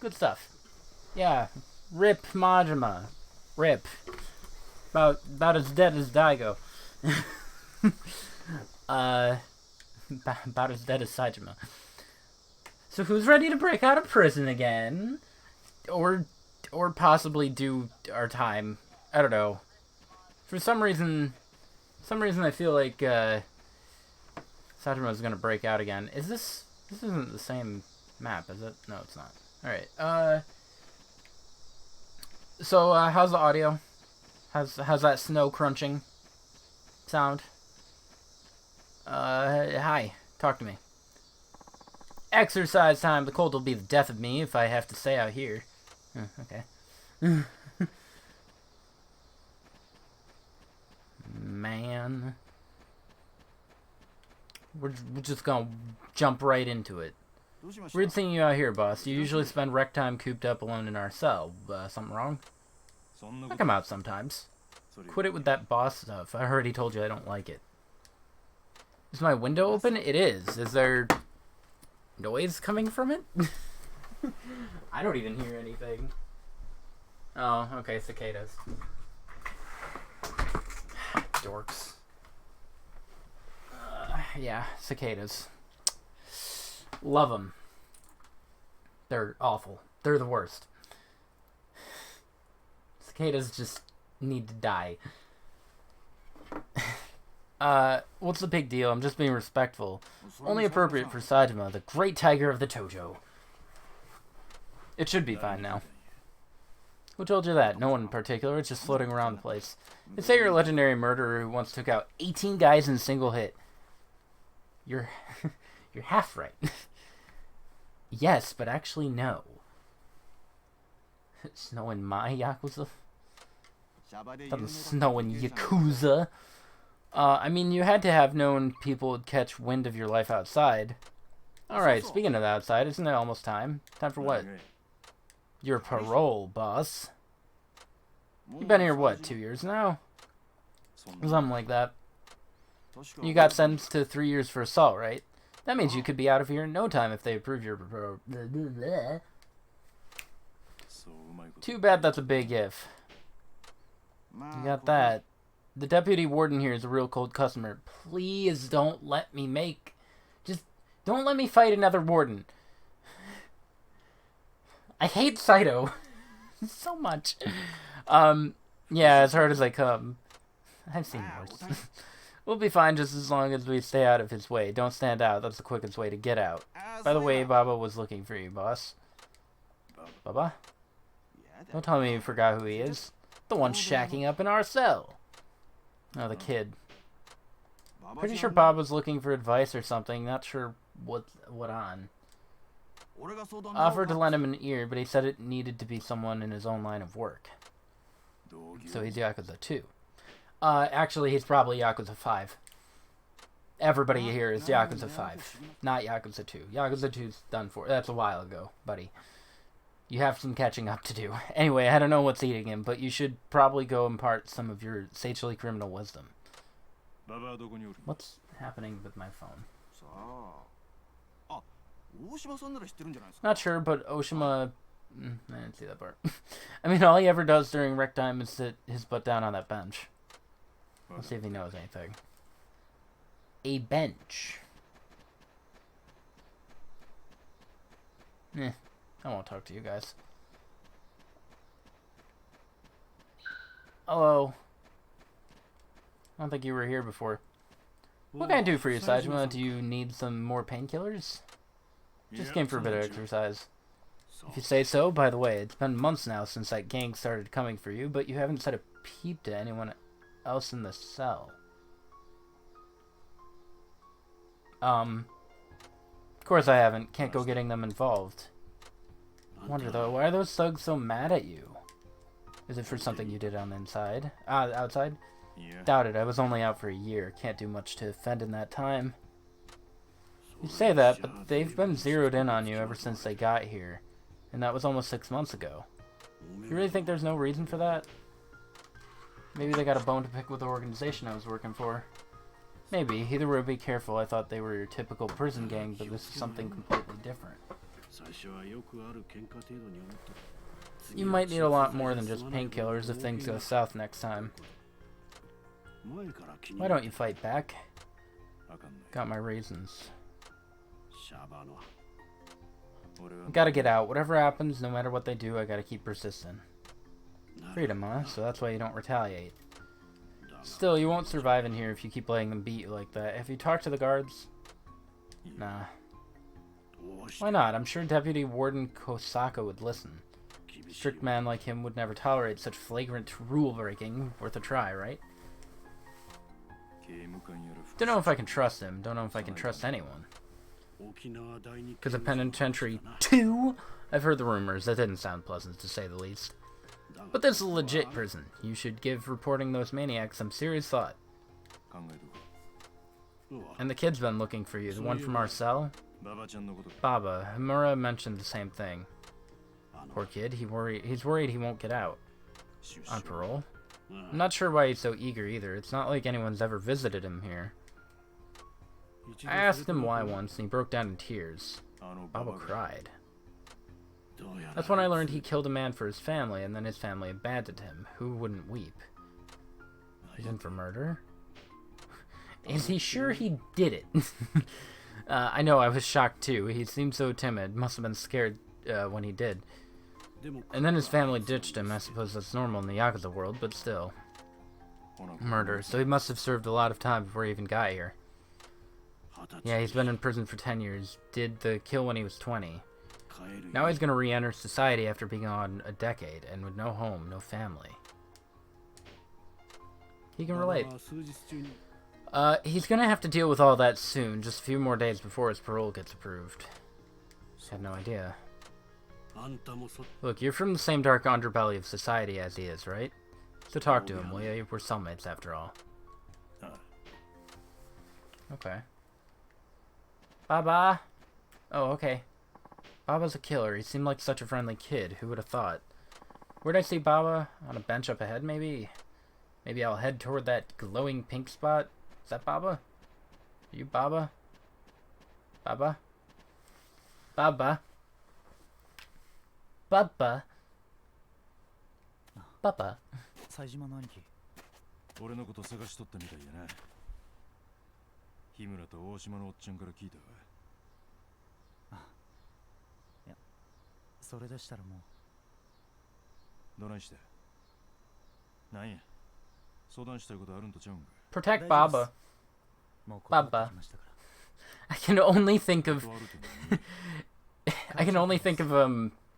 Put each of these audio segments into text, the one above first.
Good stuff. Yeah. Rip Majima. Rip. About as dead as Daigo. About as dead as Saitama. So who's ready to break out of prison again? Or possibly do our time. I don't know. For some reason I feel like Saitama's gonna break out again. Is this isn't the same map, is it? No, it's not. Alright, so how's the audio? How's that snow crunching sound? Hi. Talk to me. Exercise time. The cold will be the death of me if I have to stay out here. Okay. Man. We're just gonna jump right into it. Weird seeing you out here, boss. You usually spend rec time cooped up alone in our cell. Something wrong? I come out sometimes. Quit it with that boss stuff. I already told you I don't like it. Is my window open? It is. Is there noise coming from it? I don't even hear anything. Oh, okay, cicadas. Dorks. Yeah, cicadas. Love them. They're awful. They're the worst. Cicadas just need to die. What's the big deal? I'm just being respectful. Only appropriate for Saitama, the great tiger of the Tojo. It should be fine now. Who told you that? No one in particular. It's just floating around the place. They say you're a legendary murderer who once took out 18 guys in a single hit. You're half right. Yes, but actually no. Snow in my Yakuza? Doesn't snow in Yakuza. I mean, you had to have known people would catch wind of your life outside. Alright, speaking of the outside, isn't it almost time? Time for what? Your parole, boss. You've been here, what, 2 years now? Something like that. You got sentenced to 3 years for assault, right? That means you could be out of here in no time if they approve your... Too bad that's a big if. You got that. The deputy warden here is a real cold customer. Please don't let me make... Just don't let me fight another warden. I hate Saito so much. Yeah, as hard as I come. I've seen worse. We'll be fine just as long as we stay out of his way. Don't stand out. That's the quickest way to get out. By the way, Baba was looking for you, boss. Baba? Don't tell me you forgot who he is. The one shacking up in our cell. Oh, the kid. Pretty sure Bob was looking for advice or something. Not sure what on. Offered to lend him an ear, but he said it needed to be someone in his own line of work. So he's Yakuza 2. Actually, he's probably Yakuza 5. Everybody here is Yakuza 5. Not Yakuza 2. Yakuza 2's done for. That's a while ago, buddy. You have some catching up to do. Anyway, I don't know what's eating him, but you should probably go impart some of your sagely criminal wisdom. What's happening with my phone? Not sure, but Oshima... I didn't see that part. I mean, all he ever does during rec time is sit his butt down on that bench. Let's see if he knows anything. A bench. I won't talk to you guys. Hello. I don't think you were here before. What can I do for you, Saitama? Do you need some more painkillers? Just came for a bit of exercise. If you say so. By the way, it's been months now since that gang started coming for you, but you haven't said a peep to anyone else in the cell. Of course I haven't. Can't go getting them involved. I wonder though, why are those thugs so mad at you? Is it for something you did on the inside? Outside? Doubt it. I was only out for a year. Can't do much to offend in that time. You say that, but they've been zeroed in on you ever since they got here. And that was almost 6 months ago. You really think there's no reason for that? Maybe they got a bone to pick with the organization I was working for. Maybe. Either way, be careful. I thought they were your typical prison gang, but this is something completely different. You might need a lot more than just painkillers if things go south next time. Why don't you fight back? Got my reasons. Gotta get out. Whatever happens, no matter what they do, I gotta keep persistent. Freedom, huh? So that's why you don't retaliate. Still, you won't survive in here if you keep letting them beat you like that. Have you talked to the guards? Nah. Why not? I'm sure Deputy Warden Kosaka would listen. A strict man like him would never tolerate such flagrant rule-breaking. Worth a try, right? Don't know if I can trust him. Don't know if I can trust anyone. Because of Penitentiary 2? I've heard the rumors. That didn't sound pleasant, to say the least. But this is a legit prison. You should give reporting those maniacs some serious thought. And the kid's been looking for you. The one from our cell? Baba. Himura mentioned the same thing. Poor kid. He's worried he won't get out. On parole? I'm not sure why he's so eager either. It's not like anyone's ever visited him here. I asked him why once, and he broke down in tears. Baba cried. That's when I learned he killed a man for his family, and then his family abandoned him. Who wouldn't weep? He's in for murder? Is he sure he did it? I know, I was shocked too. He seemed so timid. Must have been scared when he did. And then his family ditched him. I suppose that's normal in the Yakuza world, but still. Murder. So he must have served a lot of time before he even got here. Yeah, he's been in prison for 10 years. Did the kill when he was 20. Now he's gonna re-enter society after being gone a decade, and with no home, no family. He can relate. He's gonna have to deal with all that soon, just a few more days before his parole gets approved. Had no idea. Look, you're from the same dark underbelly of society as he is, right? So talk to him, will you? We're cellmates after all. Okay. Baba! Oh, okay. Baba's a killer. He seemed like such a friendly kid. Who would have thought? Where'd I see Baba? On a bench up ahead, maybe? Maybe I'll head toward that glowing pink spot. Is that Baba? Are you Baba? Baba? Baba? Baba? Baba? 冴島の兄貴、俺のこと探しとったみたいやな。日村と大島のおっちゃんから聞いたわ。あ、いや、それでしたらもう。どないして？なんや、相談したいことあるんとちゃうんか。Protect Baba. Baba. I can only think of I can only think of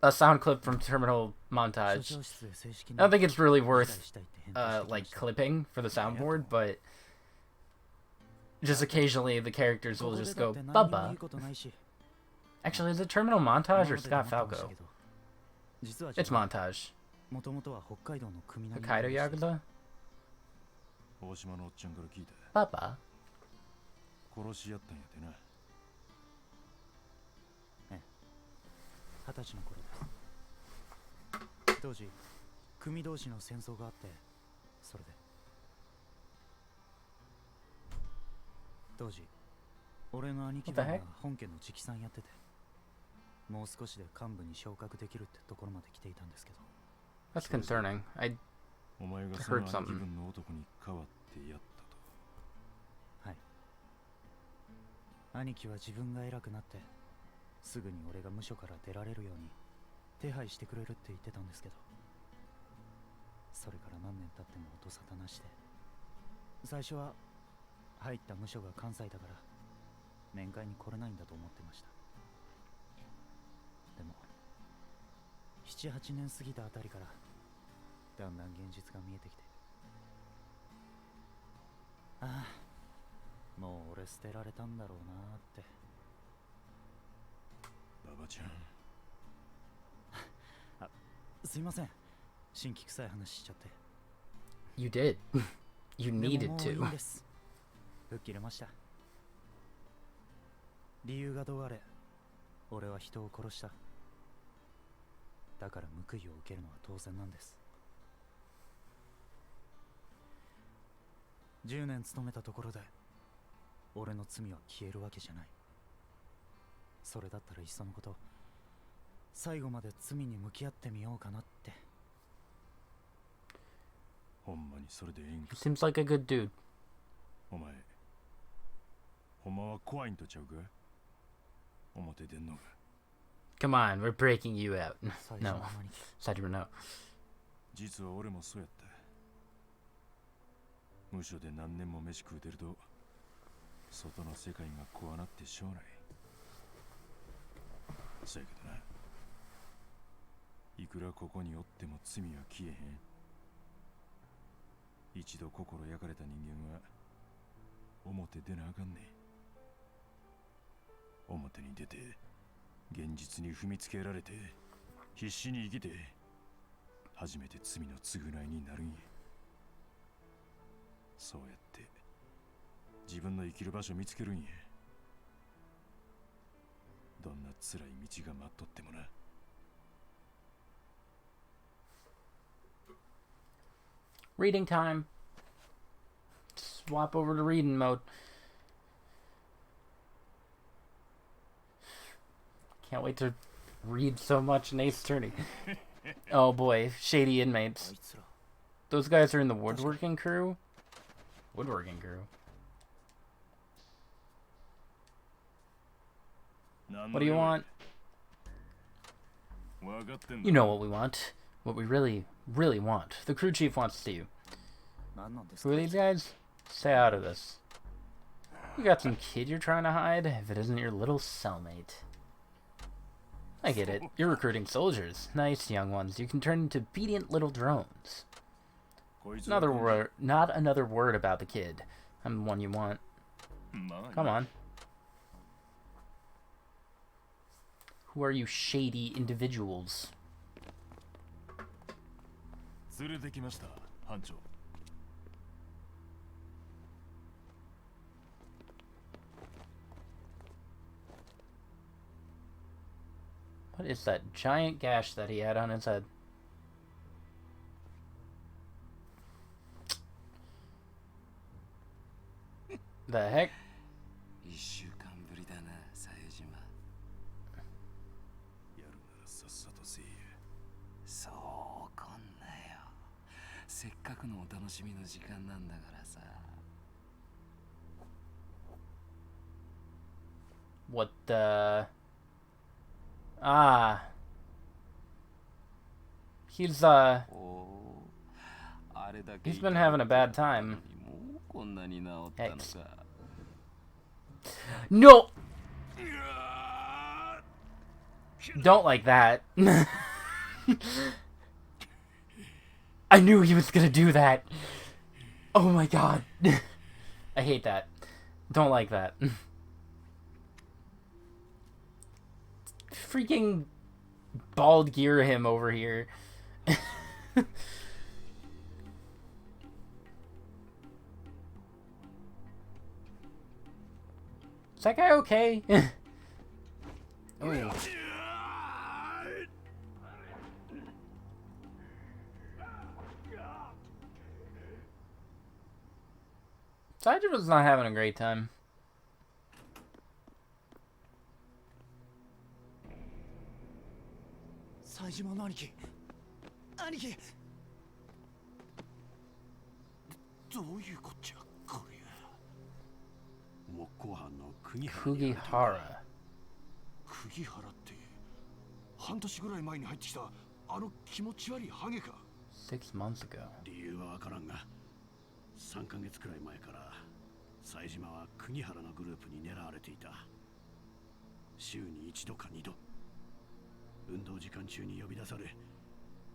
a sound clip from Terminal Montage. I don't think it's really worth like clipping for the soundboard, but just occasionally the characters will just go Baba. Actually, is it Terminal Montage or Scott Falco? It's Montage. Hokkaido Yakuza? Baba. 殺し合ったんやてな。ええ、20歳の頃です。当時、組同士の戦争があって、それで。当時、俺の兄貴が本家の直参やってて、もう少しで幹部に昇格できるってところまで来ていたんですけど。That's concerning. I お前がその兄貴分の男に代わってやったと。はい。兄貴は自分が偉くなってすぐに俺が無所から出られるように手配してくれるって言ってたんですけど、それから何年経っても音沙汰なしで、最初は入った無所が関西だから面会に来れないんだと思ってました。でも 7、8年過ぎたあたりからだんだん現実が見えてきて、ああ、もう俺捨てられたんだろうなーって。ババちゃんあ、すいません、新規臭い話しちゃって。 You did. You needed でももういい to. んです。吹っ切れました。理由がどうあれ俺は人を殺した。だから報いを受けるのは当然なんです。10年勤めたところで俺の罪は消えるわけじゃない。それだったらいっそのこと最後まで罪に向き合ってみようかなって。ほんまにそれでええんか。 He seems like a good dude. お前ほんまは怖いんとちゃうか。表出んのが。 Come on, we're breaking you out. 最初 No. は何 Sajima, no. 実は俺もそうやった。無所で何年も飯食うてると外の世界が怖なってしょうない。そやけどな、いくらここにおっても罪は消えへん。一度心焼かれた人間は表出なあかんねん。表に出て現実に踏みつけられて必死に生きて初めて罪の償いになるんや。そうやって自分の生きる場所見つけるんや。どんな辛い道が待っとってもな。Reading time. Swap over to reading mode. Can't wait to read so much in Ace Attorney. Oh boy, shady inmates. Those guys are in the woodworking crew? Woodworking crew. What do you want? You know what we want. What we really, really want. The crew chief wants to see you. Who are these guys? Stay out of this. You got some kid you're trying to hide, if it isn't your little cellmate. I get it. You're recruiting soldiers. Nice young ones. You can turn into obedient little drones. Not another word about the kid. I'm the one you want. Come on. Who are you shady individuals? What is that giant gash that he had on his head? The heck? What the... Ah. He's been having a bad time. X. No! Don't like that. I knew he was gonna do that. Oh my god. I hate that. Don't like that. Freaking bald gear him over here. Is that guy okay? Oh. Sajima's not having a great time. Kugihara. 釘原って半年ぐらい前に入ってきたあの気持ち悪いハゲか。 6 months ago. 理由はわからんが3ヶ月くらい前から冴島は釘原のグループに狙われていた。週に1度か2度運動時間中に呼び出され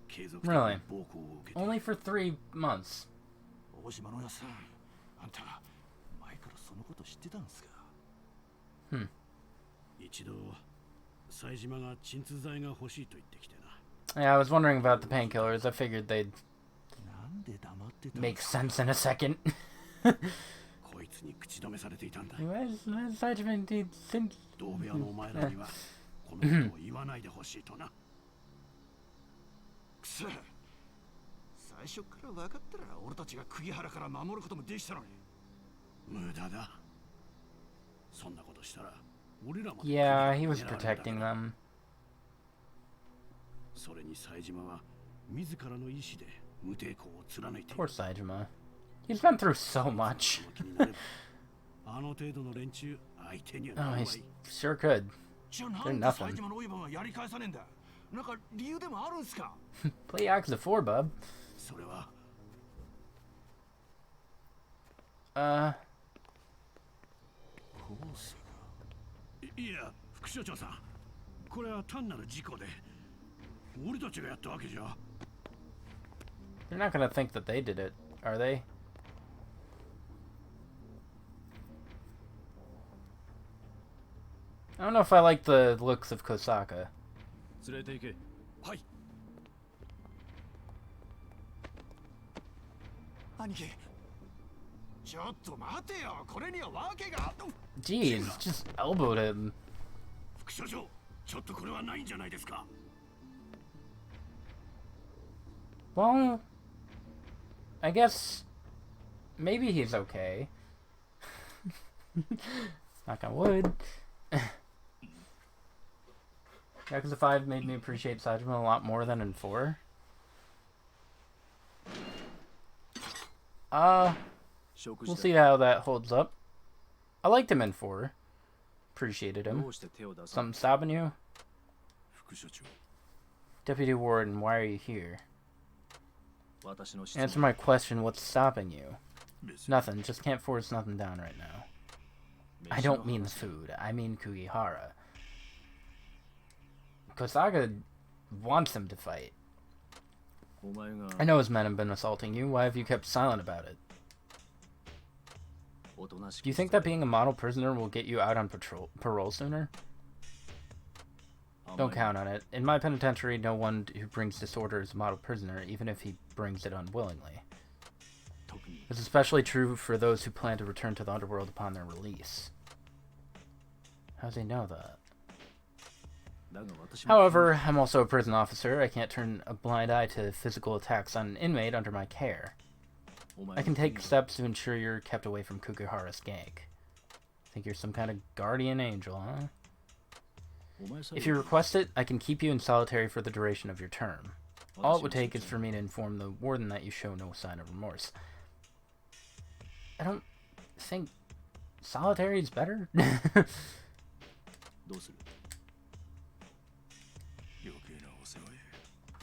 継続的に暴行を受けて。 Only for 3 months. 大島のやさん、あんた前からそのこと知ってたんですか。一度冴島が鎮痛剤が欲しいと言ってきてな。 Yeah, I was wondering about the painkillers. I figured they'd make sense in a second. こいつに口止めされていたんだ。 Where's Sajima? 同部屋のお前らにはこのことを言わないでほしいとな。くそ、最初から分かったら俺たちが釘原から守ることもできたのに。無駄だ。そんなことしたら俺らも。 Yeah, he was protecting them. それに冴島は自らの意志で無抵抗を貫いてい Poor る。 Saejima. He's been through so much. 気になればあの程度の連中相手にはな Oh, らな he い。 sure could. じゃあな They're んで nothing. 冴島のオイバーがやり返さねえんだ。なんか理由でもあるんすか。 Play Yakuza 4, bub. それは コースが。いや、副所長さん、これは単なる事故で俺たちがやったわけじゃ。 They're not gonna think that they did it, are they? I don't know if I like the looks of Kosaka. 連れて行け。はい。兄貴。ちょっと待てよ。これには訳が。 Jeez, just elbowed him. 副所長、ちょっとこれはないんじゃないですか。 Well, I guess maybe he's okay. Knock on wood. Yakuza 5 made me appreciate Saejima a lot more than in 4. We'll see how that holds up. I liked him in 4. Appreciated him. Something stopping you? 副所長、 Deputy Warden, why are you here? Answer my question, what's stopping you? Nothing, just can't force nothing down right now. I don't mean the food, I mean Kugihara. Kosaka wants him to fight. I know his men have been assaulting you, why have you kept silent about it? Do you think that being a model prisoner will get you out on parole sooner? Don't count on it. In my penitentiary, no one who brings disorder is a model prisoner, even if he brings it unwillingly. It's especially true for those who plan to return to the underworld upon their release. How do they know that? However, I'm also a prison officer. I can't turn a blind eye to physical attacks on an inmate under my care. I can take steps to ensure you're kept away from Kugihara's gang. Think you're some kind of guardian angel, huh? If you request it, I can keep you in solitary for the duration of your term. All it would take is for me to inform the warden that you show no sign of remorse. I don't think solitary is better.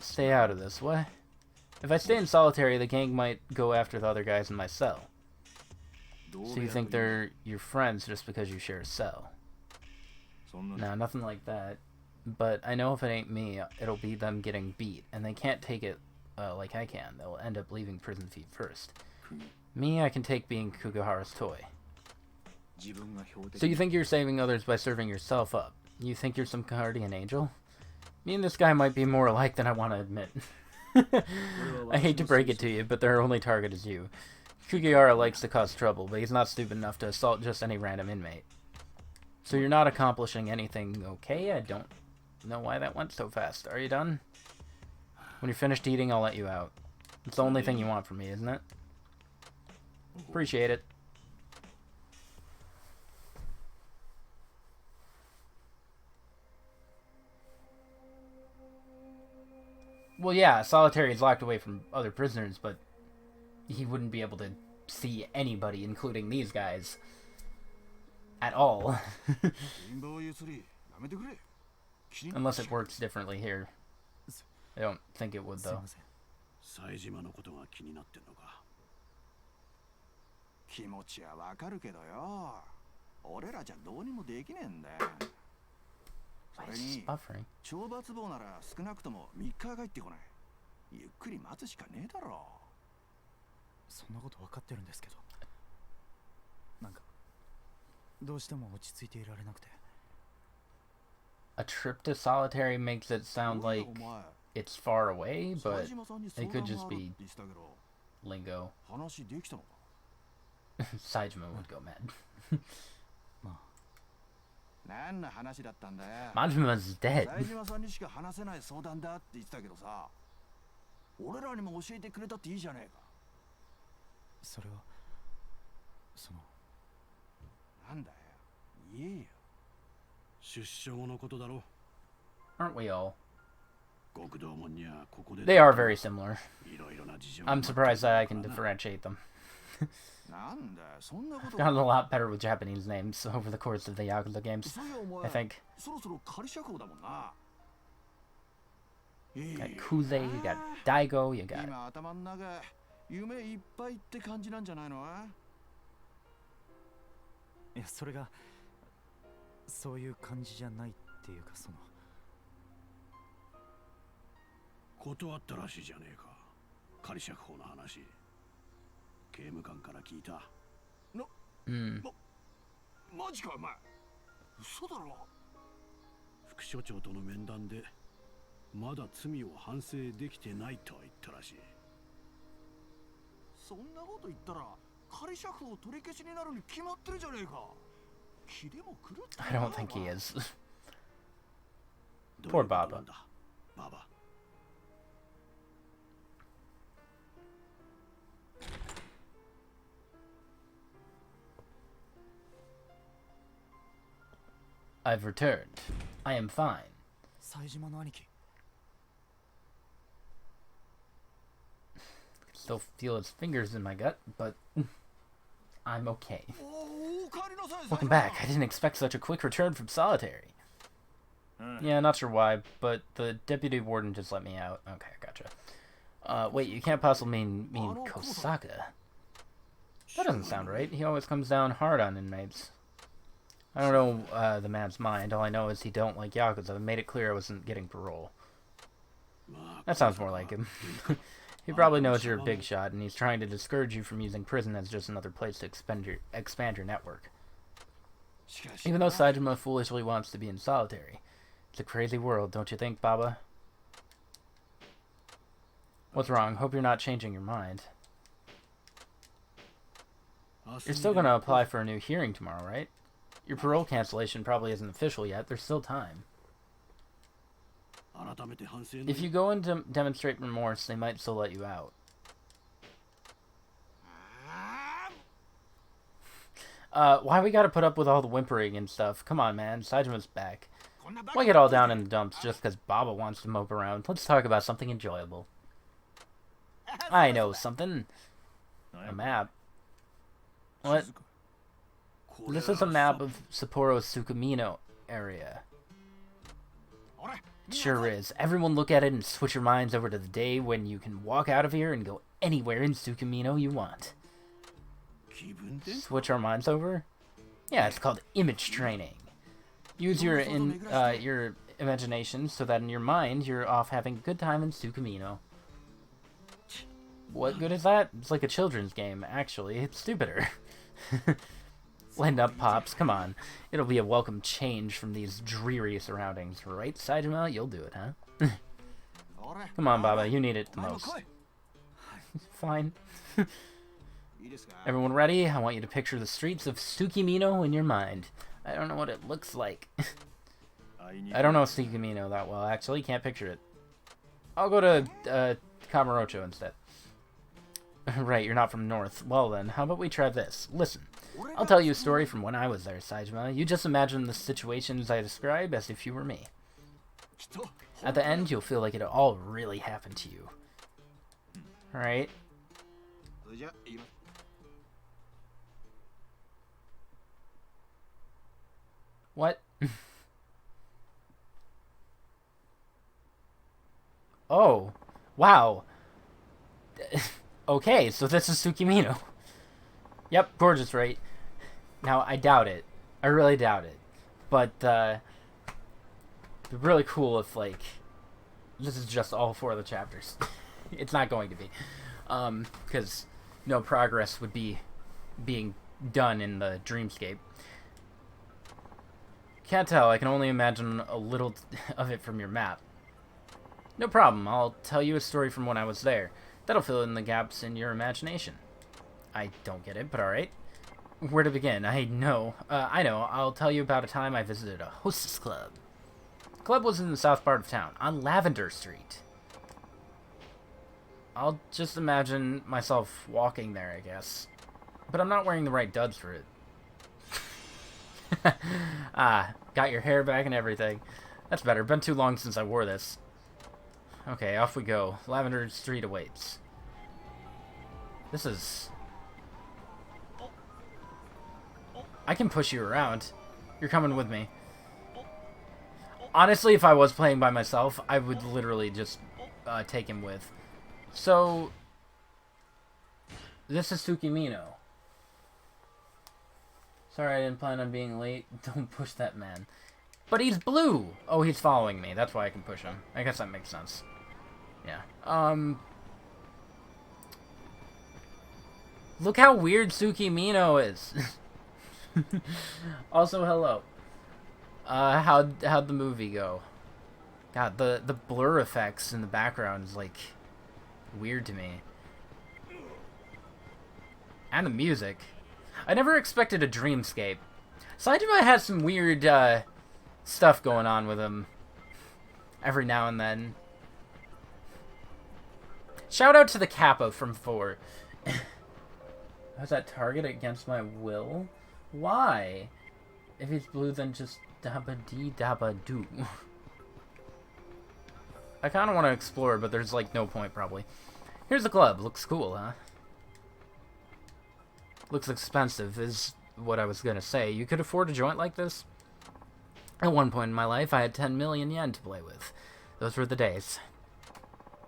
Stay out of this, what? If I stay in solitary, the gang might go after the other guys in my cell. So you think they're your friends just because you share a cell? Nah, nothing like that. But I know if it ain't me, it'll be them getting beat, and they can't take it like I can. They'll end up leaving prison feet first. Me, I can take being Kugihara's toy. So you think you're saving others by serving yourself up? You think you're some guardian angel? Me and this guy might be more alike than I want to admit. I hate to break it to you, but their only target is you. Kugihara likes to cause trouble, but he's not stupid enough to assault just any random inmate. So you're not accomplishing anything, okay? I don't know why that went so fast. Are you done? When you're finished eating, I'll let you out. It's the only thing you want from me, isn't it? Appreciate it. Well, yeah, solitary is locked away from other prisoners, but he wouldn't be able to see anybody, including these guys, at all. Unless it works differently here. I don't think it would, though. 冴島のことが気になってんのか。気持ちはわかるけどよ。俺らじゃどうにもできねえんだよ。それに、懲罰房なら少なくとも3日帰ってこない。ゆっくり待つしかねえだろ。そんなこと分かってるんですけど。なんか、どうしても落ち着いていられなくて。A trip to solitary makes it sound like it's far away, but it could just be lingo. Saejima would go mad. Majima's dead. 冴島さんにしか話せない相談だって言ってたけどさ、俺らにも教えてくれたっていいじゃねえか。それはそのなんだよ、言えよ。出所後のことだろ。 Aren't we all? They are very similar. I'm surprised that I can differentiate them. I've gotten a lot better with Japanese names over the course of the Yakuza games, I think. You got Kuze, you got Daigo, you got... 夢いっぱいって感じなんじゃないの？いや、それがそういう感じじゃないっていうか、その断ったらしいじゃねえか、仮釈放の話。刑務官から聞いた。マジかお前。嘘だろ。副所長との面談でまだ罪を反省できてないとは言ったらしい。そんなこと言ったら仮釈放取り消しになるに決まってるじゃねえか。気でも狂って。 I don't think he is. Poor Baba. I've returned. I am fine. 冴島の兄貴。 Still feel his fingers in my gut, but I'm okay. Welcome back. I didn't expect such a quick return from solitary. Yeah, not sure why, but the deputy warden just let me out. Okay, gotcha. Wait, you can't possibly mean Kosaka. That doesn't sound right. He always comes down hard on inmates. I don't know the man's mind. All I know is he don't like Yakuza. I made it clear I wasn't getting parole. That sounds more like him. He probably knows you're a big shot, and he's trying to discourage you from using prison as just another place to expand your network. Even though Saejima foolishly wants to be in solitary. It's a crazy world, don't you think, Baba? What's wrong? Hope you're not changing your mind. You're still gonna apply for a new hearing tomorrow, right? Your parole cancellation probably isn't official yet. There's still time. If you go and demonstrate remorse, they might still let you out. Why we gotta put up with all the whimpering and stuff? Come on, man. Saijima's back. Why get all down in the dumps just because Baba wants to mope around? Let's talk about something enjoyable. I know something. A map. What? This is a map of Sapporo's Tsukumino area. Sure is. Everyone look at it and switch your minds over to the day when you can walk out of here and go anywhere in Tsukumino you want. Switch our minds over? Yeah, it's called image training. Use your imagination so that in your mind you're off having a good time in Tsukumino. What good is that? It's like a children's game, actually. It's stupider. Lighten up, Pops. Come on. It'll be a welcome change from these dreary surroundings. Right, Saejima? You'll do it, huh? Come on, Baba. You need it the most. Fine. Everyone ready? I want you to picture the streets of Tsukimino in your mind. I don't know what it looks like. I don't know Tsukimino that well, actually. Can't picture it. I'll go to Kamurocho instead. Right, you're not from North. Well then, how about we try this? Listen. I'll tell you a story from when I was there, Saejima. You just imagine the situations I describe as if you were me. At the end, you'll feel like it all really happened to you. Alright? What? Oh. Wow. Okay, so this is Tsukimino. Yep, gorgeous, right? Now, I doubt it. I really doubt it. But, it'd be really cool if, like, this is just all 4 of the chapters. It's not going to be. Because no progress would be being done in the dreamscape. Can't tell. I can only imagine a little of it from your map. No problem. I'll tell you a story from when I was there. That'll fill in the gaps in your imagination. I don't get it, but alright. Where to begin? I know. I'll tell you about a time I visited a hostess club. The club was in the south part of town, on Lavender Street. I'll just imagine myself walking there, I guess. But I'm not wearing the right duds for it. Got your hair back and everything. That's better. Been too long since I wore this. Okay, off we go. Lavender Street awaits. This is... I can push you around. You're coming with me. Honestly, if I was playing by myself, I would literally just take him with. So, this is Tsukimino. Sorry, I didn't plan on being late. Don't push that man. But he's blue! Oh, he's following me. That's why I can push him. I guess that makes sense. Yeah. Look how weird Tsukimino is. Also, hello. How'd the movie go? God, the blur effects in the background is, like, weird to me. And the music. I never expected a dreamscape. Saitama has some weird, stuff going on with him. Every now and then. Shout out to the Kappa from 4. How's that target against my will? Why? If he's blue, then just dabba-dee dabba-doo. I kind of want to explore, but there's, like, no point, probably. Here's the club. Looks cool, huh? Looks expensive, is what I was gonna say. You could afford a joint like this? At one point in my life, I had 10 million yen to play with. Those were the days.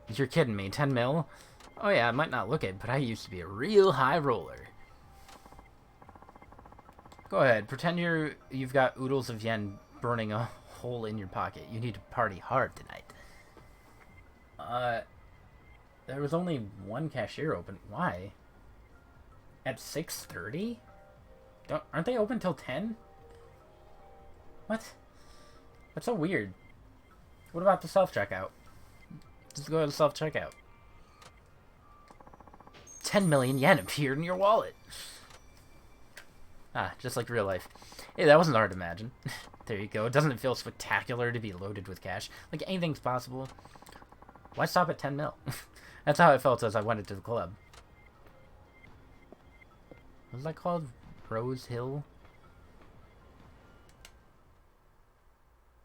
You're kidding me, 10 mil? Oh yeah, I might not look it, but I used to be a real high roller. Go ahead, pretend you've got oodles of yen burning a hole in your pocket. You need to party hard tonight. There was only one cashier open. Why? At 6:30? Aren't they open till 10? What? That's so weird. What about the self-checkout? Just go to the self-checkout. 10 million yen appeared in your wallet. Ah, just like real life. Hey, that wasn't hard to imagine. There you go. Doesn't it feel spectacular to be loaded with cash? Like, anything's possible. Why stop at 10 mil? That's how I felt as I went into the club. What was that called? Rose Hill?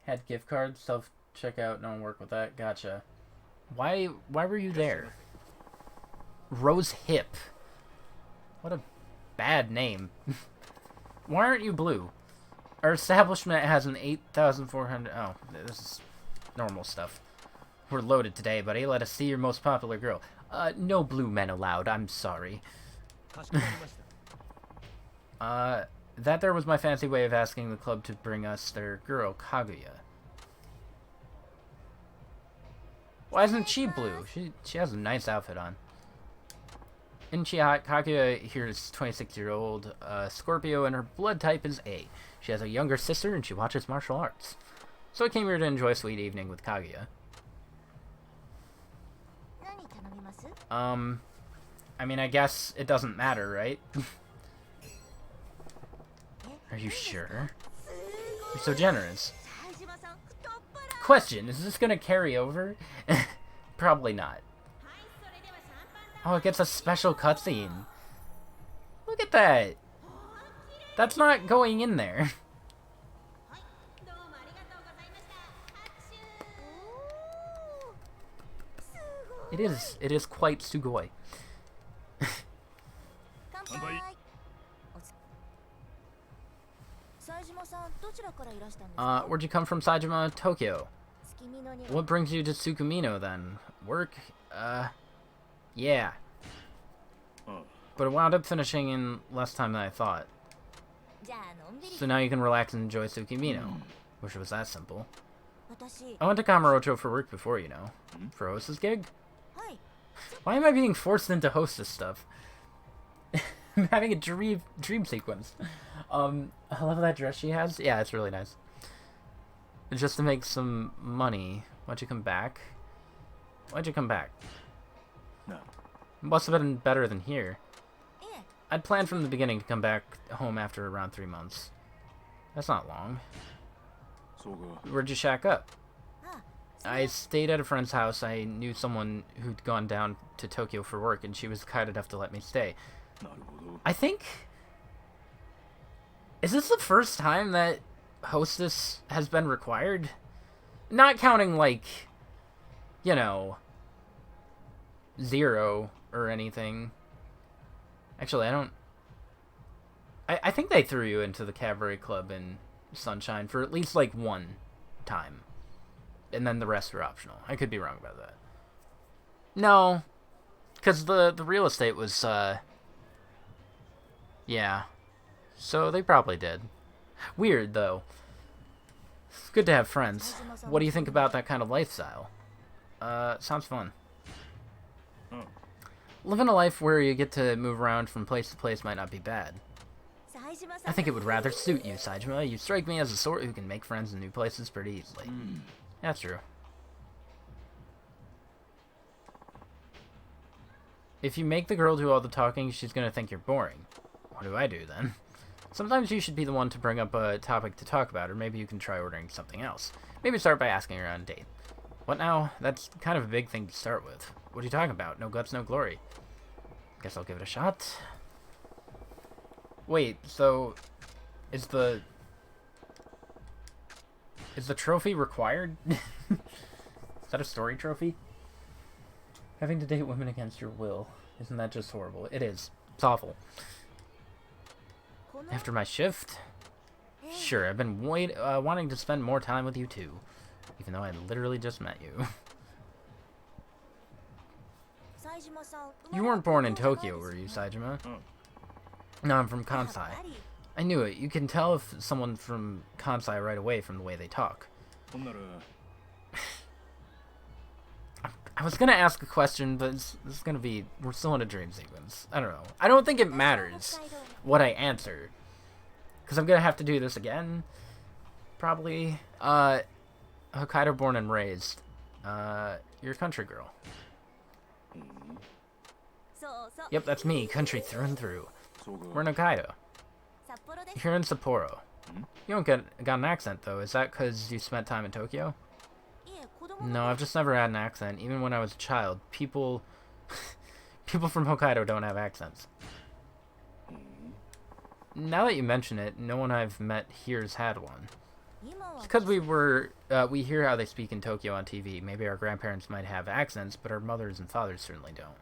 Had gift cards, self-checkout, no one work with that. Gotcha. Why were you there? Rose Hip. What a bad name. Why aren't you blue? Our establishment has an 8,400... Oh, this is normal stuff. We're loaded today, buddy. Let us see your most popular girl. No blue men allowed. I'm sorry. That there was my fancy way of asking the club to bring us their girl, Kaguya. Why isn't she blue? She has a nice outfit on. Isn't she hot? Kaguya here is 26-year-old Scorpio, and her blood type is A. She has a younger sister, and she watches martial arts. So I came here to enjoy a sweet evening with Kaguya. I mean, I guess it doesn't matter, right? Are you sure? You're so generous. Question, is this gonna carry over? Probably not. Oh, it gets a special cutscene. Look at that. That's not going in there. It is quite sugoi. Where'd you come from, Saejima? Tokyo. What brings you to Tsukimino, then? Work? Yeah. But it wound up finishing in less time than I thought. So now you can relax and enjoy Tsukimino. Wish it was that simple. I went to Kamurocho for work before, you know. For hostess gig? Why am I being forced into hostess stuff? I'm having a dream sequence. I love that dress she has. Yeah, it's really nice. Just to make some money. Why'd you come back? Why'd you come back? No. Must have been better than here. I'd planned from the beginning to come back home after around 3 months. That's not long. Where'd you shack up? I stayed at a friend's house. I knew someone who'd gone down to Tokyo for work, and she was kind enough to let me stay. I think... Is this the first time that hostess has been required? Not counting, like, you know, 0 or anything. Actually, I think they threw you into the cabaret club in Sunshine for at least, like, one time. And then the rest were optional. I could be wrong about that. No. Because the real estate was, yeah. So they probably did. Weird, though. It's good to have friends. What do you think about that kind of lifestyle? Sounds fun. Living a life where you get to move around from place to place might not be bad. I think it would rather suit you, Saejima. You strike me as the sort who can make friends in new places pretty easily. That's true. If you make the girl do all the talking, she's gonna think you're boring. What do I do, then? Sometimes you should be the one to bring up a topic to talk about, or maybe you can try ordering something else. Maybe start by asking her on a date. What now? That's kind of a big thing to start with. What are you talking about? No guts, no glory. Guess I'll give it a shot. Wait, so... Is the trophy required? Is that a story trophy? Having to date women against your will. Isn't that just horrible? It is. It's awful. After my shift? Sure, I've been wanting to spend more time with you too. Even though I literally just met you. You weren't born in Tokyo, were you, Saejima? No, I'm from Kansai. I knew it. You can tell if someone from Kansai right away from the way they talk. I was gonna ask a question, but it's gonna be... We're still in a dream sequence. I don't know. I don't think it matters what I answer. Because I'm gonna have to do this again. Probably. Hokkaido born and raised. You're a country girl. Yep, that's me. Country through and through. We're in Hokkaido. You're in Sapporo. You don't got an accent, though. Is that because you spent time in Tokyo? No, I've just never had an accent. Even when I was a child, people from Hokkaido don't have accents. Now that you mention it, no one I've met here's had one. It's because we hear how they speak in Tokyo on TV. Maybe our grandparents might have accents, but our mothers and fathers certainly don't.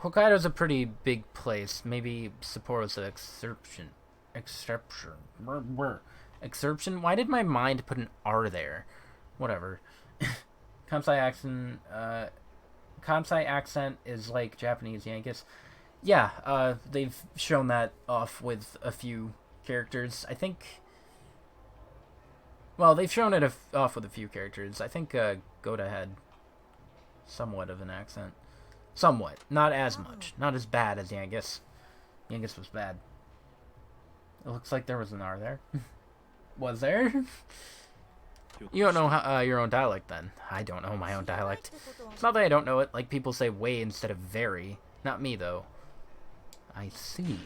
Hokkaido's a pretty big place. Maybe Sapporo's an exception. Excerption? Why did my mind put an R there? Whatever. Kansai accent is like Japanese Yankees. Yeah, they've shown that off with a few characters. I think... Well, they've shown it off with a few characters. I think Goda had somewhat of an accent. Somewhat. Not as much. Not as bad as Yankees. Yankees was bad. It looks like there was an R there. Was there? You don't know your own dialect, then. I don't know my own dialect. It's not that I don't know it. Like, people say way instead of very. Not me, though. I see.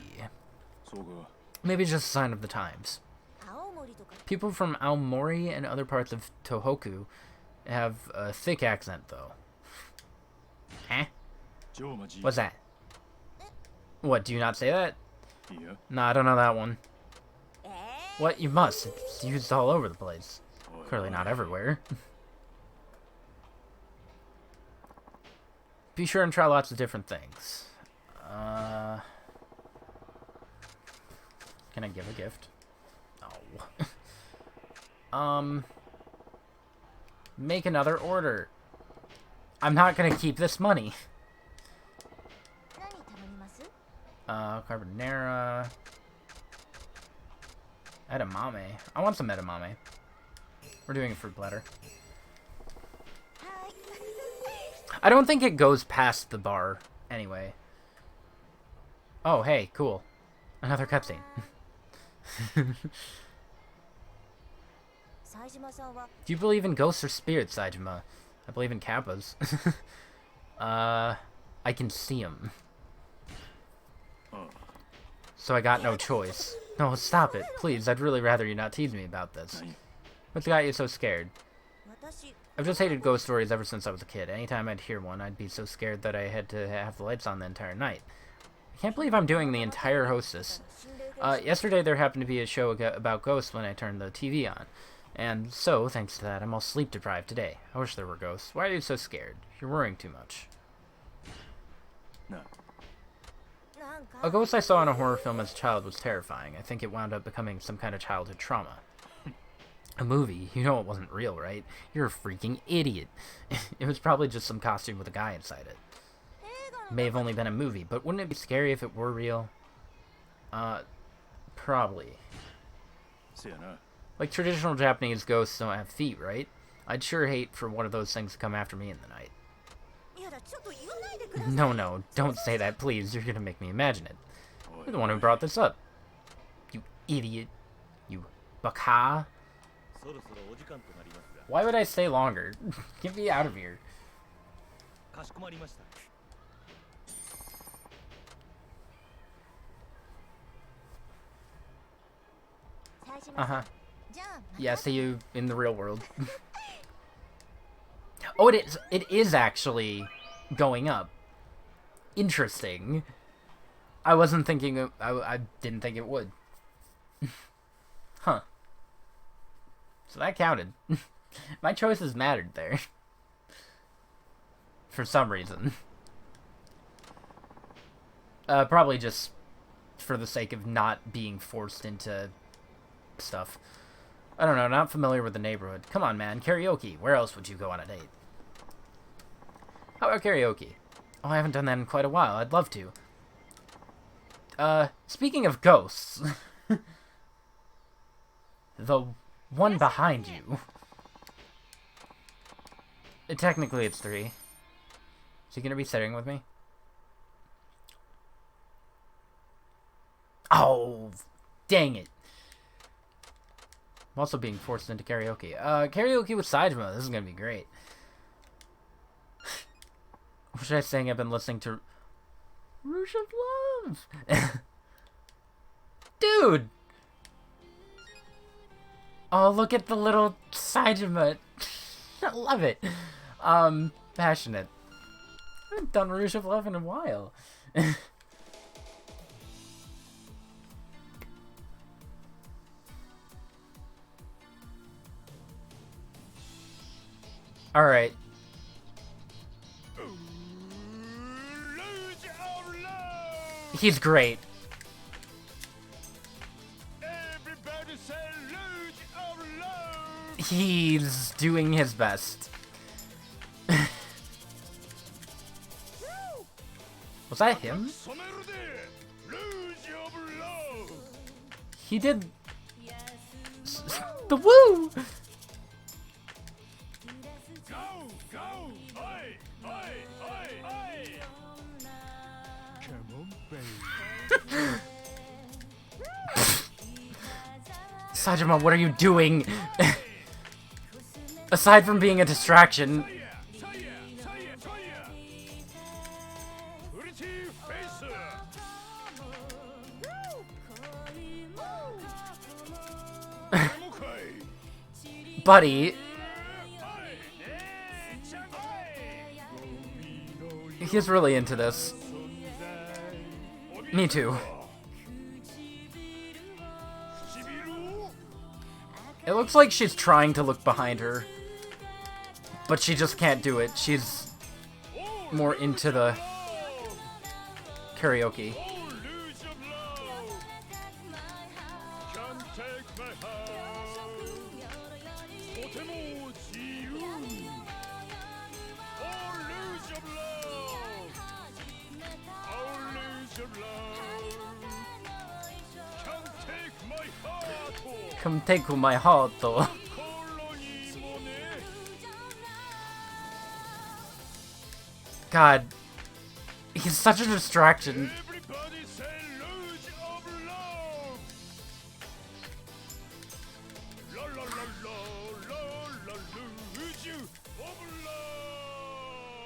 Maybe it's just a sign of the times. People from Aomori and other parts of Tohoku have a thick accent, though. Huh? What's that? What, do you not say that? Nah, I don't know that one. What? You must. It's used all over the place. Clearly not everywhere. Be sure and try lots of different things. Can I give a gift? No. Make another order. I'm not gonna keep this money. Carbonara. Edamame. I want some edamame. We're doing a fruit platter. I don't think it goes past the bar, anyway. Oh, hey, cool. Another cutscene. Do you believe in ghosts or spirits, Saejima? I believe in kappas. I can see them. So I got no choice. No, stop it. Please, I'd really rather you not tease me about this. What's got you so scared? I've just hated ghost stories ever since I was a kid. Anytime I'd hear one, I'd be so scared that I had to have the lights on the entire night. I can't believe I'm doing the entire hostess. Yesterday there happened to be a show about ghosts when I turned the TV on. And so, thanks to that, I'm all sleep deprived today. I wish there were ghosts. Why are you so scared? You're worrying too much. No. A ghost I saw in a horror film as a child was terrifying. I think it wound up becoming some kind of childhood trauma. A movie? You know it wasn't real, right? You're a freaking idiot. It was probably just some costume with a guy inside it. May have only been a movie, but wouldn't it be scary if it were real? Probably. Like traditional Japanese ghosts don't have feet, right? I'd sure hate for one of those things to come after me in the night. No, don't say that, please. You're gonna make me imagine it. You're the one who brought this up. You idiot. You baka. Why would I stay longer? Get me out of here. Uh-huh. Yeah, see you in the real world. Oh, it is actually going up. Interesting. I wasn't thinking I didn't think it would. Huh. So that counted. My choices mattered there. For some reason. Probably just for the sake of not being forced into stuff. I don't know, not familiar with the neighborhood. Come on, man, karaoke. Where else would you go on a date? How about karaoke? Oh, I haven't done that in quite a while. I'd love to. Speaking of ghosts. The one behind you. Technically, it's 3. Is he gonna be sitting with me? Oh, dang it. I'm also being forced into karaoke. Karaoke with Sajima. This is gonna be great. What should I say? I've been listening to Rouge of Love. Dude! Oh, look at the little Sajima. I love it. Passionate. I haven't done Rouge of Love in a while. Alright. He's great. He's doing his best. Was that him? He did the woo! Sajima, what are you doing? Aside from being a distraction. Buddy. He's really into this. Me too. It looks like she's trying to look behind her, but she just can't do it. She's more into the karaoke. Come take my heart, though. God, he's such a distraction.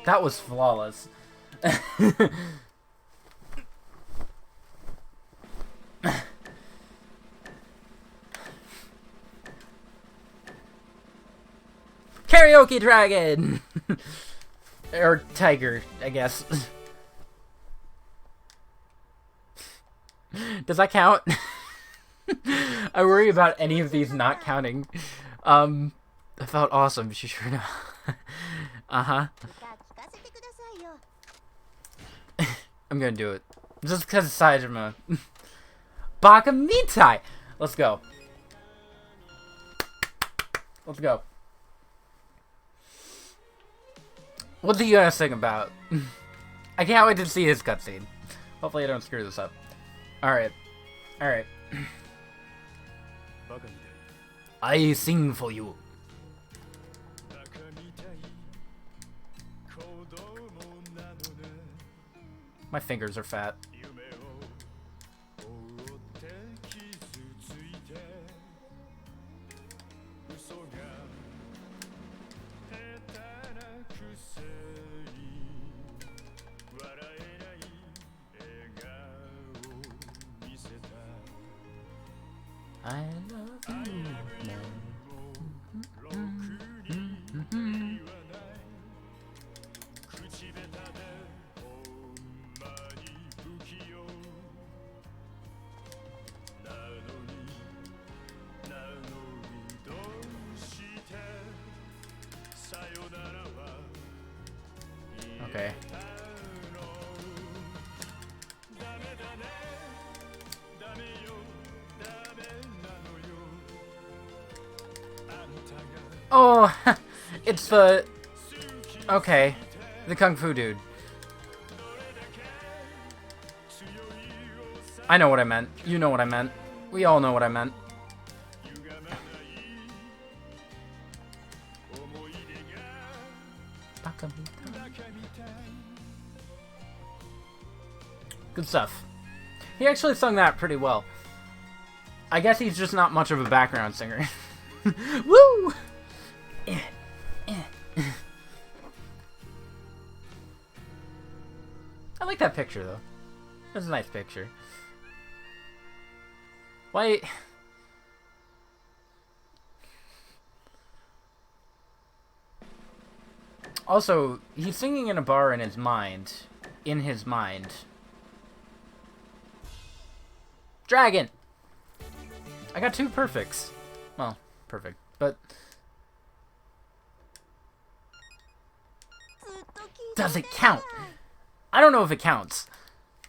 That was flawless. Karaoke Dragon! Or Tiger, I guess. Does that count? I worry about any of these not counting. That felt awesome. She sure enough. Uh-huh. I'm gonna do it. Just because it's Saejima. Baka Mitai! Let's go. Let's go. What's he gonna sing about? I can't wait to see his cutscene. Hopefully I don't screw this up. Alright. Alright. I sing for you. My fingers are fat. I love you. Okay. Oh, it's the... Okay, the Kung Fu dude. I know what I meant. You know what I meant. We all know what I meant. Good stuff. He actually sung that pretty well. I guess he's just not much of a background singer. Woo! I like that picture, though. That's a nice picture. Why... Also, he's singing in a bar in his mind. In his mind. Dragon! I got 2 perfects. Well, perfect, but... Does it count? I don't know if it counts.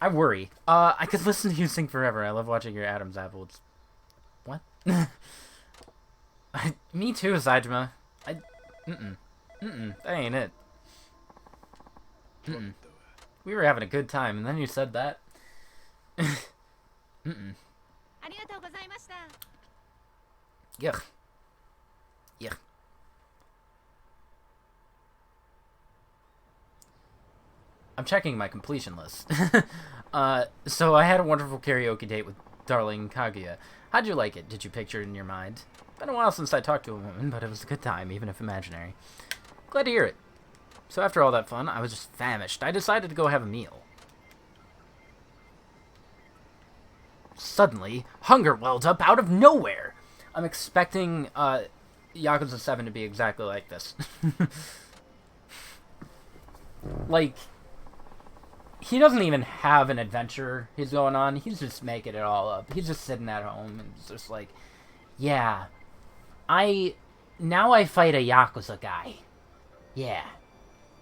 I worry. I could listen to you sing forever. I love watching your Adam's apples. What? Me too, Saejima. That ain't it. We were having a good time, and then you said that. Yuck. Yuck. I'm checking my completion list. So I had a wonderful karaoke date with darling Kaguya. How'd you like it? Did you picture it in your mind? Been a while since I talked to a woman, but it was a good time, even if imaginary. Glad to hear it. So after all that fun, I was just famished. I decided to go have a meal. Suddenly, hunger welled up out of nowhere. I'm expecting Yakuza 7 to be exactly like this. Like, he doesn't even have an adventure he's going on. He's just making it all up. He's just sitting at home and it's just like, yeah, now I fight a Yakuza guy. Yeah.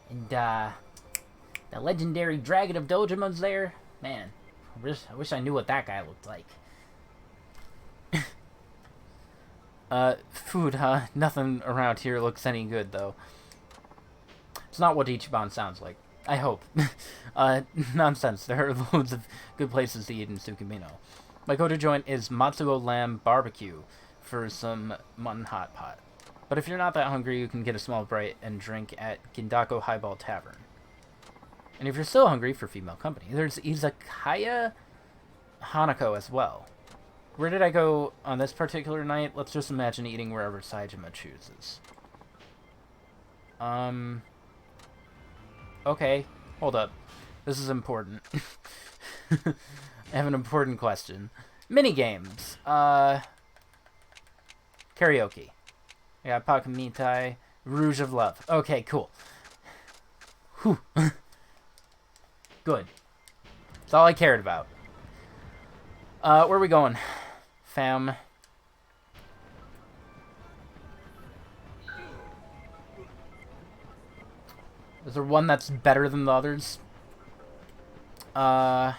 And, the legendary Dragon of Dojima's there. Man, I wish I knew what that guy looked like. Food, huh? Nothing around here looks any good, though. It's not what Ichiban sounds like. I hope. Nonsense. There are loads of good places to eat in Tsukimino. My go-to joint is Matsuo Lamb Barbecue for some mutton hot pot. But if you're not that hungry, you can get a small bite and drink at Gindako Highball Tavern. And if you're still hungry for female company, there's Izakaya Hanako as well. Where did I go on this particular night? Let's just imagine eating wherever Saejima chooses. Okay, hold up. This is important. I have an important question. Minigames. Karaoke. I got Pakamitai, Rouge of Love. Okay, cool. Whew. Good. That's all I cared about. Where are we going? Fam. Is there one that's better than the others? I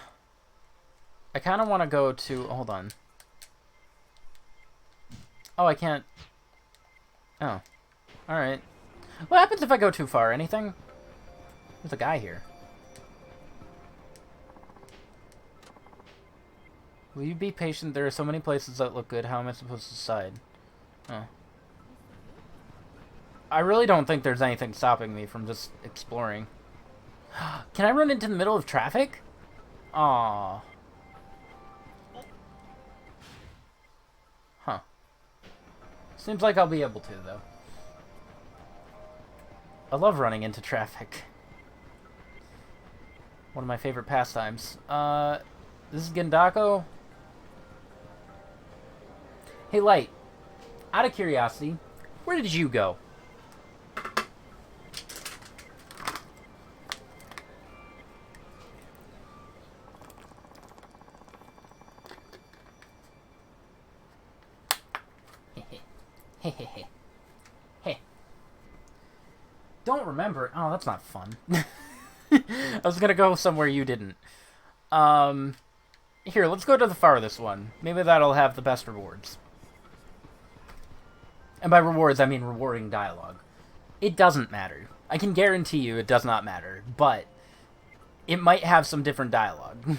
kind of want to go to... Hold on. Oh, I can't... Oh. Alright. What happens if I go too far? Anything? There's a guy here. Will you be patient? There are so many places that look good. How am I supposed to decide? Oh. I really don't think there's anything stopping me from just exploring. Can I run into the middle of traffic? Aww. Huh. Seems like I'll be able to, though. I love running into traffic. One of my favorite pastimes. This is Gendako. Hey, Light. Out of curiosity, where did you go? Hey. Don't remember. Oh, that's not fun. I was gonna go somewhere you didn't. Here, let's go to the farthest one. Maybe that'll have the best rewards. And by rewards, I mean rewarding dialogue. It doesn't matter. I can guarantee you it does not matter, but it might have some different dialogue.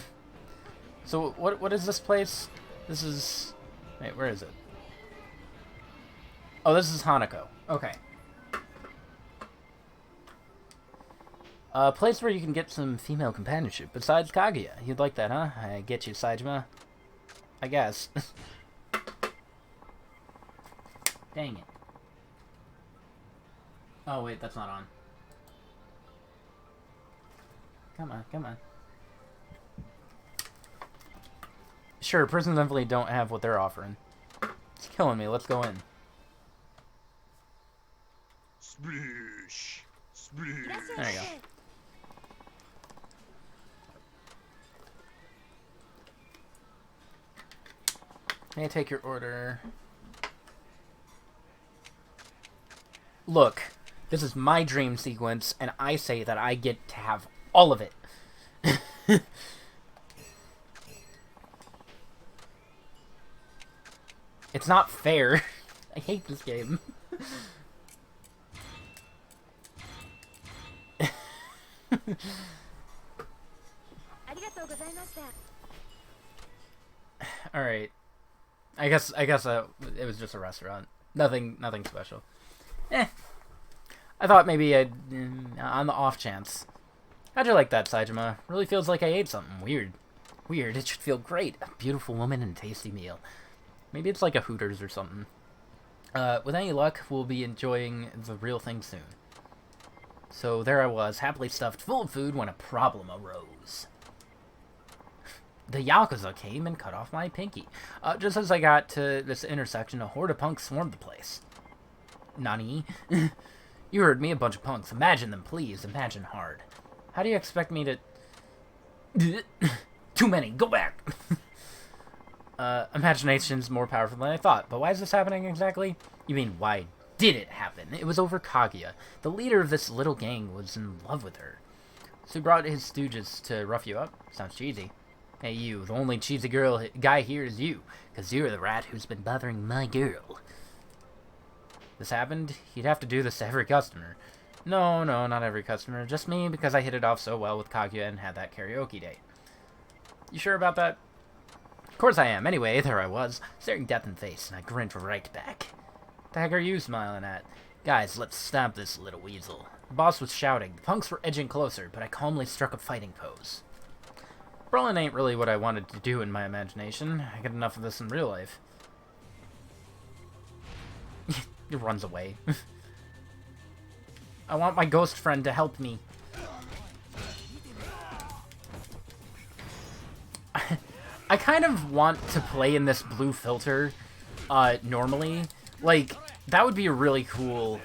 So, what is this place? This is... Wait, where is it? Oh, this is Hanako. Okay. A place where you can get some female companionship besides Kaguya. You'd like that, huh? I get you, Saejima. I guess. Dang it. Oh, wait, that's not on. Come on, come on. Sure, prisons definitely don't have what they're offering. It's killing me. Let's go in. Splish! Splish! There you go. May I take your order? Look, this is my dream sequence, and I say that I get to have all of it. It's not fair. I hate this game. All right. I guess it was just a restaurant. Nothing special. I thought maybe I'd on the off chance. How'd you like that, Saejima? Really feels like I ate something weird. Weird. It should feel great. A beautiful woman and a tasty meal. Maybe it's like a Hooters or something. With any luck, we'll be enjoying the real thing soon. So there I was, happily stuffed full of food when a problem arose. The Yakuza came and cut off my pinky. Just as I got to this intersection, a horde of punks swarmed the place. Nani? You heard me, a bunch of punks. Imagine them, please. Imagine hard. How do you expect me to... Too many. Go back! Imagination's more powerful than I thought. But why is this happening exactly? You mean, why did it happen? It was over Kaguya. The leader of this little gang was in love with her. So he brought his stooges to rough you up? Sounds cheesy. Hey, you. The only cheesy guy here is you. Because you're the rat who's been bothering my girl. This happened? He'd have to do this to every customer. No, not every customer. Just me, because I hit it off so well with Kaguya and had that karaoke date. You sure about that? Of course I am. Anyway, there I was, staring death in the face, and I grinned right back. The heck are you smiling at? Guys, let's stamp this little weasel. The boss was shouting. The punks were edging closer, but I calmly struck a fighting pose. Brawling ain't really what I wanted to do in my imagination. I get enough of this in real life. He runs away. I want my ghost friend to help me. I kind of want to play in this blue filter normally. Like, that would be a really cool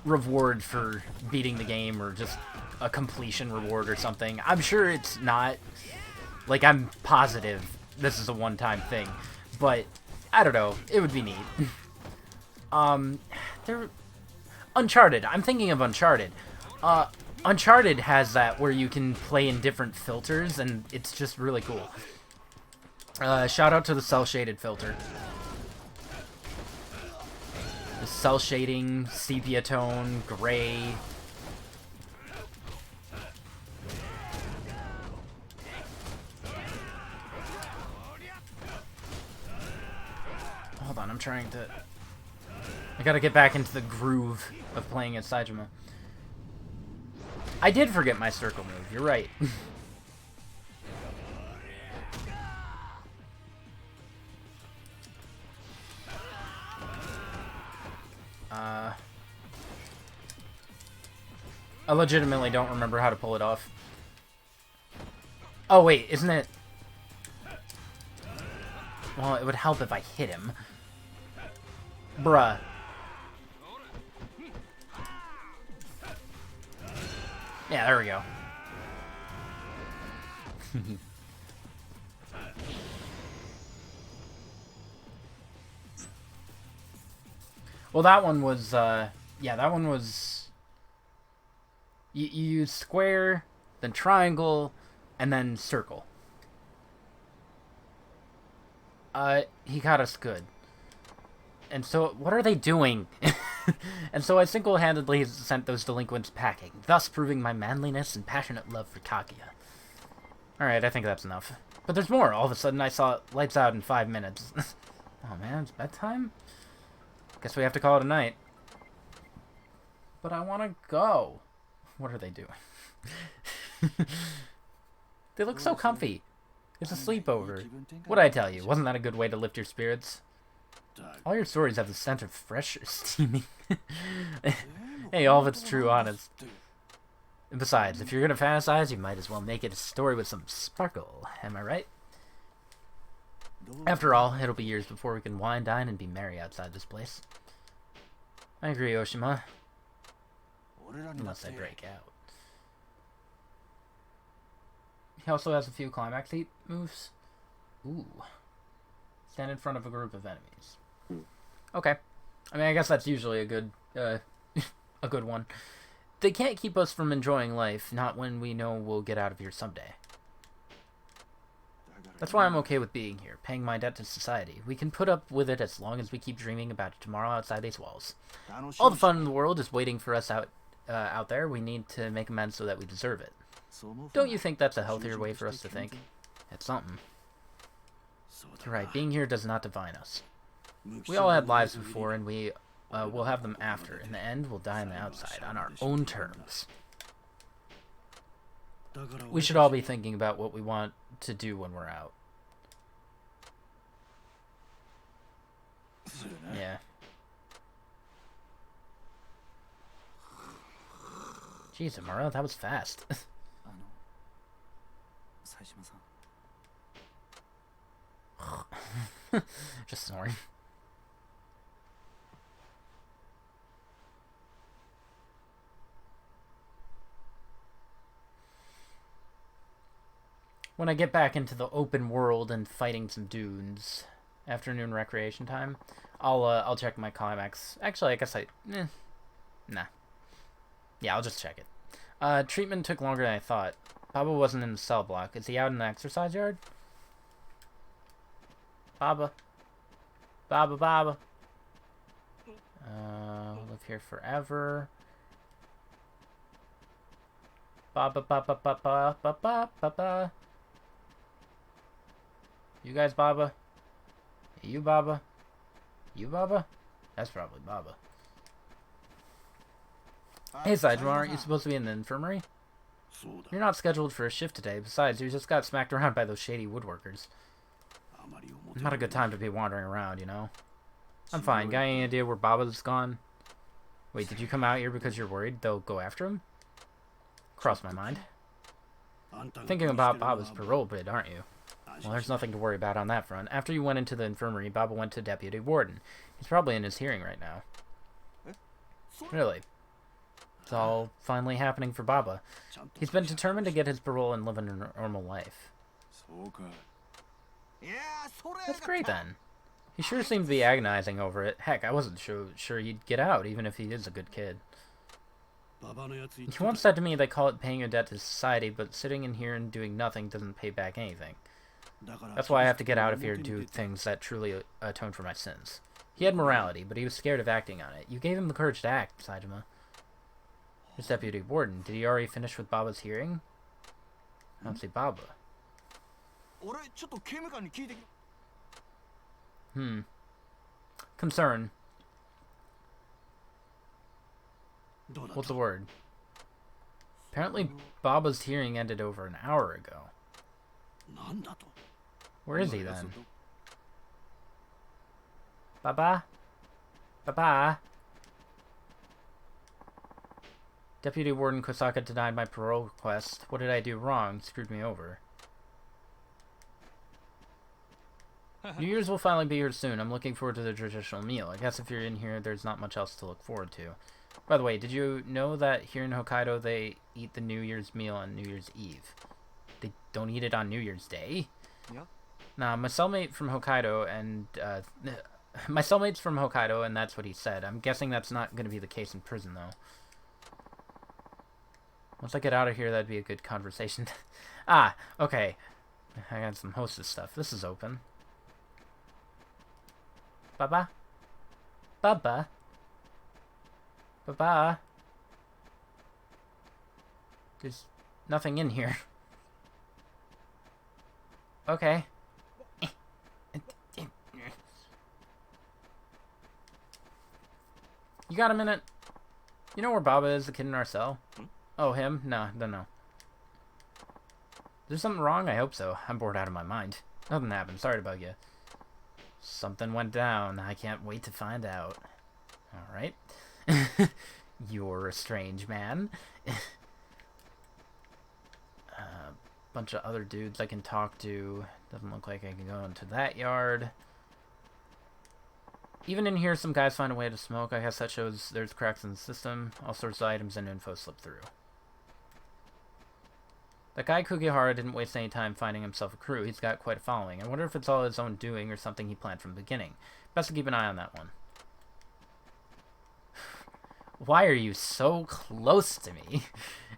reward for beating the game, or just a completion reward or something. I'm sure it's not. Like, I'm positive this is a one-time thing. But, I don't know. It would be neat. Uncharted. I'm thinking of Uncharted. Uncharted has that where you can play in different filters, and it's just really cool. Shout out to the cell shaded filter. The cell shading, sepia tone, gray. Hold on, I'm trying to... I gotta get back into the groove of playing as Saejima. I did forget my circle move, you're right. I legitimately don't remember how to pull it off. Oh wait, isn't it... Well, it would help if I hit him. Bruh. Yeah, there we go. Well, that one was, yeah, that one was... You use square, then triangle, and then circle. He got us good. And so, what are they doing? And so I single-handedly sent those delinquents packing, thus proving my manliness and passionate love for Kaguya. Alright, I think that's enough. But there's more. All of a sudden I saw lights out in 5 minutes. Oh man, it's bedtime? Guess we have to call it a night. But I want to go. What are they doing? They look so comfy. It's a sleepover. What'd I tell you? Wasn't that a good way to lift your spirits? All your stories have the scent of fresh, steaming... Hey, all of it's true, honest. And besides, if you're gonna fantasize, you might as well make it a story with some sparkle. Am I right? After all, it'll be years before we can wine, dine, and be merry outside this place. I agree, Oshima. Unless I break out. He also has a few climax heat moves. Ooh. Stand in front of a group of enemies. Okay. I mean, I guess that's usually a good, a good one. They can't keep us from enjoying life, not when we know we'll get out of here someday. That's why I'm okay with being here, paying my debt to society. We can put up with it as long as we keep dreaming about tomorrow outside these walls. All the fun in the world is waiting for us out there. We need to make amends so that we deserve it. Don't you think that's a healthier way for us to think? It's something. You're right, being here does not define us. We all had lives before, and we will have them after. In the end, we'll die on the outside, on our own terms. We should all be thinking about what we want to do when we're out. Yeah. Jeez, Amara, that was fast. Just snoring. When I get back into the open world and fighting some dudes, afternoon recreation time, I'll check my climax. Actually, I guess nah. Yeah, I'll just check it. Treatment took longer than I thought. Baba wasn't in the cell block. Is he out in the exercise yard? Baba. Baba. Live here forever. Baba. You guys, Baba? You, Baba? You, Baba? That's probably Baba. Hey, Saejima, aren't you supposed to be in the infirmary? You're not scheduled for a shift today. Besides, you just got smacked around by those shady woodworkers. Not a good time to be wandering around, you know? I'm fine. Got any idea where Baba's gone? Wait, did you come out here because you're worried they'll go after him? Crossed my mind. Thinking about Baba's parole bid, aren't you? Well, there's nothing to worry about on that front. After you went into the infirmary, Baba went to Deputy Warden. He's probably in his hearing right now. Really? It's all finally happening for Baba. He's been determined to get his parole and live a normal life. That's great, then. He sure seemed to be agonizing over it. Heck, I wasn't sure he'd get out, even if he is a good kid. He once said to me they call it paying a debt to society, but sitting in here and doing nothing doesn't pay back anything. That's why I have to get out of here and do things that truly atone for my sins. He had morality, but he was scared of acting on it. You gave him the courage to act, Saejima. His deputy warden. Did he already finish with Baba's hearing? I don't see Baba. Concern. What's the word? Apparently Baba's hearing ended over an hour ago. Where is he then? Baba? Baba? Deputy Warden Kosaka denied my parole request. What did I do wrong? Screwed me over. New Year's will finally be here soon. I'm looking forward to the traditional meal. I guess if you're in here, there's not much else to look forward to. By the way, did you know that here in Hokkaido, they eat the New Year's meal on New Year's Eve? They don't eat it on New Year's Day? Yeah. Nah, my cellmate's from Hokkaido, and that's what he said. I'm guessing that's not going to be the case in prison, though. Once I get out of here, that'd be a good conversation. Ah, okay. I got some hostess stuff. This is open. Baba? Baba? Baba? There's nothing in here. Okay. You got a minute? You know where Baba is, the kid in our cell? Oh, him? No. Is there something wrong? I hope so. I'm bored out of my mind. Nothing happened. Sorry to bug you. Something went down. I can't wait to find out. Alright. You're a strange man. Bunch of other dudes I can talk to. Doesn't look like I can go into that yard. Even in here, some guys find a way to smoke. I guess that shows there's cracks in the system. All sorts of items and info slip through. That guy Kugihara didn't waste any time finding himself a crew. He's got quite a following. I wonder if it's all his own doing or something he planned from the beginning. Best to keep an eye on that one. Why are you so close to me?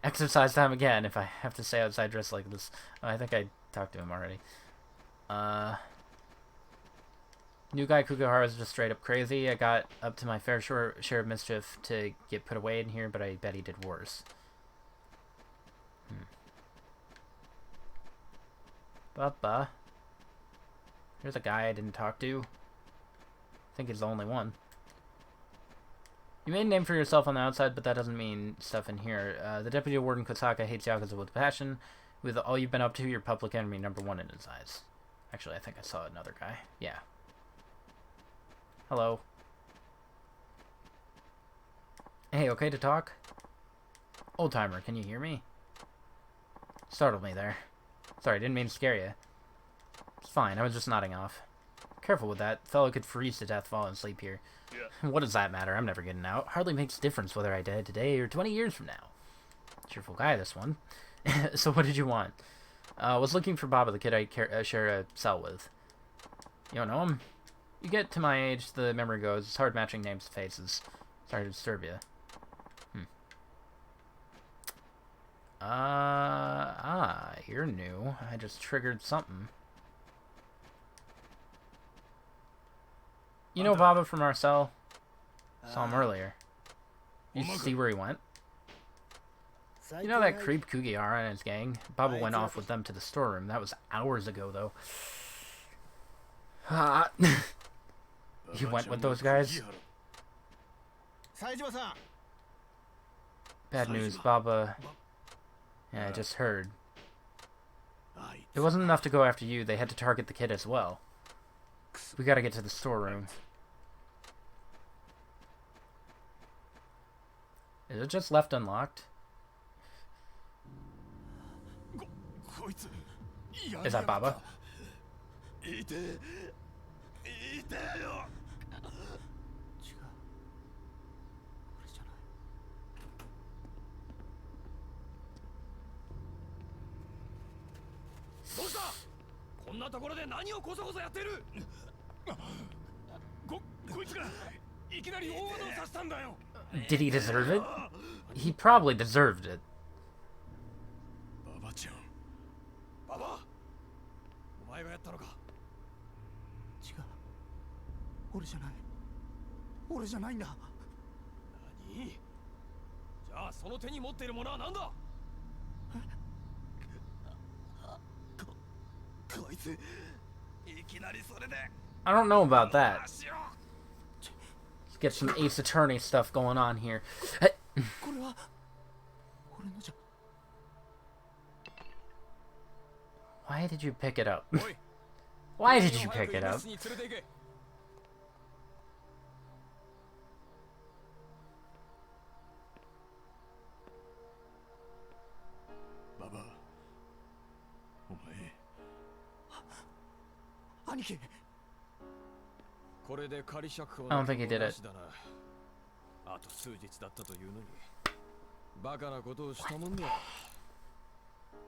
Exercise time again, if I have to stay outside dressed like this. Oh, I think I talked to him already. New guy Kugihara is just straight up crazy. I got up to my fair share of mischief to get put away in here, but I bet he did worse. Baba. Here's a guy I didn't talk to. I think he's the only one. You made a name for yourself on the outside, but that doesn't mean stuff in here. The Deputy Warden Kosaka hates Yakuza with passion. With all you've been up to, you're public enemy #1 in his eyes. Actually, I think I saw another guy. Yeah. Hello. Hey, okay to talk? Old timer, can you hear me? Startled me there. Sorry, didn't mean to scare you. It's fine, I was just nodding off. Careful with that. Fellow could freeze to death falling asleep here. Yeah. What does that matter? I'm never getting out. Hardly makes a difference whether I die today or 20 years from now. Cheerful guy, this one. So what did you want? Was looking for Baba, the kid I share a cell with. You don't know him? You get to my age, the memory goes. It's hard matching names to faces. Sorry to disturb you. You're new. I just triggered something. You know Baba from our cell? Saw him earlier. You see where he went? You know that creep Kugihara and his gang? Baba went off with them to the storeroom. That was hours ago, though. You went with those guys? Bad news, Baba. Yeah, I just heard. It wasn't enough to go after you. They had to target the kid as well. We gotta get to the storeroom. Is it just left unlocked? Is that Baba? Did he deserve it? he probably deserved it. ババちゃん。ババ、お前がやったのか。違う。俺じゃない。俺じゃないんだ。何？じゃあその手に持っているものは何だ？こいつ、いきなりそれで。I don't know about that. Let's get some Ace Attorney stuff going on here. Why did you pick it up? Why did you pick it up? ババ、お前。兄貴。これで仮釈放 I don't think he did it. あと数日だったというのにバカなことをしたもんだ。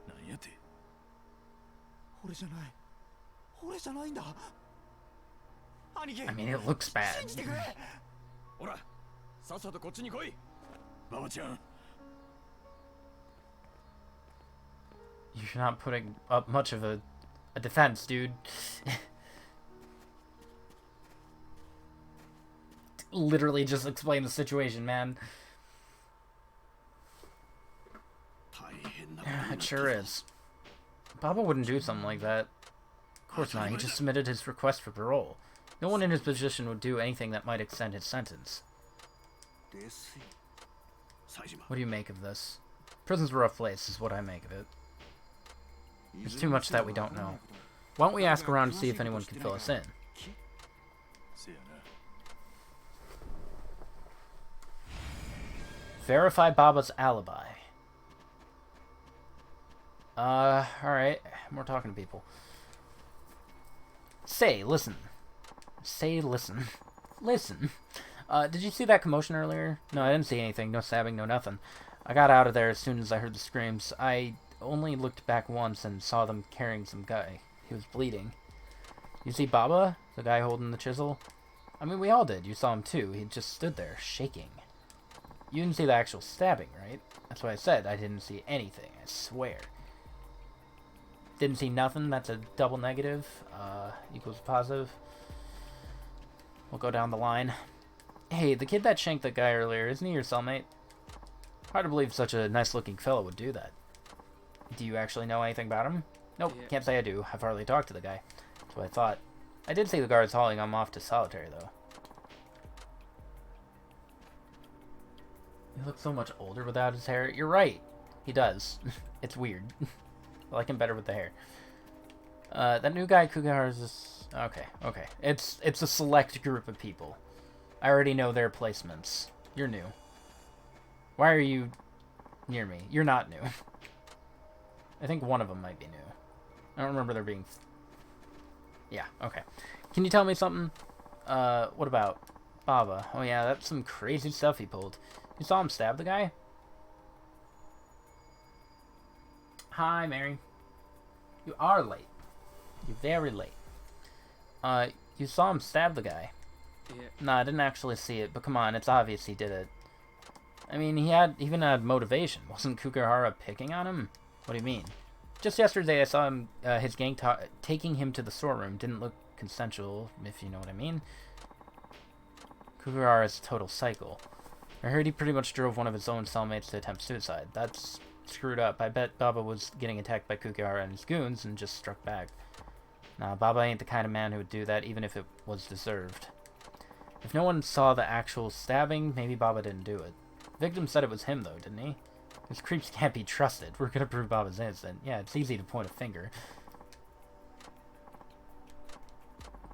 何やって。俺じゃない。俺じゃないんだ。兄貴。I mean, it looks bad. 信じてくれ。ほら、さっさとこっちに来い。ババちゃん。You're not putting up much of a defense, dude. Literally just explain the situation, man. Yeah, it sure is. Baba wouldn't do something like that. Of course not. He just submitted his request for parole. No one in his position would do anything that might extend his sentence. What do you make of this? Prison's a rough place, is what I make of it. There's too much that we don't know. Why don't we ask around to see if anyone can fill us in? Verify Baba's alibi. Alright. We're talking to people. Say, listen. Say, listen. Listen. Did you see that commotion earlier? No, I didn't see anything. No stabbing, no nothing. I got out of there as soon as I heard the screams. I only looked back once and saw them carrying some guy. He was bleeding. You see Baba? The guy holding the chisel? I mean, we all did. You saw him too. He just stood there, shaking. You didn't see the actual stabbing, right? That's what I said. I didn't see anything. I swear. Didn't see nothing. That's a double negative. Equals positive. We'll go down the line. Hey, the kid that shanked that guy earlier, isn't he your cellmate? Hard to believe such a nice-looking fellow would do that. Do you actually know anything about him? Nope, yeah. Can't say I do. I've hardly talked to the guy. That's what I thought. I did see the guards hauling him off to solitary, though. He looks so much older without his hair. You're right. He does. It's weird. I like him better with the hair. That new guy, Kugahara's is... Okay, okay. It's a select group of people. I already know their placements. You're new. Why are you near me? You're not new. I think one of them might be new. I don't remember there being... Yeah, okay. Can you tell me something? What about Baba? Oh yeah, that's some crazy stuff he pulled. You saw him stab the guy? Hi, Mary. You are late. You're very late. You saw him stab the guy. Yeah. No, I didn't actually see it, but come on, it's obvious he did it. I mean, he even had motivation. Wasn't Kukahara picking on him? What do you mean? Just yesterday I saw him, his gang taking him to the storeroom. Didn't look consensual, if you know what I mean. Kukahara is a total psycho. I heard he pretty much drove one of his own cellmates to attempt suicide. That's screwed up. I bet Baba was getting attacked by Kukahara and his goons and just struck back. Nah, Baba ain't the kind of man who would do that, even if it was deserved. If no one saw the actual stabbing, maybe Baba didn't do it. The victim said it was him, though, didn't he? These creeps can't be trusted. We're gonna prove Baba's innocent. Yeah, it's easy to point a finger.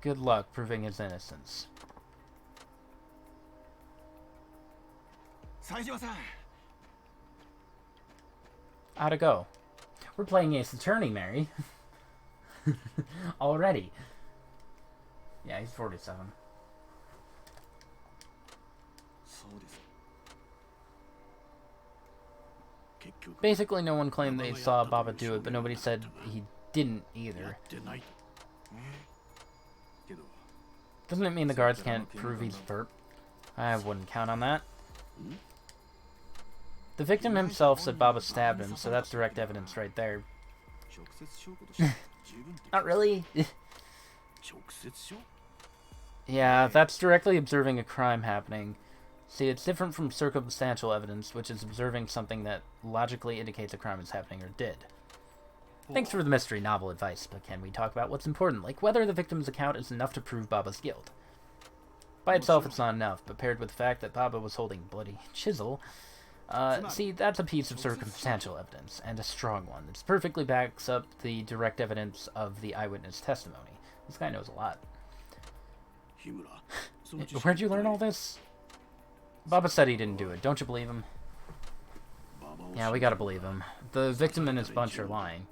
Good luck proving his innocence. How'd it go? We're playing Ace Attorney, Mary. Already. Yeah, he's 47. Basically, no one claimed they saw Baba do it, but nobody said he didn't either. Doesn't it mean the guards can't prove he's burp? I wouldn't count on that. The victim himself said Baba stabbed him, so that's direct evidence right there. Not really. Yeah, that's directly observing a crime happening. See, it's different from circumstantial evidence, which is observing something that logically indicates a crime is happening or did. Thanks for the mystery novel advice, but can we talk about what's important, like whether the victim's account is enough to prove Baba's guilt? By itself, it's not enough, but paired with the fact that Baba was holding a bloody chisel, see, that's a piece of circumstantial evidence, and a strong one. It perfectly backs up the direct evidence of the eyewitness testimony. This guy knows a lot. Where'd you learn all this? Baba said he didn't do it. Don't you believe him? Yeah, we gotta believe him. The victim and his bunch are lying.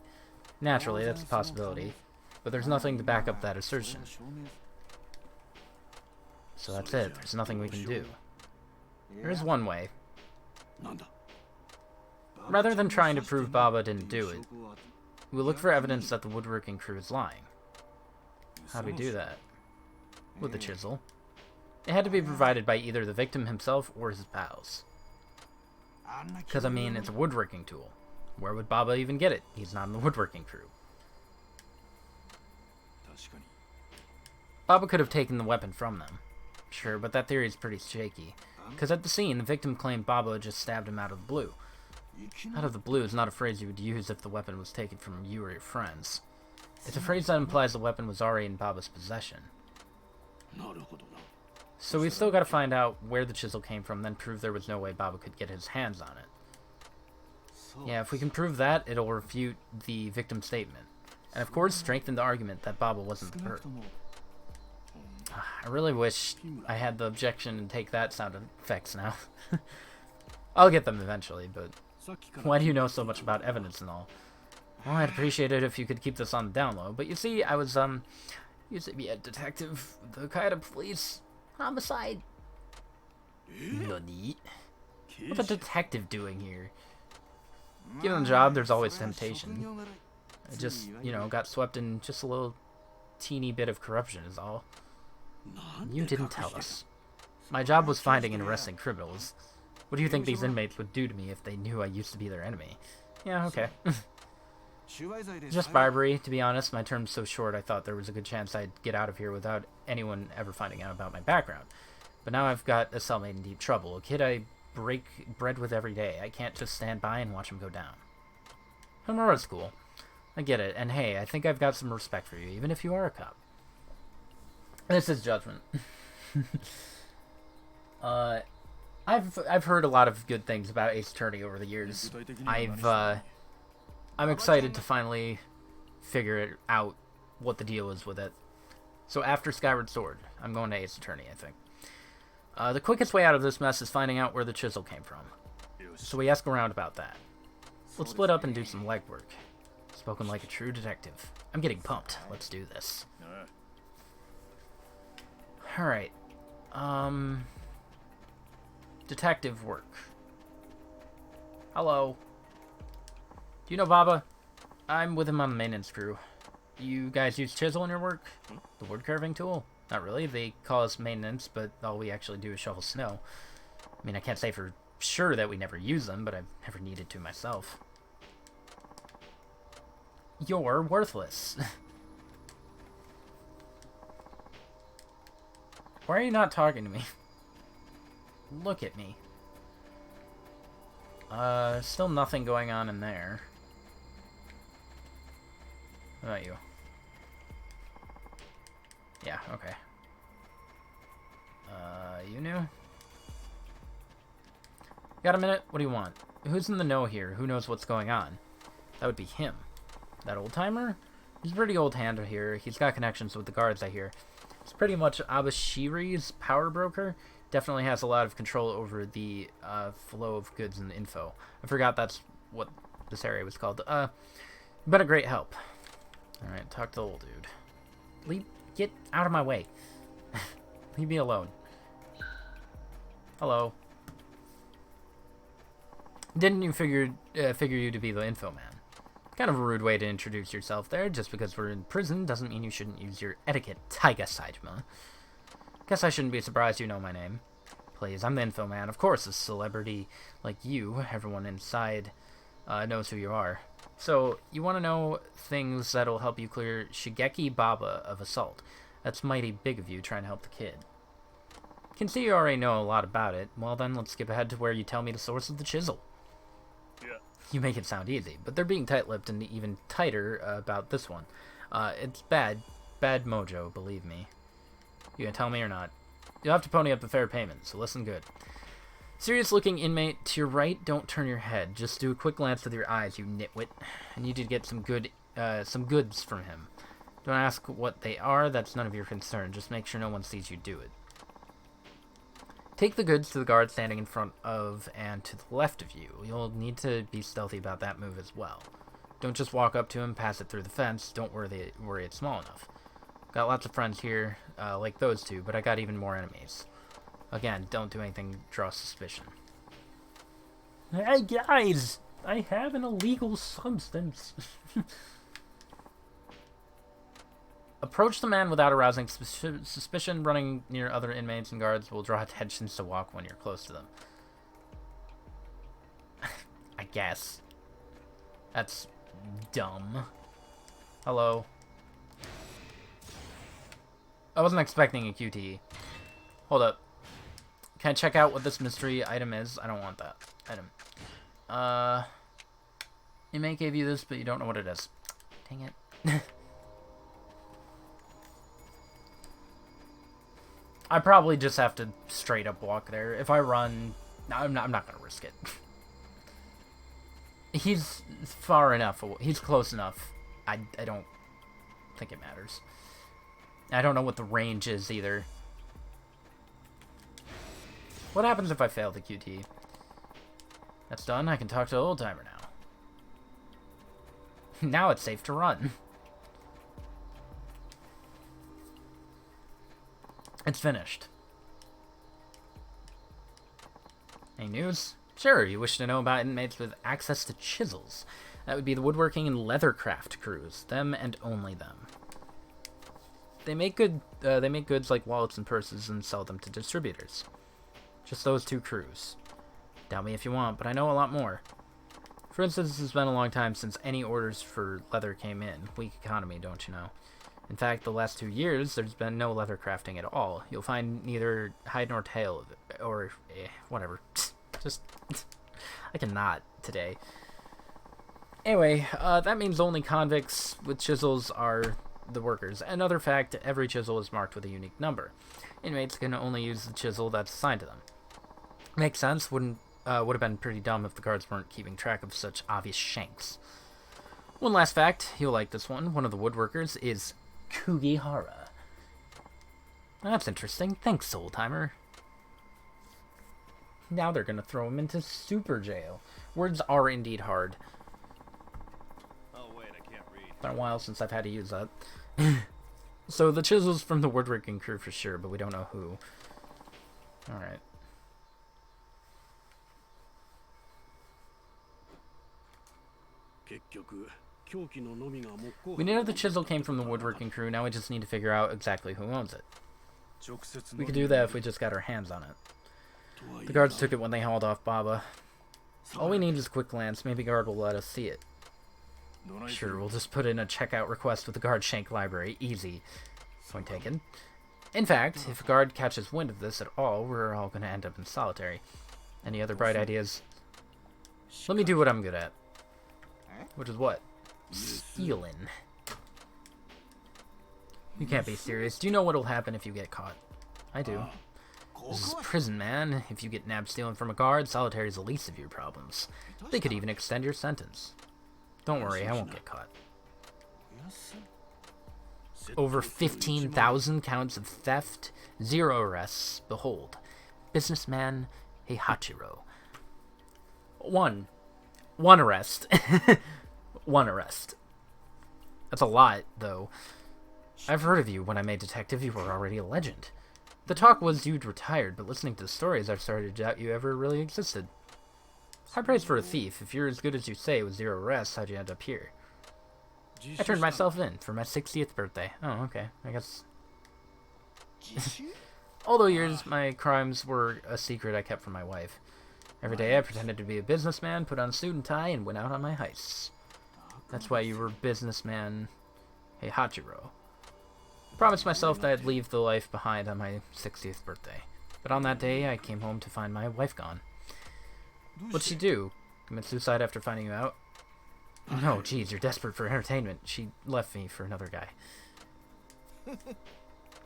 Naturally, that's a possibility, but there's nothing to back up that assertion. So that's it. There's nothing we can do. There is one way. Rather than trying to prove Baba didn't do it, we'll look for evidence that the woodworking crew is lying. How do we do that? With the chisel. It had to be provided by either the victim himself or his pals. Because, I mean, it's a woodworking tool. Where would Baba even get it? He's not in the woodworking crew. Baba could have taken the weapon from them. Sure, but that theory is pretty shaky. Because at the scene, the victim claimed Baba just stabbed him out of the blue. Out of the blue is not a phrase you would use if the weapon was taken from you or your friends. It's a phrase that implies the weapon was already in Baba's possession. So we still gotta find out where the chisel came from, then prove there was no way Baba could get his hands on it. Yeah, if we can prove that, it'll refute the victim's statement. And of course, strengthen the argument that Baba wasn't the hurt. I really wish I had the objection and take that sound effects now. I'll get them eventually, but why do you know so much about evidence and all? Well, I'd appreciate it if you could keep this on the down low, but you see, I was, used to be a detective, the Kaida police, homicide. Nani? What's a detective doing here? Given the job, there's always temptation. I just, you know, got swept in just a little teeny bit of corruption is all. You didn't tell us. My job was finding and arresting criminals. What do you think these inmates would do to me if they knew I used to be their enemy? Yeah, okay. Just bribery, to be honest. My term's so short I thought there was a good chance I'd get out of here without anyone ever finding out about my background. But now I've got a cellmate in deep trouble, a kid I break bread with every day. I can't just stand by and watch him go down. Honora's cool. I get it, and hey, I think I've got some respect for you, even if you are a cop. This is judgment. I've heard a lot of good things about Ace Attorney over the years. I'm excited to finally figure out what the deal is with it. So after Skyward Sword, I'm going to Ace Attorney, I think. The quickest way out of this mess is finding out where the chisel came from. So we ask around about that. Let's split up and do some legwork. Spoken like a true detective. I'm getting pumped. Let's do this. Alright. Detective work. Hello. Do you know Baba? I'm with him on the maintenance crew. You guys use chisel in your work? The wood carving tool? Not really. They call us maintenance, but all we actually do is shovel snow. I mean, I can't say for sure that we never use them, but I've never needed to myself. You're worthless. Why are you not talking to me? Look at me. Still nothing going on in there. What about you? Yeah, okay. You new? Got a minute? What do you want? Who's in the know here? Who knows what's going on? That would be him. That old-timer? He's a pretty old hand here. He's got connections with the guards, I hear. He's pretty much Abashiri's power broker. Definitely has a lot of control over the flow of goods and info. I forgot that's what this area was called. Been a great help. Alright, talk to the old dude. Get out of my way. Leave me alone. Hello. Didn't you figure you to be the info man? Kind of a rude way to introduce yourself there. Just because we're in prison doesn't mean you shouldn't use your etiquette, Taiga Saitama. Guess I shouldn't be surprised you know my name. Please, I'm the info man. Of course, a celebrity like you, everyone inside knows who you are. So, you want to know things that'll help you clear Shigeki Baba of assault. That's mighty big of you trying to help the kid. Can see you already know a lot about it. Well then, let's skip ahead to where you tell me the source of the chisel. Yeah. You make it sound easy, but they're being tight-lipped and even tighter about this one. It's bad mojo, believe me. You gonna tell me or not? You'll have to pony up a fair payment, so listen good. Serious-looking inmate to your right, don't turn your head. Just do a quick glance with your eyes, you nitwit. I need you to get some goods from him. Don't ask what they are, that's none of your concern. Just make sure no one sees you do it. Take the goods to the guard standing in front of and to the left of you. You'll need to be stealthy about that move as well. Don't just walk up to him, pass it through the fence. Don't worry it's small enough. Got lots of friends here, like those two, but I got even more enemies. Again, don't do anything draw suspicion. Hey guys! I have an illegal substance. Approach the man without arousing suspicion. Running near other inmates and guards will draw attention, so walk when you're close to them. I guess. That's dumb. Hello. I wasn't expecting a QTE. Hold up. Can I check out what this mystery item is? I don't want that item. Inmate gave you this, but you don't know what it is. Dang it. I probably just have to straight up walk there. If I run, I'm not gonna risk it. He's far enough. He's close enough. I don't think it matters. I don't know what the range is either. What happens if I fail the QT? That's done. I can talk to the old timer now. Now it's safe to run. It's finished. Any news? Sure, you wish to know about inmates with access to chisels. That would be the woodworking and leathercraft crews. Them and only them. They make goods like wallets and purses and sell them to distributors. Just those two crews. Doubt me if you want, but I know a lot more. For instance, it's been a long time since any orders for leather came in. Weak economy, don't you know? In fact, the last 2 years, there's been no leather crafting at all. You'll find neither hide nor tail of it, or whatever. Just, I cannot today. Anyway, that means only convicts with chisels are the workers. Another fact, every chisel is marked with a unique number. Inmates can only use the chisel that's assigned to them. Makes sense. Would have been pretty dumb if the guards weren't keeping track of such obvious shanks. One last fact, you'll like this one. One of the woodworkers is Kugihara. That's interesting. Thanks, Soul Timer. Now they're gonna throw him into super jail. Words are indeed hard. Oh wait, I can't read. Been a while since I've had to use that. So the chisel's from the woodworking crew for sure, but we don't know who. Alright. We know the chisel came from the woodworking crew, now we just need to figure out exactly who owns it. We could do that if we just got our hands on it. The guards took it when they hauled off Baba. All we need is a quick glance, maybe guard will let us see it. Sure, we'll just put in a checkout request with the guard shank library, easy. Point taken. In fact, if a guard catches wind of this at all, we're all gonna end up in solitary. Any other bright ideas? Let me do what I'm good at. Which is what? Stealing. You can't be serious. Do you know what'll happen if you get caught? I do. This is prison, man. If you get nabbed stealing from a guard, solitary is the least of your problems. They could even extend your sentence. Don't worry, I won't get caught. Over 15,000 counts of theft, 0 arrests. Behold, businessman Heihachiro. One arrest. One arrest. That's a lot, though. I've heard of you. When I made detective, you were already a legend. The talk was you'd retired, but listening to the stories, I've started to doubt you ever really existed. High praise for a thief. If you're as good as you say with 0 arrests, how'd you end up here? I turned myself in for my 60th birthday. Oh, okay. I guess... All those years, my crimes were a secret I kept from my wife. Every day I pretended to be a businessman, put on a suit and tie, and went out on my heists. That's why you were businessman Heihachiro. Promised myself that I'd leave the life behind on my 60th birthday. But on that day, I came home to find my wife gone. What'd she do? Commit suicide after finding you out? No, geez, you're desperate for entertainment. She left me for another guy.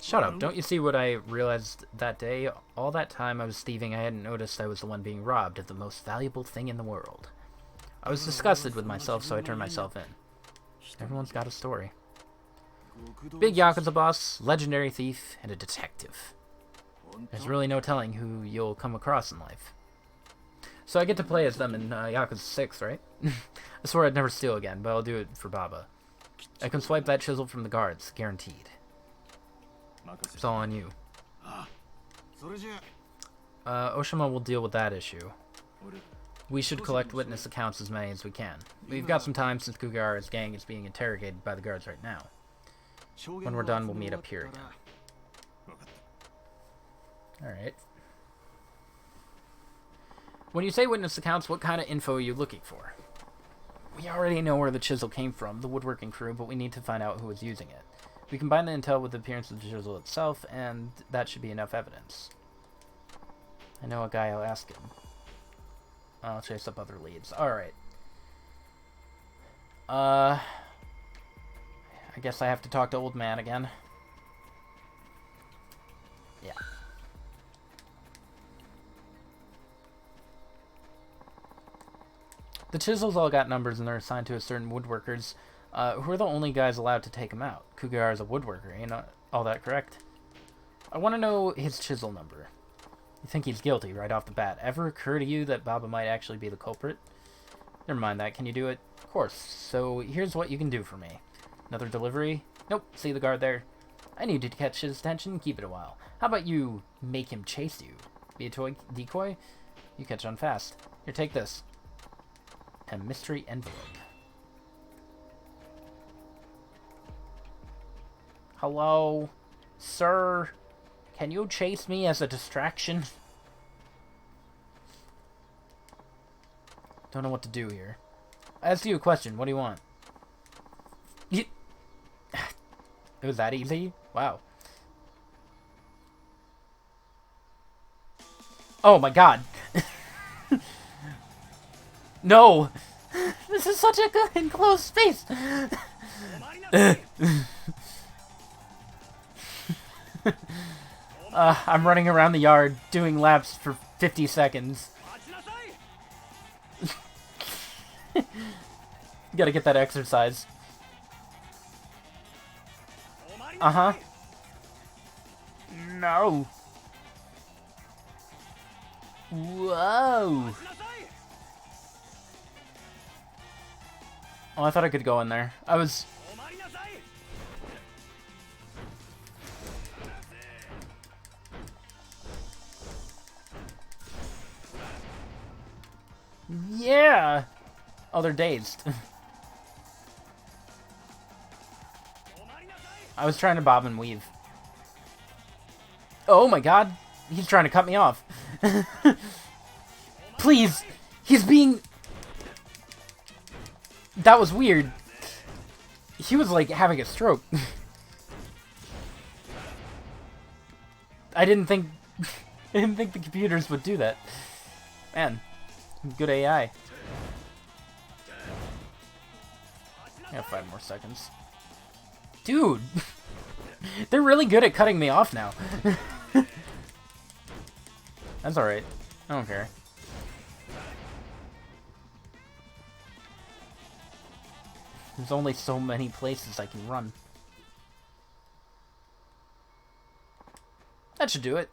Shut up. Don't you see what I realized that day? All that time I was thieving, I hadn't noticed I was the one being robbed of the most valuable thing in the world. I was disgusted with myself, so I turned myself in. Everyone's got a story. Big Yakuza boss, legendary thief, and a detective. There's really no telling who you'll come across in life. So I get to play as them in Yakuza 6, right? I swore I'd never steal again, but I'll do it for Baba. I can swipe that chisel from the guards, guaranteed. It's all on you. Oshima will deal with that issue. We should collect witness accounts as many as we can. We've got some time since Kugara's gang is being interrogated by the guards right now. When we're done, we'll meet up here again. Alright. When you say witness accounts, what kind of info are you looking for? We already know where the chisel came from, the woodworking crew, but we need to find out who was using it. We combine the intel with the appearance of the chisel itself, and that should be enough evidence. I know a guy, I'll ask him. I'll chase up other leads. Alright. I guess I have to talk to Old Man again. Yeah. The chisels all got numbers and they're assigned to a certain woodworkers, who are the only guys allowed to take them out. Kugara's a woodworker, ain't all that correct? I want to know his chisel number. You think he's guilty right off the bat. Ever occur to you that Baba might actually be the culprit? Never mind that. Can you do it? Of course. So here's what you can do for me. Another delivery? Nope. See the guard there? I need you to catch his attention and keep it a while. How about you make him chase you? Be a toy decoy? You catch on fast. Here, take this. A mystery envelope. Hello? Sir? Can you chase me as a distraction? Don't know what to do here. I asked you a question. What do you want? It was that easy? Wow. Oh my god. No! This is such a good enclosed space! I'm running around the yard doing laps for 50 seconds. Gotta get that exercise. Uh-huh. No. Whoa. Oh, I thought I could go in there. I was... Yeah! Oh, they're dazed. I was trying to bob and weave. Oh my god! He's trying to cut me off. Please! He's being... That was weird. He was like having a stroke. I didn't think the computers would do that. Man, good AI. I have 5 more seconds. Dude! They're really good at cutting me off now. That's alright. I don't care. There's only so many places I can run. That should do it.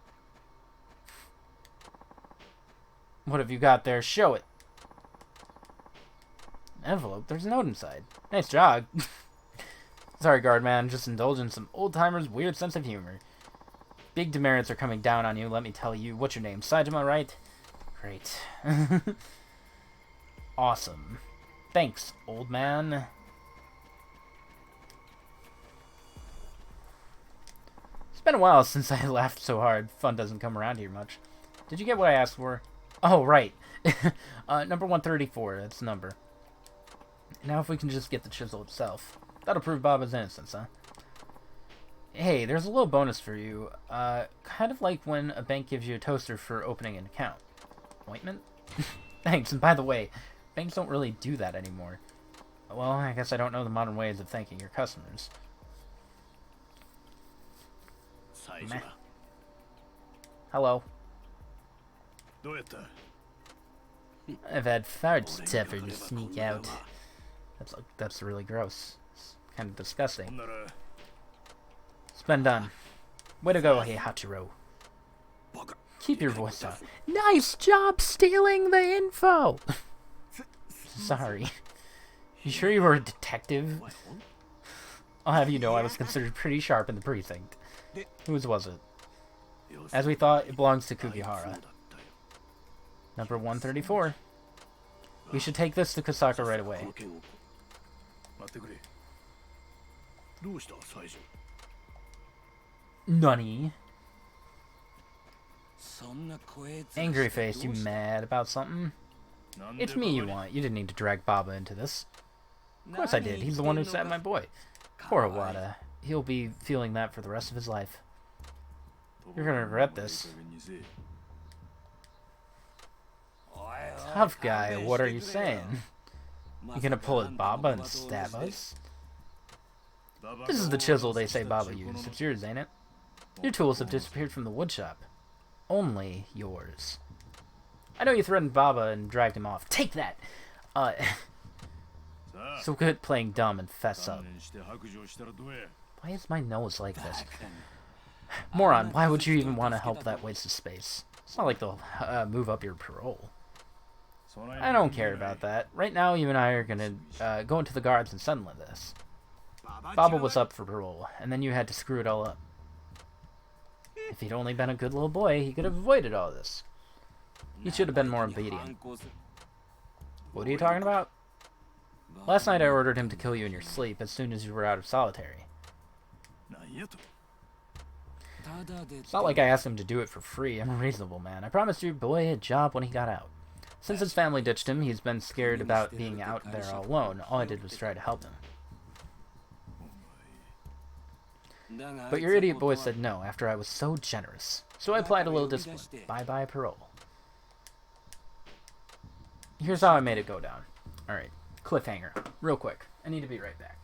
What have you got there? Show it. Envelope? There's a note inside. Nice job. Sorry, guard man. Just indulging some old-timers' weird sense of humor. Big demerits are coming down on you, let me tell you. What's your name? Saitama, right? Great. Awesome. Thanks, old man. been a while since I laughed so hard. Fun doesn't come around here much. Did you get what I asked for? Oh, right. Number 134, that's the number. Now if we can just get the chisel itself. That'll prove Baba's innocence, huh? Hey, there's a little bonus for you. Kind of like when a bank gives you a toaster for opening an account. Ointment? Thanks, and by the way, banks don't really do that anymore. Well, I guess I don't know the modern ways of thanking your customers. Meh. Hello. I've had far tougher to sneak out. That's really gross. It's kind of disgusting. It's been done. Way to go, hey Hachiro. Keep your voice down. Nice job stealing the info! Sorry. You sure you were a detective? I'll have you know I was considered pretty sharp in the precinct. Whose was it? As we thought, it belongs to Kugihara. Number 134. We should take this to Kusaka right away. Nani? Angry face, you mad about something? It's me you want. You didn't need to drag Baba into this. Of course I did. He's the one who stabbed my boy. Poor Iwata. He'll be feeling that for the rest of his life. You're gonna regret this. Tough guy, what are you saying? You gonna pull at Baba and stab us? This is the chisel they say Baba used. It's yours, ain't it? Your tools have disappeared from the woodshop. Only yours. I know you threatened Baba and dragged him off. Take that! So good playing dumb and fess up. Why is my nose like this? Moron, why would you even want to help that waste of space? It's not like they'll move up your parole. I don't care about that. Right now, you and I are gonna go into the guards and settle this. Baba was up for parole, and then you had to screw it all up. If he'd only been a good little boy, he could have avoided all this. He should have been more obedient. What are you talking about? Last night I ordered him to kill you in your sleep as soon as you were out of solitary. It's not like I asked him to do it for free. I'm a reasonable man. I promised your boy a job when he got out. Since his family ditched him, he's been scared about being out there all alone. All I did was try to help him. But your idiot boy said no after I was so generous. So I applied a little discipline. Bye-bye parole. Here's how I made it go down. Alright, cliffhanger. Real quick. I need to be right back.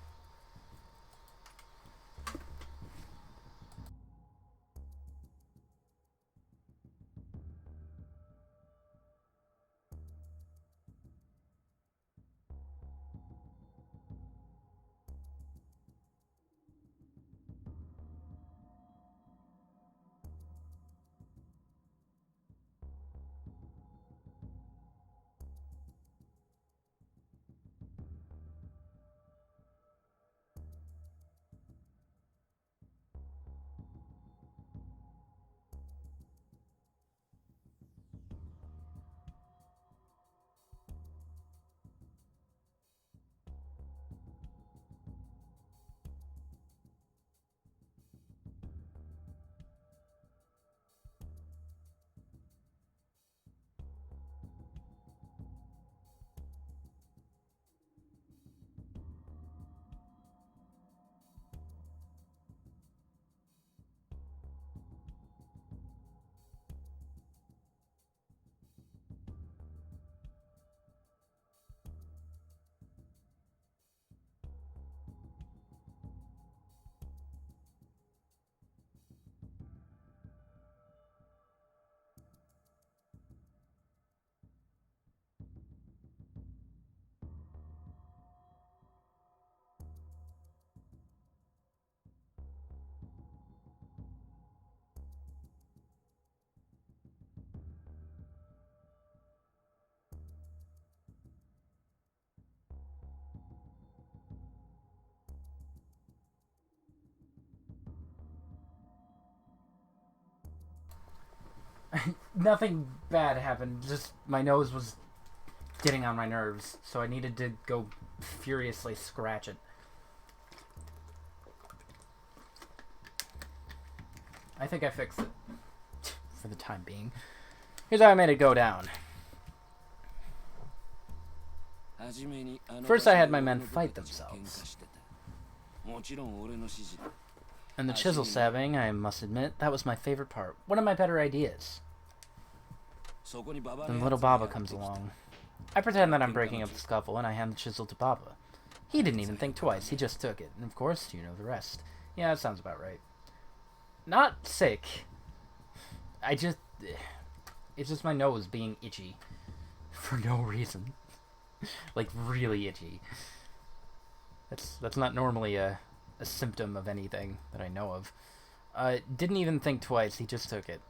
Nothing bad happened, just my nose was getting on my nerves, so I needed to go furiously scratch it. I think I fixed it. For the time being. Here's how I made it go down. First I had my men fight themselves. And the chisel stabbing, I must admit, that was my favorite part. One of my better ideas. Then little Baba comes along. I pretend that I'm breaking up the scuffle, and I hand the chisel to Baba. He didn't even think twice, he just took it. And of course, you know the rest. Yeah, that sounds about right. Not sick. It's just my nose being itchy. For no reason. Like, really itchy. That's not normally a symptom of anything that I know of. Didn't even think twice, he just took it.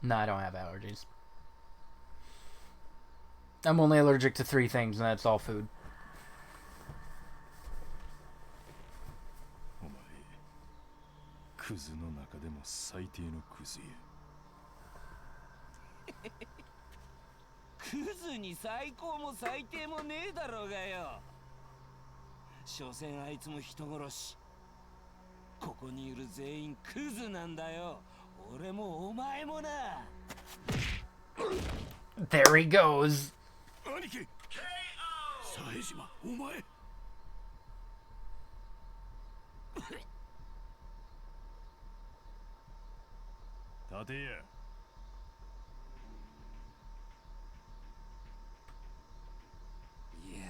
No, I don't have allergies. I'm only allergic to 3 things, and that's all food. There he goes. 冴島、お前。立てや。や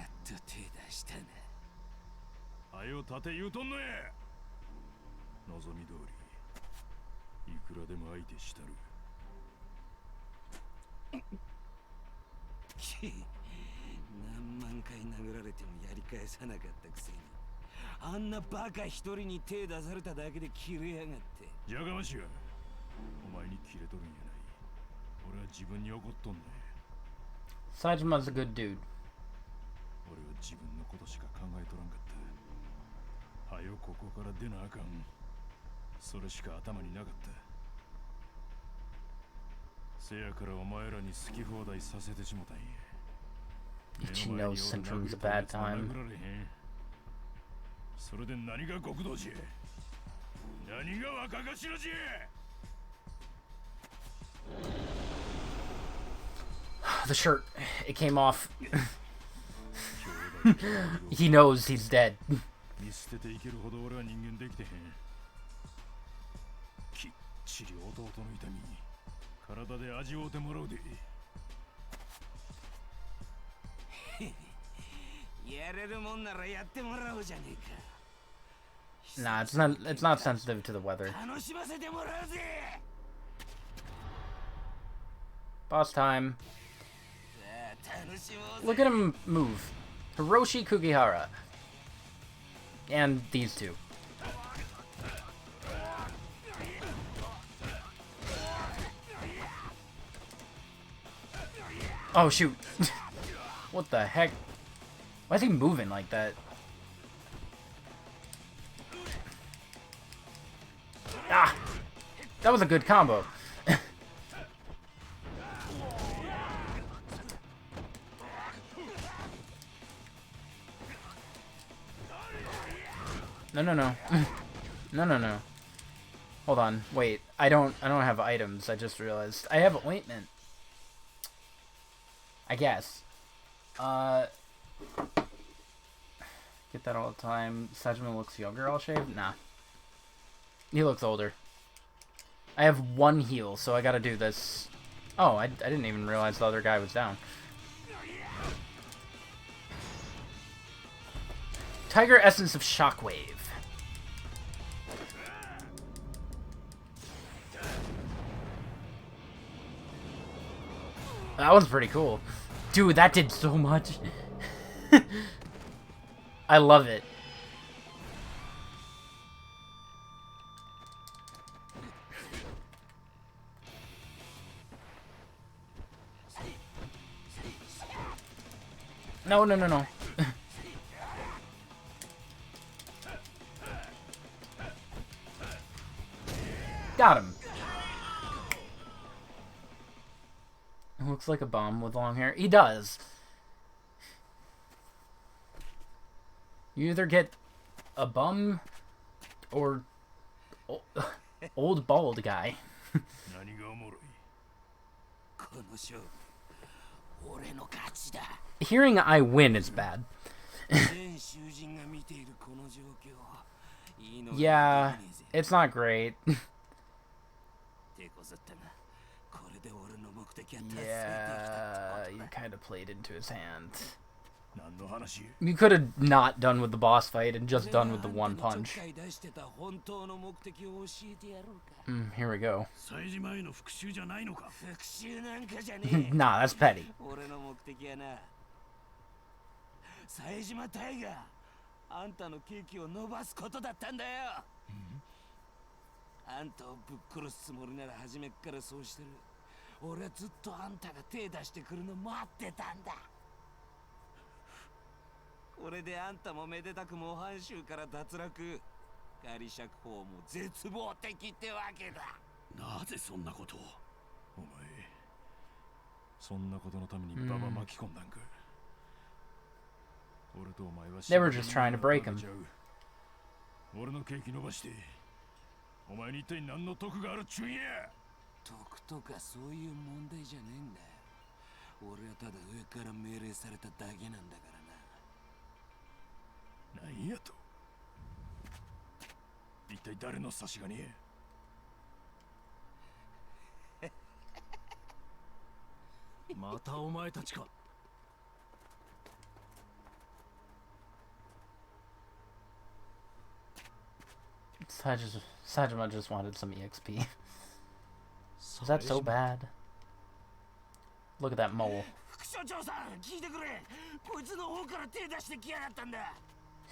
っと手出したな。はよ立て言うとんのや。望み通り、いくらでも相手したる。何万回殴られてもやり返さなかったくせにあんなバカ一人に手出されただけで切れやがってじゃがましがお前に切れとるんやない俺は自分に怒っとんだ Sajima's a good dude 俺は自分のことしか考えとらんかったはよここから出なあかんそれしか頭になかったせやからお前らに好き放題させてしもたんや Ichi knows Centrum's a bad time. それで何が極道じゃ何が若頭じゃ The shirt, it came off. He knows he's dead. 見捨てていけるほど俺は人間できてへんきっちり弟の痛み体で味わうてもらうで Nah, it's not sensitive to the weather. Boss time. Look at him move. Hiroshi Kugihara. And these two. Oh shoot. What the heck? Why is he moving like that? Ah! That was a good combo. No. No. Hold on. Wait. I don't have items. I just realized. I have ointment. I guess. Get that all the time. Sajima looks younger, all shaved? Nah. He looks older. I have 1 heal, so I gotta do this. Oh, I didn't even realize the other guy was down. Tiger Essence of Shockwave. That was pretty cool. Dude, that did so much. I love it. No. Got him. It looks like a bum with long hair. He does. You either get a bum or Old bald guy. Hearing I win is bad. Yeah, it's not great. Yeah, you kind of played into his hand. You could have not done with the boss fight and just done with the one punch. Here we go. Nah, that's petty. あんたのケーキを伸ばすことだったんだよ。あんたをぶっ殺すつもりなら初めっからそうしてる。俺はずっとあんたが手出してくるの待ってたんだ。これであんたもめでたく模範囚から脱落。仮釈放も絶望的ってわけだ。なぜそんなことを。お前、そんなことのためにババ巻き込んだんか。 They were just trying to break him. 俺のケーキ伸ばしてお前に一体何の得があるっちゅうんや。得とかそういう問題じゃねえんだよ。俺はただ上から命令されただけなんだからな。何やと。一体誰の差し金や。またお前たちか。 Sajima just wanted some EXP. Is that so bad? Look at that mole.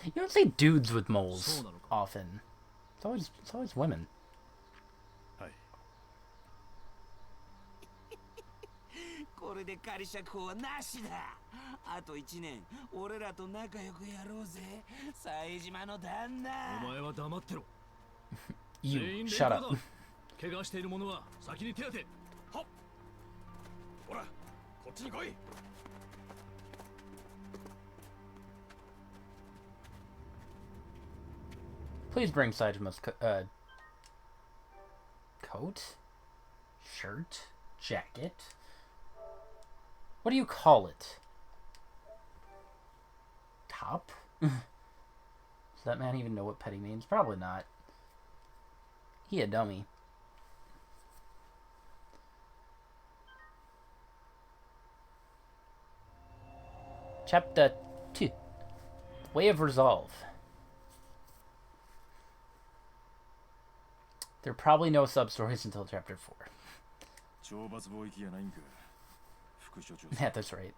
You don't see dudes with moles often. It's always women. You shut up. Please bring Sajima's coat, shirt, jacket. What do you call it? Top? Does that man even know what petty means? Probably not. He a dummy. Chapter 2. Way of Resolve. There are probably no sub-stories until Chapter 4. Yeah, that's right.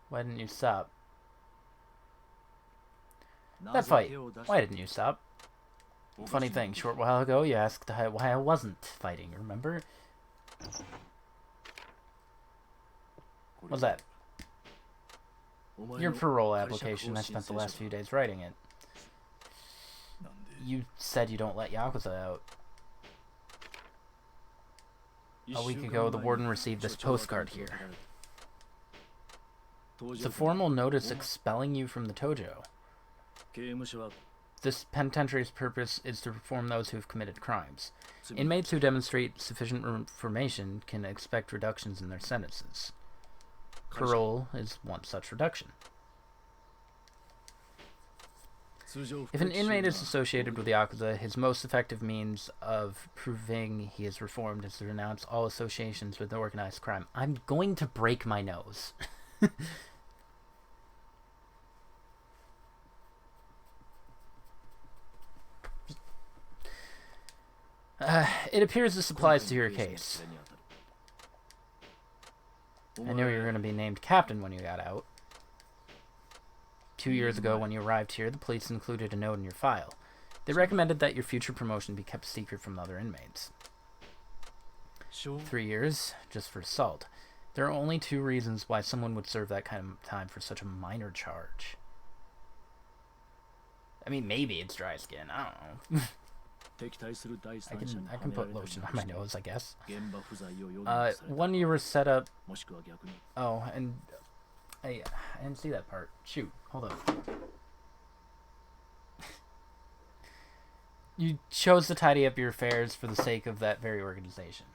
Why didn't you stop? That fight. Why didn't you stop? Funny thing, short while ago you asked why I wasn't fighting, remember? What's that? Your parole application. I spent the last few days writing it. You said you don't let Yakuza out. A week ago, the warden received this postcard here. It's a formal notice expelling you from the Tojo. This penitentiary's purpose is to reform those who have committed crimes. Inmates who demonstrate sufficient information can expect reductions in their sentences. Parole is one such reduction. If an inmate is associated with Yakuza, his most effective means of proving he is reformed is to renounce all associations with organized crime. I'm going to break my nose. It appears this applies to your case. I knew you were going to be named captain when you got out. 2 years ago, when you arrived here, the police included a note in your file. They recommended that your future promotion be kept secret from the other inmates. 3 years, just for assault. There are only 2 reasons why someone would serve that kind of time for such a minor charge. I mean, maybe it's dry skin. I don't know. I can put lotion on my nose, I guess. When you were set up... Oh, and... I didn't see that part. Shoot, hold up. You chose to tidy up your affairs for the sake of that very organization.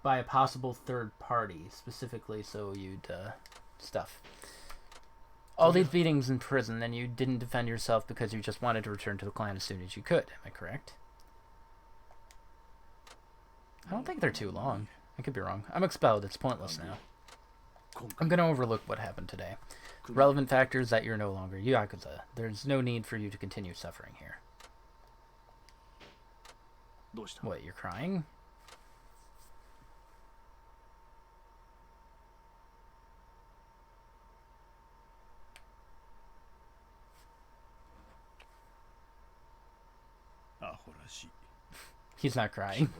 By a possible third party, specifically so you'd, stuff. All these beatings in prison, and you didn't defend yourself because you just wanted to return to the clan as soon as you could. Am I correct? I don't think they're too long. I could be wrong. I'm expelled. It's pointless now. I'm going to overlook what happened today. Relevant factor is that you're no longer Yakuza. There's no need for you to continue suffering here. What, you're crying? He's not crying.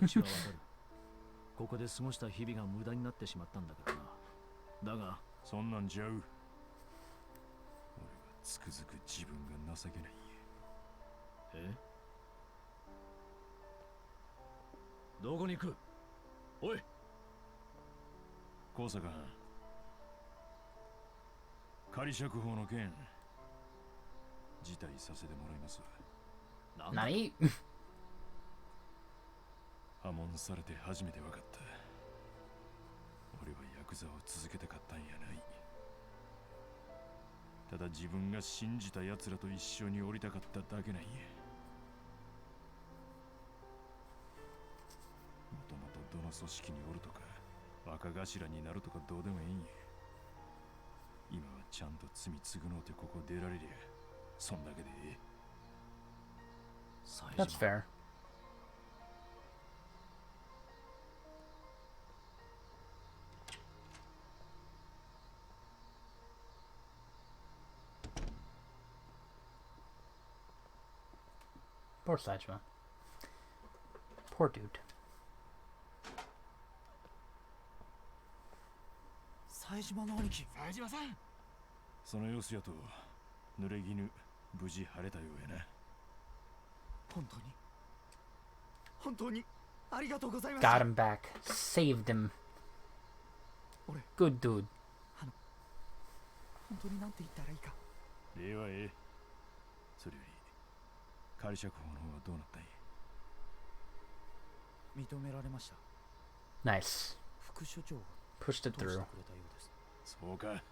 ここで過ごした日々が無駄になってしまったんだからな。だが、そんなんちゃう。俺はつくづく自分が情けない。え？どこに行く？おい。高坂藩。仮釈放の件、辞退させてもらいます。何？破門されて初めて分かった。俺はヤクザを続けたかったんやない。ただ自分が信じた奴らと一緒に降りたかっただけなんや。もともとどの組織におるとか、若頭になるとかどうでもいいんや。今はちゃんと罪償うてここ出られりゃ、そんだけでええ。That's fair. Poor Sajima. Poor dude. 冴島の兄貴。冴島さん。その様子やと濡れ衣無事晴れたようやな。本当にありがとうございました。 Got him back. Saved him. Good dude. 本当になんて言ったらいいか。礼はええ。それより仮釈放の方はどうなったんや。認められました。 Nice. 副所長が Pushed it 通して through. くれたようです。そうか。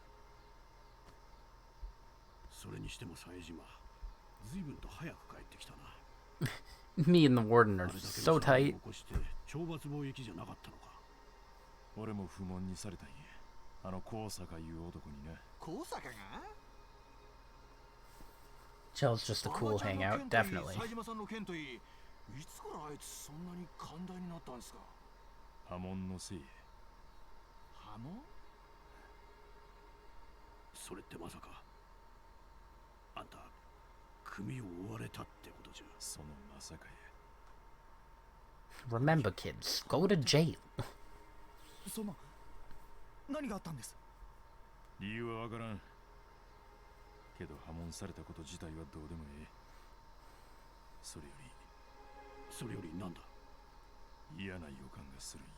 それにしても冴島、随分と早く帰ってきたな。Me and the warden are so tight. 懲罰貿易じゃなかったのか。俺も不問にされたんや。あの高坂いう男にな。高坂がChell's just a cool hangout, definitely. 冴島さんの件といい、いつからあいつそんなに寛大になったんですか。破門のせいや。破門？それってまさかあんた組を追われたってことじゃ。そのまさかや。 Remember, kids, go to jail. そんな何があったんです？理由はわからん。けど破門されたこと自体はどうでもええ。それよりなんだ。嫌な予感がするんや。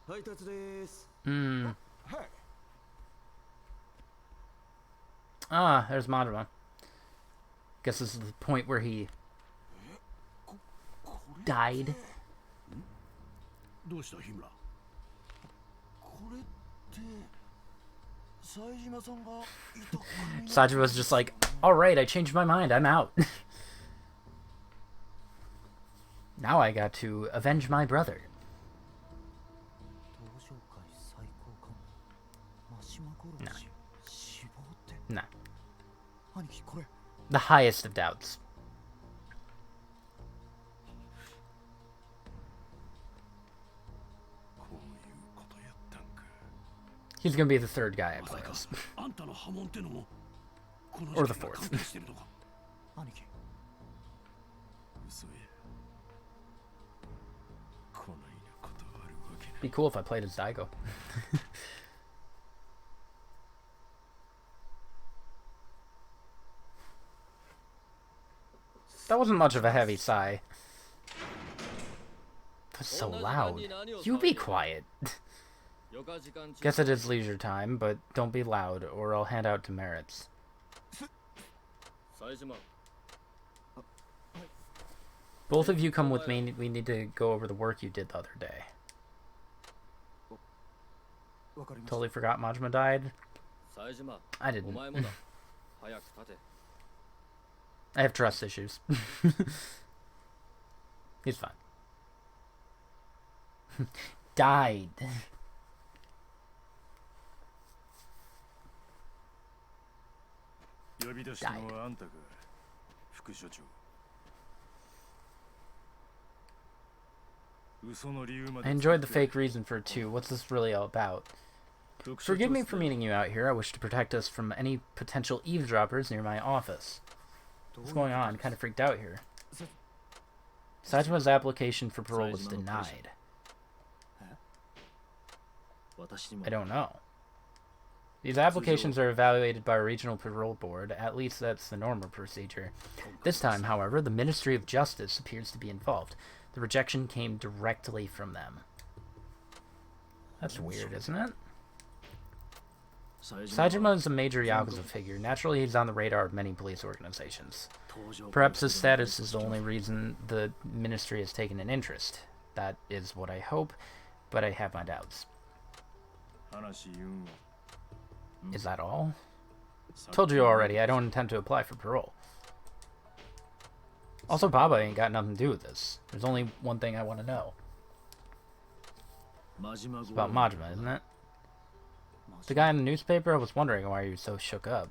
配達です。Hmm. はい。 Ah, there's Madara. Guess this is the point where he died. どうした日村。これって冴島さんがいた組の。 Sajima's just like, alright, I changed my mind, I'm out. Now I got to avenge my brother. 東上会最高幹部真島五郎氏死亡って。 Nah. 兄貴これ。 The highest of doubts. こういうことやったんか。 He's gonna be the third guy I play as. あんたの破門ってのもこの Or 事 the 件が fourth. 関係してるのか。兄貴。嘘や。こないなことあるわけない。 Be cool if I played as Daigo. That wasn't much of a heavy sigh. That's so loud. You be quiet. Guess it is leisure time, but don't be loud, or I'll hand out demerits. Both of you come with me. We need to go over the work you did the other day. Totally forgot Majima died. I didn't. I have trust issues. He's fine. Died. I enjoyed the fake reason for it too. What's this really all about? Forgive me for meeting you out here. I wish to protect us from any potential eavesdroppers near my office. What's going on? I'm kind of freaked out here. Sajima's application for parole was denied. I don't know. These applications are evaluated by a regional parole board. At least that's the normal procedure. This time, however, the Ministry of Justice appears to be involved. The rejection came directly from them. That's weird, isn't it? Saejima is a major Yakuza figure. Naturally, he's on the radar of many police organizations. Perhaps his status is the only reason the Ministry has taken an interest. That is what I hope, but I have my doubts. Is that all? Told you already, I don't intend to apply for parole. Also, Baba ain't got nothing to do with this. There's only one thing I want to know. It's about Majima, isn't it? The guy in the newspaper? I was wondering why you were so shook up.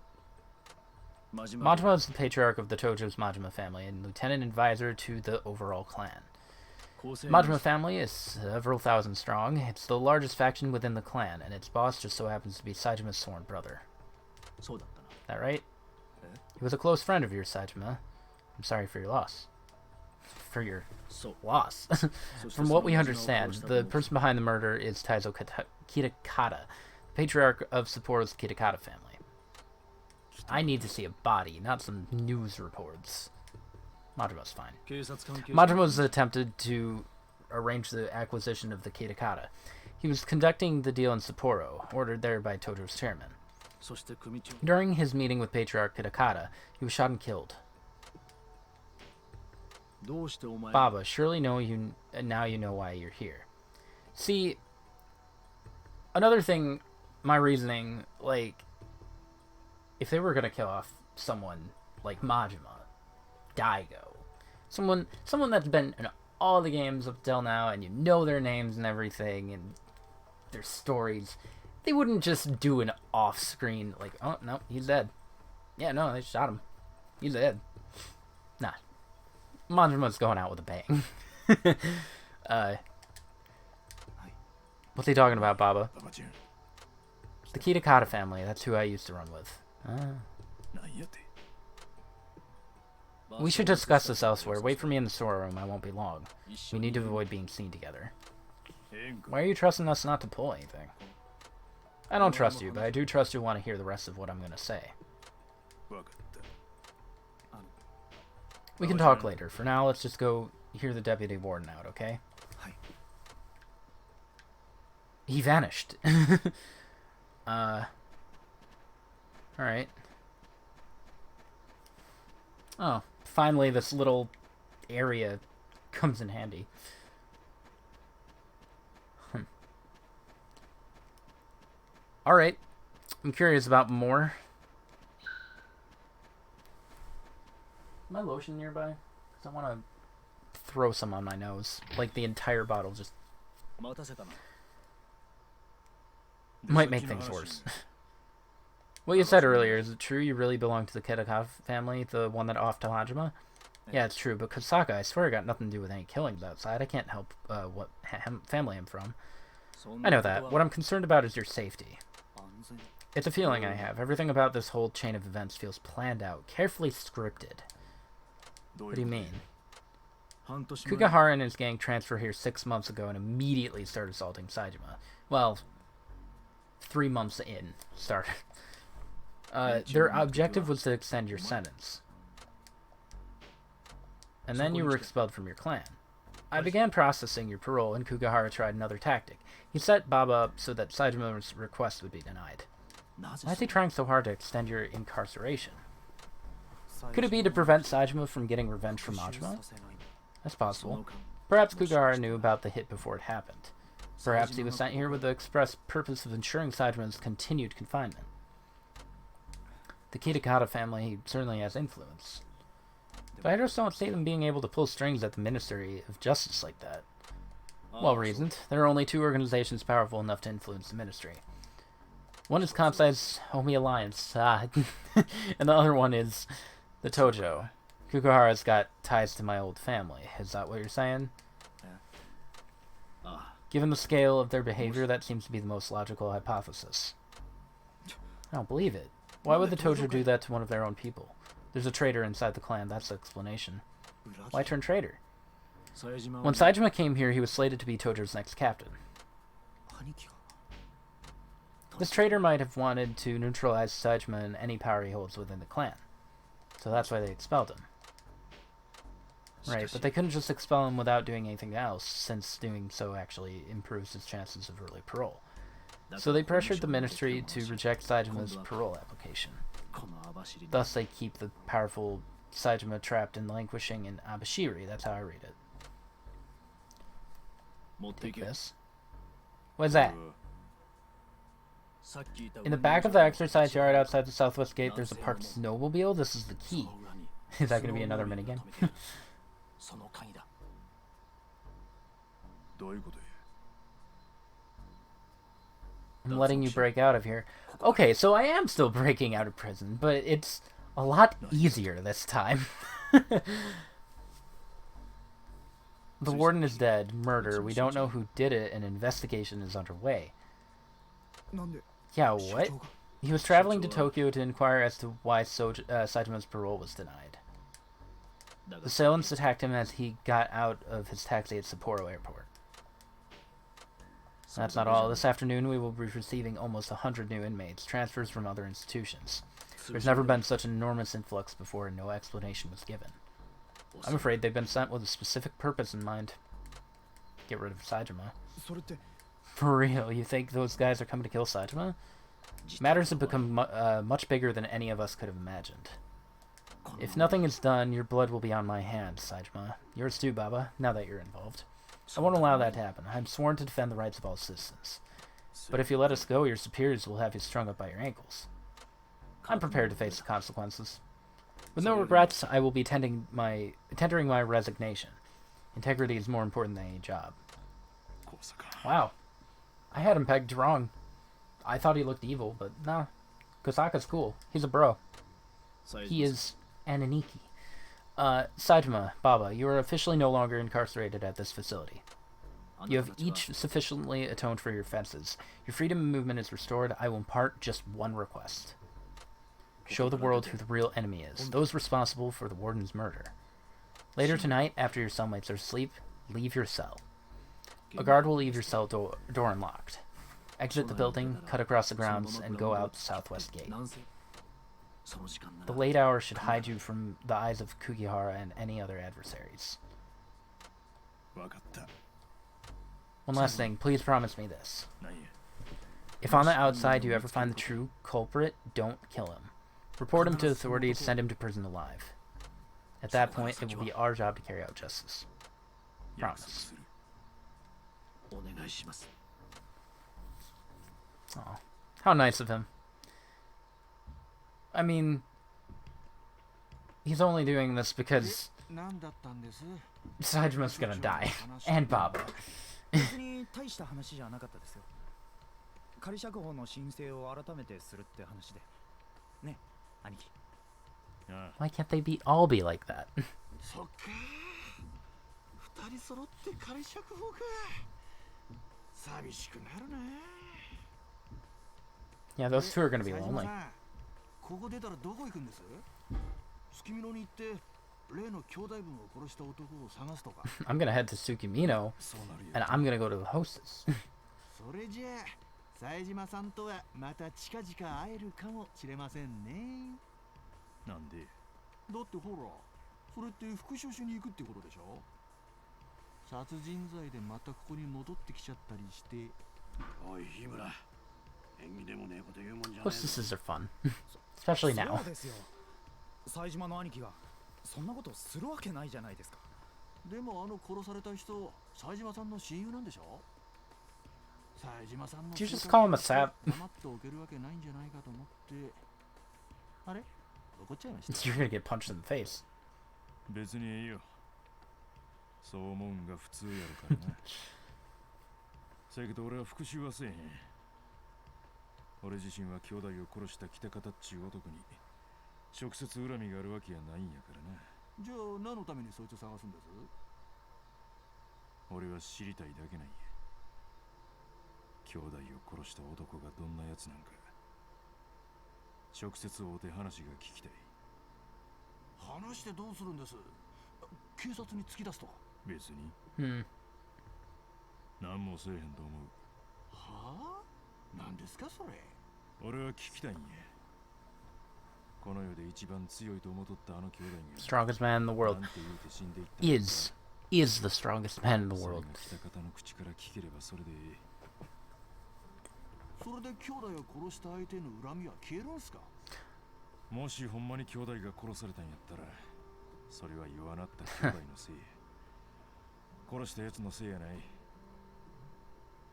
Majima is the patriarch of the Tojo's Majima family and lieutenant advisor to the overall clan. Majima family is several thousand strong. It's the largest faction within the clan, and its boss just so happens to be Sajima's sworn brother. That right? He was a close friend of yours, Saejima. I'm sorry for your loss. For your loss. From what we understand, the person behind the murder is Taizo Kitakata, patriarch of Sapporo's Kitakata family. I need to see a body, not some news reports. Majima's fine. Majima's attempted to arrange the acquisition of the Kitakata. He was conducting the deal in Sapporo, ordered there by Tojo's chairman. During his meeting with Patriarch Kitakata, he was shot and killed. Baba, surely now you know why you're here. See, another thing, my reasoning, like, if they were gonna kill off someone like Majima, Daigo, someone that's been in all the games up till now, and you know their names and everything, and their stories, they wouldn't just do an off-screen, like, oh, no, he's dead. Yeah, no, they shot him. He's dead. Nah. Majima's going out with a bang. What's he talking about, Baba? The Kitakata family, that's who I used to run with. We should discuss this elsewhere. Wait for me in the storeroom, I won't be long. We need to avoid being seen together. Why are you trusting us not to pull anything? I don't trust you, but I do trust you want to hear the rest of what I'm going to say. We can talk later. For now, let's just go hear the deputy warden out, okay? He vanished. Alright. Oh, finally this little area comes in handy. Alright. I'm curious about more. Is my lotion nearby? Because I want to throw some on my nose. Like the entire bottle just... might make things worse. What you said earlier, is it true you really belong to the Kitakata family? The one that off to Majima? Yeah, it's true, but Kosaka, I swear, got nothing to do with any killings outside. I can't help what family I'm from. I know that. What I'm concerned about is your safety. It's a feeling I have. Everything about this whole chain of events feels planned out, carefully scripted. What do you mean? Kugahara and his gang transferred here 6 months ago and immediately started assaulting Saejima. Well, 3 months in, started. Their objective was to extend your sentence. And then you were expelled from your clan. I began processing your parole, and Kugahara tried another tactic. He set Baba up so that Sajima's request would be denied. Why is he trying so hard to extend your incarceration? Could it be to prevent Sajima from getting revenge from Majima? That's possible. Perhaps Kugahara knew about the hit before it happened. Perhaps he was sent here with the express purpose of ensuring Sajima's continued confinement. The Kitakata family certainly has influence. But I just don't see them being able to pull strings at the Ministry of Justice like that. Well reasoned. There are only two organizations powerful enough to influence the Ministry. One is Kansai's Omi Alliance, and the other one is the Tojo. Kugahara's got ties to my old family. Is that what you're saying? Given the scale of their behavior, that seems to be the most logical hypothesis. I don't believe it. Why would the Tojo do that to one of their own people? There's a traitor inside the clan, that's the explanation. Why turn traitor? When Saejima came here, he was slated to be Tojo's next captain. This traitor might have wanted to neutralize Saejima and any power he holds within the clan. So that's why they expelled him. Right, but they couldn't just expel him without doing anything else, since doing so actually improves his chances of early parole. So they pressured the ministry to reject Saejima's parole application. Thus they keep the powerful Saejima trapped and languishing in Abashiri. That's how I read it. Take this. What's that? In the back of the exercise yard outside the southwest gate, there's a parked snowmobile. This is the key. Is that going to be another minigame? I'm letting you break out of here. Okay, so I am still breaking out of prison, but it's a lot easier this time. The warden is dead. Murder. We don't know who did it. An investigation is underway. Yeah, what? He was traveling to Tokyo to inquire as to why Saejima's parole was denied. The assailants attacked him as he got out of his taxi at Sapporo Airport. That's not all. This afternoon we will be receiving almost 100 new inmates, transfers from other institutions. There's never been such an enormous influx before and no explanation was given. I'm afraid they've been sent with a specific purpose in mind. Get rid of Saejima. For real, you think those guys are coming to kill Saejima? Matters have become much bigger than any of us could have imagined. If nothing is done, your blood will be on my hands, Saejima. Yours too, Baba, now that you're involved. I won't allow that to happen. I'm sworn to defend the rights of all citizens. But if you let us go, your superiors will have you strung up by your ankles. I'm prepared to face the consequences. With no regrets, I will be tendering my resignation. Integrity is more important than any job. Wow. I had him pegged wrong. I thought he looked evil, but no. Kosaka's cool. He's a bro. He is Ananiki. Saejima, Baba, you are officially no longer incarcerated at this facility. You have each sufficiently atoned for your offenses. Your freedom of movement is restored. I will impart just one request. Show the world who the real enemy is, those responsible for the warden's murder. Later tonight, after your cellmates are asleep, leave your cell. A guard will leave your cell door unlocked. Exit the building, cut across the grounds, and go out the southwest gate. The late hour should hide you from the eyes of Kugihara and any other adversaries. One last thing, please promise me this. If on the outside you ever find the true culprit, don't kill him. Report him to authorities, send him to prison alive. At that point, it will be our job to carry out justice. Promise. Oh, how nice of him. I mean, he's only doing this because Saejima's gonna die. And Baba. Why can't they all be like that? Yeah, those two are gonna be lonely. I'm gonna head to Tsukimino, and I'm gonna go to the hostess. 殺人罪でまたここに戻ってきちゃったりして。おい日村、縁起でもねえこと言うもんじゃねえ。Hostesses are fun, especially now. そうですよ。冴島の兄貴がそんなことするわけないじゃないですか。でも殺された人、冴島さんの親友なんでしょ。冴島さんの Did you just call him a sap? 黙っておけるわけないんじゃないかと思って。あれ、怒っちゃいました。You're gonna get punched in the face. 別にいいよ。そう思うんが普通やるからな。せやけど俺は復讐はせえへん。俺自身は兄弟を殺した北方っちゅう男に直接恨みがあるわけやないんやからな。じゃあ何のためにそいつを探すんです？俺は知りたいだけなんや。兄弟を殺した男がどんなやつなんか直接会うて話が聞きたい。話してどうするんです？警察に突き出すとか？別に。Hmm. 何もせえへんと思う。はあ？何ですかそれ？俺は聞きたいんや。この世で一番強いと思っとったあの兄弟が Strongest man in the world なんて言うて死んでいったis the strongest man in the それ world. が北方の口から聞ければそれでそれで兄弟を殺した相手の恨みは消えるんすか？もしほんまに兄弟が殺されたんやったらそれは弱なった兄弟のせいや。殺したやつのせいやない。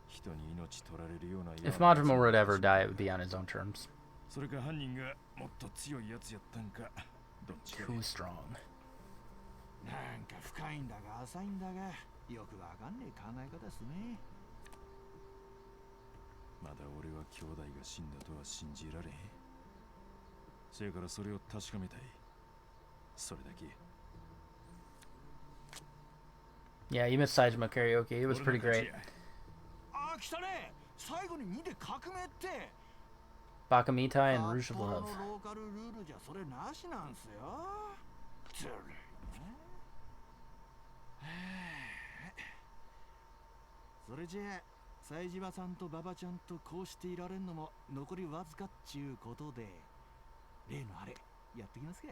人に命取られるような If Majima were to ever die, it would be on his own terms. それか犯人がもっと強いやつやったんかどっちか。 Too strong. なんか深いんだか浅いんだがよくわかんねえ考え方ですね。まだ俺は兄弟が死んだとは信じられへん。せやからそれを確かめたい。それだけ。 Yeah, you missed Saejima karaoke. It was pretty great. あ、来たね。最後に2で革命って。Bakamitai and Rouge of ロ Love. ーカルルールじゃそれなしなんすよ。ずるいね。それじゃあ冴島さんと馬場ちゃんとこうしていられんのも残りわずかっちゅうことで例のあれやってきますか。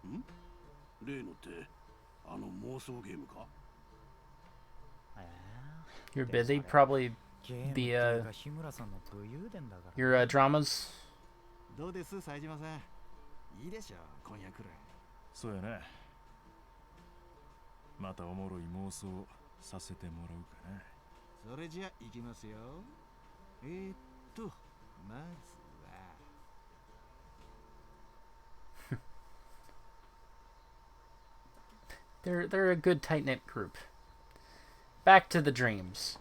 ん？例のってあの妄想ゲームか？ You're busy? Probably the, your dramas? どうです冴島さん。いいでしょ今夜くらい。そうやな。またおもろい妄想させてもらうかな。それじゃ行きますよ。まずはThey're a good tight-knit group. Back to the dreams.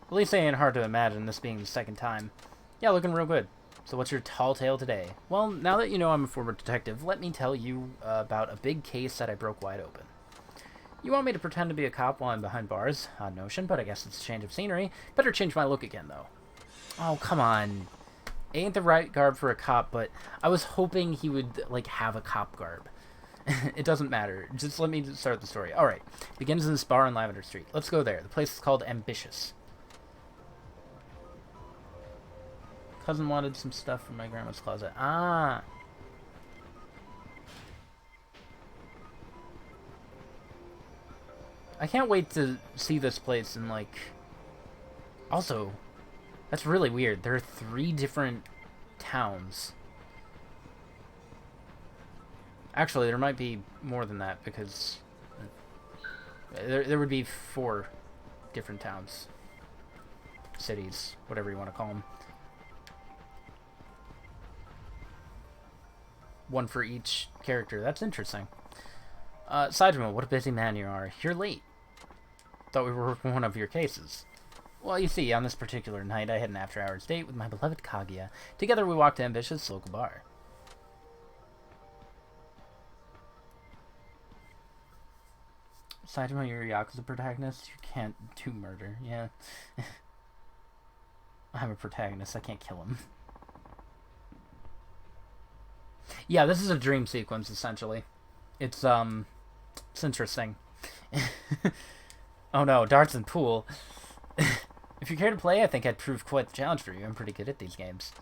At least it ain't hard to imagine this being the second time. Yeah, looking real good. So what's your tall tale today? Well, now that you know I'm a former detective, let me tell you about a big case that I broke wide open. You want me to pretend to be a cop while I'm behind bars? Odd notion, but I guess it's a change of scenery. Better change my look again, though. Oh, come on. Ain't the right garb for a cop, but I was hoping he would, like, have a cop garb. It doesn't matter. Just let me start the story. Alright. Begins in this bar on Lavender Street. Let's go there. The place is called Ambitious. Cousin wanted some stuff from my grandma's closet. Ah. I can't wait to see this place and, like... Also, that's really weird. There are 3 different towns. Actually, there might be more than that, because... There would be 4 different towns. Cities, whatever you want to call them. 1 for each character. That's interesting. Saejima, what a busy man you are. You're late. Thought we were working one of your cases. Well, you see, on this particular night, I had an after-hours date with my beloved Kaguya. Together, we walked to Ambitious local bar. Saejima, you're a Yakuza protagonist? You can't do murder, yeah. I'm a protagonist, I can't kill him. Yeah, this is a dream sequence, essentially. It's interesting. Oh no, darts and pool. If you care to play, I think I'd prove quite the challenge for you. I'm pretty good at these games.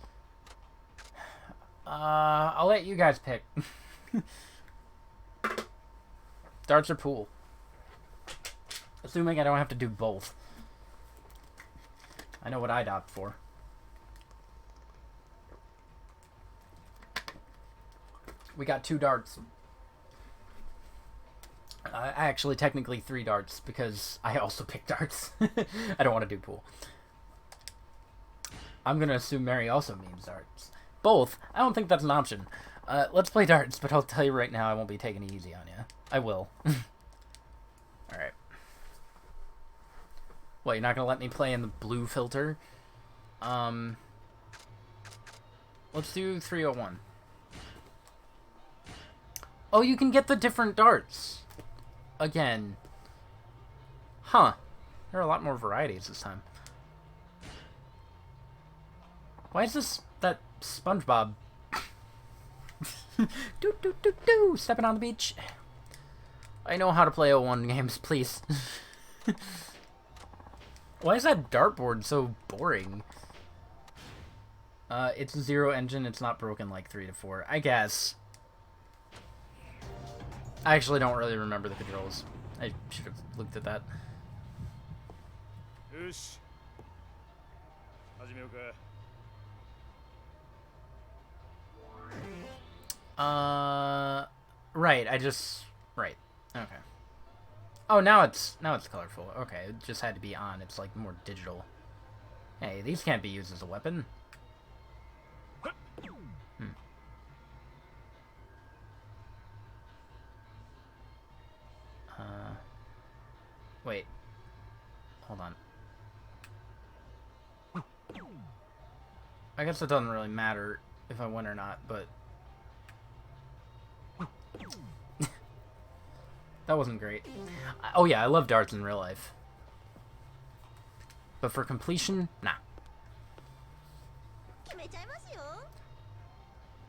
I'll let you guys pick. Darts or pool? Assuming I don't have to do both. I know what I'd opt for. We got 2 darts. Actually, technically 3 darts, because I also picked darts. I don't want to do pool. I'm going to assume Mary also means darts. Both? I don't think that's an option. Let's play darts, but I'll tell you right now I won't be taking it easy on you. I will. Alright. What, you're not going to let me play in the blue filter? Let's do 301. Oh, you can get the different darts. Again. Huh. There are a lot more varieties this time. Why is this that SpongeBob? Do. Stepping on the beach. I know how to play 01 games, please. Why is that dartboard so boring? It's a 0 engine. It's not broken like 3 to 4. I guess. I actually don't really remember the controls. I should have looked at that. Right, right. Okay. Oh, now it's colorful. Okay, it just had to be on. It's like more digital. Hey, these can't be used as a weapon. Wait. Hold on. I guess it doesn't really matter if I win or not, but... That wasn't great. Oh yeah, I love darts in real life. But for completion, nah.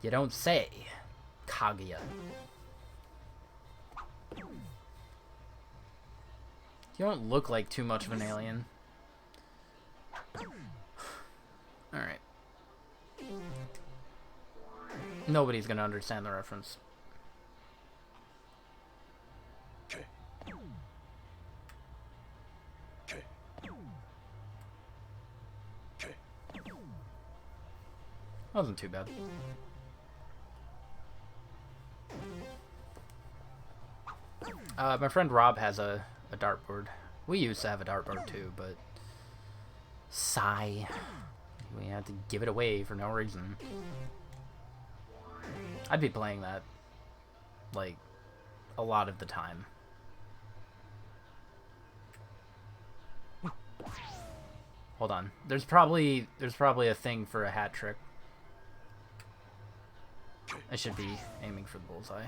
You don't say, Kaguya. You don't look like too much of an alien. Alright. Nobody's gonna understand the reference. Wasn't too bad. My friend Rob has a dartboard. We used to have a dartboard too, but sigh. We had to give it away for no reason. I'd be playing that like a lot of the time. Hold on. There's probably a thing for a hat trick. I should be aiming for the bullseye.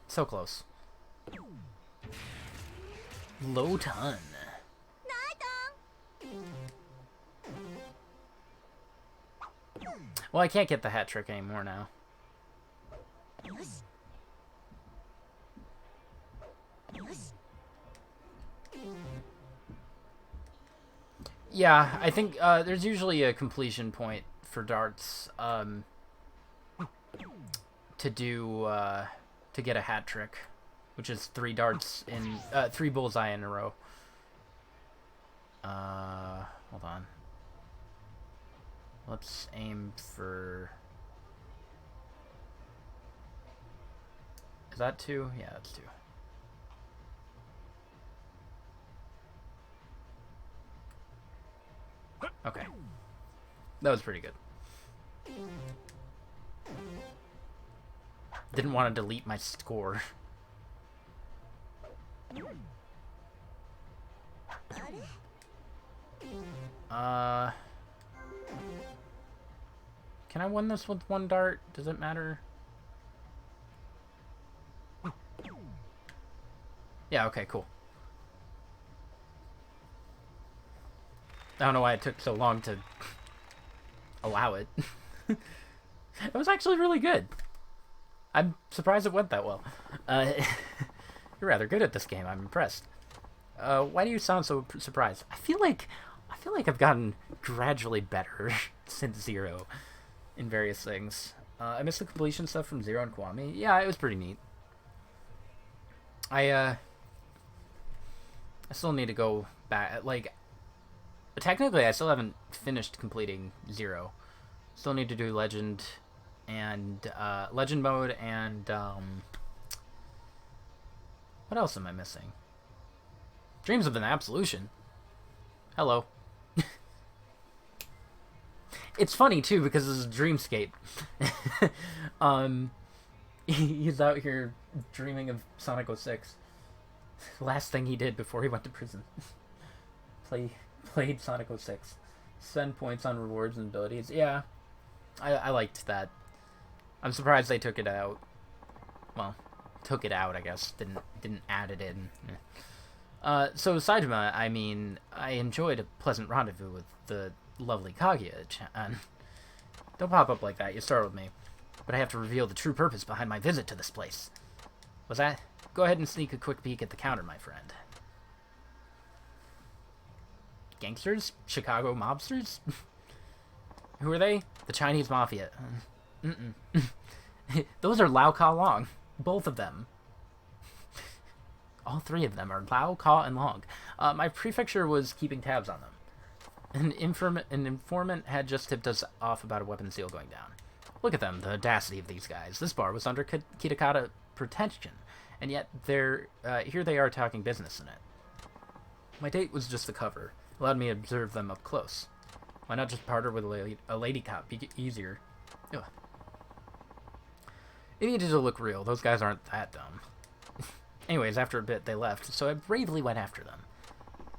So close. Low ton. Well, I can't get the hat trick anymore now. Yeah, I think there's usually a completion point for darts to do to get a hat trick, which is 3 darts in 3 bullseye in a row. Hold on. Let's aim for. Is that 2? Yeah, that's 2. Okay. That was pretty good. Didn't want to delete my score. Can I win this with 1 dart? Does it matter? Yeah, okay, cool. I don't know why it took so long to allow it. It was actually really good. I'm surprised it went that well. You're rather good at this game. I'm impressed. Why do you sound so surprised? I feel like I've gotten gradually better since 0 in various things. I missed the completion stuff from 0 and Kiwami. Yeah, it was pretty neat. I still need to go back. Like, technically, I still haven't finished completing Zero. Still need to do Legend and Legend mode and what else am I missing? Dreams of an Absolution. Hello. It's funny too because this is Dreamscape. He's out here dreaming of Sonic 06. Last thing he did before he went to prison. Played Sonic 06. Spend points on rewards and abilities. Yeah, I liked that. I'm surprised they took it out. Well, took it out, I guess. Didn't add it in. So Saitama, I mean, I enjoyed a pleasant rendezvous with the lovely Kaguya-chan. Don't pop up like that, you startled me. But I have to reveal the true purpose behind my visit to this place. Was that? Go ahead and sneak a quick peek at the counter, my friend. Gangsters? Chicago mobsters? Who are they? The Chinese Mafia. Those are Lau Ka Long. Both of them. All three of them are Lau, Ka, and Long. My prefecture was keeping tabs on them. An informant had just tipped us off about a weapons deal going down. Look at them, the audacity of these guys. This bar was under Kitakata protection, and yet here they are talking business in it. My date was just the cover. Allowed me to observe them up close. Why not just partner with a lady cop? Be easier. Ugh. It needed to look real. Those guys aren't that dumb. Anyways, after a bit, they left, so I bravely went after them.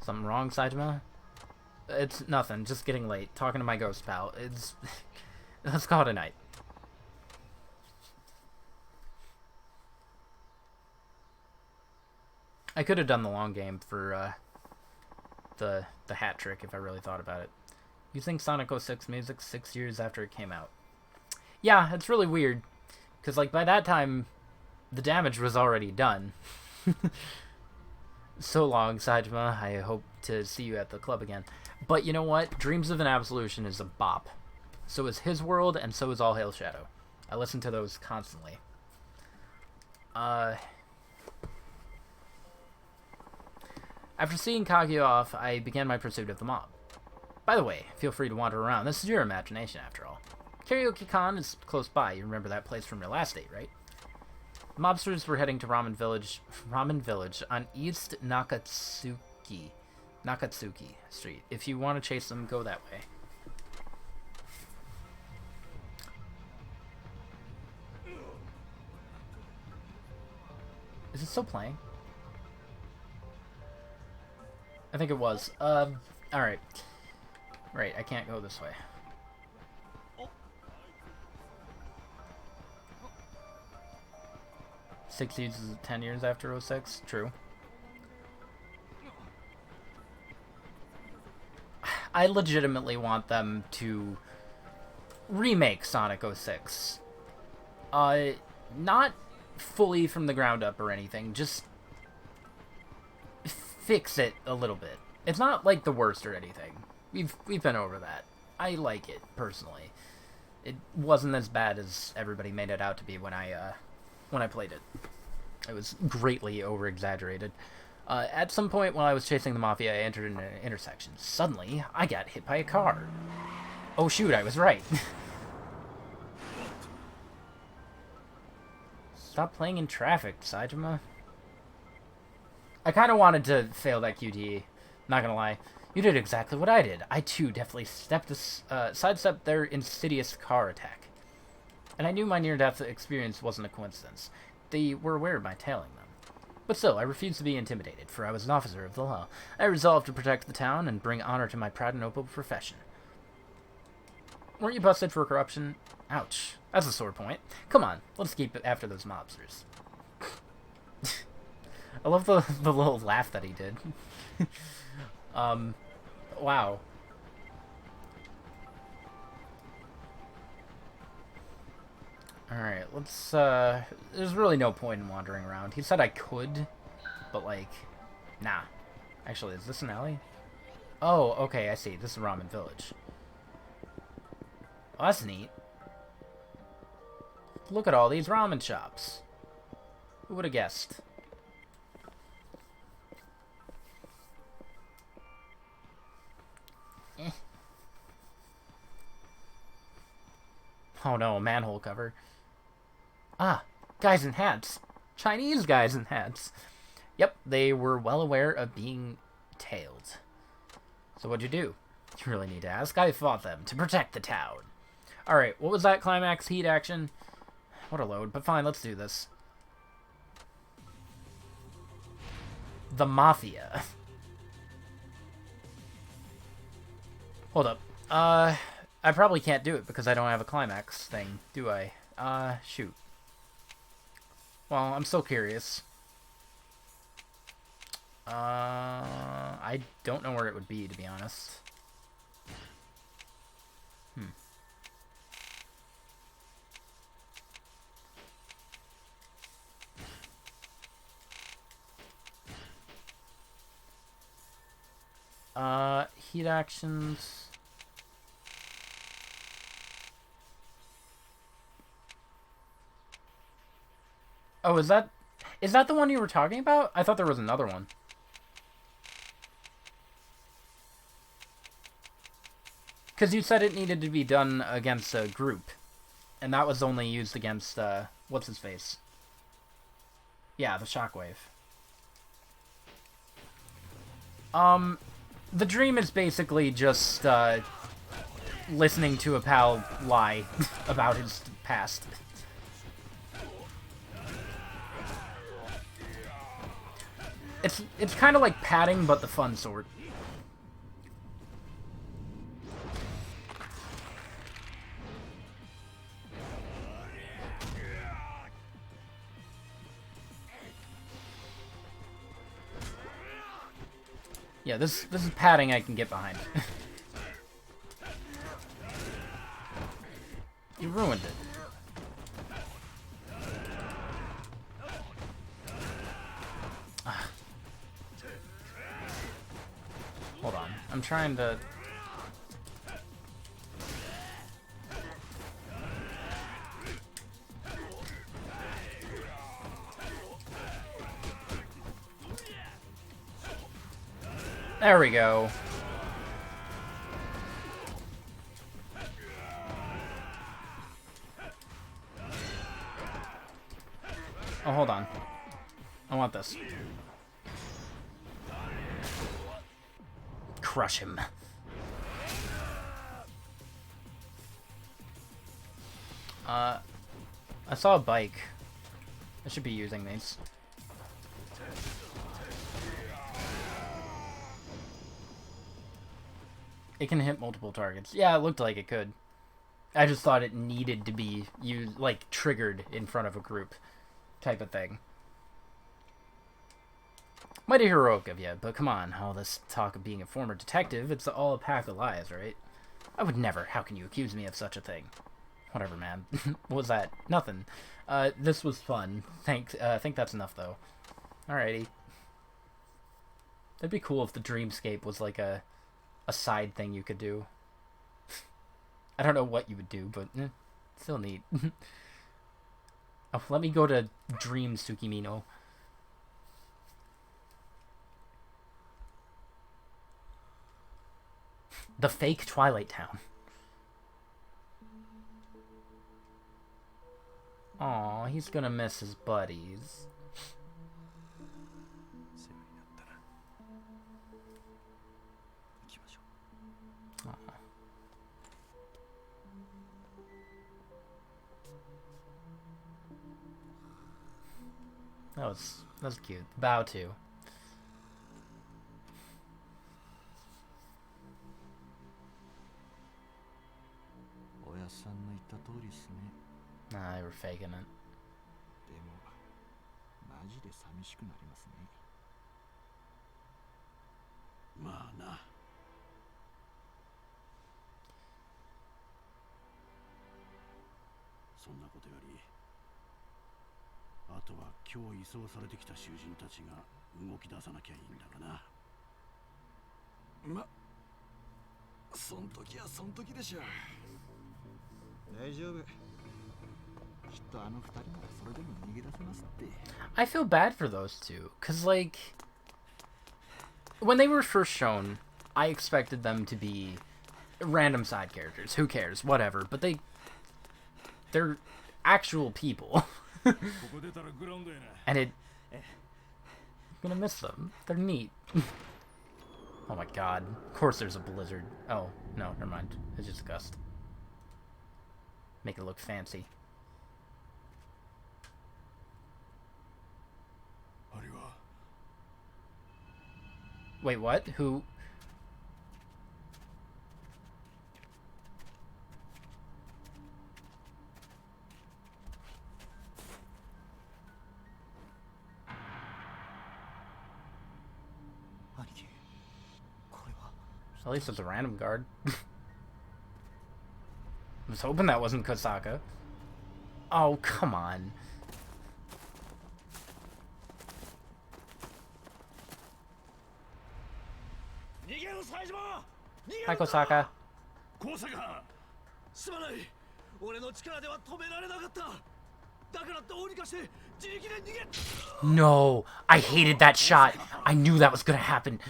Something wrong, Saitama? It's nothing. Just getting late. Talking to my ghost pal. It's... Let's call it a night. I could have done the long game for, the hat trick if I really thought about it. You think Sonic 06 music 6 years after it came out? Yeah, it's really weird. Because, like, by that time, the damage was already done. So long, Saitama. I hope to see you at the club again. But you know what? Dreams of an Absolution is a bop. So is His World, and so is All Hail Shadow. I listen to those constantly. After seeing Kaguya off, I began my pursuit of the mob. By the way, feel free to wander around. This is your imagination, after all. Karaoke-con is close by. You remember that place from your last date, right? The mobsters were heading to Ramen Village on East Nakatsuki Street. If you want to chase them, go that way. Is it still playing? I think it was. Alright. Right, I can't go this way. Six years is 10 years after 06? True. I legitimately want them to remake Sonic 06. Not fully from the ground up or anything, just fix it a little bit. It's not like the worst or anything. We've been over that. I like it personally. It wasn't as bad as everybody made it out to be when I played it. It was greatly over-exaggerated. At some point while I was chasing the Mafia, I entered an intersection. Suddenly, I got hit by a car. Oh shoot, I was right. Stop playing in traffic, Saitama. I kind of wanted to fail that QTE. Not gonna lie. You did exactly what I did. I too definitely sidestepped their insidious car attack. And I knew my near-death experience wasn't a coincidence. They were aware of my tailing them. But still, I refused to be intimidated, for I was an officer of the law. I resolved to protect the town and bring honor to my proud and noble profession. Weren't you busted for corruption? Ouch. That's a sore point. Come on, let's keep after those mobsters. I love the little laugh that he did. Wow. Alright, let's, there's really no point in wandering around. He said I could, but, like, nah. Actually, is this an alley? Oh, okay, I see. This is Ramen Village. Oh, that's neat. Look at all these ramen shops. Who would have guessed? Oh no, a manhole cover. Ah, guys in hats. Chinese guys in hats. Yep, they were well aware of being tailed. So what'd you do? You really need to ask. I fought them to protect the town. Alright, what was that climax heat action? What a load, but fine, let's do this. The Mafia. Hold up. I probably can't do it because I don't have a climax thing, do I? Shoot. Well, I'm still curious. I don't know where it would be, to be honest. Heat actions. Oh, is that the one you were talking about? I thought there was another one. Because you said it needed to be done against a group. And that was only used against, what's his face? Yeah, the shockwave. The dream is basically just, listening to a pal lie about his past. It's kind of like padding, but the fun sort. Yeah, this is padding I can get behind. You ruined it. Ah. Hold on. I'm trying to... There we go. Oh, hold on. I want this. Crush him. I saw a bike. I should be using these. It can hit multiple targets. Yeah, it looked like it could. I just thought it needed to be used, like, triggered in front of a group type of thing. Mighty heroic of you, but come on, all this talk of being a former detective, it's all a pack of lies, right? I would never. How can you accuse me of such a thing? Whatever, man. What was that? Nothing. This was fun. Thanks. I think that's enough, though. Alrighty. That'd be cool if the dreamscape was like a side thing you could do. I don't know what you would do, but still neat. Oh, let me go to Dream Tsukimino. The fake Twilight Town. Aw, he's gonna miss his buddies. That was cute. Bow to. おやっさんの言った通りっすね。 Nah, they were faking it. でもマジで寂しくなりますね。まあな。そんなことより、あとは今日移送されてきた囚人たちが動き出さなきゃいいんだがな。そん時はそん時でしょ。大丈夫。きっとあの二人ならそれでも逃げ出せますって。 I feel bad for those two, cause like when they were first shown, I expected them to be random side characters. Who cares? Whatever. But They're actual people. And I'm gonna miss them. They're neat. Oh my god. Of course there's a blizzard. Oh, no, never mind. It's just a gust. Make it look fancy. Wait, what? Who? At least it's a random guard. I was hoping that wasn't Kosaka. Oh, come on. Hi, Kosaka. No, I hated that shot. I knew that was gonna happen.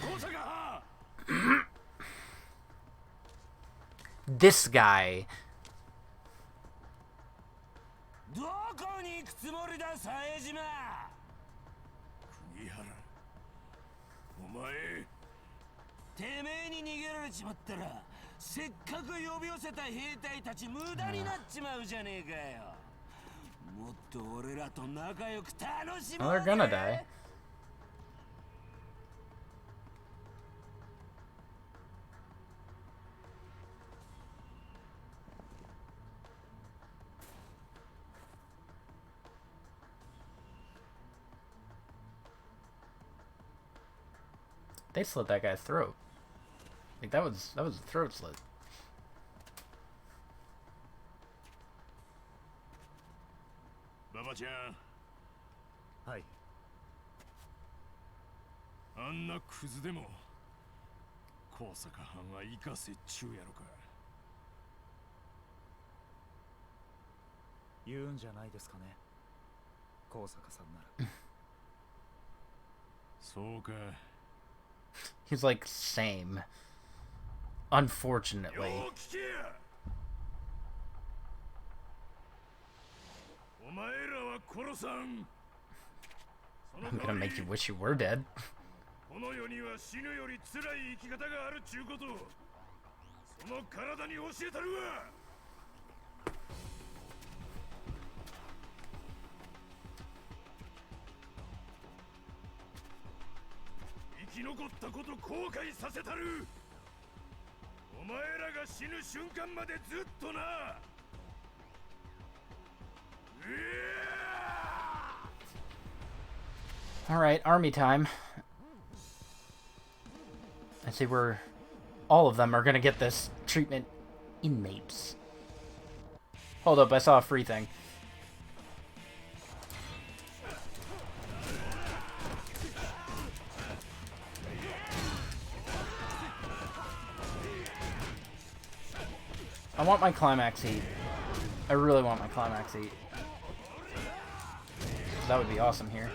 This guy. Well, they're gonna die. They slit that guy's throat. Like that was a throat slit. Baba-chan. Hi. あんなクズでも高坂藩は生かせっちゅうやろか。言うんじゃないですかね。高坂さんなら。そうか。He's like, same. Unfortunately. I'm gonna make you wish you were dead. Alright, army time. I see where all of them are gonna get this treatment. Inmates. Hold up, I saw a free thing. I want my climax heat. I really want my climax heat. That would be awesome here.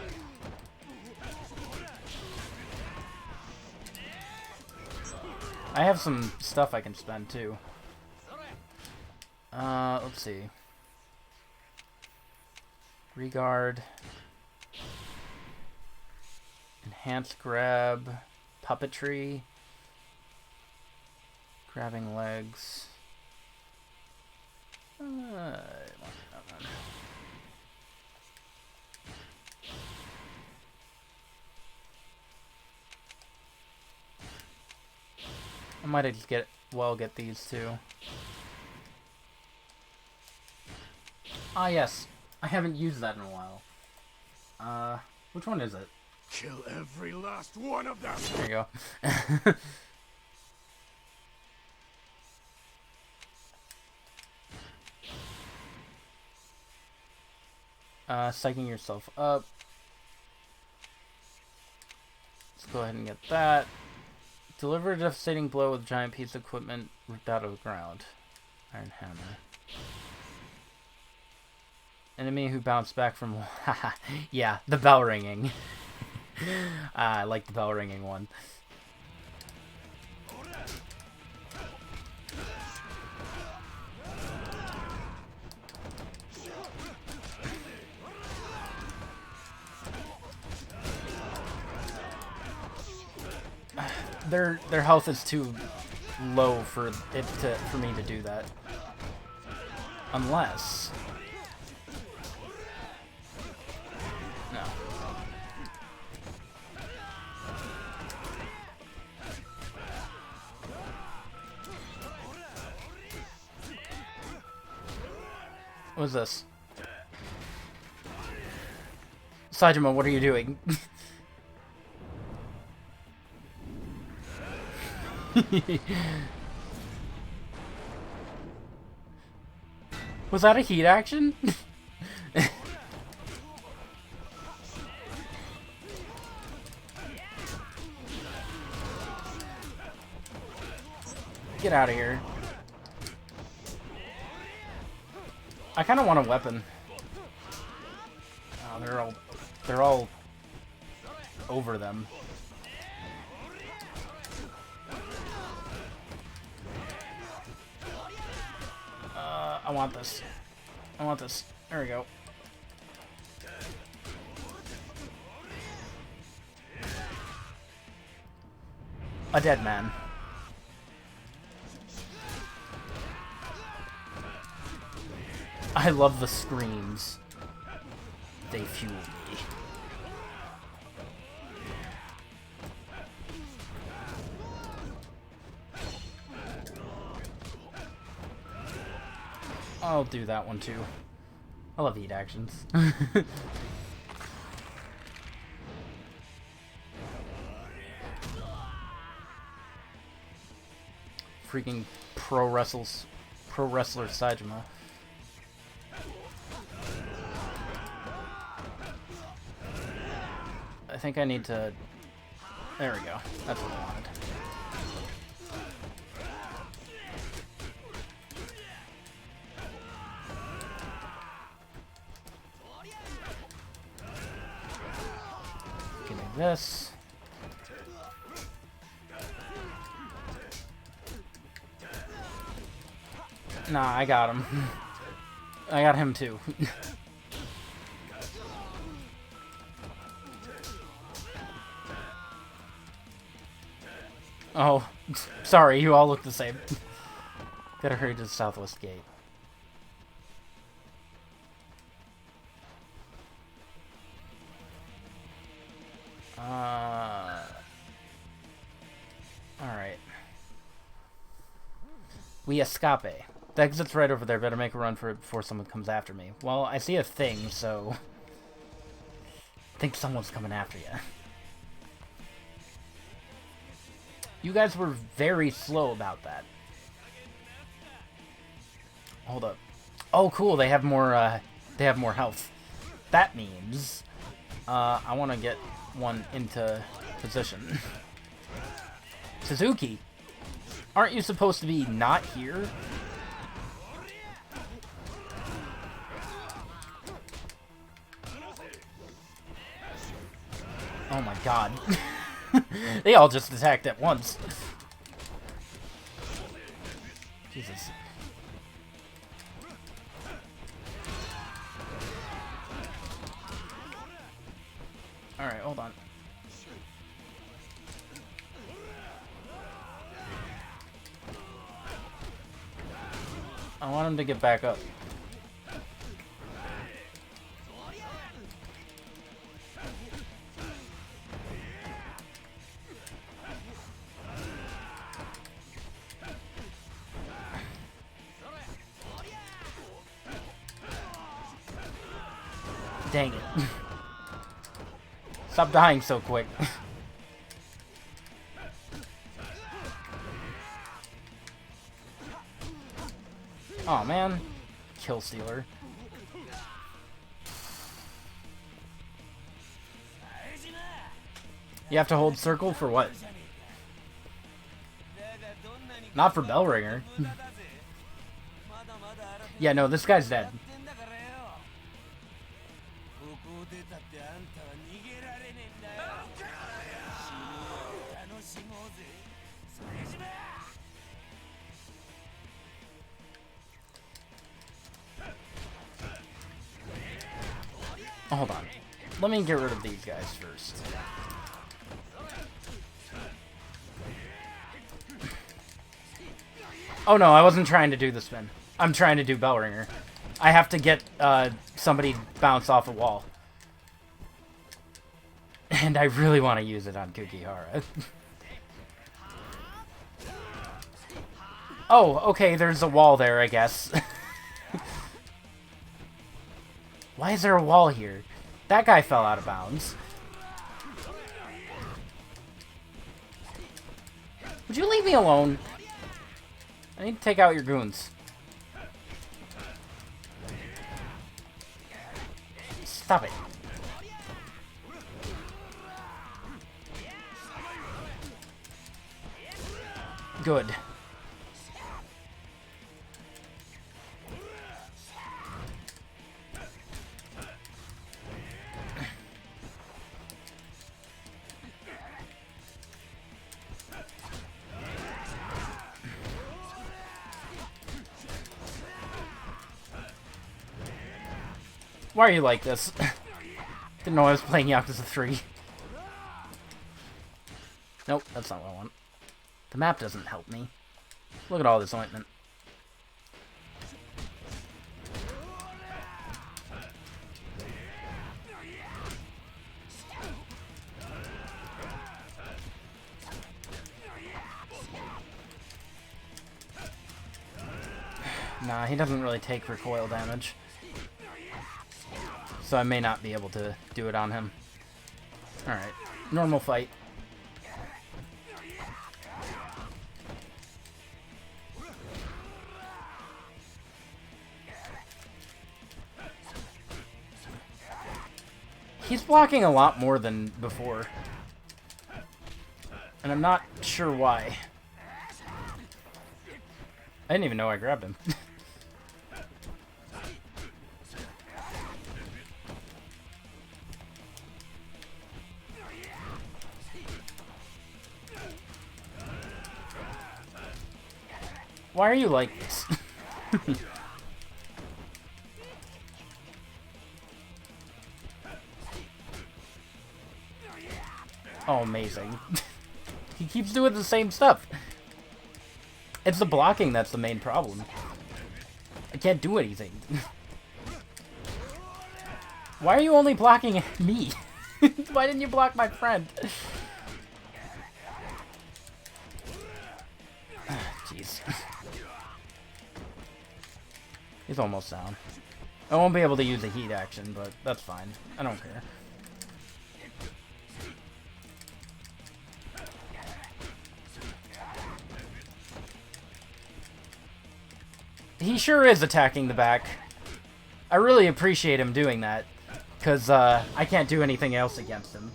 I have some stuff I can spend too. Let's see. Regard. Enhanced grab. Puppetry. Grabbing legs. I might just get these two. Ah yes, I haven't used that in a while. Which one is it? Kill every last one of them. There you go. Psyching yourself up. Let's go ahead and get that. Deliver a devastating blow with a giant piece of equipment ripped out of the ground. Iron hammer. Enemy who bounced back from... yeah, the bell ringing. I like the bell ringing one. their health is too low for me to do that. Unless no. What's this? Sajima, what are you doing? Was that a heat action? Get out of here. I kind of want a weapon. Oh, they're all over them. I want this. I want this. There we go. A dead man. I love the screams. They fuel me. I'll do that one too. I love heat actions. Freaking pro wrestler Sajima. I think I need to... There we go. That's what I wanted. Give me this. Nah, I got him. I got him too. Oh, sorry, you all look the same. Gotta hurry to the southwest gate. Alright. We escape. The exit's right over there. Better make a run for it before someone comes after me. Well, I see a thing, so... I think someone's coming after you. You guys were very slow about that. Hold up. Oh, cool. They have more health. That means I want to get one into position. Suzuki, aren't you supposed to be not here? Oh my god. They all just attacked at once. Jesus. Alright, hold on. I want him to get back up. Dang it. Stop dying so quick. Oh man. Kill stealer. You have to hold circle for what? Not for bell ringer. Yeah, no, this guy's dead. Hold on. Let me get rid of these guys first. Oh no, I wasn't trying to do the spin. I'm trying to do bell ringer. I have to get somebody bounce off a wall. And I really want to use it on Kukihara. Oh, okay, there's a wall there, I guess. Why is there a wall here? That guy fell out of bounds. Would you leave me alone? I need to take out your goons. Stop it. Good. Why are you like this? Didn't know I was playing Yakuza 3. Nope, that's not what I want. The map doesn't help me. Look at all this ointment. Nah, he doesn't really take recoil damage. So I may not be able to do it on him. Alright, normal fight. He's blocking a lot more than before. And I'm not sure why. I didn't even know I grabbed him. Why are you like this? Oh, amazing. He keeps doing the same stuff. It's the blocking that's the main problem. I can't do anything. Why are you only blocking me? Why didn't you block my friend? Jeez. He's almost down. I won't be able to use a heat action, but that's fine. I don't care. He sure is attacking the back. I really appreciate him doing that, because I can't do anything else against him.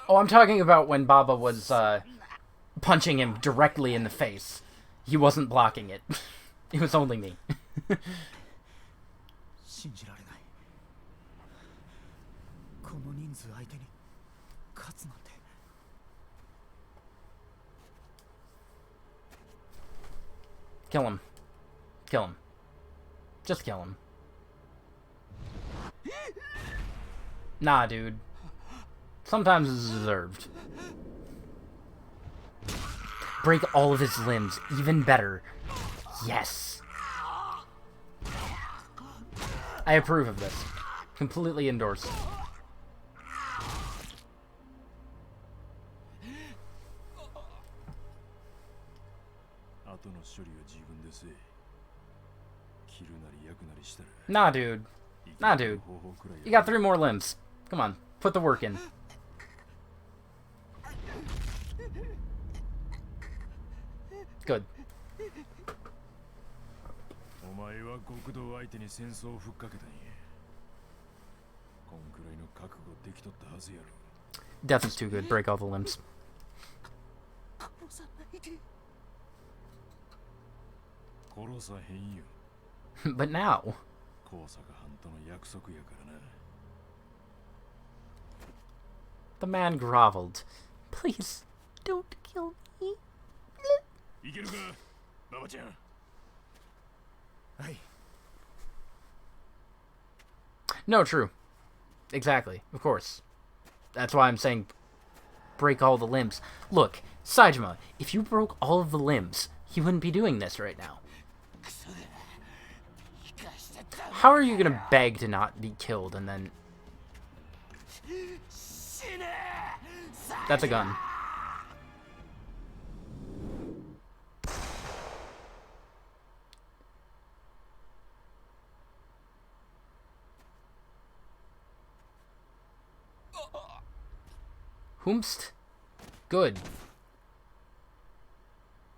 Oh, I'm talking about when Baba was punching him directly in the face. He wasn't blocking it. It was only me. Kill him. Kill him. Just kill him. Nah, dude. Sometimes it's deserved. Break all of his limbs. Even better. Yes. I approve of this. Completely endorse. Nah, dude. Nah, dude. You got 3 more limbs. Come on. Put the work in. Good. Death is too good. Break all the limbs. But now... The man groveled. Please, don't kill me. No, true. exactly. Of course. That's why I'm saying break all the limbs. Look, Saejima, if you broke all of the limbs, he wouldn't be doing this right now. How are you gonna beg to not be killed and then... That's a gun. Whomst? Good.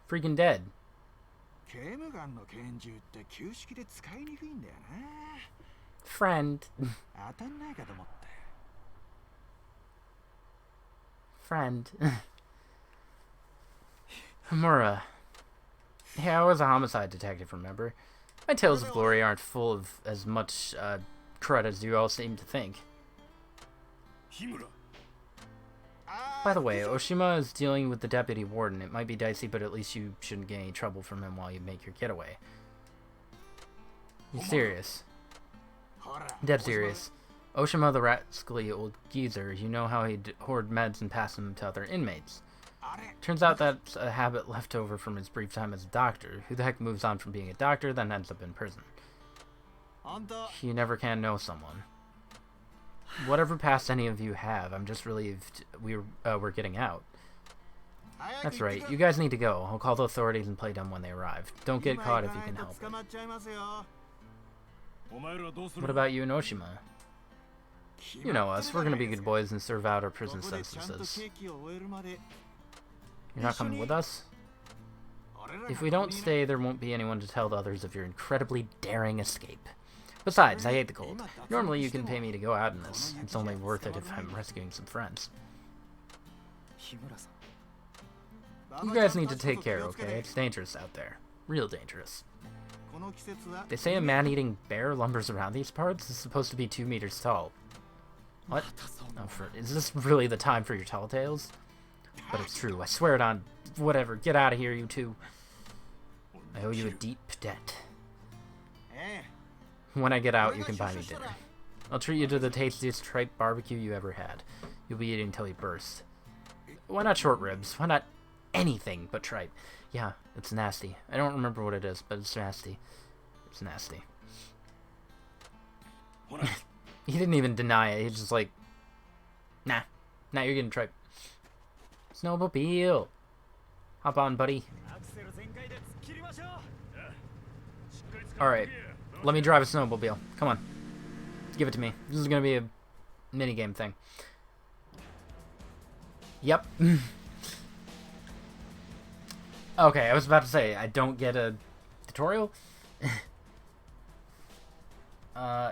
Freaking dead. Friend. Friend. Hamura. Yeah, I was a homicide detective, remember? My tales of glory aren't full of as much crud as you all seem to think. By the way, Oshima is dealing with the deputy warden. It might be dicey, but at least you shouldn't get any trouble from him while you make your getaway. You serious? Dead serious. Oshima, the rascally old geezer, you know how he'd hoard meds and pass them to other inmates. Turns out that's a habit left over from his brief time as a doctor. Who the heck moves on from being a doctor, then ends up in prison? You never can know someone. Whatever past any of you have, I'm just relieved we're getting out. That's right. You guys need to go. I'll call the authorities and play dumb when they arrive. Don't get caught if you can help it. What about you and Oshima? You know us. We're gonna be good boys and serve out our prison sentences. You're not coming with us? If we don't stay, there won't be anyone to tell the others of your incredibly daring escape. Besides, I hate the cold. Normally you can pay me to go out in this. It's only worth it if I'm rescuing some friends. You guys need to take care, okay? It's dangerous out there. Real dangerous. They say a man-eating bear lumbers around these parts is supposed to be 2 meters tall. What? Oh, is this really the time for your tall tales? But it's true. I swear it on... Whatever. Get out of here, you two. I owe you a deep debt. When I get out, you can buy me dinner. I'll treat you to the tastiest tripe barbecue you ever had. You'll be eating till you burst. Why not short ribs? Why not anything but tripe? Yeah, it's nasty. I don't remember what it is, but it's nasty. It's nasty. He didn't even deny it. He's just like, nah, you're getting tripe. Snowmobile. Hop on, buddy. Alright. Let me drive a snowmobile. Come on. Give it to me. This is gonna be a minigame thing. Yep. Okay, I was about to say, I don't get a tutorial?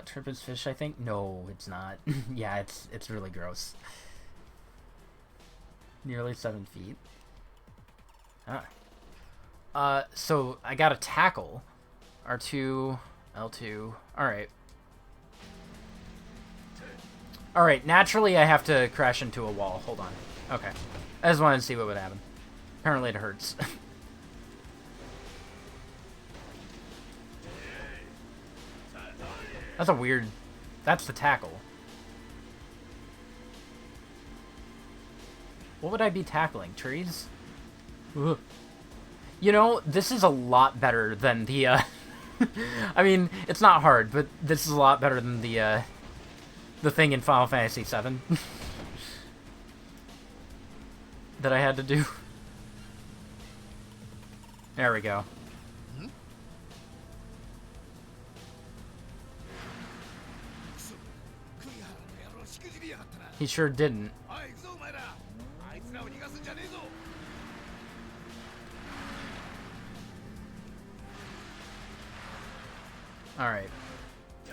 Turpin's fish, I think? No, it's not. Yeah, it's really gross. Nearly 7 feet. So I got a tackle. R2, L2. Alright. Alright, naturally I have to crash into a wall. Hold on. Okay. I just wanted to see what would happen. Apparently it hurts. That's a weird... That's the tackle. What would I be tackling? Trees? Ugh. You know, this is a lot better than the, I mean, it's not hard, but this is a lot better than the thing in Final Fantasy VII that I had to do. There we go. He sure didn't. Alright.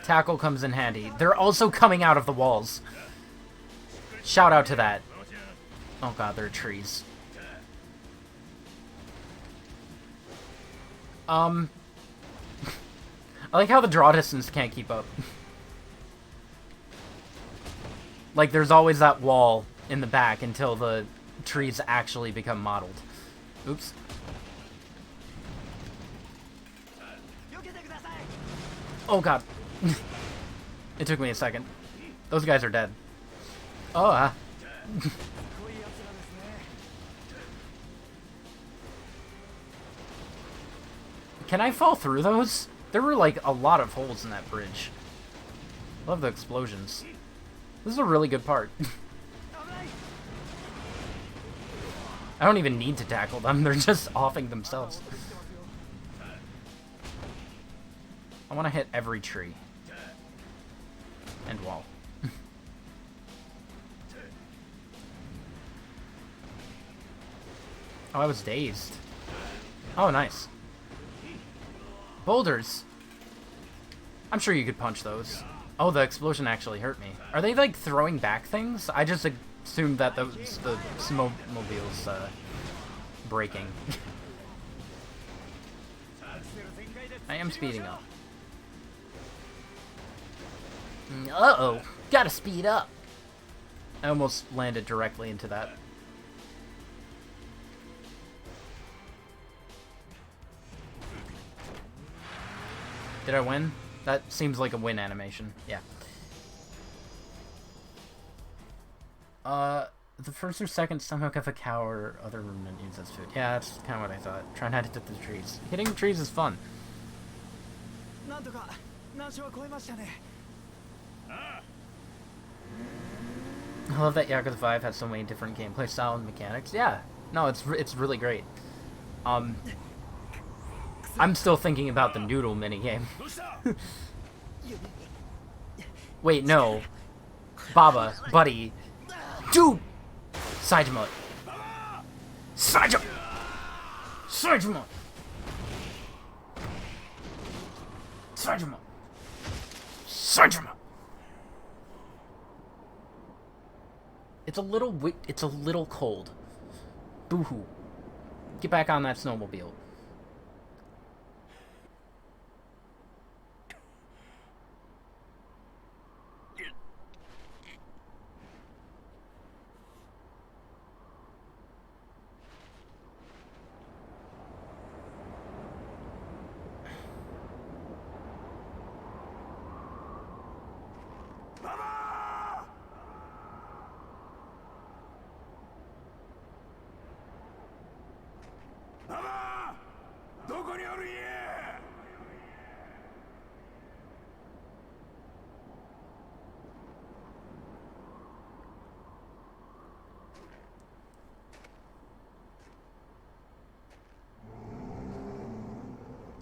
Tackle comes in handy. They're also coming out of the walls. Shout out to that. Oh god, there are trees. I like how the draw distance can't keep up. Like, there's always that wall in the back until the trees actually become modeled. Oops. Oh god. It took me a second. Those guys are dead. Oh, Can I fall through those? There were like a lot of holes in that bridge. Love the explosions. This is a really good part. I don't even need to tackle them, they're just offing themselves. I want to hit every tree. And wall. Oh, I was dazed. Oh, nice. Boulders. I'm sure you could punch those. Oh, the explosion actually hurt me. Are they, like, throwing back things? I just assumed that the snowmobile's, breaking. I am speeding up. Uh-oh. Gotta speed up. I almost landed directly into that. Did I win? That seems like a win animation. Yeah. The first or second stomach of a cow or other ruminant use as food. Yeah, that's kind of what I thought. Try not to hit the trees. Hitting the trees is fun. I love that Yakuza 5 has so many different gameplay style and mechanics. Yeah. No, it's really great. I'm still thinking about the noodle minigame. Wait, no. Baba, buddy. Dude! Saejima. Saejima! Saejima! Saejima! Saejima! It's a little cold. Boo-hoo. Get back on that snowmobile.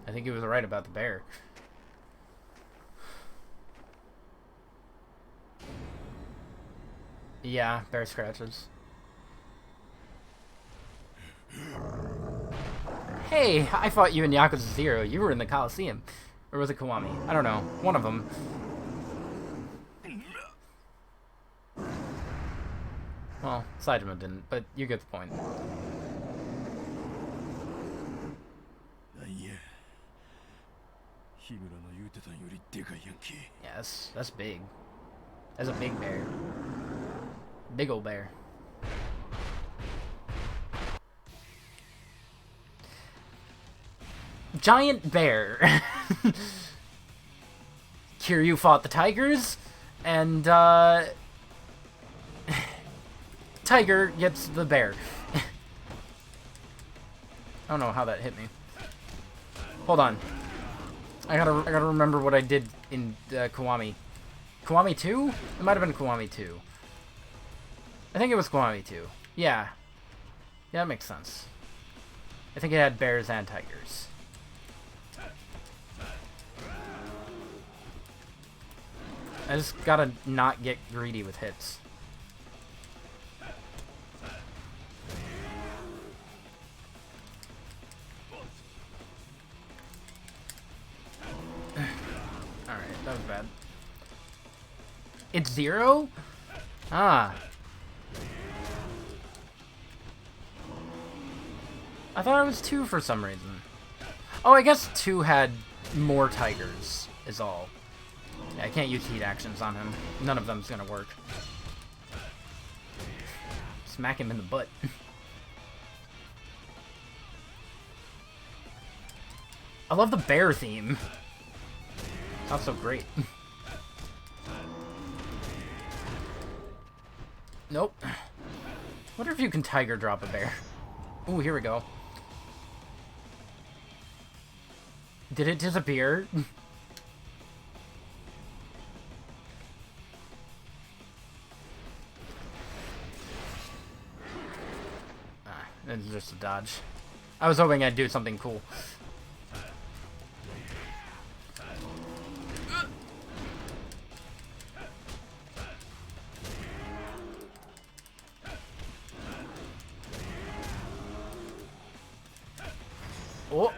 I think he was right about the bear. Yeah, bear scratches. Hey, I fought you in Yakuza 0. You were in the Coliseum. Or was it Kiwami? I don't know. One of them. Well, Saejima didn't, but you get the point. Yes, that's big. That's a big bear. Big ol' bear. Giant bear. Kiryu fought the tigers, and tiger gets the bear. I don't know how that hit me. Hold on. I gotta remember what I did in Kiwami. Kiwami 2? It might have been Kiwami 2. I think it was Kiwami 2. Yeah. Yeah, that makes sense. I think it had bears and tigers. I just gotta not get greedy with hits. Alright, that was bad. It's 0? Ah. I thought it was 2 for some reason. Oh, I guess 2 had more tigers, is all. Yeah, I can't use heat actions on him. None of them's gonna work. Smack him in the butt. I love the bear theme. Not so great. Nope. Wonder if you can tiger drop a bear. Ooh, here we go. Did it disappear? It's just a dodge. I was hoping I'd do something cool. Oh.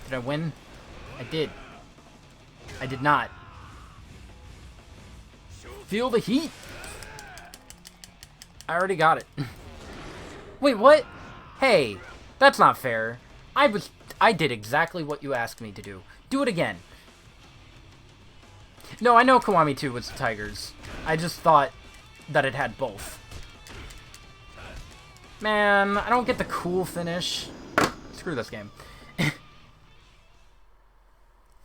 Did I win? I did. I did not. Feel the heat. I already got it. Wait, what? Hey, that's not fair. I did exactly what you asked me to do. Do it again. No, I know Kiwami 2 was tigers. I just thought that it had both. Man, I don't get the cool finish. Screw this game.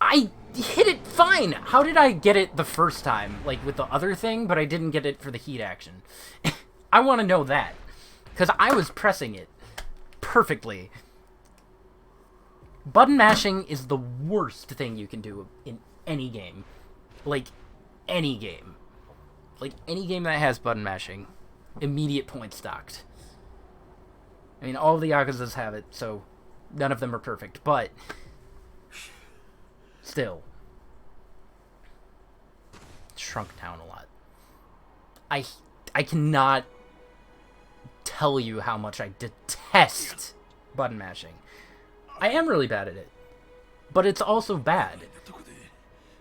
I hit it fine! How did I get it the first time? Like, with the other thing, but I didn't get it for the heat action. I want to know that. Because I was pressing it perfectly. Button mashing is the worst thing you can do in any game. Like, any game. Like, any game that has button mashing. Immediate points docked. I mean, all the Yakuzas have it, so none of them are perfect, but still. Shrunk down a lot. I cannot tell you how much I detest button mashing. I am really bad at it, but it's also bad.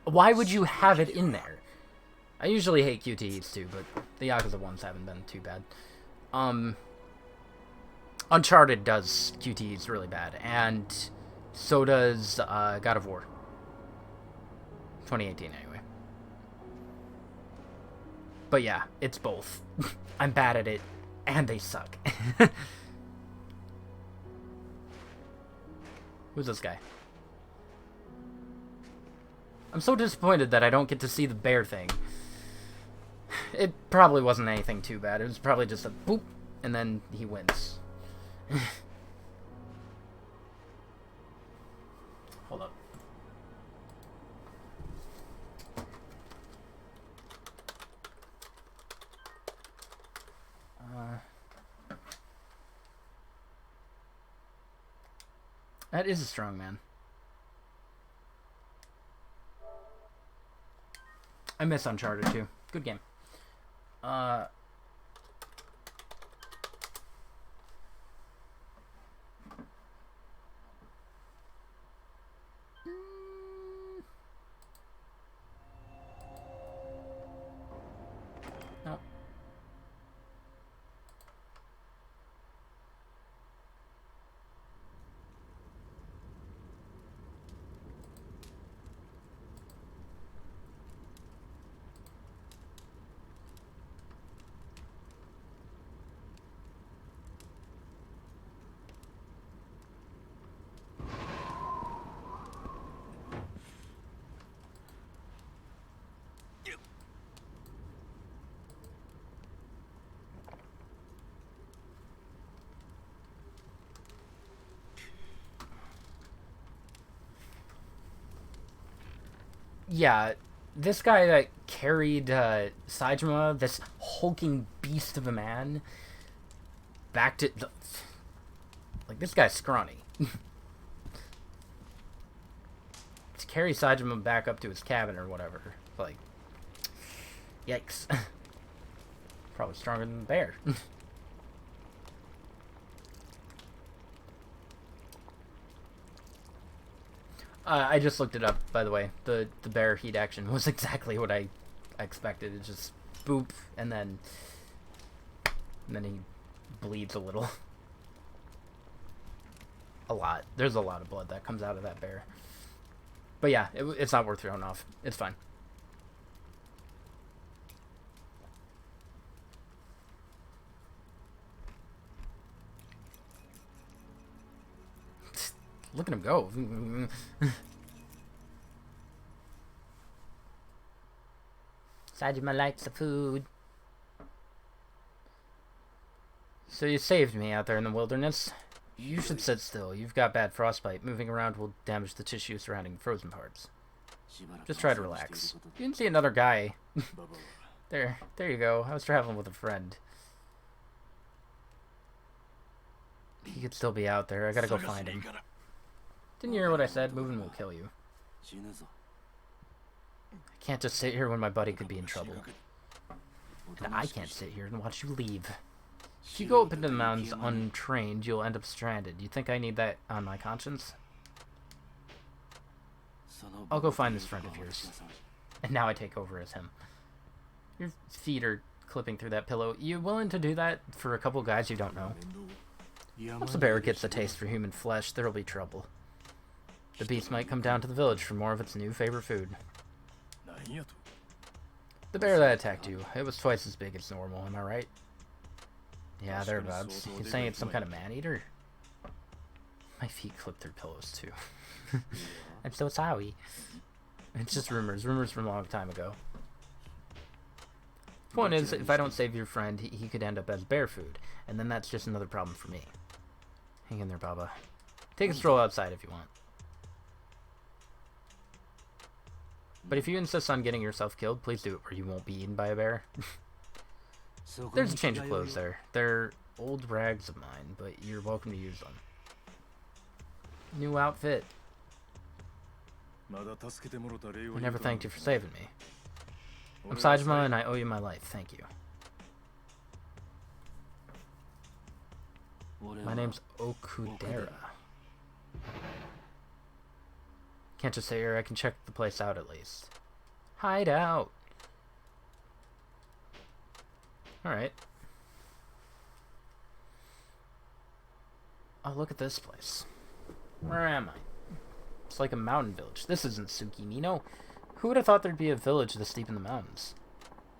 Why would you have it in there? I usually hate QTEs too, but the Yakuza ones haven't been too bad. Uncharted does QTEs really bad, and so does God of War. 2018 anyway. But yeah, it's both. I'm bad at it, and they suck. Who's this guy? I'm so disappointed that I don't get to see the bear thing. It probably wasn't anything too bad. It was probably just a boop, and then he wins. Hold up. That is a strong man. I miss Uncharted too. Good game. No. Yeah, this guy that carried Saejima, this hulking beast of a man, back to... Like, this guy's scrawny. To carry Saejima back up to his cabin or whatever, like, yikes. Probably stronger than the bear. I just looked it up, by the way. The bear heat action was exactly what I expected. It just boop, and then he bleeds a little. A lot. There's a lot of blood that comes out of that bear. But yeah, it's not worth throwing off. It's fine. Look at him go. Sajima likes the food. So you saved me out there in the wilderness. You should sit still. You've got bad frostbite. Moving around will damage the tissue surrounding frozen parts. Just try to relax. You didn't see another guy. There you go. I was traveling with a friend. He could still be out there. I gotta go find him. Didn't you hear what I said? Moving will kill you. I can't just sit here when my buddy could be in trouble. And I can't sit here and watch you leave. If you go up into the mountains untrained, you'll end up stranded. You think I need that on my conscience? I'll go find this friend of yours. And now I take over as him. Your feet are clipping through that pillow. You willing to do that for a couple guys you don't know? Once the bear gets a taste for human flesh, there'll be trouble. The beast might come down to the village for more of its new favorite food. The bear that attacked you, it was twice as big as normal, am I right? Yeah, thereabouts. You saying it's some kind of man-eater? My feet clip through pillows, too. I'm so sorry. It's just rumors. Rumors from a long time ago. Point is, if I don't save your friend, he could end up as bear food. And then that's just another problem for me. Hang in there, Baba. Take a stroll outside if you want. But if you insist on getting yourself killed, please do it where you won't be eaten by a bear. There's a change of clothes there. They're old rags of mine, but you're welcome to use them. New outfit. I never thanked you for saving me. I'm Sajima and I owe you my life. Thank you. My name's Okudera. Can't just sit here. I can check the place out at least. Hide out. Alright. Oh, look at this place. Where am I? It's like a mountain village. This isn't Tsukimino. Who would have thought there'd be a village this deep in the mountains?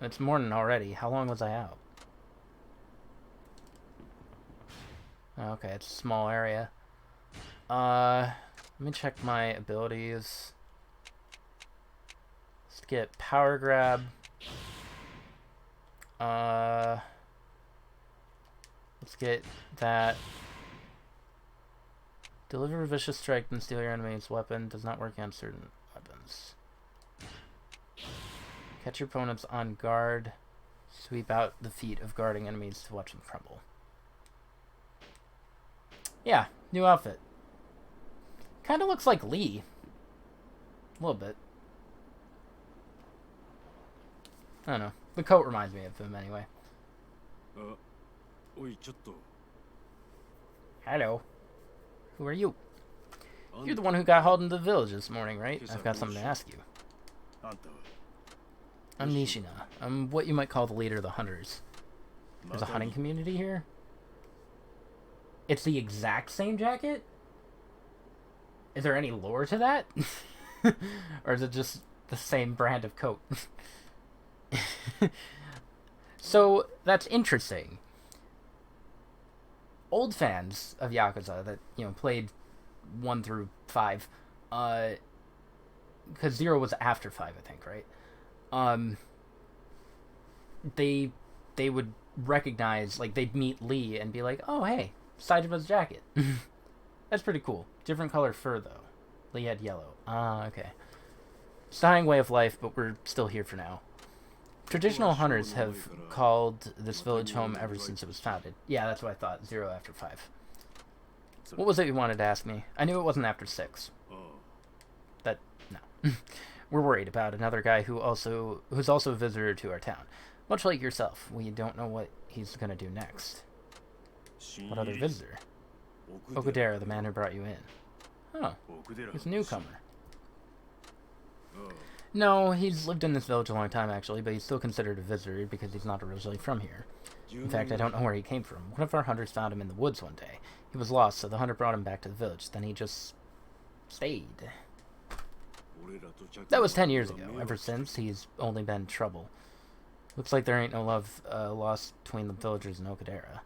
It's morning already. How long was I out? Okay, it's a small area. Let me check my abilities. Let's get power grab. Let's get that. Deliver a vicious strike and steal your enemy's weapon. Does not work on certain weapons. Catch your opponents on guard. Sweep out the feet of guarding enemies to watch them crumble. Yeah, new outfit. Kind of looks like Lee. A little bit. I don't know. The coat reminds me of him anyway. Hello. Who are you? You're the one who got hauled into the village this morning, right? I've got something to ask you. I'm Nishina. I'm what you might call the leader of the hunters. There's a hunting community here? It's the exact same jacket? Is there any lore to that? Or is it just the same brand of coat? So, that's interesting. Old fans of Yakuza that, you know, played 1 through 5, because 0 was after 5, I think, right? They would recognize, like, they'd meet Lee and be like, oh, hey, Sajima's jacket. That's pretty cool. Different color fur, though. Lee had yellow. Ah, okay. It's a dying way of life, but we're still here for now. Traditional hunters have called this village home ever since it was founded. Yeah, that's what I thought. 0 after 5. What was it you wanted to ask me? I knew it wasn't after 6. No. We're worried about another guy who's also a visitor to our town. Much like yourself, we don't know what he's gonna do next. What other visitor? Okudera, the man who brought you in. Oh, he's a newcomer. No, he's lived in this village a long time, actually, but he's still considered a visitor because he's not originally from here. In fact, I don't know where he came from. One of our hunters found him in the woods one day. He was lost, so the hunter brought him back to the village. Then he just stayed. That was 10 years ago. Ever since, he's only been trouble. Looks like there ain't no love lost between the villagers and Okudera.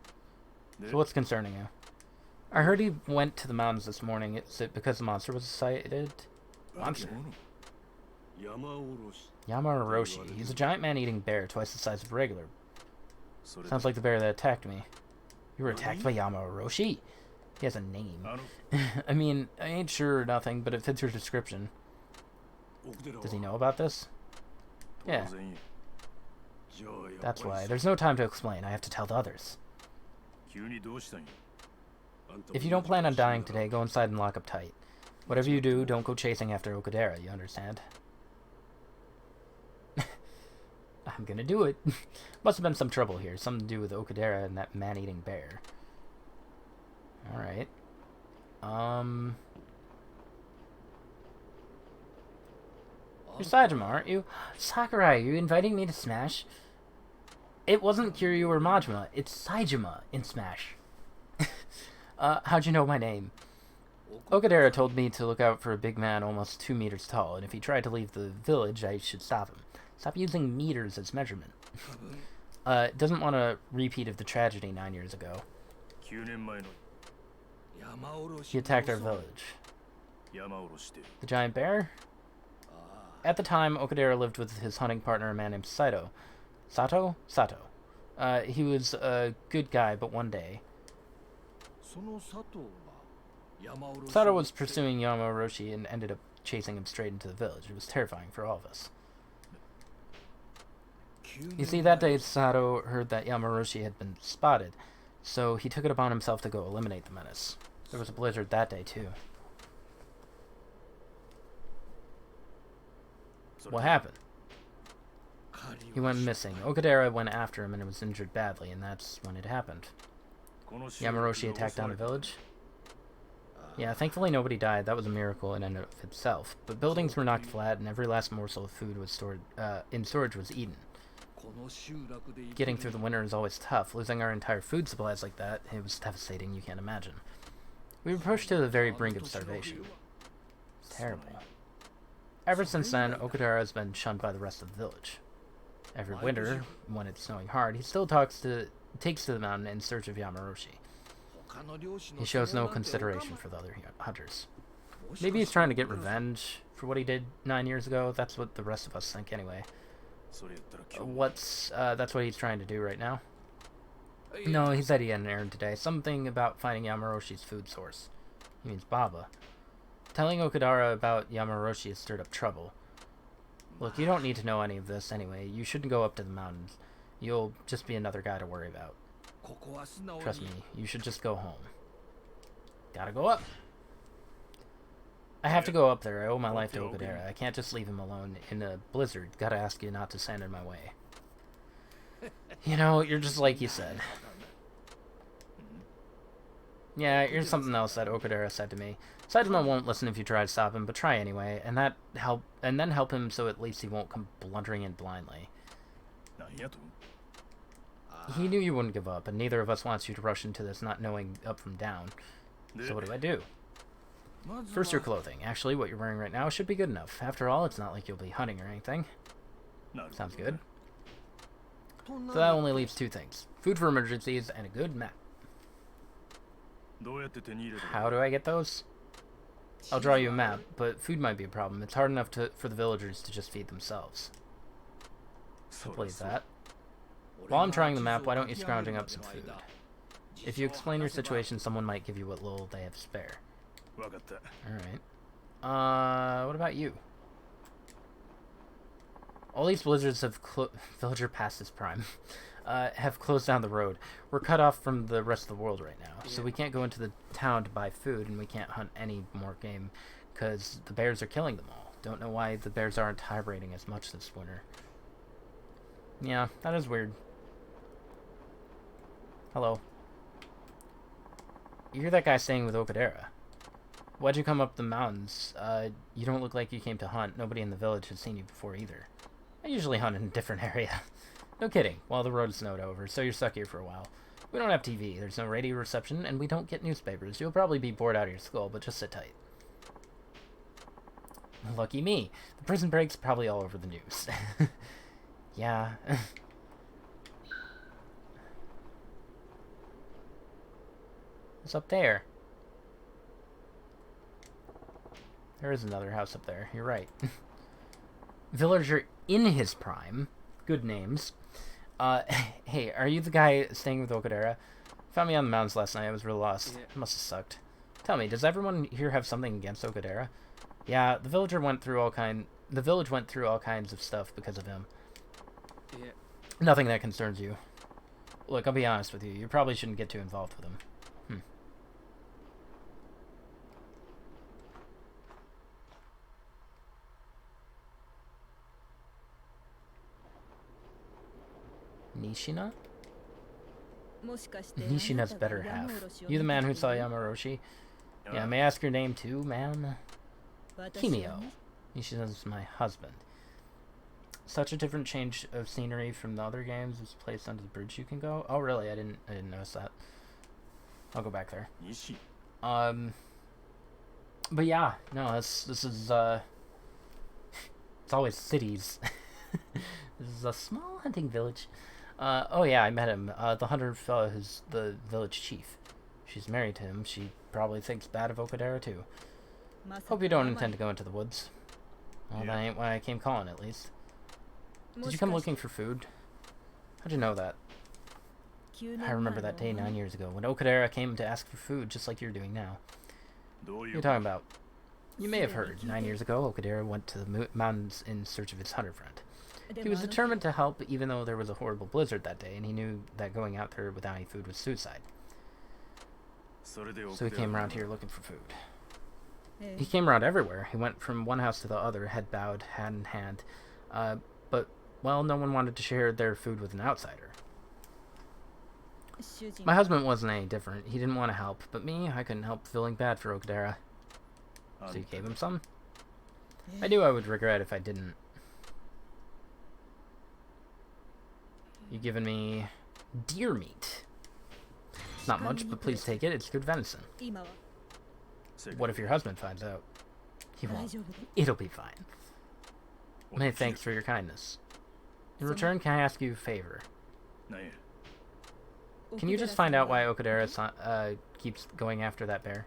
So what's concerning you? I heard he went to the mountains this morning. Is it because the monster was sighted? Monster? Yamaoroshi. He's a giant man-eating bear, twice the size of regular. Sounds like the bear that attacked me. You were attacked by Yamaoroshi? He has a name. I mean, I ain't sure or nothing, but it fits your description. Does he know about this? Yeah. That's why. There's no time to explain. I have to tell the others. If you don't plan on dying today, go inside and lock up tight. Whatever you do, don't go chasing after Okudera, you understand? I'm gonna do it. Must have been some trouble here. Something to do with Okudera and that man-eating bear. Alright. You're Sajima, aren't you? Sakurai, are you inviting me to Smash? It wasn't Kiryu or Majima. It's Saejima in Smash. How'd you know my name? Okudera told me to look out for a big man almost 2 meters tall, and if he tried to leave the village, I should stop him. Stop using meters as measurement. Doesn't want a repeat of the tragedy 9 years ago. He attacked our village. The giant bear? At the time, Okudera lived with his hunting partner, a man named Sato. Sato? Sato. He was a good guy, but one day... Sato was pursuing Yamaoroshi and ended up chasing him straight into the village. It was terrifying for all of us. You see, that day Sato heard that Yamaoroshi had been spotted, so he took it upon himself to go eliminate the menace. There was a blizzard that day, too. What happened? He went missing. Okudera went after him and was injured badly, and that's when it happened. Yamaoroshi attacked on the village? Yeah, thankfully nobody died. That was a miracle in and of itself. But buildings were knocked flat, and every last morsel of food was stored in storage was eaten. Getting through the winter is always tough. Losing our entire food supplies like that, it was devastating, you can't imagine. We were pushed to the very brink of starvation. It's terrible. Ever since then, Okudera has been shunned by the rest of the village. Every winter, when it's snowing hard, he still takes to the mountain in search of Yamaoroshi. He shows no consideration for the other hunters. Maybe he's trying to get revenge for what he did 9 years ago. That's what the rest of us think anyway. That's what he's trying to do right now? No, he said he had an errand today. Something about finding Yamaoroshi's food source. He means Baba. Telling Okudera about Yamaoroshi has stirred up trouble. Look, you don't need to know any of this anyway. You shouldn't go up to the mountains. You'll just be another guy to worry about. Trust me, you should just go home. Gotta go up. I have to go up there. I owe my life to Okudera. I can't just leave him alone in a blizzard. Gotta ask you not to stand in my way. You know, you're just like you said. Yeah, here's something else that Okudera said to me. Saitama won't listen if you try to stop him, but try anyway, and then help him so at least he won't come blundering in blindly. He knew you wouldn't give up, and neither of us wants you to rush into this not knowing up from down. So what do I do? First, your clothing. Actually, what you're wearing right now should be good enough. After all, it's not like you'll be hunting or anything. Sounds good. So that only leaves two things. Food for emergencies and a good map. How do I get those? I'll draw you a map, but food might be a problem. It's hard enough for the villagers to just feed themselves. I believe that. While I'm trying the map, why don't you scrounging up some food? If you explain your situation, someone might give you what little they have spare. Alright. What about you? All these blizzards have villager past his prime. Have closed down the road. We're cut off from the rest of the world right now, so we can't go into the town to buy food, and we can't hunt any more game, because the bears are killing them all. Don't know why the bears aren't hibernating as much this winter. Yeah, that is weird. Hello. You're that guy staying with Okudera. Why'd you come up the mountains? You don't look like you came to hunt. Nobody in the village has seen you before either. I usually hunt in a different area. No kidding. Well, the road snowed over, so you're stuck here for a while. We don't have TV, there's no radio reception, and we don't get newspapers. You'll probably be bored out of your skull, but just sit tight. Lucky me. The prison break's probably all over the news. Yeah. What's up there? There is another house up there. You're right. Villager in his prime. Good names. Hey, are you the guy staying with Okadera? Found me on the mountains last night. I was real lost. Yeah. It must have sucked. Tell me, does everyone here have something against Okadera? Yeah, the village went through all kinds of stuff because of him. Yeah. Nothing that concerns you. Look, I'll be honest with you. You probably shouldn't get too involved with him. Nishina? Nishina's better half. You the man who saw Yamauroshi? Yeah, may I ask your name too, ma'am? Kimio. Nishina's my husband. Such a different change of scenery from the other games. This place under the bridge you can go. Oh really? I didn't notice that. I'll go back there. But yeah, no, this is it's always cities. This is a small hunting village. Oh yeah, I met him. The hunter fellow who's the village chief. She's married to him. She probably thinks bad of Okadera too. Hope you don't intend to go into the woods. Well, that ain't why I came calling, at least. Did you come looking for food? How'd you know that? I remember that day 9 years ago, when Okadera came to ask for food, just like you're doing now. What are you talking about? You may have heard, 9 years ago, Okadera went to the mountains in search of his hunter friend. He was determined to help, even though there was a horrible blizzard that day, and he knew that going out there without any food was suicide. So he came around here looking for food. He came around everywhere. He went from one house to the other, head bowed, hand in hand. But, well, no one wanted to share their food with an outsider. My husband wasn't any different. He didn't want to help, but me, I couldn't help feeling bad for Okadera. So you gave him some? I knew I would regret if I didn't. You given me deer meat. It's not much, but please take it. It's good venison. What if your husband finds out? He won't. It'll be fine. Many thanks for your kindness. In return, can I ask you a favor? Can you just find out why Okadera keeps going after that bear?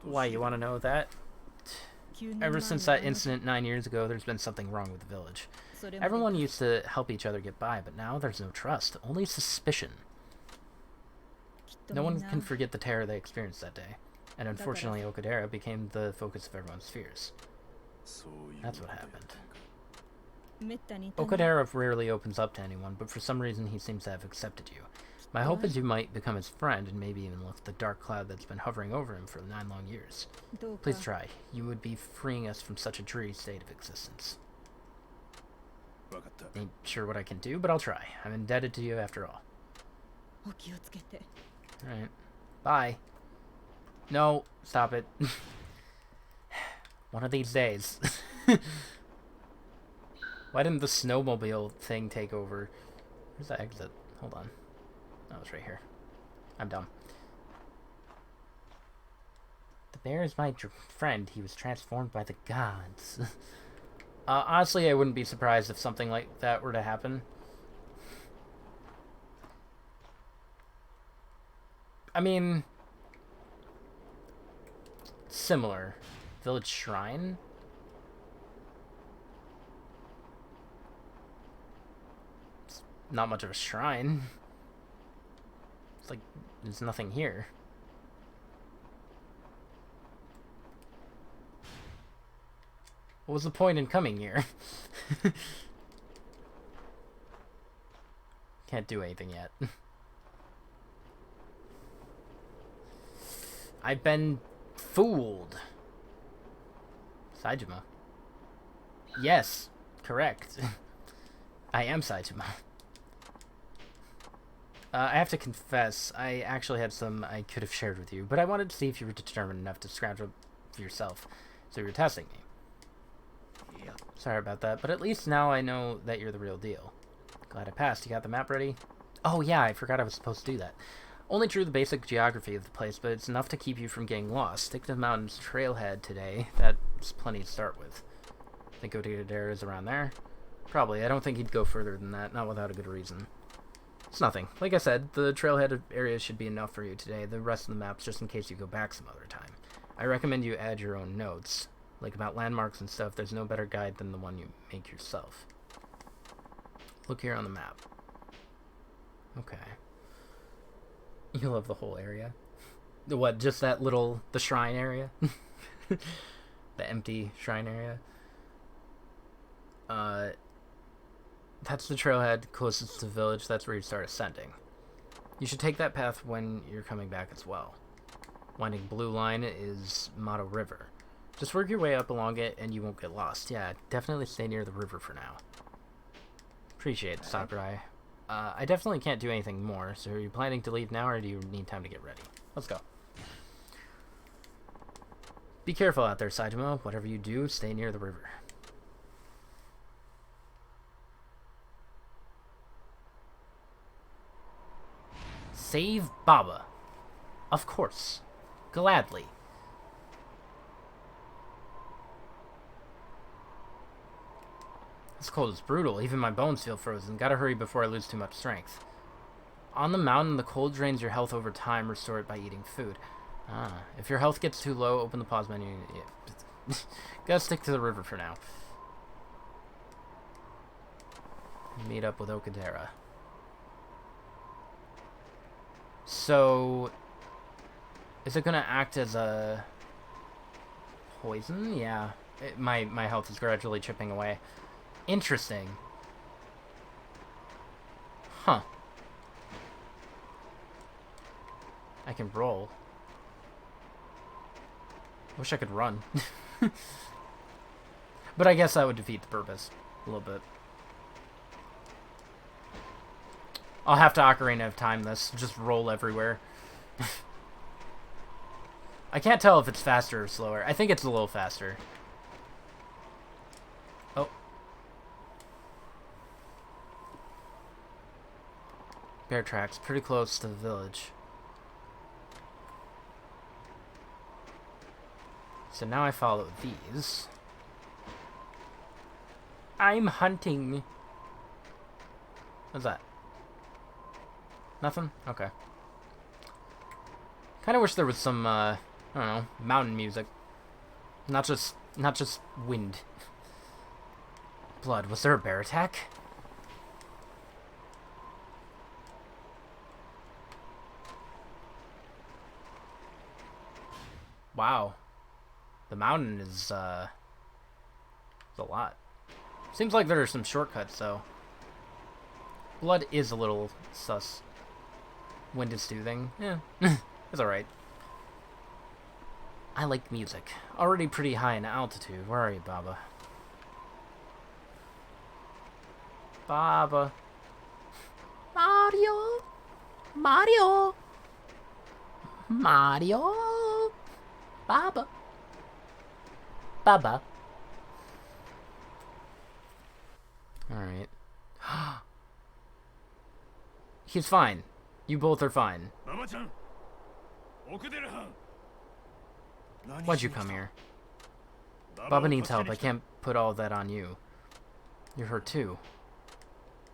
Why, you want to know that? Ever since that incident 9 years ago, there's been something wrong with the village. Everyone used to help each other get by, but now there's no trust, only suspicion. No one can forget the terror they experienced that day, and unfortunately Okadera became the focus of everyone's fears. That's what happened. Okadera rarely opens up to anyone, but for some reason he seems to have accepted you. My hope is you might become his friend and maybe even lift the dark cloud that's been hovering over him for 9 long years. Please try. You would be freeing us from such a dreary state of existence. Ain't sure what I can do, but I'll try. I'm indebted to you after all. Alright. Bye. No, stop it. One of these days. Why didn't the snowmobile thing take over? Where's the exit? Hold on. Oh, it's right here. I'm dumb. The bear is my friend. He was transformed by the gods. Honestly, I wouldn't be surprised if something like that were to happen. I mean, similar. Village shrine? It's not much of a shrine. It's like, there's nothing here. What was the point in coming here? Can't do anything yet. I've been fooled. Saejima. Yes, correct. I am Saejima. I have to confess, I actually had some I could have shared with you, but I wanted to see if you were determined enough to scrounge up for yourself, so you were testing me. Sorry about that, but at least now I know that you're the real deal. Glad I passed. You got the map ready? Oh yeah, I forgot I was supposed to do that. Only drew the basic geography of the place, but it's enough to keep you from getting lost. Stick to the mountain's trailhead today. That's plenty to start with. Think Okadera is around there? Probably. I don't think he'd go further than that, not without a good reason. It's nothing. Like I said, the trailhead area should be enough for you today. The rest of the map's just in case you go back some other time. I recommend you add your own notes. like about landmarks and stuff, there's no better guide than the one you make yourself. Look here on the map. Okay. You love the whole area. What, just that little, the shrine area? The empty shrine area? That's the trailhead closest to the village. That's where you start ascending. You should take that path when you're coming back as well. Winding blue line is Motto River. Just work your way up along it and you won't get lost. Yeah, definitely stay near the river for now. Appreciate it, Sakurai. I definitely can't do anything more, so are you planning to leave now or do you need time to get ready? Let's go. Be careful out there, Saitama. Whatever you do, stay near the river. Save Baba. Of course. Gladly. This cold is brutal. Even my bones feel frozen. Gotta hurry before I lose too much strength. On the mountain, the cold drains your health over time. Restore it by eating food. Ah, if your health gets too low, open the pause menu. Yeah. Gotta stick to the river for now. Meet up with Okadera. So, is it gonna act as a poison? Yeah, my health is gradually chipping away. Interesting. Huh. I can roll. Wish I could run. But I guess that would defeat the purpose a little bit. I'll have to Ocarina of Time this. Just roll everywhere. I can't tell if it's faster or slower. I think it's a little faster. Oh. Bear tracks. Pretty close to the village. So now I follow these. I'm hunting. What's that? Nothing? Okay. Kind of wish there was some, I don't know, mountain music. Not just wind. Blood. Was there a bear attack? Wow. The mountain is, a lot. Seems like there are some shortcuts, though. Blood is a little sus. Wind is soothing. Yeah, it's alright. I like music. Already pretty high in altitude. Where are you, Baba? Baba. Mario. Mario. Mario. Baba. Baba. Alright. He's fine. You both are fine. Why'd you come here? Baba needs help. I can't put all that on you. You're hurt too.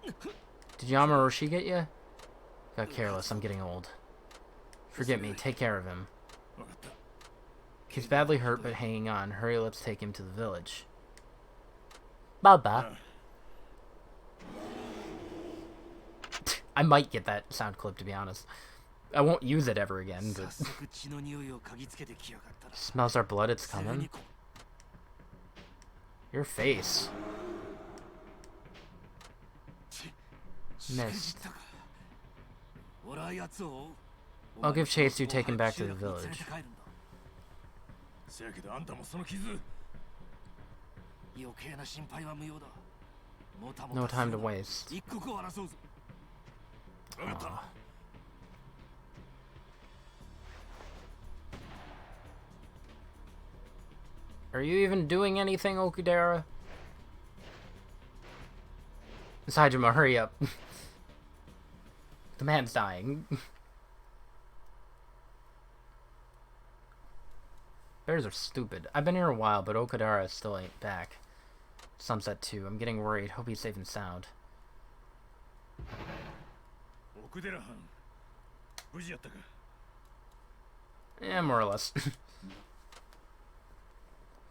Did Yamauroshi get you? Got careless. I'm getting old. Forget me. Take care of him. He's badly hurt but hanging on. Hurry, let's take him to the village. Baba. I might get that sound clip, to be honest. I won't use it ever again, but... Smells our blood, it's coming. Your face. Missed. I'll give chase to you taken back to the village. No time to waste. Aww. Are you even doing anything, Okudera? Saitama, hurry up. The man's dying. Bears are stupid. I've been here a while, but Okudera still ain't back. Sunset too. I'm getting worried. Hope he's safe and sound. Yeah, more or less.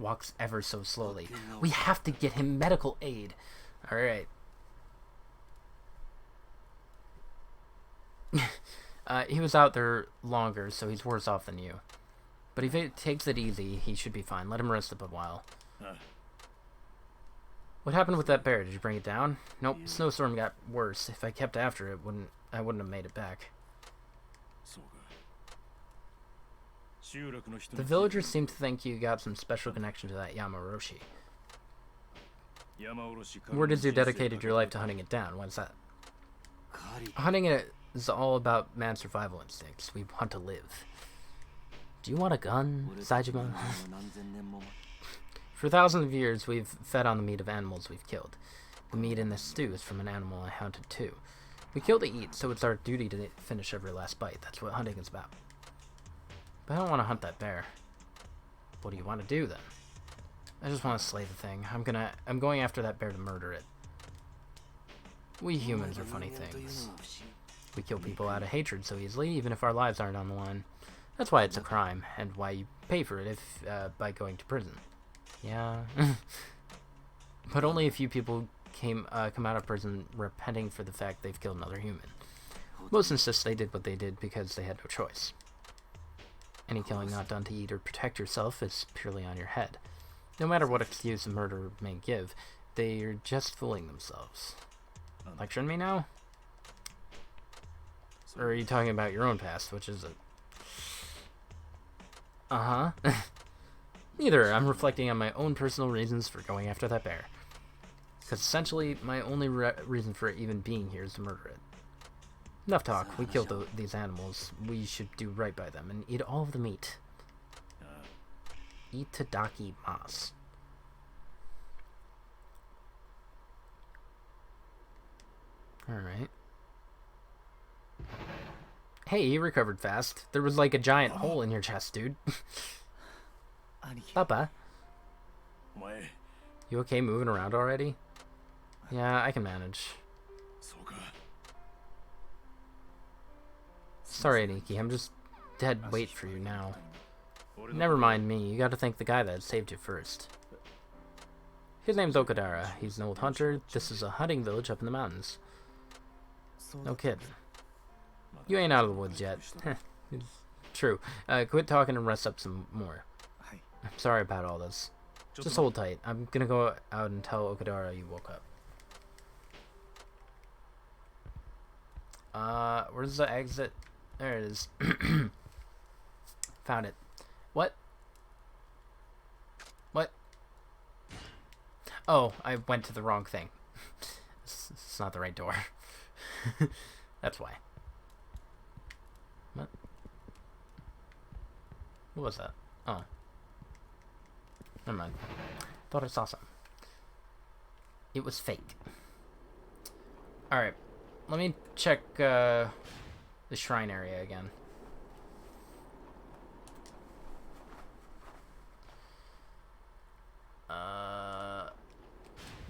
walks ever so slowly. We have to get him medical aid. Alright. He was out there longer, so he's worse off than you. But if he takes it easy, he should be fine. Let him rest up a while. What happened with that bear? Did you bring it down? Nope. Snowstorm got worse. If I kept after it, I wouldn't have made it back. The villagers seem to think you got some special connection to that Yamauroshi. Word is you dedicated your life to hunting it down. What is that? Hunting it is all about man's survival instincts. We want to live. Do you want a gun, Saejima? For thousands of years, we've fed on the meat of animals we've killed. The meat in this stew is from an animal I hunted too. We kill to eat, so it's our duty to finish every last bite. That's what hunting is about. But I don't want to hunt that bear. What do you want to do, then? I just want to slay the thing. I'm going after that bear to murder it. We humans are funny things. We kill people out of hatred so easily, even if our lives aren't on the line. That's why it's a crime, and why you pay for it by going to prison. Yeah. But only a few people come out of prison repenting for the fact they've killed another human. Most insist they did what they did because they had no choice. Any killing not done to eat or protect yourself is purely on your head. No matter what excuse a murderer may give, they're just fooling themselves. Lecturing me now? Or are you talking about your own past, which is a... Uh-huh. Neither. I'm reflecting on my own personal reasons for going after that bear. Because essentially, my only reason for even being here is to murder it. Enough talk. We killed these animals. We should do right by them and eat all of the meat. Itadaki mas. Alright. Hey, you recovered fast. There was like a giant hole in your chest, dude. Papa. You okay moving around already? Yeah, I can manage. Sorry, Aniki, I'm just dead weight for you now. Never mind me, you gotta thank the guy that saved you first. His name's Okadara. He's an old hunter. This is a hunting village up in the mountains. No kidding. You ain't out of the woods yet. It's true. Quit talking and rest up some more. I'm sorry about all this. Just hold tight. I'm gonna go out and tell Okadara you woke up. Where's the exit? There it is. Found it. What? What? Oh, I went to the wrong thing. It's not the right door. That's why. What? What was that? Oh. Never mind. Thought I saw something. It was fake. Alright. Let me check the shrine area again.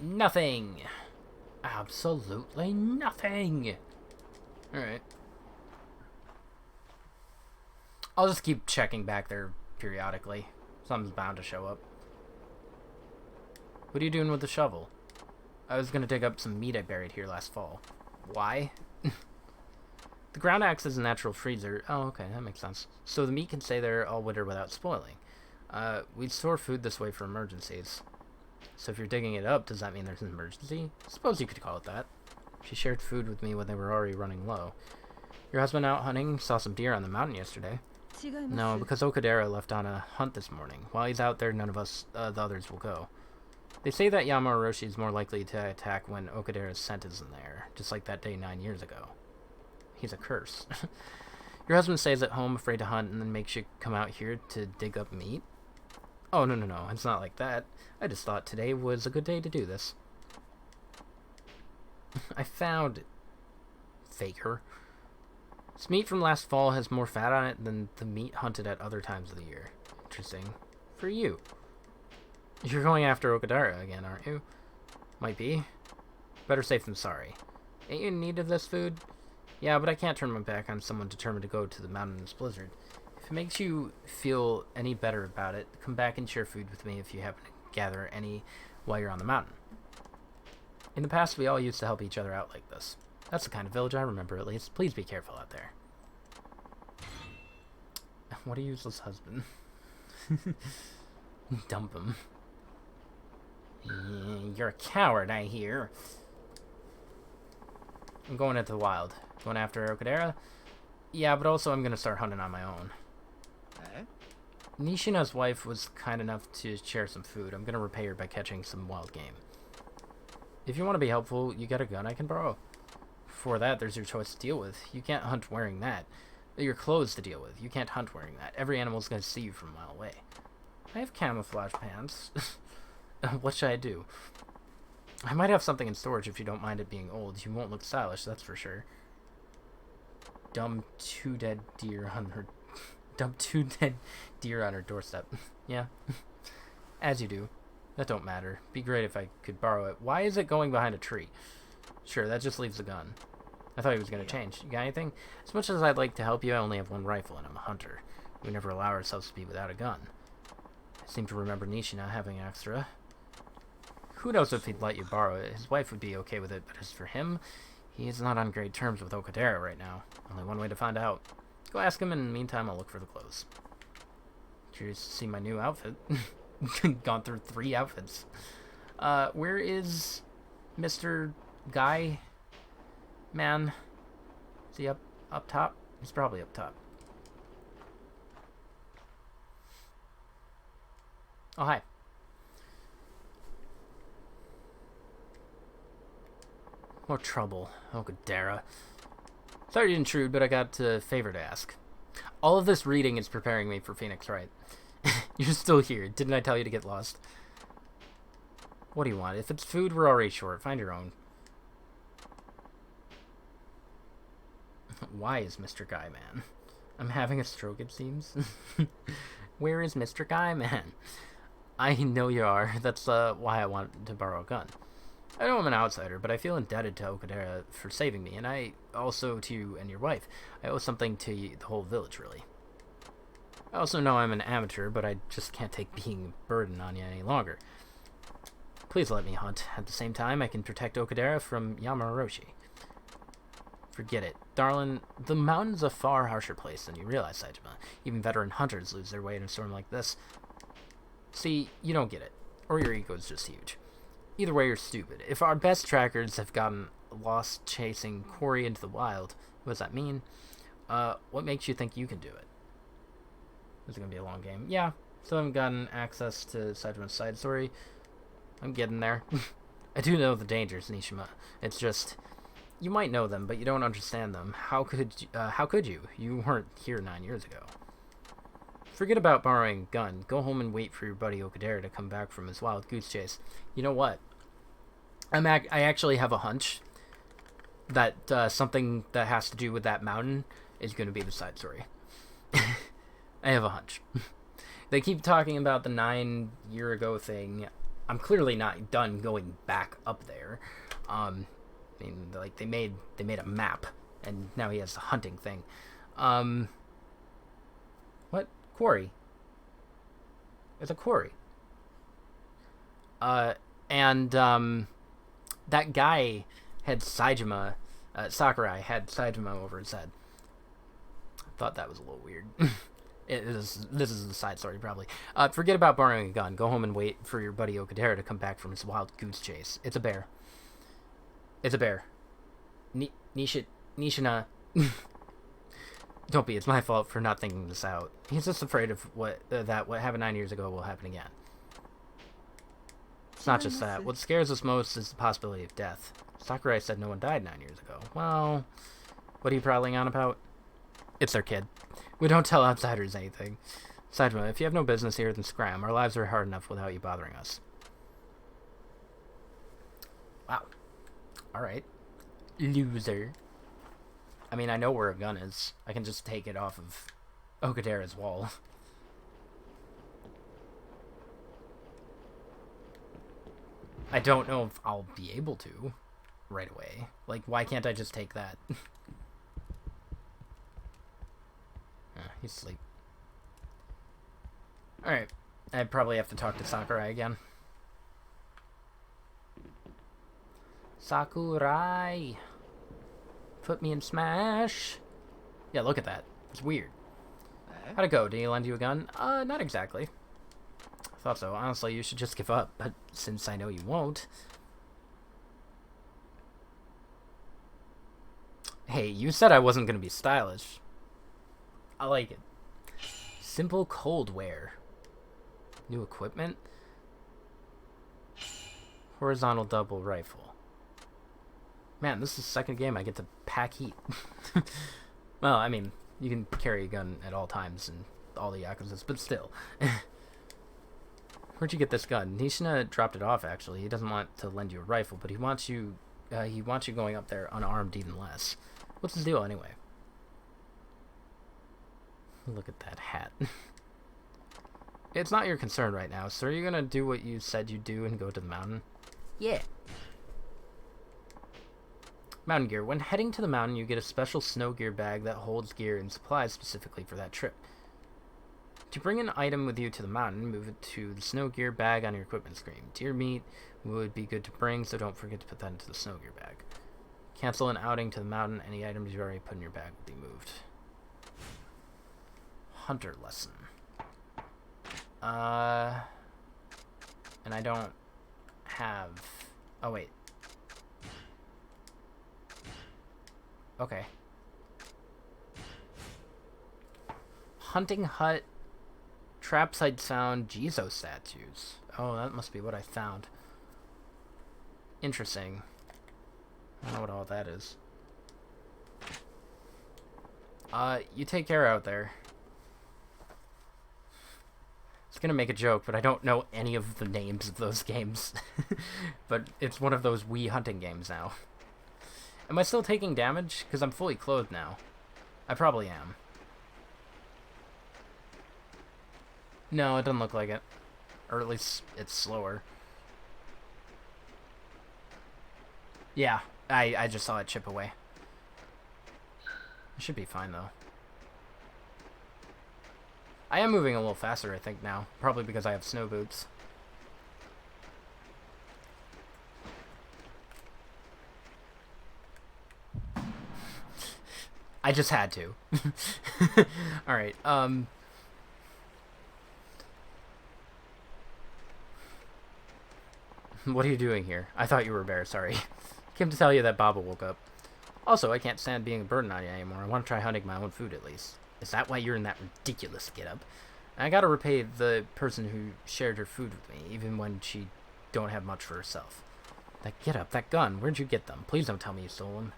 Nothing. Absolutely nothing. Alright. I'll just keep checking back there periodically. Something's bound to show up. What are you doing with the shovel? I was gonna dig up some meat I buried here last fall. Why? The ground axe is a natural freezer. Oh, okay, that makes sense. So the meat can stay there all winter without spoiling. We store food this way for emergencies. So if you're digging it up, does that mean there's an emergency? Suppose you could call it that. She shared food with me when they were already running low. Your husband out hunting? Saw some deer on the mountain yesterday. No, because Okadara left on a hunt this morning. While he's out there, none of us, the others, will go. They say that Yamauroshi is more likely to attack when Okadara's scent is in there, just like that day 9 years ago. He's a curse. Your husband stays at home, afraid to hunt, and then makes you come out here to dig up meat? Oh, no, it's not like that. I just thought today was a good day to do this. I found it. Faker. This meat from last fall has more fat on it than the meat hunted at other times of the year. Interesting. For you. You're going after Okadara again, aren't you? Might be. Better safe than sorry. Ain't you in need of this food? Yeah, but I can't turn my back on someone determined to go to the mountain in this blizzard. If it makes you feel any better about it, come back and share food with me if you happen to gather any while you're on the mountain. In the past, we all used to help each other out like this. That's the kind of village I remember, at least. Please be careful out there. What a useless husband. Dump him. You're a coward, I hear. I'm going into the wild. Going after Okadera? Yeah, but also I'm gonna start hunting on my own. Nishina's wife was kind enough to share some food. I'm gonna repay her by catching some wild game. If you want to be helpful, you got a gun I can borrow. Before that, there's your choice to deal with. You can't hunt wearing that. Your clothes to deal with. You can't hunt wearing that. Every animal's gonna see you from a mile away. I have camouflage pants. What should I do? I might have something in storage if you don't mind it being old. You won't look stylish, that's for sure. Dump two dead deer on her doorstep. Yeah. As you do. That don't matter. Be great if I could borrow it. Why is it going behind a tree? Sure, that just leaves the gun. I thought he was going to change. You got anything? As much as I'd like to help you, I only have one rifle and I'm a hunter. We never allow ourselves to be without a gun. I seem to remember Nishina having an extra. Who knows if he'd let you borrow it? His wife would be okay with it, but as for him, he is not on great terms with Okadera right now. Only one way to find out. Go ask him, and in the meantime, I'll look for the clothes. Curious to see my new outfit. Gone through 3 outfits. Where is Mr. Guy? Man? Is he up top? He's probably up top. Oh, hi. More trouble. Okadera. Sorry to intrude, but I got a favor to ask. All of this reading is preparing me for Phoenix Wright. You're still here. Didn't I tell you to get lost? What do you want? If it's food, we're already short. Find your own. Why is Mr. Guy Man? I'm having a stroke, it seems. Where is Mr. Guy Man? I know you are. That's why I want to borrow a gun. I know I'm an outsider, but I feel indebted to Okadera for saving me, and I also to you and your wife. I owe something to the whole village, really. I also know I'm an amateur, but I just can't take being a burden on you any longer. Please let me hunt. At the same time, I can protect Okadera from Yamaroshi. Forget it. Darling, the mountain's a far harsher place than you realize, Saejima. Even veteran hunters lose their way in a storm like this. See, you don't get it. Or your ego's just huge. Either way, you're stupid. If our best trackers have gotten lost chasing Corey into the wild, what does that mean? What makes you think you can do it? This is going to be a long game. Yeah, still haven't gotten access to Saejima's side story. I'm getting there. I do know the dangers, Nishima. It's just, you might know them, but you don't understand them. How could you? You weren't here 9 years ago. Forget about borrowing a gun. Go home and wait for your buddy Okadera to come back from his wild goose chase. You know what? I actually have a hunch that something that has to do with that mountain is going to be the side story. I have a hunch. They keep talking about the 9-year-ago thing. I'm clearly not done going back up there. I mean, like they made a map, and now he has the hunting thing. What? Quarry. It's a quarry. That guy had Saejima, Sakurai had Saejima over his head. Thought that was a little weird. This is the side story, probably. Forget about borrowing a gun. Go home and wait for your buddy Okadera to come back from his wild goose chase. It's a bear. It's a bear. Nishina. Don't be. It's my fault for not thinking this out. He's just afraid of what happened 9 years ago will happen again. It's not just that. What scares us most is the possibility of death. Sakurai said no one died 9 years ago. Well, what are you prattling on about? It's their kid. We don't tell outsiders anything. Saejima, if you have no business here, then scram. Our lives are hard enough without you bothering us. Wow. Alright. Loser. I mean, I know where a gun is. I can just take it off of Okadera's wall. I don't know if I'll be able to right away. Like, why can't I just take that? He's asleep. Alright. I probably have to talk to Sakurai again. Sakurai! Put me in Smash! Yeah, look at that. It's weird. How'd it go? Did he lend you a gun? Not exactly. I thought so. Honestly, you should just give up, but since I know you won't... Hey, you said I wasn't gonna be stylish. I like it. Simple cold wear. New equipment? Horizontal double rifle. Man, this is the second game I get to pack heat. Well, I mean, you can carry a gun at all times in all the Yakuzas, but still. Where'd you get this gun? Nishina dropped it off, actually. He doesn't want to lend you a rifle, but he wants you going up there unarmed even less. What's the deal, anyway? Look at that hat. It's not your concern right now, so are you gonna do what you said you'd do and go to the mountain? Yeah. Mountain gear. When heading to the mountain, you get a special snow gear bag that holds gear and supplies specifically for that trip. To bring an item with you to the mountain, move it to the snow gear bag on your equipment screen. Deer meat would be good to bring, so don't forget to put that into the snow gear bag. Cancel an outing to the mountain. Any items you already put in your bag will be moved. Hunter lesson. And I don't have... Oh, wait. Okay. Hunting hut, trap site found, Jizo statues. Oh, that must be what I found. Interesting. I don't know what all that is. You take care out there. I was gonna make a joke, but I don't know any of the names of those games. But it's one of those Wii hunting games now. Am I still taking damage? Because I'm fully clothed now. I probably am. No, it doesn't look like it. Or at least it's slower. Yeah, I just saw it chip away. It should be fine, though. I am moving a little faster, I think, now. Probably because I have snow boots. I just had to. Alright, what are you doing here? I thought you were a bear, sorry. Came to tell you that Baba woke up. Also, I can't stand being a burden on you anymore. I want to try hunting my own food, at least. Is that why you're in that ridiculous getup? I gotta repay the person who shared her food with me, even when she don't have much for herself. That getup, that gun, where'd you get them? Please don't tell me you stole them.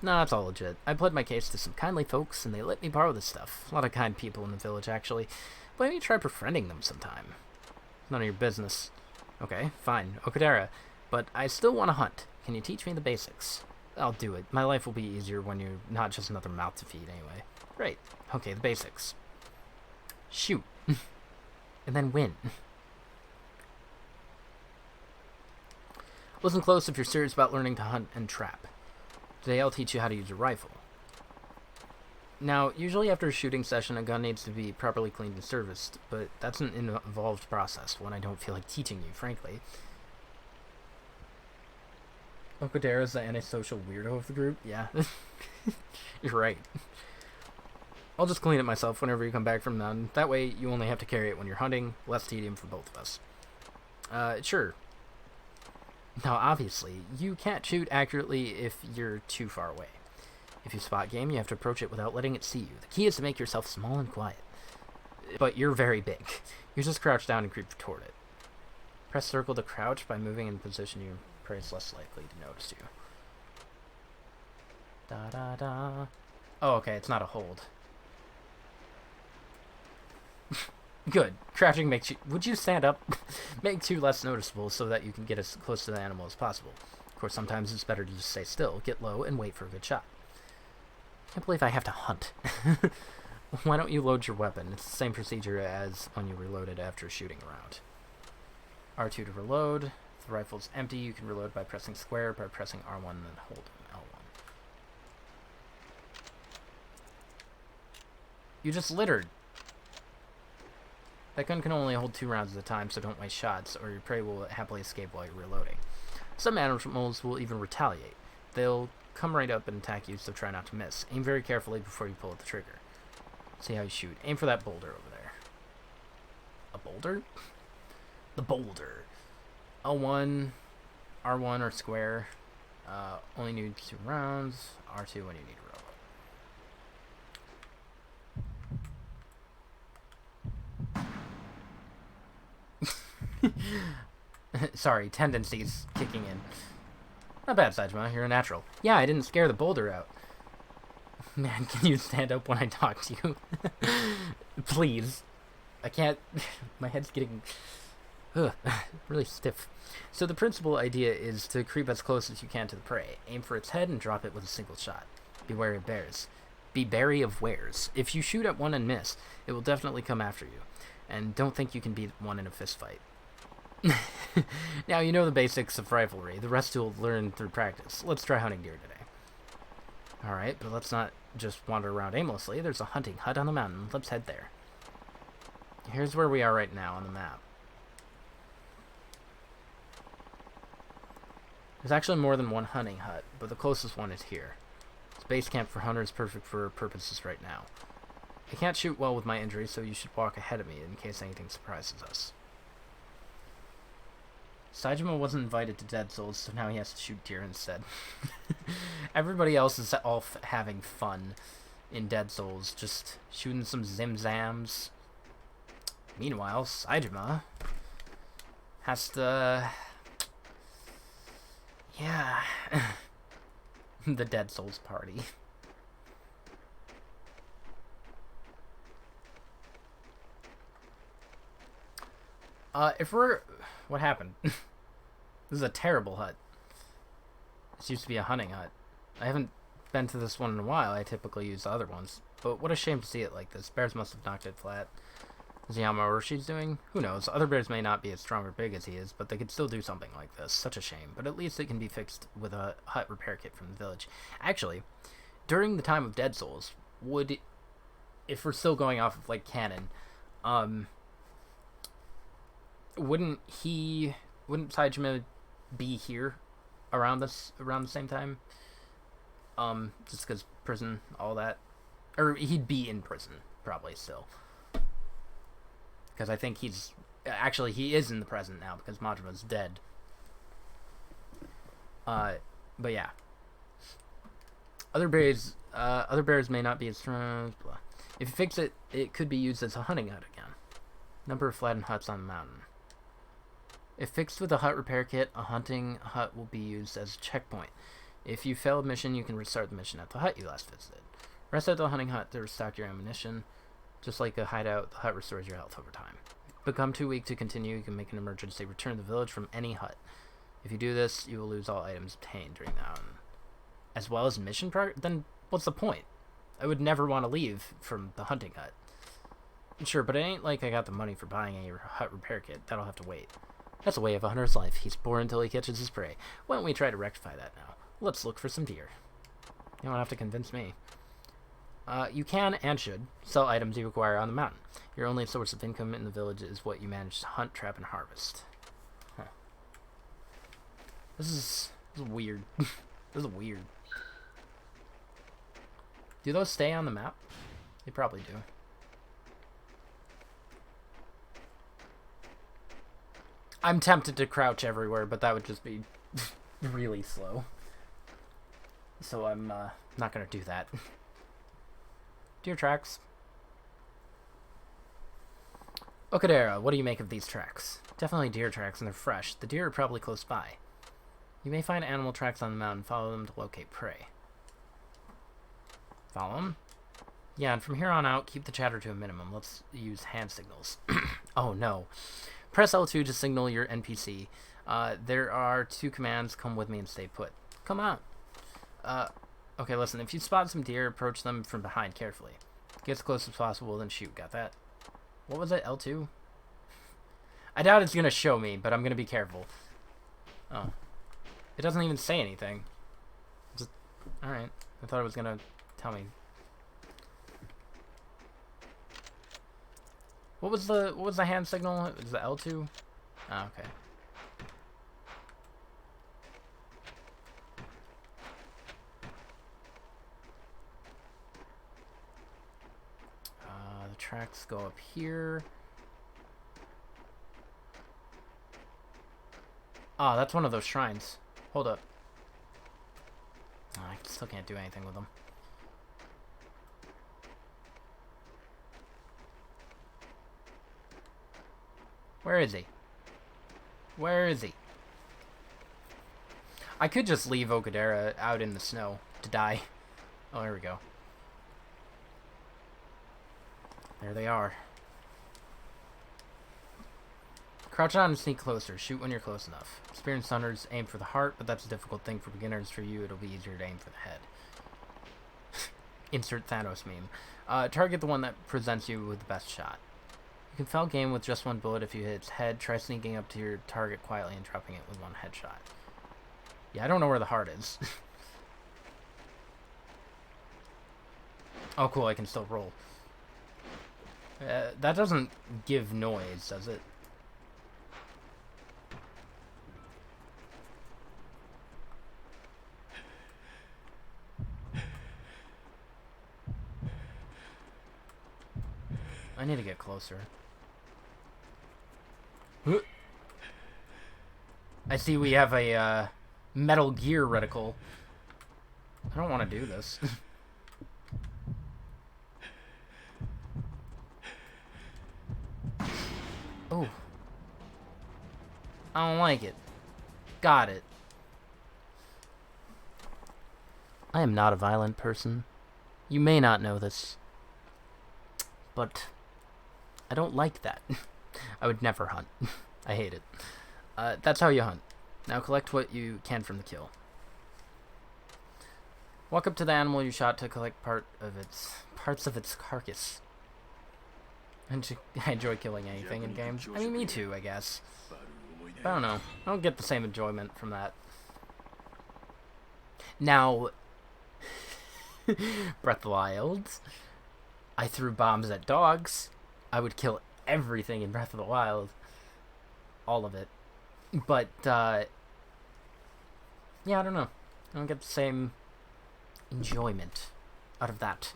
Nah, it's all legit. I pled my case to some kindly folks, and they let me borrow this stuff. A lot of kind people in the village, actually. Why don't you try befriending them sometime? None of your business. Okay, fine. Okudera. But I still want to hunt. Can you teach me the basics? I'll do it. My life will be easier when you're not just another mouth to feed, anyway. Great. Okay, the basics. Shoot. And then win. Listen close if you're serious about learning to hunt and trap. Today I'll teach you how to use a rifle. Now, usually after a shooting session, a gun needs to be properly cleaned and serviced, but that's an involved process, one I don't feel like teaching you, frankly. Okudera's the antisocial weirdo of the group? Yeah. You're right. I'll just clean it myself whenever you come back from the mountain. That way, you only have to carry it when you're hunting. Less tedium for both of us. Sure. Now, obviously, you can't shoot accurately if you're too far away. If you spot game, you have to approach it without letting it see you. The key is to make yourself small and quiet. But you're very big. You just crouch down and creep toward it. Press circle to crouch. By moving in position, your prey is less likely to notice you. Da-da-da. Oh, okay, it's not a hold. Good. Crouching makes you... Would you stand up? Makes you less noticeable so that you can get as close to the animal as possible. Of course, sometimes it's better to just stay still, get low, and wait for a good shot. Can't believe I have to hunt. Why don't you load your weapon? It's the same procedure as when you reload it after shooting around. R2 to reload. If the rifle's empty, you can reload by pressing square, by pressing R1 and then holding L1. You just littered. That gun can only hold 2 rounds at a time, so don't waste shots, or your prey will happily escape while you're reloading. Some animals will even retaliate. They'll come right up and attack you, so try not to miss. Aim very carefully before you pull the trigger. See how you shoot. Aim for that boulder over there. A boulder? The boulder. L1, R1 or square. Only need 2 rounds. R2 when you need to reload. Sorry, tendencies kicking in. Not bad, Saejima. You're a natural. Yeah, I didn't scare the boulder out. Man, can you stand up when I talk to you? Please. I can't... My head's getting... really stiff. So the principal idea is to creep as close as you can to the prey. Aim for its head and drop it with a single shot. Be wary of bears. Be wary of wares. If you shoot at one and miss, it will definitely come after you. And don't think you can beat one in a fist fight. Now you know the basics of riflery. The rest you'll learn through practice. Let's try hunting deer today. Alright, but let's not just wander around aimlessly. There's a hunting hut on the mountain. Let's head there. Here's where we are right now on the map. There's actually more than one hunting hut, but the closest one is here. It's base camp for hunters, perfect for purposes right now. I can't shoot well with my injury, so you should walk ahead of me in case anything surprises us. Saejima wasn't invited to Dead Souls, so now he has to shoot deer instead. Everybody else is all having fun in Dead Souls, just shooting some zim-zams. Meanwhile, Saejima has to... Yeah. The Dead Souls party. If we're... What happened? This is a terrible hut. This used to be a hunting hut. I haven't been to this one in a while. I typically use the other ones. But what a shame to see it like this. Bears must have knocked it flat. Is Yamauroshi's doing? Who knows? Other bears may not be as strong or big as he is, but they could still do something like this. Such a shame. But at least it can be fixed with a hut repair kit from the village. Actually, during the time of Dead Souls, if we're still going off of, like, canon, wouldn't Saejima be here around the same time? Just because prison, all that. Or he'd be in prison, probably, still. Because I think he is in the present now, because Majima's dead. But yeah. Other bears may not be as strong, blah. If you fix it, it could be used as a hunting hut again. Number of flattened huts on the mountain. If fixed with a hut repair kit, a hunting hut will be used as a checkpoint. If you fail a mission, you can restart the mission at the hut you last visited. Rest at the hunting hut to restock your ammunition. Just like a hideout, the hut restores your health over time. Become too weak to continue, you can make an emergency return to the village from any hut. If you do this, you will lose all items obtained during that one. As well as mission progress? Then what's the point? I would never want to leave from the hunting hut. Sure, but it ain't like I got the money for buying a hut repair kit. That'll have to wait. That's the way of a hunter's life. He's poor until he catches his prey. Why don't we try to rectify that now? Let's look for some deer. You don't have to convince me. You can, and should, sell items you acquire on the mountain. Your only source of income in the village is what you manage to hunt, trap, and harvest. Huh. This is weird. This is weird. Do those stay on the map? They probably do. I'm tempted to crouch everywhere, but that would just be really slow. So I'm not going to do that. Deer tracks. Okadera, what do you make of these tracks? Definitely deer tracks, and they're fresh. The deer are probably close by. You may find animal tracks on the mountain. Follow them to locate prey. Follow them? Yeah, and from here on out, keep the chatter to a minimum. Let's use hand signals. Oh, no. Press L2 to signal your NPC. There are 2 commands. Come with me and stay put. Come on. Okay, listen. If you spot some deer, approach them from behind carefully. Get as close as possible, then shoot. Got that? What was it? L2? I doubt it's going to show me, but I'm going to be careful. Oh. It doesn't even say anything. Just... Alright. I thought it was going to tell me. What was the hand signal? It was the L2? Oh, okay. The tracks go up here. Oh, that's one of those shrines. Hold up. Oh, I still can't do anything with them. Where is he? Where is he? I could just leave Okadera out in the snow to die. Oh, there we go. There they are. Crouch on and sneak closer. Shoot when you're close enough. Experienced hunters aim for the heart, but that's a difficult thing for beginners. For you, it'll be easier to aim for the head. Insert Thanos meme. Target the one that presents you with the best shot. You can fell game with just one bullet if you hit its head. Try sneaking up to your target quietly and dropping it with one headshot. Yeah, I don't know where the heart is. Oh, cool, I can still roll. That doesn't give noise, does it? I need to get closer. I see we have a Metal Gear reticle. I don't want to do this. Oh. I don't like it. Got it. I am not a violent person. You may not know this. But I don't like that. I would never hunt. I hate it. That's how you hunt. Now collect what you can from the kill. Walk up to the animal you shot to collect parts of its carcass. I enjoy killing anything in games. I mean, me too, I guess. But I don't know. I don't get the same enjoyment from that. Now, Breath of the Wild, I threw bombs at dogs. I would kill everything in Breath of the Wild. All of it. But, yeah, I don't know. I don't get the same enjoyment out of that.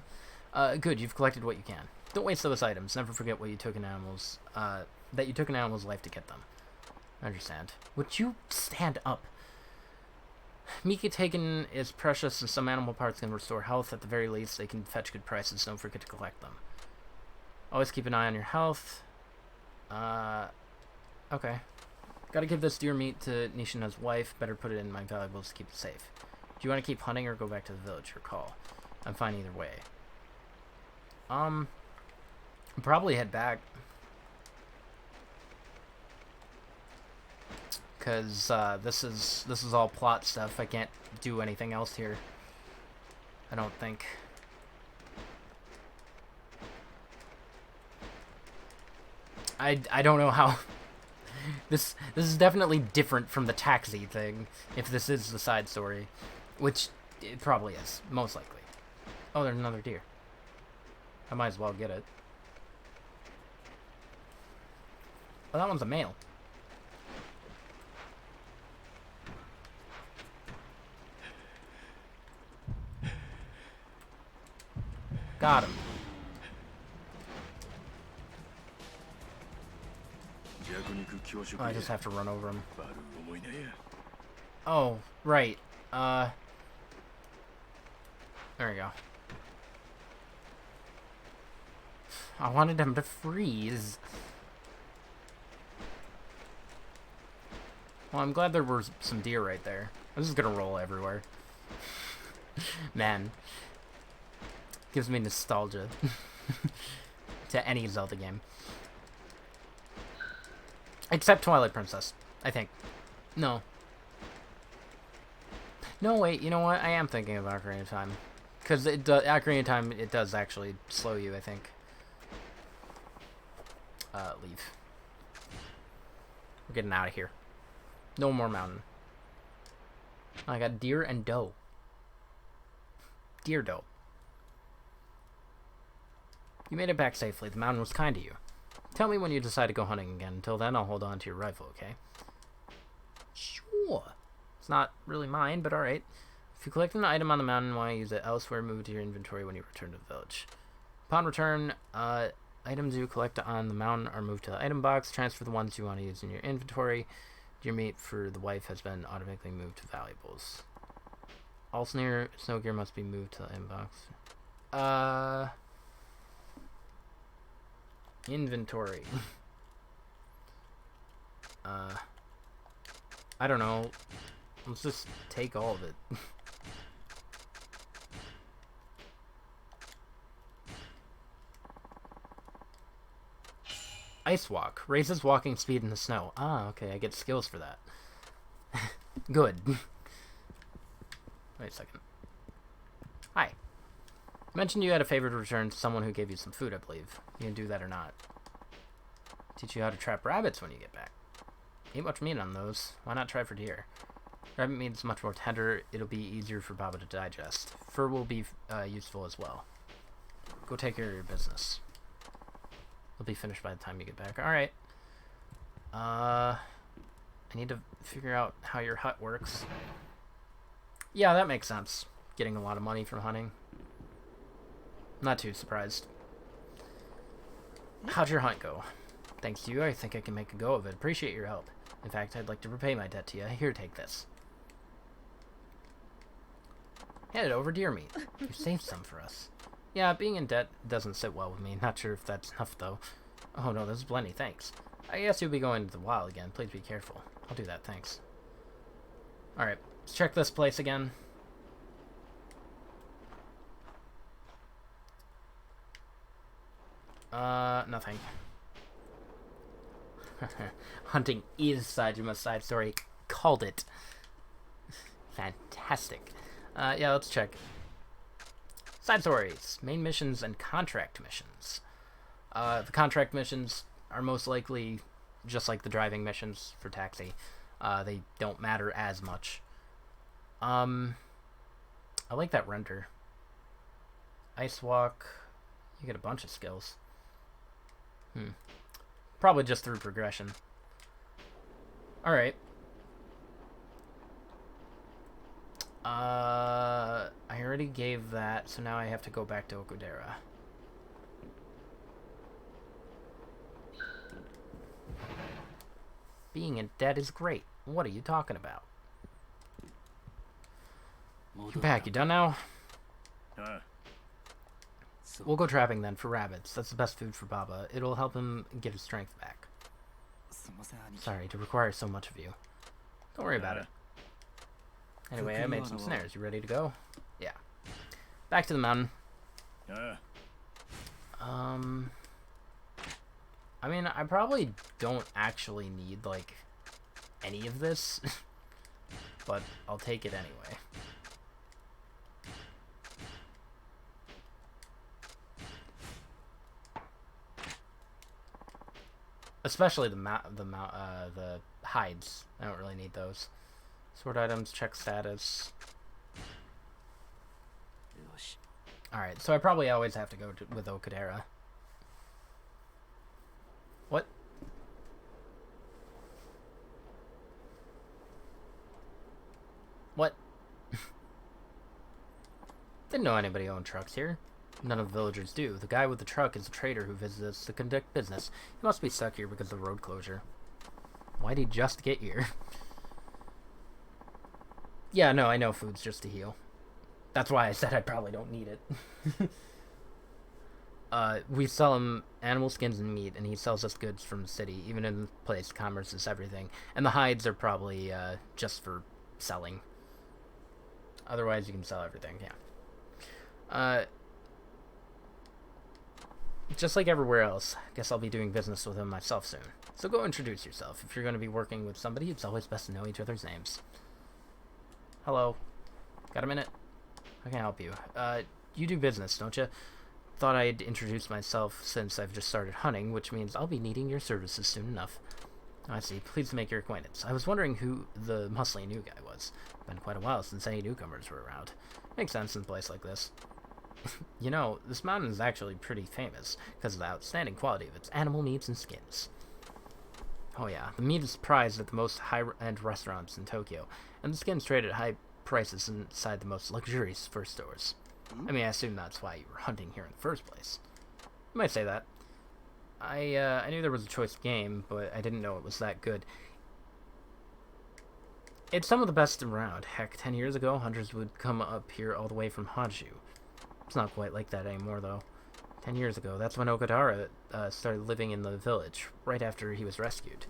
Good, you've collected what you can. Don't waste those items. Never forget what you took in animals, that you took an animal's life to get them. I understand. Would you stand up? Meat taken is precious, and some animal parts can restore health. At the very least, they can fetch good prices. Don't forget to collect them. Always keep an eye on your health. Okay. Gotta give this deer meat to Nishina's wife. Better put it in my valuables to keep it safe. Do you want to keep hunting or go back to the village? Your call. I'm fine either way. Probably head back. Because this is all plot stuff. I can't do anything else here. I don't think. I don't know how. This is definitely different from the taxi thing. If this is the side story, which it probably is, most likely. Oh, there's another deer. I might as well get it. Oh, that one's a male. Got him. Oh, I just have to run over him. Oh, right. There we go. I wanted him to freeze. Well, I'm glad there were some deer right there. I'm just gonna roll everywhere. Man. Gives me nostalgia. To any Zelda game. Except Twilight Princess, I think. No. No, wait, you know what? I am thinking of Ocarina of Time. Because Ocarina of Time, it does actually slow you, I think. Leave. We're getting out of here. No more mountain. I got deer and doe. Deer doe. You made it back safely. The mountain was kind to you. Tell me when you decide to go hunting again. Until then, I'll hold on to your rifle, okay? Sure. It's not really mine, but alright. If you collect an item on the mountain and want to use it elsewhere, move it to your inventory when you return to the village. Upon return, items you collect on the mountain are moved to the item box. Transfer the ones you want to use in your inventory. Your meat for the wife has been automatically moved to valuables. All snow gear must be moved to the item box. Inventory. I don't know. Let's just take all of it. Ice walk. Raises walking speed in the snow. Ah, okay. I get skills for that. Good. Wait a second. Hi. You mentioned you had a favor to return to someone who gave you some food, I believe. You can do that or not. Teach you how to trap rabbits when you get back. Ain't much meat on those. Why not try for deer? Rabbit meat is much more tender. It'll be easier for Baba to digest. Fur will be useful as well. Go take care of your business. It'll be finished by the time you get back. Alright. I need to figure out how your hut works. Yeah, that makes sense. Getting a lot of money from hunting. Not too surprised. How'd your hunt go? Thanks to you, I think I can make a go of it. Appreciate your help. In fact, I'd like to repay my debt to you. Here, take this. Hand it over, deer meat. You saved some for us. Yeah, being in debt doesn't sit well with me. Not sure if that's enough, though. Oh, no, this is plenty, thanks. I guess you'll be going to the wild again. Please be careful. I'll do that, thanks. Alright, let's check this place again. Nothing. Hunting is Sajima's side story. Called it. Fantastic. Yeah, let's check. Side stories, main missions, and contract missions. The contract missions are most likely just like the driving missions for Taxi. They don't matter as much. I like that render. Ice walk. You get a bunch of skills. Probably just through progression. Alright. I already gave that, so now I have to go back to Okudera. Being in debt is great. What are you talking about? You're back. You done now? We'll go trapping then for rabbits. That's the best food for Baba. It'll help him get his strength back. Sorry to require so much of you. Don't worry about it. Anyway, I made some snares. You ready to go? Yeah. Back to the mountain. I mean, I probably don't actually need, like, any of this. But I'll take it anyway. Especially the hides. I don't really need those. Sword items, check status. Alright, so I probably always have to go with Okudera. What? What? Didn't know anybody owned trucks here. None of the villagers do. The guy with the truck is a trader who visits us to conduct business. He must be stuck here because of the road closure. Why'd he just get here? Yeah, no, I know food's just to heal. That's why I said I probably don't need it. We sell him animal skins and meat, and he sells us goods from the city. Even in the place, commerce is everything. And the hides are probably just for selling. Otherwise, you can sell everything, yeah. Just like everywhere else, guess I'll be doing business with him myself soon. So go introduce yourself. If you're going to be working with somebody, it's always best to know each other's names. Hello. Got a minute? How can I help you? You do business, don't you? Thought I'd introduce myself since I've just started hunting, which means I'll be needing your services soon enough. I see. Pleased to make your acquaintance. I was wondering who the muscly new guy was. Been quite a while since any newcomers were around. Makes sense in a place like this. You know, this mountain is actually pretty famous because of the outstanding quality of its animal meats and skins. Oh yeah, the meat is prized at the most high-end restaurants in Tokyo, and the skins trade at high prices inside the most luxurious fur stores. I mean, I assume that's why you were hunting here in the first place. You might say that. I knew there was a choice game, but I didn't know it was that good. It's some of the best around. Heck, 10 years ago, hunters would come up here all the way from Honshu. It's not quite like that anymore, though. 10 years ago, that's when Okadara started living in the village, right after he was rescued.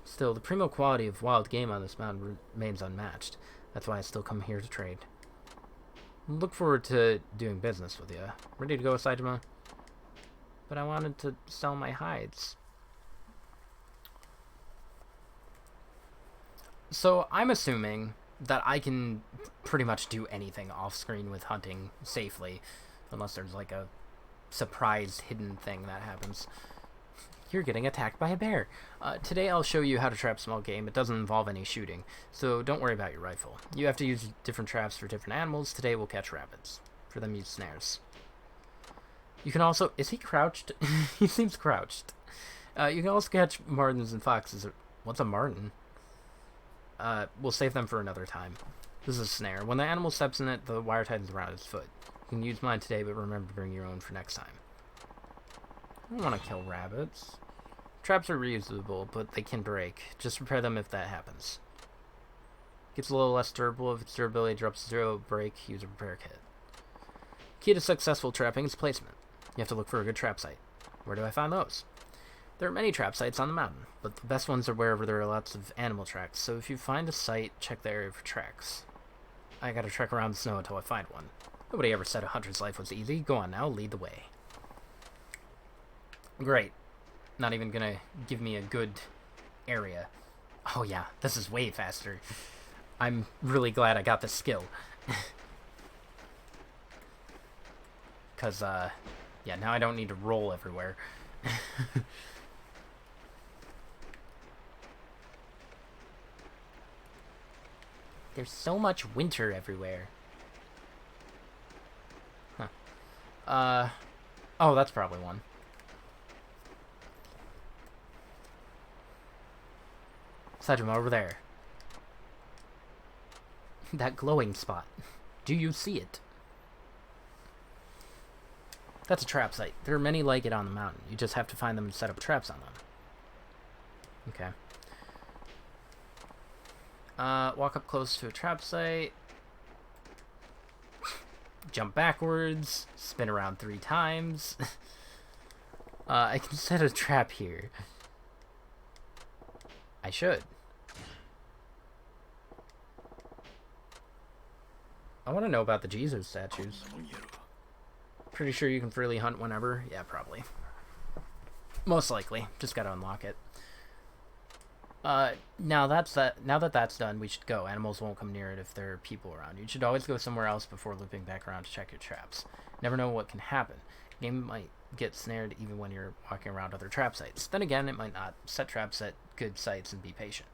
Still, the primo quality of wild game on this mountain remains unmatched. That's why I still come here to trade. Look forward to doing business with you. Ready to go, Saejima? But I wanted to sell my hides. So I'm assuming that I can pretty much do anything off-screen with hunting safely, unless there's like a surprise hidden thing that happens. You're getting attacked by a bear. Today I'll show you how to trap small game. It doesn't involve any shooting, so don't worry about your rifle. You have to use different traps for different animals. Today we'll catch rabbits. For them, use snares. You can also... Is he crouched? He seems crouched. You can also catch martins and foxes. What's a martin? We'll save them for another time. This is a snare. When the animal steps in it, the wire tightens around its foot. You can use mine today, but remember to bring your own for next time. I don't want to kill rabbits. Traps are reusable, but they can break. Just repair them if that happens. Gets a little less durable. If its durability drops to 0, break, use a repair kit. Key to successful trapping is placement. You have to look for a good trap site. Where do I find those? There are many trap sites on the mountain, but the best ones are wherever there are lots of animal tracks, so if you find a site, check the area for tracks. I gotta trek around the snow until I find one. Nobody ever said a hunter's life was easy. Go on now, lead the way. Great. Not even gonna give me a good area. Oh yeah, this is way faster. I'm really glad I got this skill. Because, yeah, now I don't need to roll everywhere. There's so much winter everywhere. Huh. Oh, that's probably one. Saejima, over there. That glowing spot. Do you see it? That's a trap site. There are many like it on the mountain. You just have to find them and set up traps on them. Okay. Walk up close to a trap site. Jump backwards. Spin around 3 times. I can set a trap here. I should. I want to know about the Jesus statues. Pretty sure you can freely hunt whenever. Yeah, probably. Most likely. Just gotta unlock it. Now that that's done, we should go. Animals won't come near it if there are people around. You should always go somewhere else before looping back around to check your traps. Never know what can happen. Game might get snared even when you're walking around other trap sites. Then again, it might not. Set traps at good sites and be patient.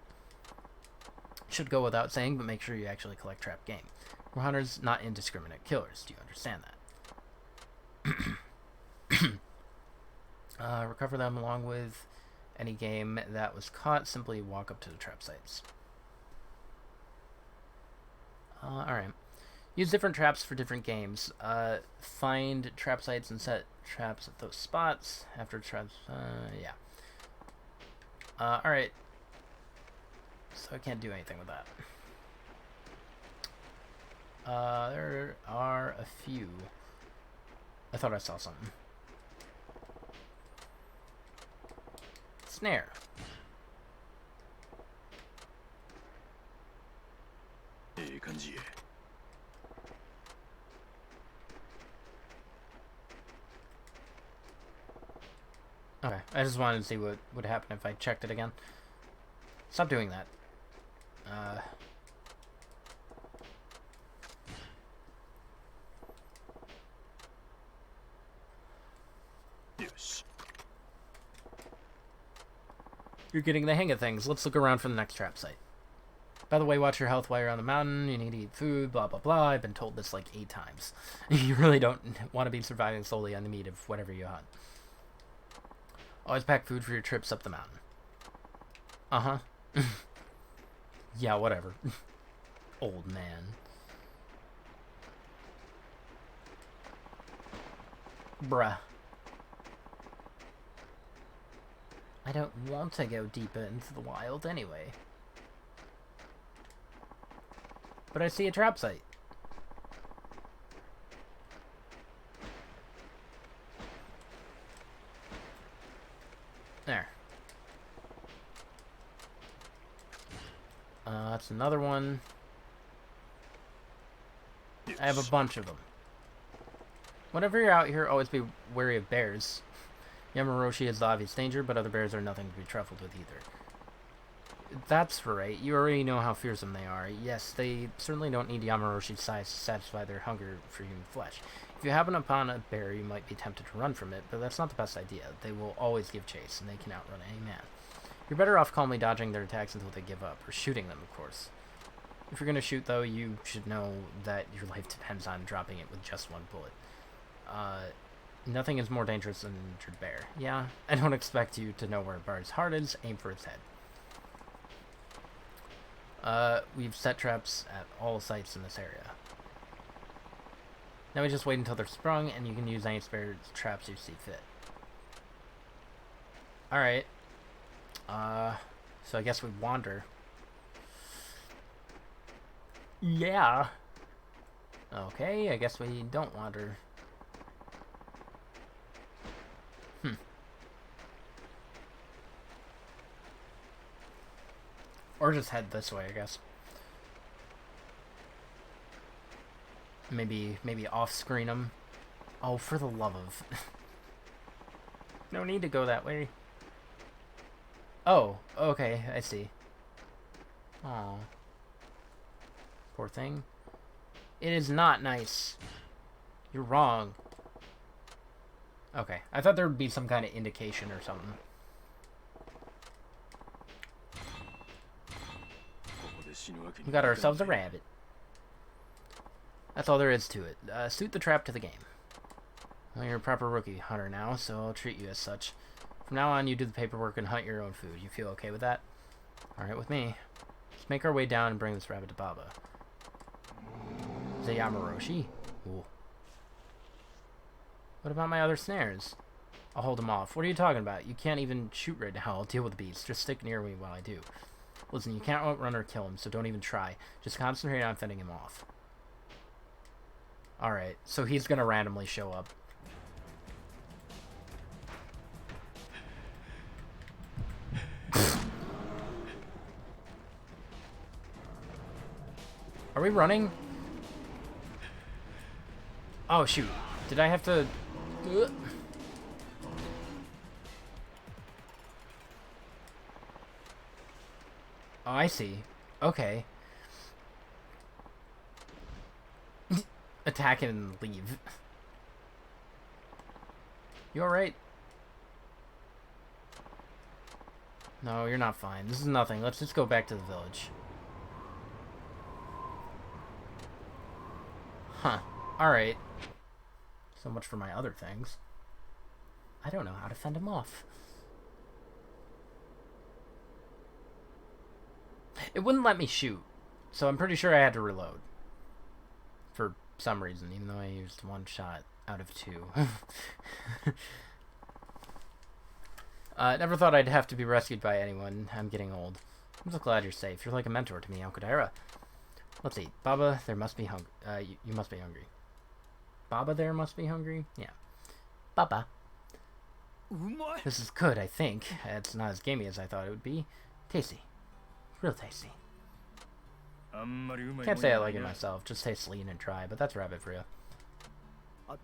Should go without saying, but make sure you actually collect trap game. We're hunters, not indiscriminate killers. Do you understand that? Recover them along with any game that was caught. Simply walk up to the trap sites. Alright. Use different traps for different games. Find trap sites and set traps at those spots. After traps, yeah. Alright. So I can't do anything with that. There are a few. I thought I saw something. Snare. Okay, I just wanted to see what would happen if I checked it again. Stop doing that. You're getting the hang of things. Let's look around for the next trap site. By the way, watch your health while you're on the mountain. You need to eat food, blah, blah, blah. I've been told this like 8 times. You really don't want to be surviving solely on the meat of whatever you hunt. Always pack food for your trips up the mountain. Uh-huh. Yeah, whatever. Old man. Bruh. I don't want to go deeper into the wild anyway. But I see a trap site. There. That's another one. I have a bunch of them. Whenever you're out here, always be wary of bears. Yamaroshi is the obvious danger, but other bears are nothing to be trifled with either. That's right. You already know how fearsome they are. Yes, they certainly don't need Yamaroshi's size to satisfy their hunger for human flesh. If you happen upon a bear, you might be tempted to run from it, but that's not the best idea. They will always give chase, and they can outrun any man. You're better off calmly dodging their attacks until they give up, or shooting them, of course. If you're going to shoot, though, you should know that your life depends on dropping it with just one bullet. Nothing is more dangerous than an injured bear. Yeah, I don't expect you to know where a bear's heart is. Aim for its head. We've set traps at all sites in this area. Now we just wait until they're sprung, and you can use any spare traps you see fit. Alright. So I guess we wander. Yeah. Okay, I guess we don't wander. Or just head this way, I guess. Maybe off-screen them. Oh, for the love of... No need to go that way. Oh, okay, I see. Aw. Poor thing. It is not nice. You're wrong. Okay, I thought there would be some kind of indication or something. We got ourselves a rabbit. That's all there is to it. Suit the trap to the game. Well, you're a proper rookie hunter now, so I'll treat you as such. From now on, you do the paperwork and hunt your own food. You feel okay with that? Alright with me. Let's make our way down and bring this rabbit to Baba. Is it Yamaroshi? Ooh. What about my other snares? I'll hold them off. What are you talking about? You can't even shoot right now. I'll deal with the beast. Just stick near me while I do. Listen, you can't outrun or kill him, so don't even try. Just concentrate on fending him off. Alright, so he's gonna randomly show up. Are we running? Oh, shoot. Did I have to... Oh, I see. Okay. Attack and leave. You alright? No, you're not fine. This is nothing. Let's just go back to the village. Huh. Alright. So much for my other things. I don't know how to fend him off. It wouldn't let me shoot, so I'm pretty sure I had to reload. For some reason, even though I used 1 shot out of 2. Never thought I'd have to be rescued by anyone. I'm getting old. I'm so glad you're safe. You're like a mentor to me, Alcadaira. Let's eat. Baba, there must be hungry. You must be hungry. Baba there must be hungry? Yeah. Baba. This is good, I think. It's not as gamey as I thought it would be. Tasty. Real tasty. Can't say I like it myself. Just tastes lean and dry, but that's rabbit for you.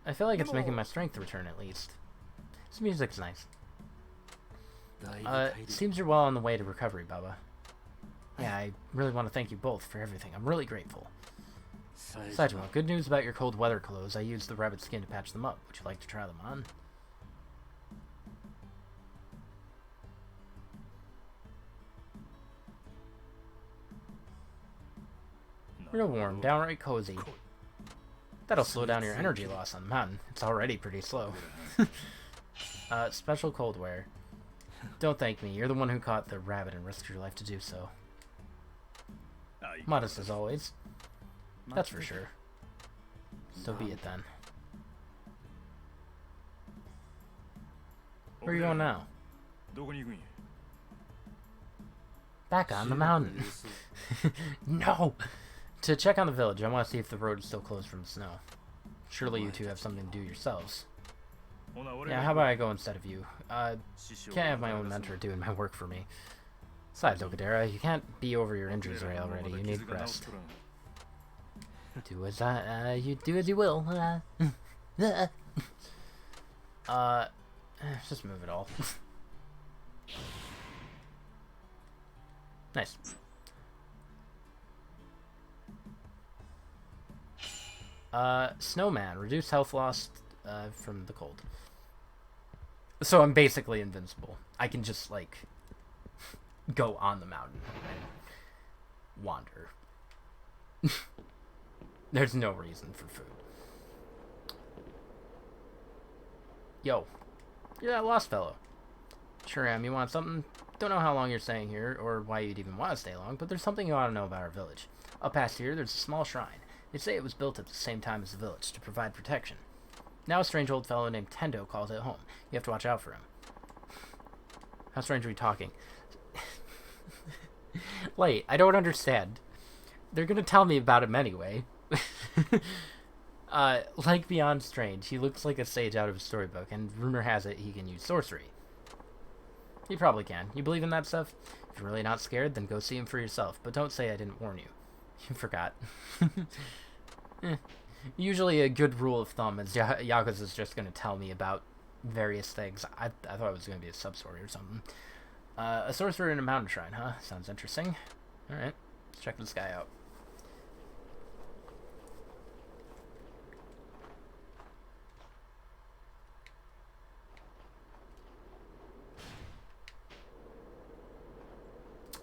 I feel like it's making my strength return at least. This music's nice. Seems you're well on the way to recovery, Baba. Yeah, I really want to thank you both for everything. I'm really grateful. Saitama, good news about your cold weather clothes. I used the rabbit skin to patch them up. Would you like to try them on? Real warm, downright cozy. That'll slow down your energy loss on the mountain. It's already pretty slow. Special cold wear. Don't thank me. You're the one who caught the rabbit and risked your life to do so. Modest as always. That's for sure. So be it then. Where are you going now? Back on the mountain. No! To check on the village, I want to see if the road is still closed from the snow. Surely you two have something to do yourselves. Yeah, how about I go instead of you? Can't have my own mentor doing my work for me. Besides, Okadera, you can't be over your injuries already. You need rest. Do as you do as you will. Just move it all. Nice. Snowman. Reduce health loss from the cold. So I'm basically invincible. I can just, like, go on the mountain and wander. There's no reason for food. Yo. You're that lost fellow. Sure am. You want something? Don't know how long you're staying here, or why you'd even want to stay long, but there's something you ought to know about our village. Up past here, there's a small shrine. They say it was built at the same time as the village, to provide protection. Now a strange old fellow named Tendo calls it home. You have to watch out for him. How strange are we talking? Wait, I don't understand. They're gonna tell me about him anyway. Like beyond strange, he looks like a sage out of a storybook, and rumor has it he can use sorcery. He probably can. You believe in that stuff? If you're really not scared, then go see him for yourself, but don't say I didn't warn you. You forgot. Usually a good rule of thumb is Yakuza is just going to tell me about various things. I thought it was going to be a sub-story or something. A sorcerer in a mountain shrine, huh? Sounds interesting. Alright, let's check this guy out.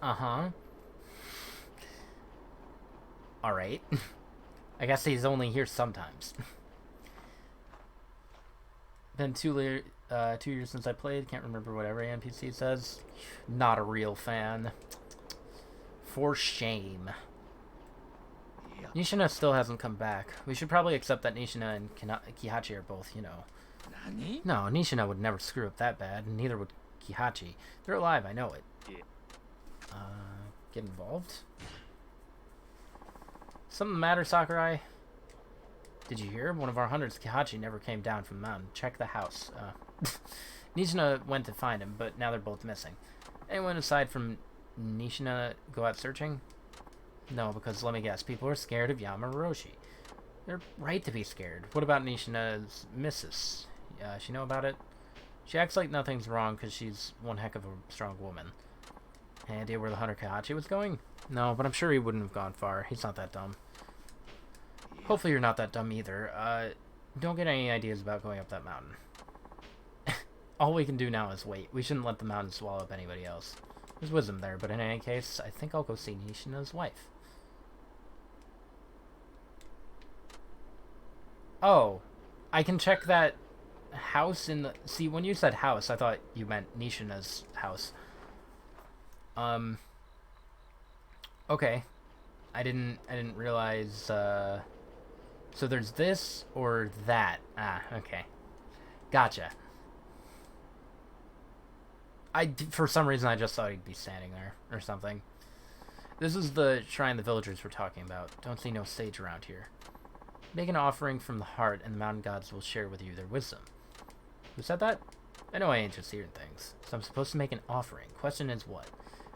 Uh-huh. Alright. I guess he's only here sometimes. Been 2 years since I played. Can't remember what every NPC says. Not a real fan. For shame. Nishina still hasn't come back. We should probably accept that Nishina and Kihachi are both, you know. No, Nishina would never screw up that bad, and neither would Kihachi. They're alive, I know it. Get involved? Something the matter, Sakurai? Did you hear? One of our hunters, Kihachi, never came down from the mountain. Check the house. Nishina went to find him, but now they're both missing. Anyone aside from Nishina go out searching? No, because let me guess, people are scared of Yamaroshi. They're right to be scared. What about Nishina's missus? She know about it? She acts like nothing's wrong because she's one heck of a strong woman. Any idea where the hunter Kihachi was going? No, but I'm sure he wouldn't have gone far. He's not that dumb. Hopefully you're not that dumb either. Don't get any ideas about going up that mountain. All we can do now is wait. We shouldn't let the mountain swallow up anybody else. There's wisdom there, but in any case, I think I'll go see Nishina's wife. Oh, I can check that house in the... See, when you said house, I thought you meant Nishina's house. Okay. I didn't realize, so there's this or that. Ah, okay. Gotcha. For some reason, I just thought he'd be standing there or something. This is the shrine the villagers were talking about. Don't see no sage around here. Make an offering from the heart, and the mountain gods will share with you their wisdom. Who said that? I know I ain't just hearing things. So I'm supposed to make an offering. Question is what?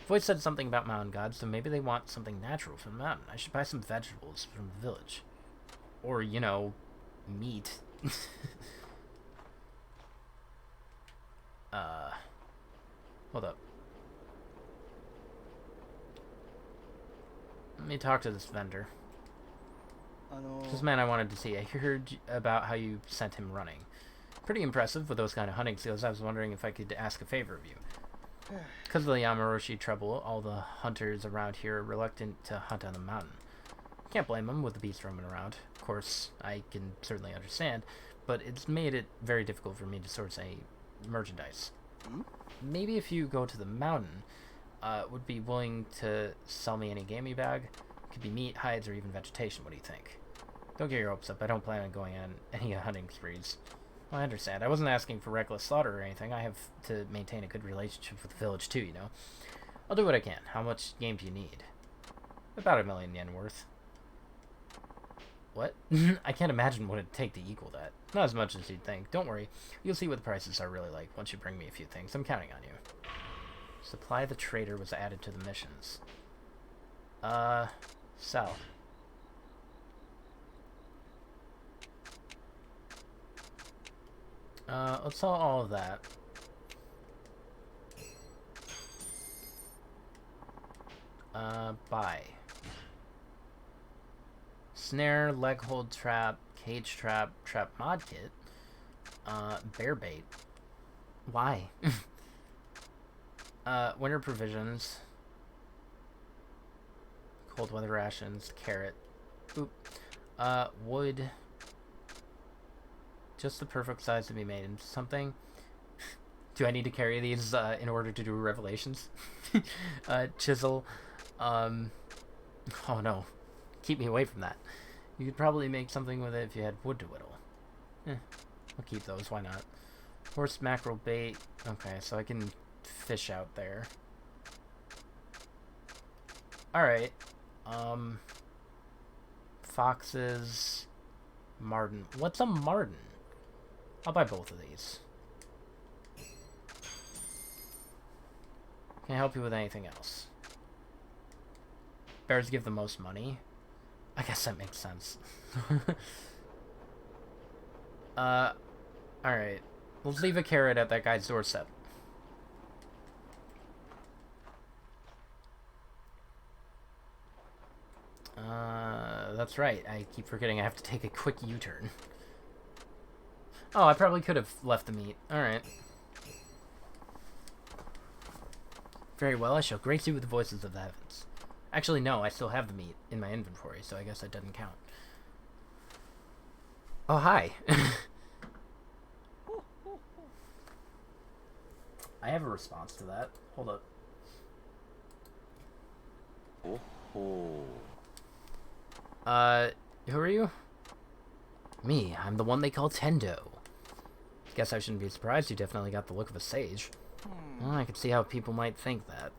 Voice said something about mountain gods, so maybe they want something natural from the mountain. I should buy some vegetables from the village. Or, you know, meat. Hold up. Let me talk to this vendor. This man I wanted to see. I heard about how you sent him running. Pretty impressive with those kind of hunting skills. I was wondering if I could ask a favor of you. Because of the Yamaroshi trouble, all the hunters around here are reluctant to hunt on the mountain. Can't blame him with the beast roaming around. Of course, I can certainly understand, but it's made it very difficult for me to source any merchandise. Maybe if you go to the mountain, would be willing to sell me any game you bag. Could be meat, hides, or even vegetation. What do you think? Don't get your hopes up. I don't plan on going on any hunting sprees. Well, I understand. I wasn't asking for reckless slaughter or anything. I have to maintain a good relationship with the village too, you know. I'll do what I can. How much game do you need? About 1,000,000 yen worth. What? I can't imagine what it'd take to equal that. Not as much as you'd think. Don't worry. You'll see what the prices are really like once you bring me a few things. I'm counting on you. Supply the trader was added to the missions. Sell. Let's sell all of that. Buy. Snare, leg hold trap, cage trap, trap mod kit. Bear bait. Why? Winter provisions. Cold weather rations, carrot. Oop. Wood. Just the perfect size to be made into something. Do I need to carry these in order to do revelations? Chisel. Oh no. Keep me away from that. You could probably make something with it if you had wood to whittle. I'll keep those, why not? Horse mackerel bait. Okay, so I can fish out there. Alright. Foxes. Marten. What's a marten? I'll buy both of these. Can I help you with anything else? Bears give the most money. I guess that makes sense. Alright. Let's leave a carrot at that guy's doorstep. That's right. I keep forgetting I have to take a quick U-turn. Oh, I probably could have left the meat. Alright. Very well, I shall grace you with the voices of the heavens. Actually, no, I still have the meat in my inventory, so I guess that doesn't count. Oh, hi. I have a response to that. Hold up. Who are you? Me, I'm the one they call Tendo. Guess I shouldn't be surprised, you definitely got the look of a sage. Well, I can see how people might think that.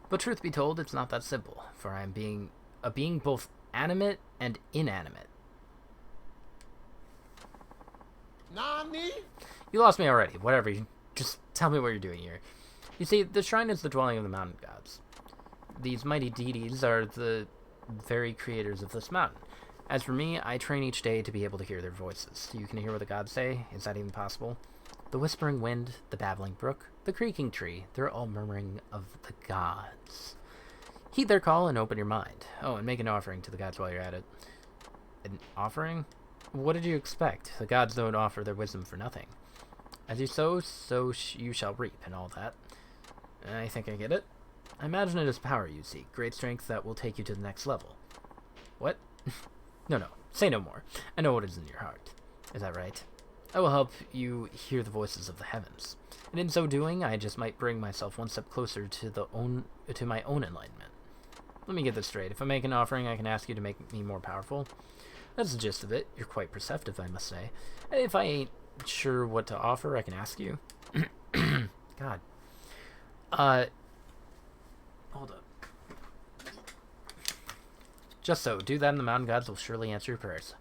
But truth be told, it's not that simple, for I am a being both animate and inanimate. Nani? You lost me already. Whatever, you just tell me what you're doing here. You see, the shrine is the dwelling of the mountain gods. These mighty deities are the very creators of this mountain. As for me, I train each day to be able to hear their voices. You can hear what the gods say? Is that even possible? The whispering wind, the babbling brook, the creaking tree, they're all murmuring of the gods. Heed their call and open your mind. Oh, and make an offering to the gods while you're at it. An offering? What did you expect? The gods don't offer their wisdom for nothing. As you sow, so you shall reap, and all that. I think I get it. I imagine it is power you seek, great strength that will take you to the next level. What? No, say no more. I know what is in your heart. Is that right? I will help you hear the voices of the heavens. And in so doing, I just might bring myself one step closer to my own enlightenment. Let me get this straight. If I make an offering, I can ask you to make me more powerful. That's the gist of it. You're quite perceptive, I must say. If I ain't sure what to offer, I can ask you. God. Hold up. Just so. Do that and the mountain gods will surely answer your prayers.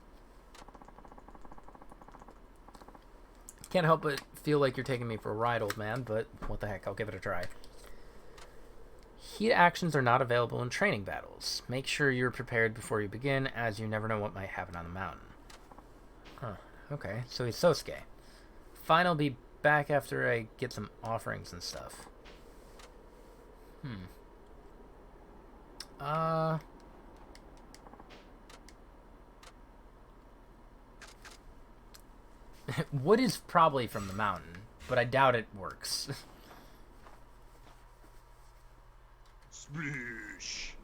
Can't help but feel like you're taking me for a ride, old man, but what the heck, I'll give it a try. Heat actions are not available in training battles. Make sure you're prepared before you begin, as you never know what might happen on the mountain. Huh, okay, so he's Sosuke. Fine, I'll be back after I get some offerings and stuff. Wood is probably from the mountain, but I doubt it works. Splish.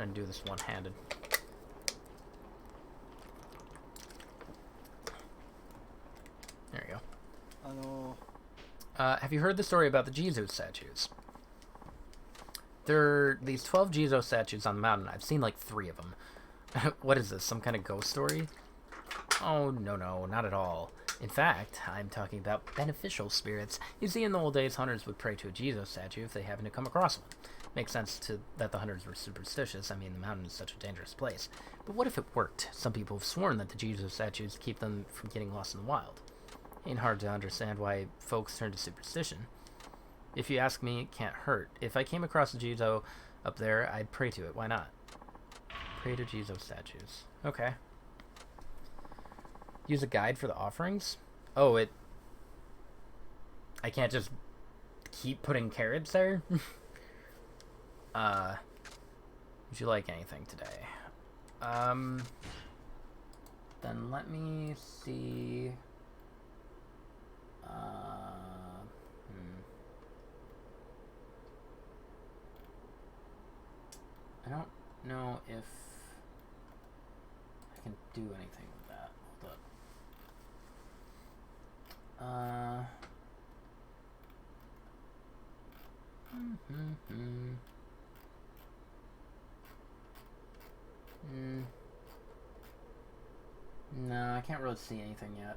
Trying to do this one-handed. There you go. Have you heard the story about the Jesus statues? There are these 12 Jesus statues on the mountain. I've seen like 3 of them. What is this, some kind of ghost story? Oh, no, not at all. In fact, I'm talking about beneficial spirits. You see, in the old days, hunters would pray to a Jesus statue if they happened to come across one. Makes sense that the hunters were superstitious. I mean, the mountain is such a dangerous place. But what if it worked? Some people have sworn that the Jesus statues keep them from getting lost in the wild. Ain't hard to understand why folks turn to superstition. If you ask me, it can't hurt. If I came across a Jesus up there, I'd pray to it. Why not? Pray to Jesus statues. Okay. Use a guide for the offerings? Oh, I can't just keep putting carrots there? Would you like anything today? Then let me see. I don't know if I can do anything with that. Hold up. No, I can't really see anything yet.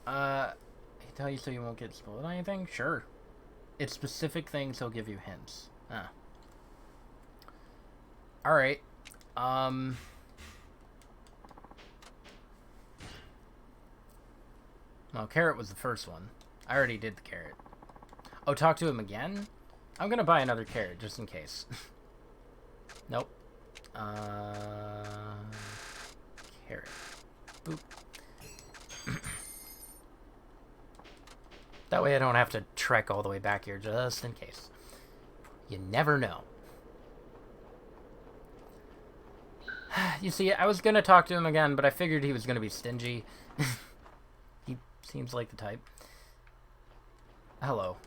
I can tell you so you won't get spoiled on anything? Sure. It's specific things, he'll give you hints. Alright. Well, carrot was the first one. I already did the carrot. Oh, talk to him again? I'm gonna buy another carrot, just in case. Nope. Carrot. Boop. That way I don't have to trek all the way back here, just in case. You never know. You see, I was gonna talk to him again, but I figured he was gonna be stingy. He seems like the type. Hello.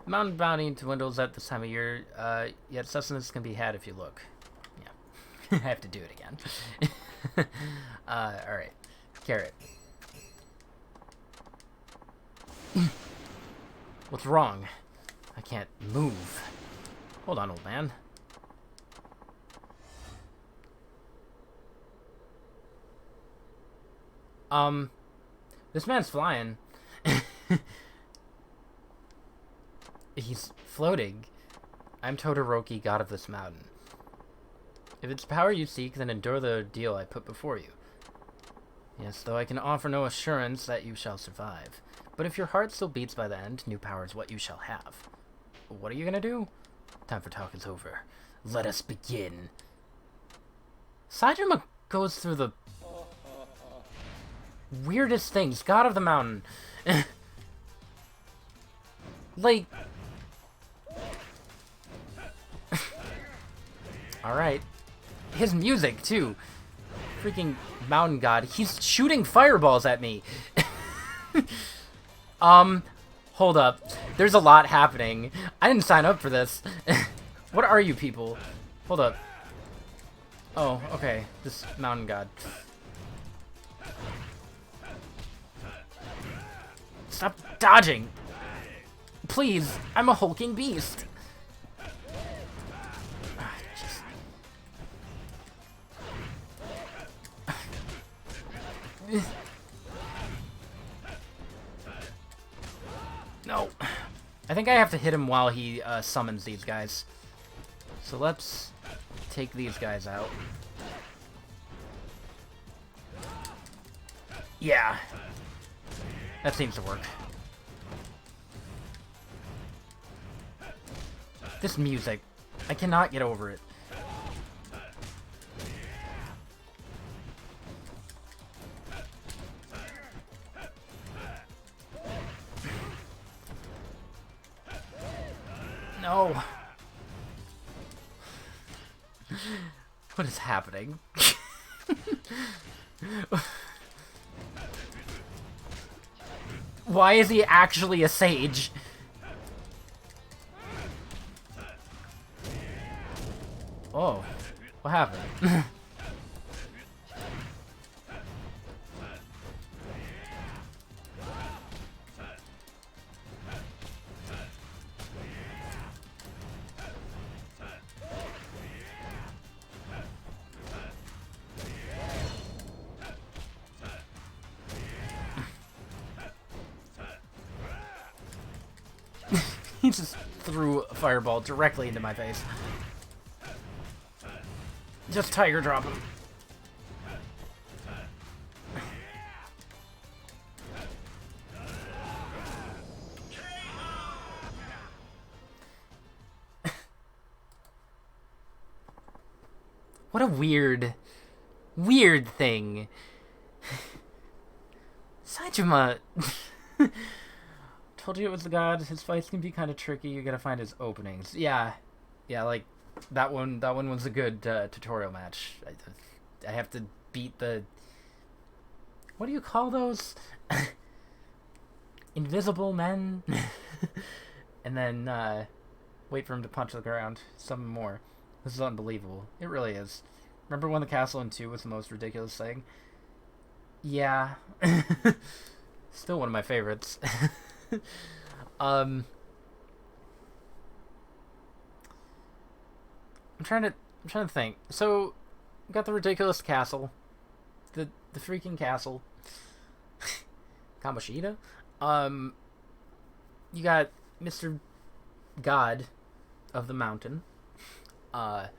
Mountain bounty dwindles at this time of year, yet sustenance can be had if you look. Yeah. I have to do it again. Alright. Carrot. What's wrong? I can't move. Hold on, old man. This man's flying. He's floating. I'm Todoroki, god of this mountain. If it's power you seek, then endure the ordeal I put before you. Yes, though I can offer no assurance that you shall survive. But if your heart still beats by the end, new power is what you shall have. What are you gonna do? Time for talk is over. Let us begin. Saitama goes through the weirdest things. God of the mountain. Like... Alright. His music, too. Freaking mountain god. He's shooting fireballs at me. Hold up. There's a lot happening. I didn't sign up for this. What are you people? Hold up. Oh, okay. This mountain god. Stop dodging. Please, I'm a hulking beast. No. I think I have to hit him while he summons these guys. So let's take these guys out. Yeah. That seems to work. This music. I cannot get over it. No. What is happening? Why is he actually a sage? Oh, what happened? He just threw a fireball directly into my face. Just tiger drop him. What a weird thing. Saitama. Told you it was the god. His fights can be kind of tricky. You gotta find his openings. Yeah, like that one. That one was a good tutorial match. I have to beat the. What do you call those? Invisible men. And then wait for him to punch the ground. Some more. This is unbelievable. It really is. Remember when the castle in 2 was the most ridiculous thing? Yeah. Still one of my favorites. I'm trying to think. So, we got the ridiculous castle. The freaking castle. Kamoshida? You got Mr. God of the Mountain. A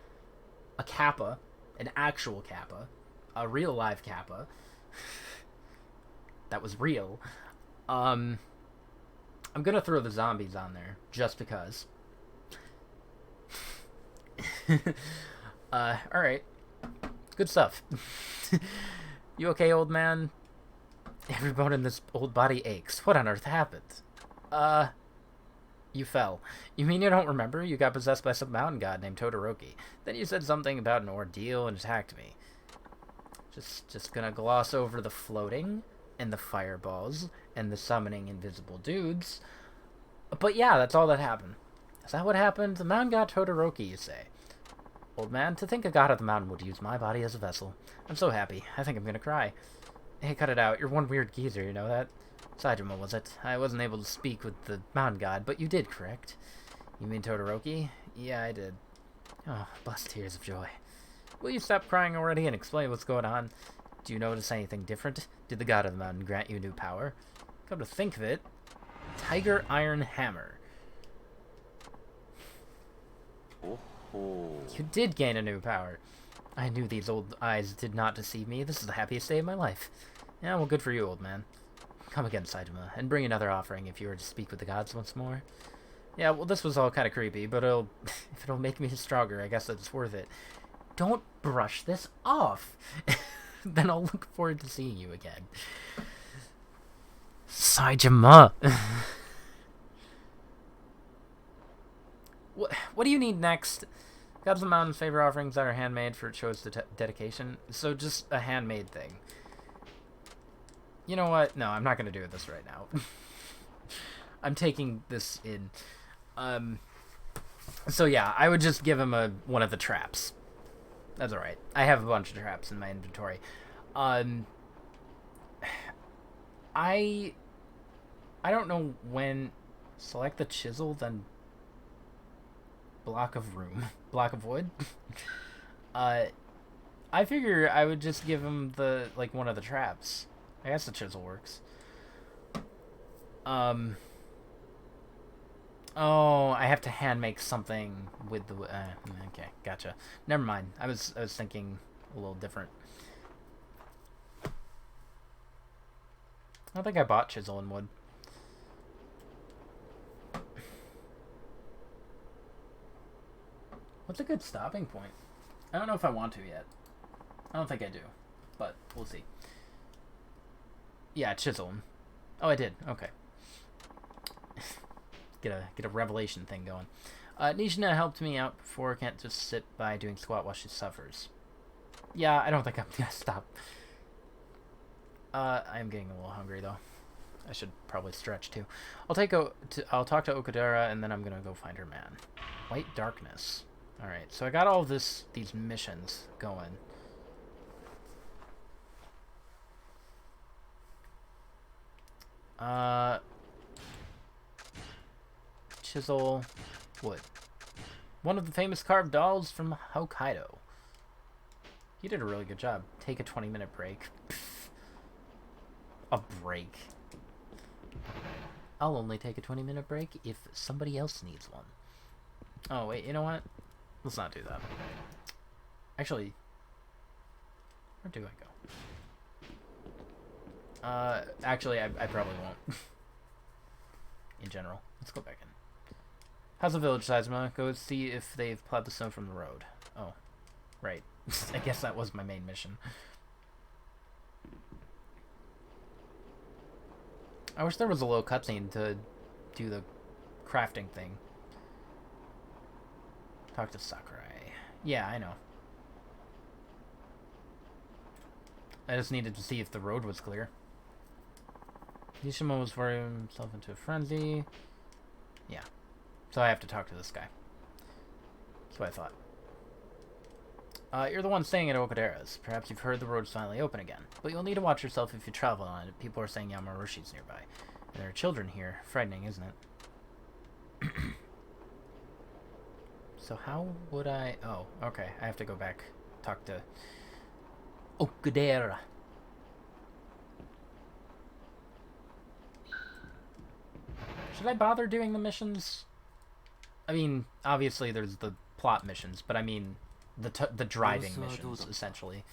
Kappa. An actual Kappa. A real live Kappa. That was real. I'm gonna throw the zombies on there, just because. Alright. Good stuff. You okay, old man? Every bone in this old body aches. What on earth happened? You fell. You mean you don't remember? You got possessed by some mountain god named Todoroki. Then you said something about an ordeal and attacked me. Just gonna gloss over the floating and the fireballs and the summoning invisible dudes. But yeah, that's all that happened. Is that what happened? The mountain god Todoroki, you say? Old man, to think a god of the mountain would use my body as a vessel. I'm so happy. I think I'm gonna cry. Hey, cut it out. You're one weird geezer, you know that? Saitama, was it? I wasn't able to speak with the mountain god, but you did, correct? You mean Todoroki? Yeah, I did. Oh, bust tears of joy. Will you stop crying already and explain what's going on? Do you notice anything different? Did the god of the mountain grant you new power? Come to think of it, Tiger Iron Hammer. Oh. You did gain a new power. I knew these old eyes did not deceive me. This is the happiest day of my life. Yeah, well, good for you, old man. Come again, Saitama, and bring another offering if you were to speak with the gods once more. Yeah, well, this was all kind of creepy, but if it'll make me stronger, I guess it's worth it. Don't brush this off. Then I'll look forward to seeing you again. Saitama. What do you need next? Gods of the Mountain's favorite offerings that are handmade for it shows the dedication. So just a handmade thing. You know what? No, I'm not going to do this right now. I'm taking this in. So yeah, I would just give him one of the traps. That's alright. I have a bunch of traps in my inventory. I don't know when... Select the chisel, then... Block of wood? I figure I would just give him one of the traps. I guess the chisel works. Oh, I have to hand make something with the... okay, gotcha. Never mind. I was thinking a little different. I don't think I bought chisel and wood. What's a good stopping point? I don't know if I want to yet. I don't think I do, but we'll see. Yeah, chisel. Oh, I did. Okay. Get a revelation thing going. Nishina helped me out before. Can't just sit by doing squat while she suffers. Yeah, I don't think I'm gonna stop. I'm getting a little hungry though. I should probably stretch too. I'll talk to Okudera and then I'm gonna go find her man. White darkness. All right, so I got all these missions going. Chisel, wood. One of the famous carved dolls from Hokkaido. You did a really good job. Take a 20-minute break. Pfft. A break. I'll only take a 20-minute break if somebody else needs one. Oh, wait, you know what? Let's not do that. Actually, where do I go? Actually, I probably won't. In general. Let's go back in. How's the village, Saizuma? Go see if they've plowed the snow from the road. Oh, right. I guess that was my main mission. I wish there was a little cutscene to do the crafting thing. Talk to Sakurai. Yeah, I know. I just needed to see if the road was clear. Nishima was worrying himself into a frenzy. Yeah. So I have to talk to this guy. That's what I thought. You're the one staying at Okudera's. Perhaps you've heard the road's finally open again. But you'll need to watch yourself if you travel on it. People are saying Yamaroshi's nearby. And there are children here. Frightening, isn't it? So how would I... Oh, okay. I have to go back. Talk to... Okudera. Should I bother doing the missions? I mean, obviously there's the plot missions, but I mean the driving missions, essentially.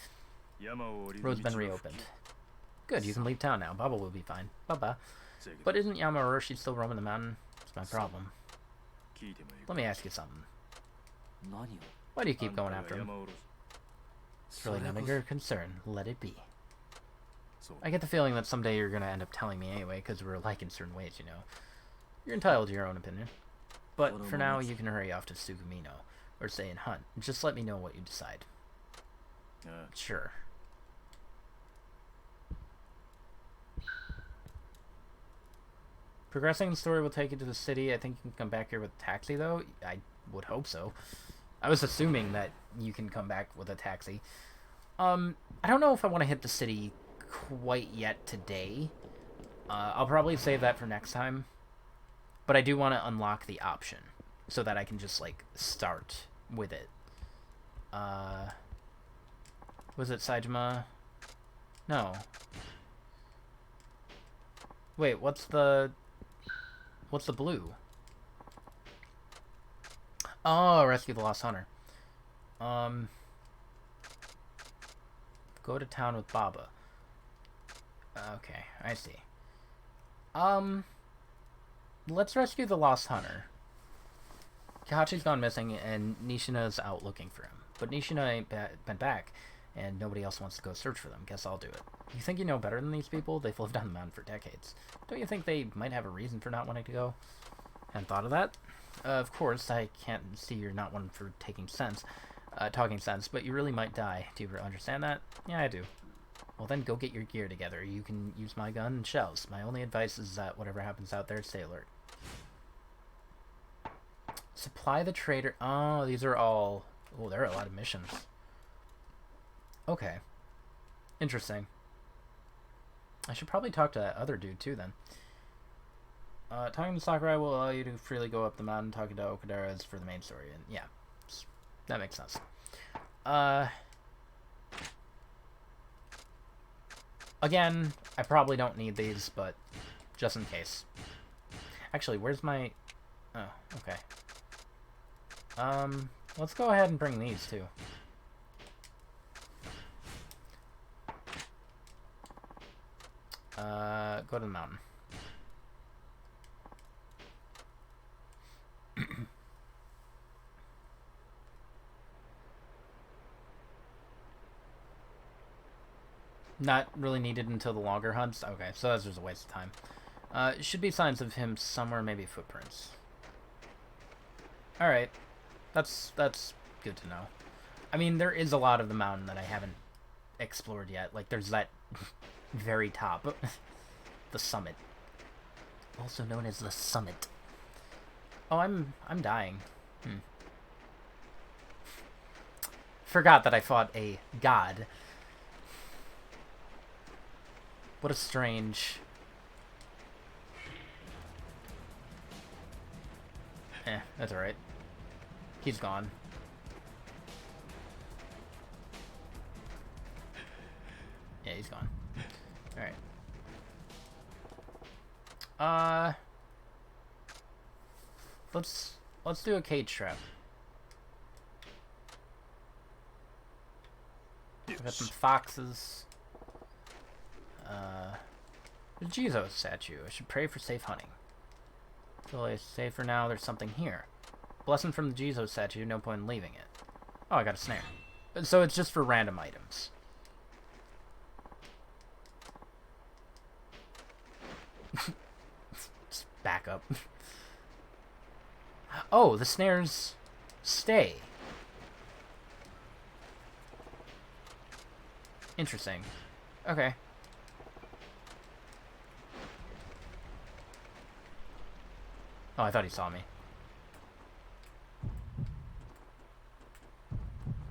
Road's been reopened. Good, you can leave town now. Baba will be fine. Baba. But isn't Yamaroshi still roaming the mountain? It's my problem. Let me ask you something. Why do you keep going after him? It's really none of your concern. Let it be. I get the feeling that someday you're going to end up telling me anyway, because we're alike in certain ways, you know. You're entitled to your own opinion. But for now, you can hurry off to Sugumino, or stay and hunt. Just let me know what you decide. Sure. Progressing the story will take you to the city. I think you can come back here with a taxi, though. I would hope so. I was assuming that you can come back with a taxi. I don't know if I want to hit the city quite yet today. I'll probably save that for next time. But I do want to unlock the option so that I can just, like, start with it. Was it Saejima? No. Wait, what's the blue? Oh, rescue the lost hunter. Go to town with Baba. Okay, I see. Let's rescue the lost hunter. Kahachi's gone missing, and Nishina's out looking for him. But Nishina ain't been back, and nobody else wants to go search for them. Guess I'll do it. You think you know better than these people? They've lived on the mountain for decades. Don't you think they might have a reason for not wanting to go? Hadn't thought of that. Of course, I can't see you're not one for talking sense, but you really might die. Do you understand that? Yeah, I do. Well, then go get your gear together. You can use my gun and shells. My only advice is that whatever happens out there, stay alert. Supply the trader. Oh, these are all... Oh, there are a lot of missions. Okay. Interesting. I should probably talk to that other dude, too, then. Talking to Sakurai will allow you to freely go up the mountain. Talking to Okudera is for the main story. And yeah, that makes sense. Again, I probably don't need these, but just in case. Actually, where's my... Oh, okay. Let's go ahead and bring these, too. Go to the mountain. Not really needed until the longer hunts? Okay, so that's just a waste of time. Should be signs of him somewhere, maybe footprints. Alright. That's good to know. I mean, there is a lot of the mountain that I haven't explored yet. Like, there's that very top. The summit. Also known as the Summit. Oh, I'm dying. Forgot that I fought a god. What a strange... that's alright. He's gone. Yeah, he's gone. Alright. Let's do a cage trap. I've got some foxes. The Jizo statue. I should pray for safe hunting. Feel like safer now. There's something here. Blessing from the Jizo statue. No point in leaving it. Oh, I got a snare. So it's just for random items. Just back up. Oh, the snares stay. Interesting. Okay. Oh, I thought he saw me.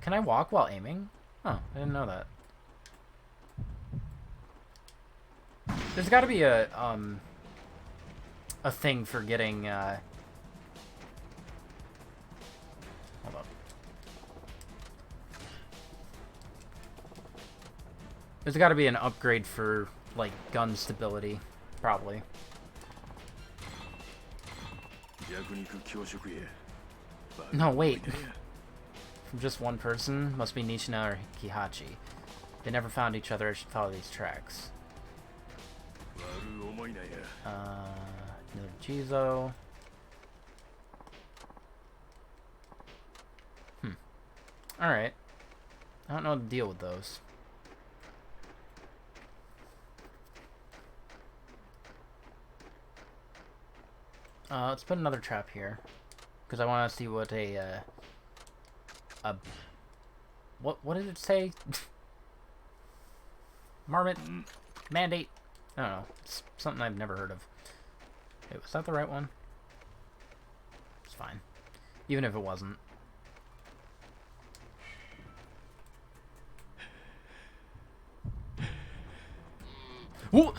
Can I walk while aiming? Oh, I didn't know that. There's got to be a thing for getting, hold up. There's got to be an upgrade for, like, gun stability, probably. No, wait. From just one person? Must be Nishina or Kihachi. They never found each other. I should follow these tracks. Another Jizo. Alright. I don't know how to deal with those. Let's put another trap here. Because I want to see what what did it say? Marmot mandate? I don't know. It's something I've never heard of. Wait, was that the right one? It's fine. Even if it wasn't. Whoa!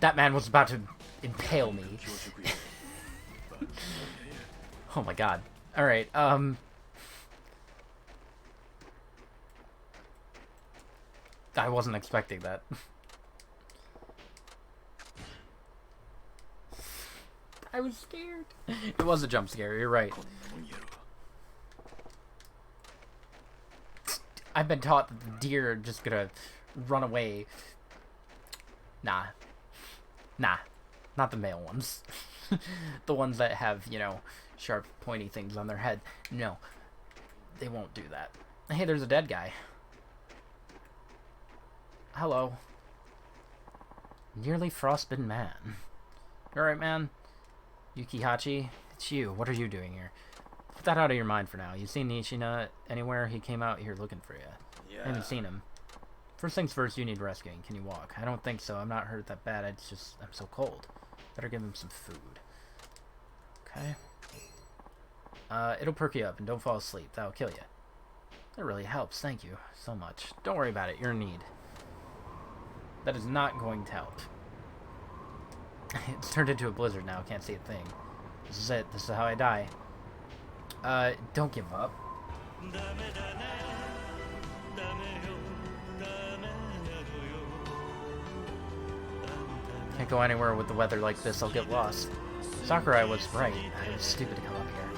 That man was about to impale me. Oh my god. Alright, I wasn't expecting that. I was scared. It was a jump scare, you're right. I've been taught that the deer are just gonna run away. Nah. Nah. Not the male ones. The ones that have, you know, sharp, pointy things on their head. No. They won't do that. Hey, there's a dead guy. Hello. Nearly frostbitten man. Alright, man. Yukihachi, it's you. What are you doing here? Put that out of your mind for now. You seen Nishina anywhere? He came out here looking for you. Yeah. I haven't seen him. First things first, you need rescuing. Can you walk? I don't think so. I'm not hurt that bad. It's just, I'm so cold. Better give him some food. Okay. It'll perk you up and don't fall asleep. That'll kill you. That really helps. Thank you so much. Don't worry about it. You're in need. That is not going to help. It's turned into a blizzard now. Can't see a thing. This is it. This is how I die. Don't give up. Can't go anywhere with the weather like this. I'll get lost. Sakurai was right. It was stupid to come up here.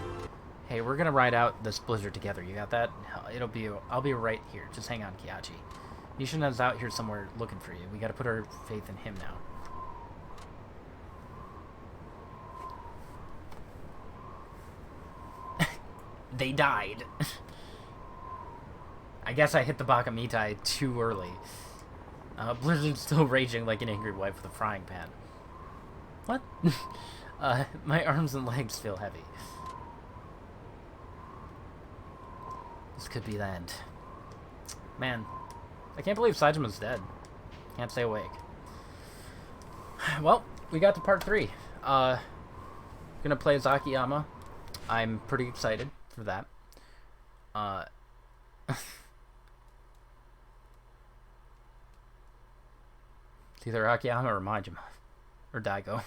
Hey, we're gonna ride out this blizzard together. You got that? I'll be right here. Just hang on, Kihachi. Nishina's out here somewhere looking for you. We gotta put our faith in him now. They died. I guess I hit the Bakamitai too early. Blizzard's still raging like an angry wife with a frying pan. What? My arms and legs feel heavy. This could be the end. Man, I can't believe Saijima's dead. Can't stay awake. Well, we got to part 3. Gonna play as Akiyama. I'm pretty excited for that. It's either Akiyama or Majima. Or Daigo.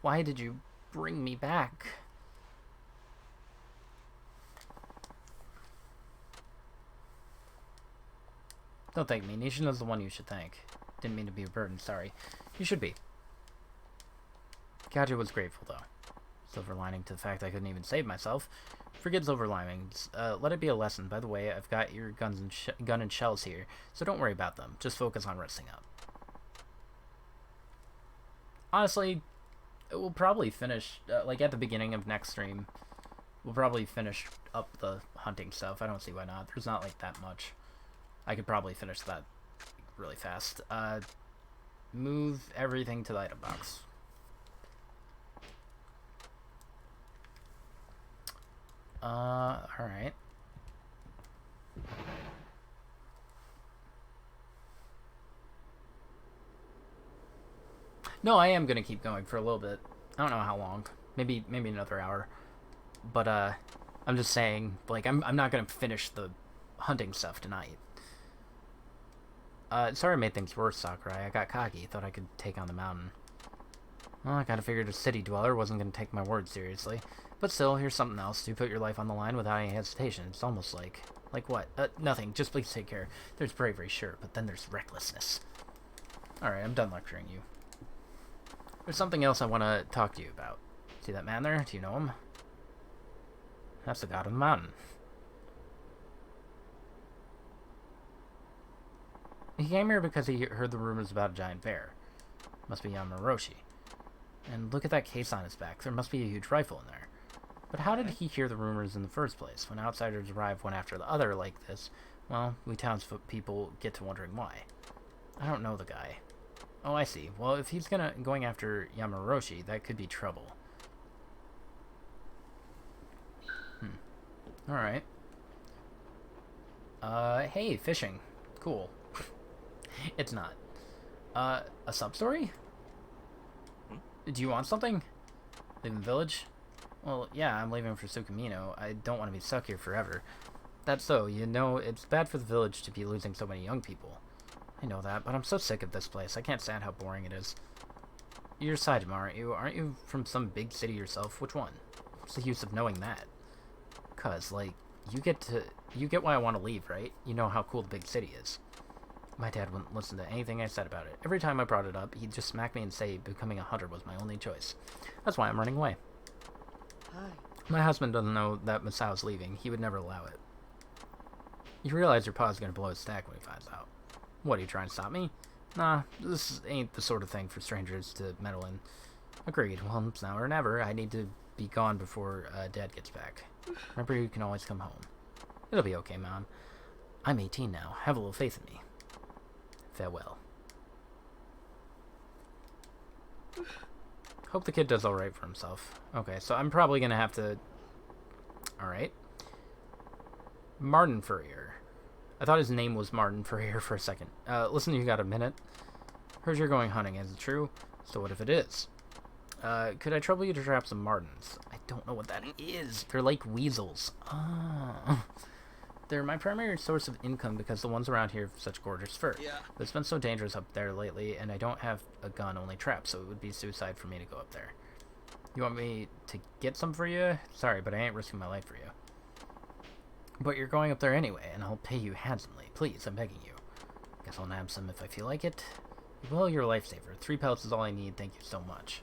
Why did you bring me back? Don't thank me. Nishina's the one you should thank. Didn't mean to be a burden, sorry. You should be. Kaja was grateful, though. Silver lining to the fact I couldn't even save myself. Forget silver linings. Let it be a lesson. By the way, I've got your gun and shells here, so don't worry about them. Just focus on resting up. Honestly, we'll probably finish, like at the beginning of next stream, we'll probably finish up the hunting stuff. I don't see why not. There's not like that much. I could probably finish that really fast. Move everything to the item box. Alright. No, I am gonna keep going for a little bit. I don't know how long. Maybe another hour. But, I'm just saying, like, I'm not gonna finish the hunting stuff tonight. Sorry I made things worse, Sakurai. I got cocky. Thought I could take on the mountain. Well, I kinda figured a city dweller wasn't gonna take my word seriously. But still, here's something else. You put your life on the line without any hesitation. It's almost like... Like what? Nothing. Just please take care. There's bravery, sure, but then there's recklessness. Alright, I'm done lecturing you. There's something else I want to talk to you about. See that man there? Do you know him? That's the god of the mountain. He came here because he heard the rumors about a giant bear. Must be Yamaroshi. And look at that case on his back. There must be a huge rifle in there. But how did he hear the rumors in the first place? When outsiders arrive one after the other like this, well, we townspeople get to wondering why. I don't know the guy. Oh, I see. Well, if he's going after Yamaroshi, that could be trouble. Alright. Hey, fishing. Cool. It's not. A sub-story? Do you want something? Leaving the village? Well, yeah, I'm leaving for Tsukumino. I don't want to be stuck here forever. That's so, you know, it's bad for the village to be losing so many young people. I know that, but I'm so sick of this place. I can't stand how boring it is. You're Saitama, aren't you? Aren't you from some big city yourself? Which one? What's the use of knowing that? 'Cause, like, you get why I want to leave, right? You know how cool the big city is. My dad wouldn't listen to anything I said about it. Every time I brought it up, he'd just smack me and say becoming a hunter was my only choice. That's why I'm running away. Hi. My husband doesn't know that Masao's leaving. He would never allow it. You realize your pa's gonna blow his stack when he finds out. What, are you trying to stop me? Nah, this ain't the sort of thing for strangers to meddle in. Agreed. Well, it's now or never. I need to be gone before Dad gets back. Remember, you can always come home. It'll be okay, Mom. I'm 18 now. Have a little faith in me. Farewell. Hope the kid does alright for himself. Okay, so I'm probably gonna have to... Alright. Martin Furrier. I thought his name was Martin Furrier for a second. Listen, you got a minute? Heard you're going hunting, is it true? So what if it is? Could I trouble you to trap some martins? I don't know what that is. They're like weasels. Ah. They're my primary source of income because the ones around here have such gorgeous fur. Yeah. But it's been so dangerous up there lately, and I don't have a gun, only traps, so it would be suicide for me to go up there. You want me to get some for you? Sorry, but I ain't risking my life for you. But you're going up there anyway, and I'll pay you handsomely. Please, I'm begging you. Guess I'll nab some if I feel like it. Well, you're a lifesaver. 3 pelts is all I need, thank you so much.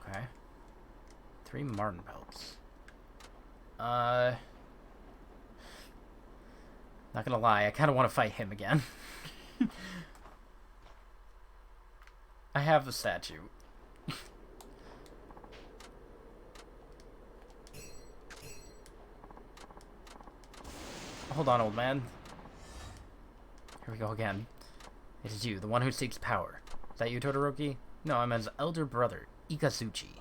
Okay. 3 marten pelts. Not gonna lie, I kind of want to fight him again. I have the statue. Hold on, old man. Here we go again. It is you, the one who seeks power. Is that you, Todoroki? No, I'm his elder brother, Ikazuchi.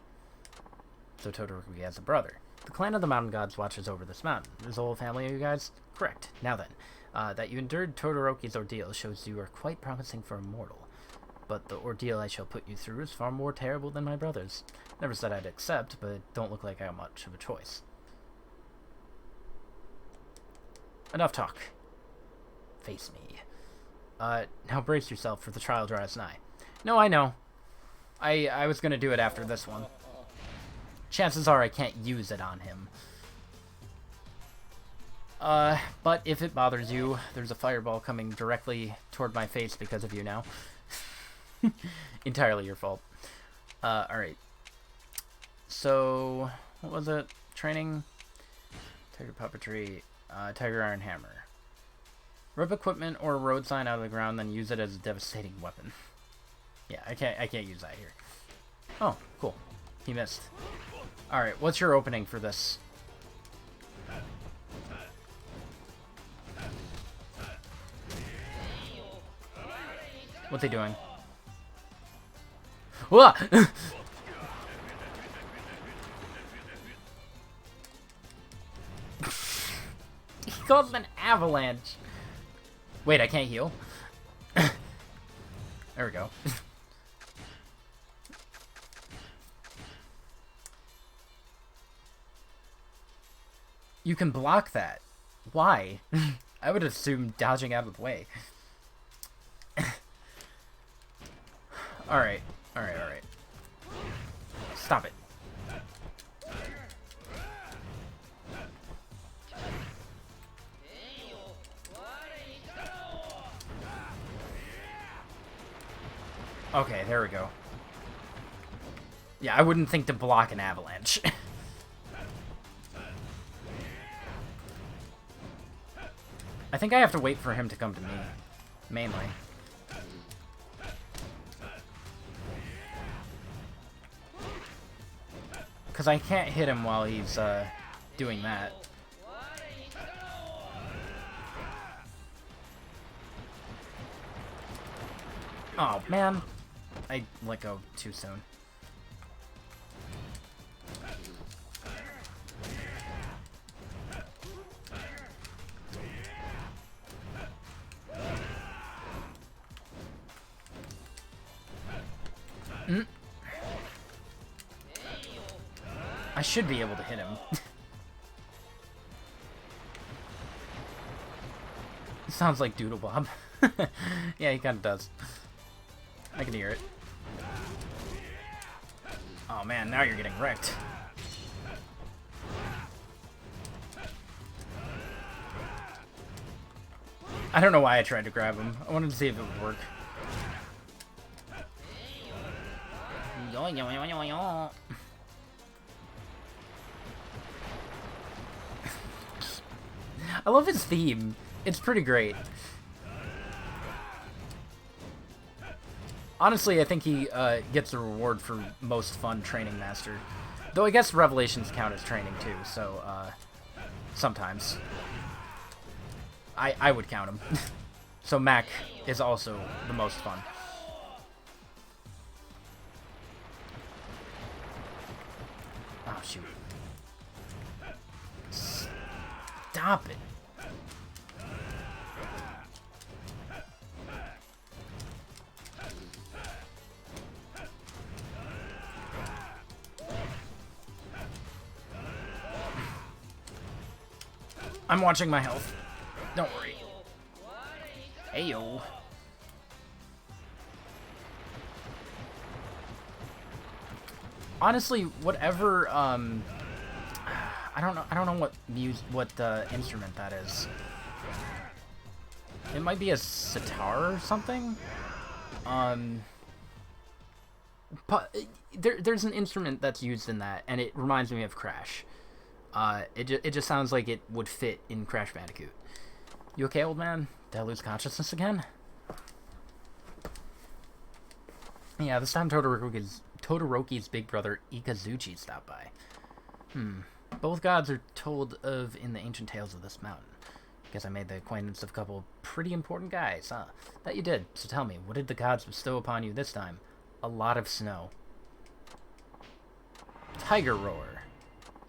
So Todoroki has a brother. The clan of the mountain gods watches over this mountain. There's a whole family of you guys? Correct. Now then, that you endured Todoroki's ordeal shows you are quite promising for a mortal. But the ordeal I shall put you through is far more terrible than my brother's. Never said I'd accept, but don't look like I have much of a choice. Enough talk. Face me. Now brace yourself, for the trial draws nigh. No, I know. I was gonna do it after this one. Chances are I can't use it on him. But if it bothers you, there's a fireball coming directly toward my face because of you now. Entirely your fault. Alright. So, what was it? Training? Tiger puppetry. Tiger iron hammer. Rip equipment or a road sign out of the ground, then use it as a devastating weapon. Yeah, I can't use that here. Oh, cool. He missed. Alright, what's your opening for this? What's he doing? Whoa! He calls it an avalanche. Wait, I can't heal? There we go. You can block that. Why? I would assume dodging out of the way. Alright. Alright. Stop it. Okay, there we go. Yeah, I wouldn't think to block an avalanche. I think I have to wait for him to come to me, mainly. Because I can't hit him while he's doing that. Oh, man. I let go too soon. I should be able to hit him. Sounds like Doodle Bob. Yeah, he kind of does. I can hear it. Oh man, now you're getting wrecked. I don't know why I tried to grab him. I wanted to see if it would work. I love his theme. It's pretty great. Honestly, I think he gets a reward for most fun training master. Though I guess Revelations count as training too, so sometimes. I would count him. So Mac is also the most fun. Oh, shoot. Stop it. I'm watching my health. Don't worry. Heyo. Honestly, whatever. I don't know what instrument that is. It might be a sitar or something. But there's an instrument that's used in that, and it reminds me of Crash. It just sounds like it would fit in Crash Bandicoot. You okay, old man? Did I lose consciousness again? Yeah, this time Todoroki's big brother Ikazuchi stopped by. Both gods are told of in the ancient tales of this mountain. Guess I made the acquaintance of a couple pretty important guys, huh? That you did. So tell me, what did the gods bestow upon you this time? A lot of snow. Tiger Roar.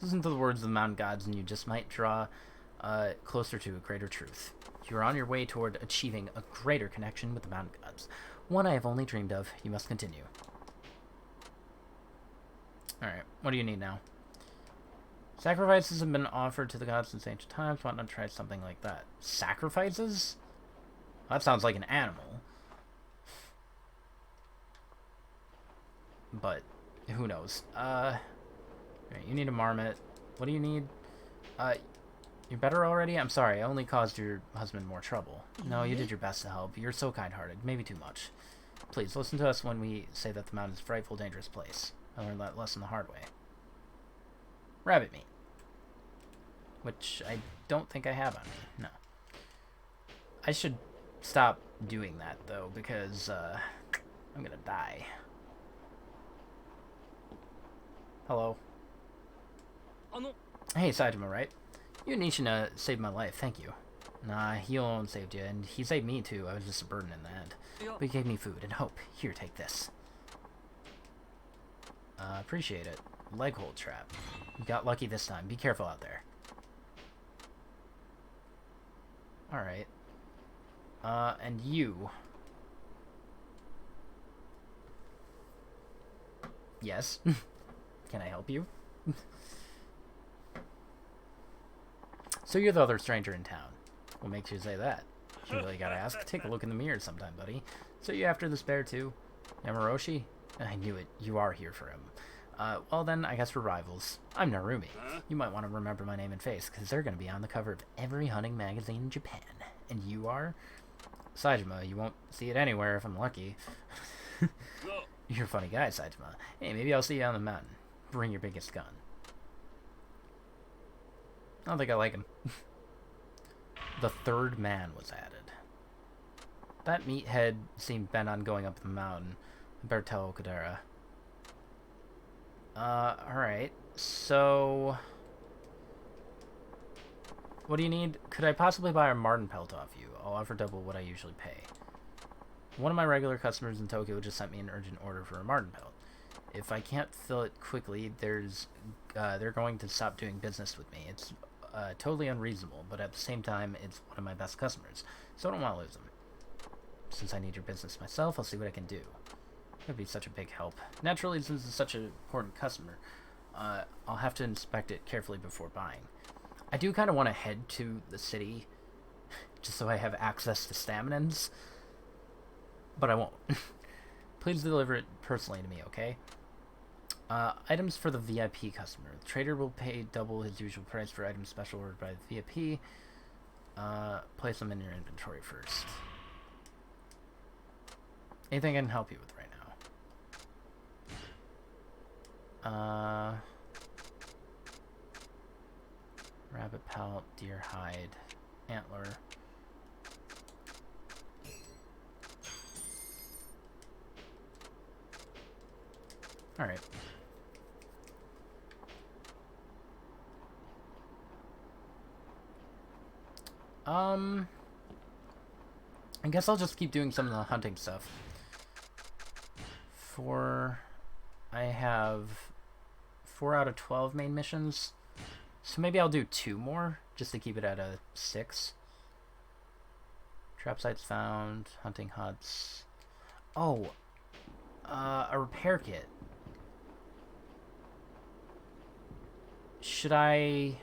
Listen to the words of the mountain gods, and you just might draw closer to a greater truth. You are on your way toward achieving a greater connection with the mountain gods. One I have only dreamed of. You must continue. Alright, what do you need now? Sacrifices have been offered to the gods since ancient times. Why not try something like that? Sacrifices? That sounds like an animal. But, who knows? Alright, you need a marmot. What do you need? You're better already? I'm sorry, I only caused your husband more trouble. No, you did your best to help. You're so kind-hearted. Maybe too much. Please, listen to us when we say that the mountain is a frightful, dangerous place. I learned that lesson the hard way. Rabbit meat. Which I don't think I have on me. No. I should stop doing that, though, because, I'm gonna die. Hello. Hey, Saitama, right? You and Nishina saved my life, thank you. Nah, he alone saved you, and he saved me, too. I was just a burden in the end. But he gave me food and hope. Here, take this. Appreciate it. Leg hold trap. You got lucky this time. Be careful out there. Alright. And you. Yes. Can I help you? So you're the other stranger in town. What makes you say that? You really gotta ask. Take a look in the mirror sometime, buddy. So you after this bear too? Yamaroshi? I knew it. You are here for him. Well then, I guess we're rivals. I'm Narumi. You might want to remember my name and face, because they're going to be on the cover of every hunting magazine in Japan. And you are? Saitama. You won't see it anywhere if I'm lucky. You're a funny guy, Saitama. Hey, maybe I'll see you on the mountain. Bring your biggest gun. I don't think I like him. The third man was added. That meathead seemed bent on going up the mountain. I better tell Okudera. Alright. So... what do you need? Could I possibly buy a marten pelt off you? I'll offer double what I usually pay. One of my regular customers in Tokyo just sent me an urgent order for a marten pelt. If I can't fill it quickly, they're going to stop doing business with me. It's totally unreasonable, but at the same time, it's one of my best customers, so I don't want to lose them. Since I need your business myself, I'll see what I can do. It would be such a big help. Naturally, since it's such an important customer, I'll have to inspect it carefully before buying. I do kind of want to head to the city, just so I have access to staminans, but I won't. Please deliver it personally to me, okay? Items for the VIP customer. The trader will pay double his usual price for items special ordered by the VIP. Place them in your inventory first. Anything I can help you with right now? Rabbit pelt, deer hide, antler. Alright. I guess I'll just keep doing some of the hunting stuff. I have 4 out of 12 main missions. So maybe I'll do 2 more, just to keep it at a 6. Trap sites found, hunting huts. Oh, a repair kit. Should I...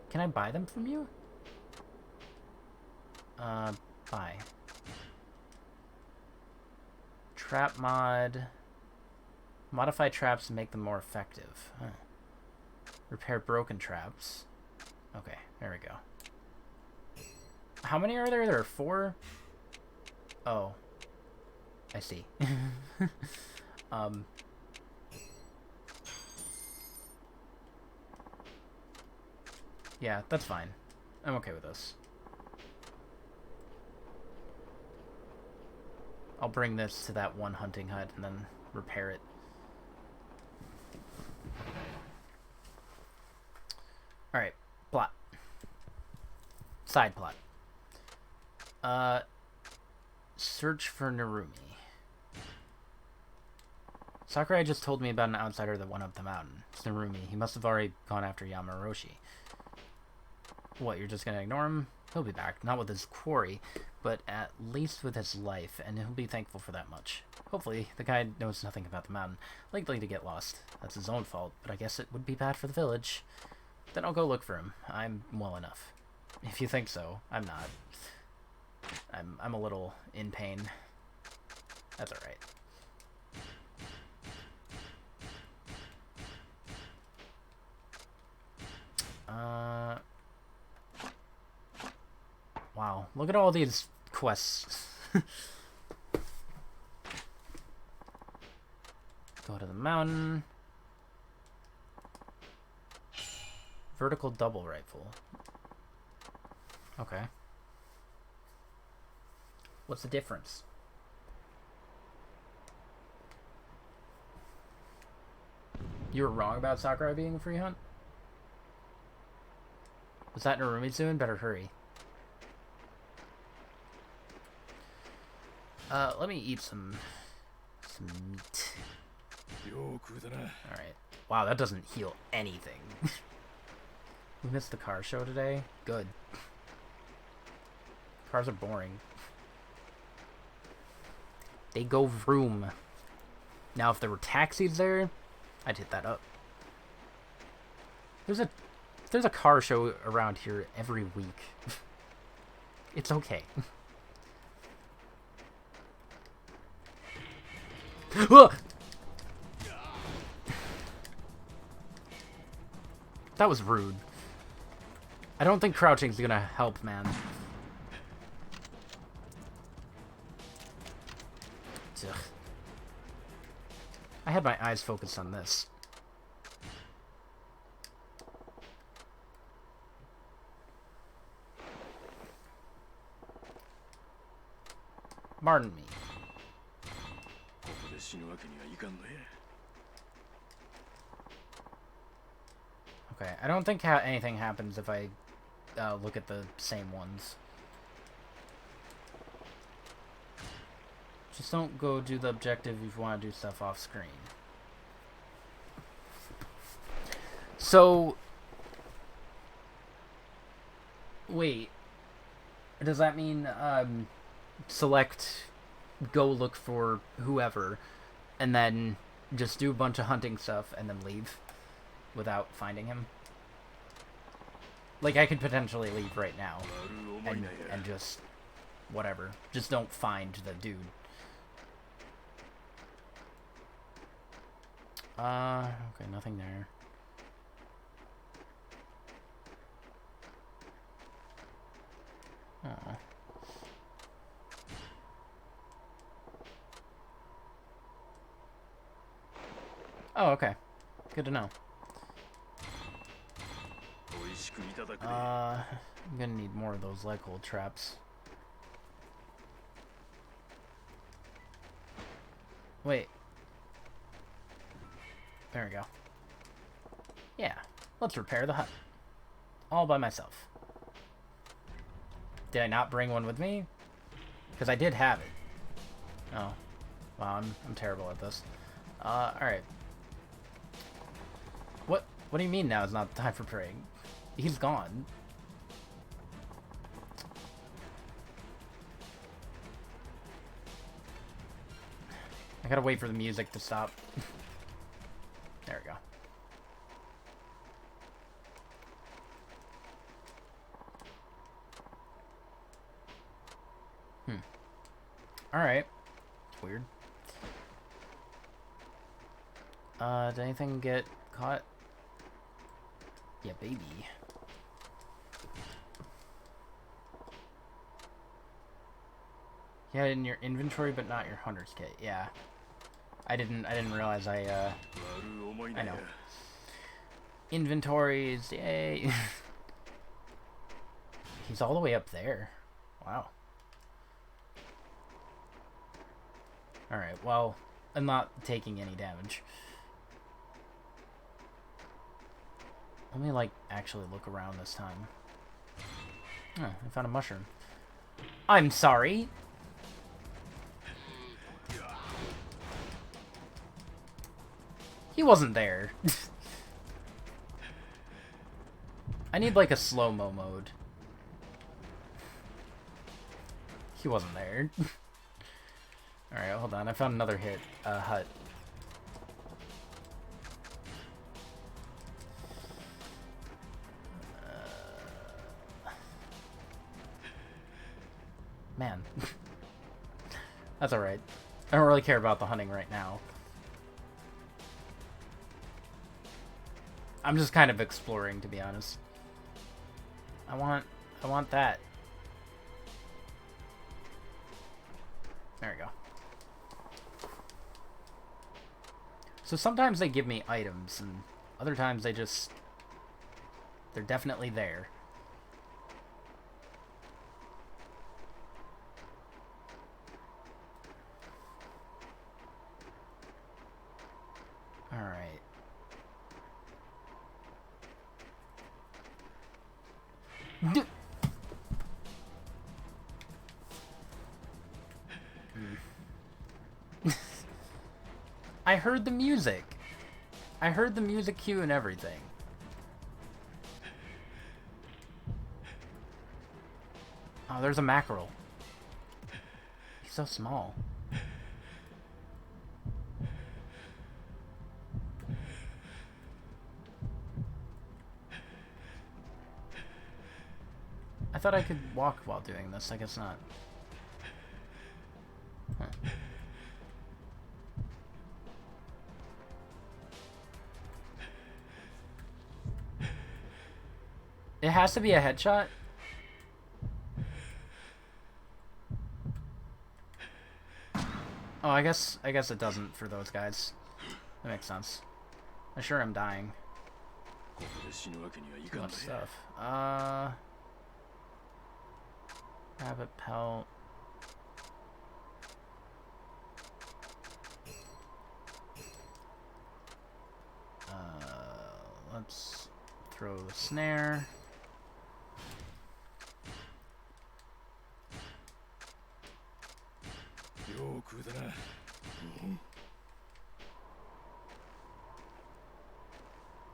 can I buy them from you? Buy. Trap mod. Modify traps to make them more effective. Huh. Repair broken traps. Okay, there we go. How many are there? There are 4? Oh. I see. Yeah, that's fine. I'm okay with this. I'll bring this to that one hunting hut and then repair it. Alright, plot. Side plot. Search for Narumi. Sakurai just told me about an outsider that went up the mountain. It's Narumi. He must have already gone after Yamaroshi. What, you're just gonna ignore him? He'll be back. Not with his quarry, but at least with his life, and he'll be thankful for that much. Hopefully, the guy knows nothing about the mountain. Likely to get lost. That's his own fault, but I guess it would be bad for the village. Then I'll go look for him. I'm well enough. If you think so, I'm not. I'm a little in pain. That's alright. Wow, look at all these quests. Go to the mountain. Vertical double rifle. Okay. What's the difference? You were wrong about Sakurai being a free hunt? Was that Narumi soon? Better hurry. Let me eat some meat. Alright. Wow, that doesn't heal anything. We missed the car show today? Good. Cars are boring. They go vroom. Now, if there were taxis there, I'd hit that up. There's a car show around here every week. It's okay. That was rude. I don't think crouching's gonna help, man. Ugh. I had my eyes focused on this. Pardon me. Okay, I don't think anything happens if I look at the same ones. Just don't go do the objective if you want to do stuff off screen. So, wait, does that mean select go look for whoever and then just do a bunch of hunting stuff and then leave without finding him? Like, I could potentially leave right now and just whatever. Just don't find the dude. Okay, nothing there. Oh. Oh, okay. Good to know. I'm gonna need more of those leg hold traps. Wait. There we go. Yeah, let's repair the hut. All by myself. Did I not bring one with me? Because I did have it. Oh. Wow, I'm terrible at this. Alright. What do you mean now is not time for praying? He's gone. I gotta wait for the music to stop. There we go. Alright. Weird. Did anything get caught? Yeah, baby. Yeah, in your inventory, but not your hunter's kit. Yeah. I didn't realize I know. Inventories, yay. He's all the way up there. Wow. Alright, well, I'm not taking any damage. Let me, like, actually look around this time. Oh, I found a mushroom. I'm sorry. He wasn't there. I need like a slow-mo mode. He wasn't there. Alright, hold on. I found another hut. Man. That's alright. I don't really care about the hunting right now. I'm just kind of exploring, to be honest. I want that. There we go. So sometimes they give me items, and other times they're definitely there. Alright. I heard the music. I heard the music cue and everything. Oh, there's a mackerel. He's so small. I thought I could walk while doing this. I guess not. Huh. It has to be a headshot? Oh, I guess it doesn't for those guys. That makes sense. I'm sure I'm dying. Too much stuff. Rabbit pelt. Let's throw the snare.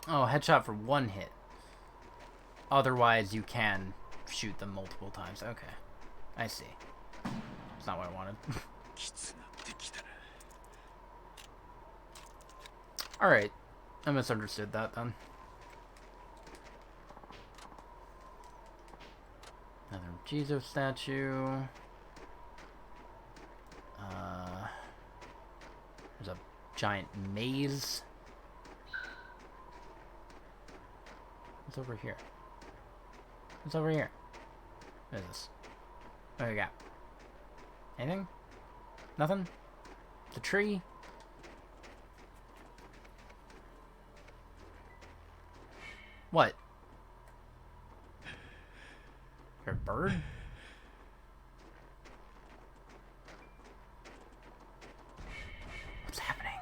Oh, headshot for one hit. Otherwise, you can shoot them multiple times. Okay. I see. That's not what I wanted. Alright. I misunderstood that then. Another Jesus statue. There's a giant maze. What's over here? What's over here? What is this? What do we got? Anything? Nothing? The tree? What? Is there a bird? What's happening?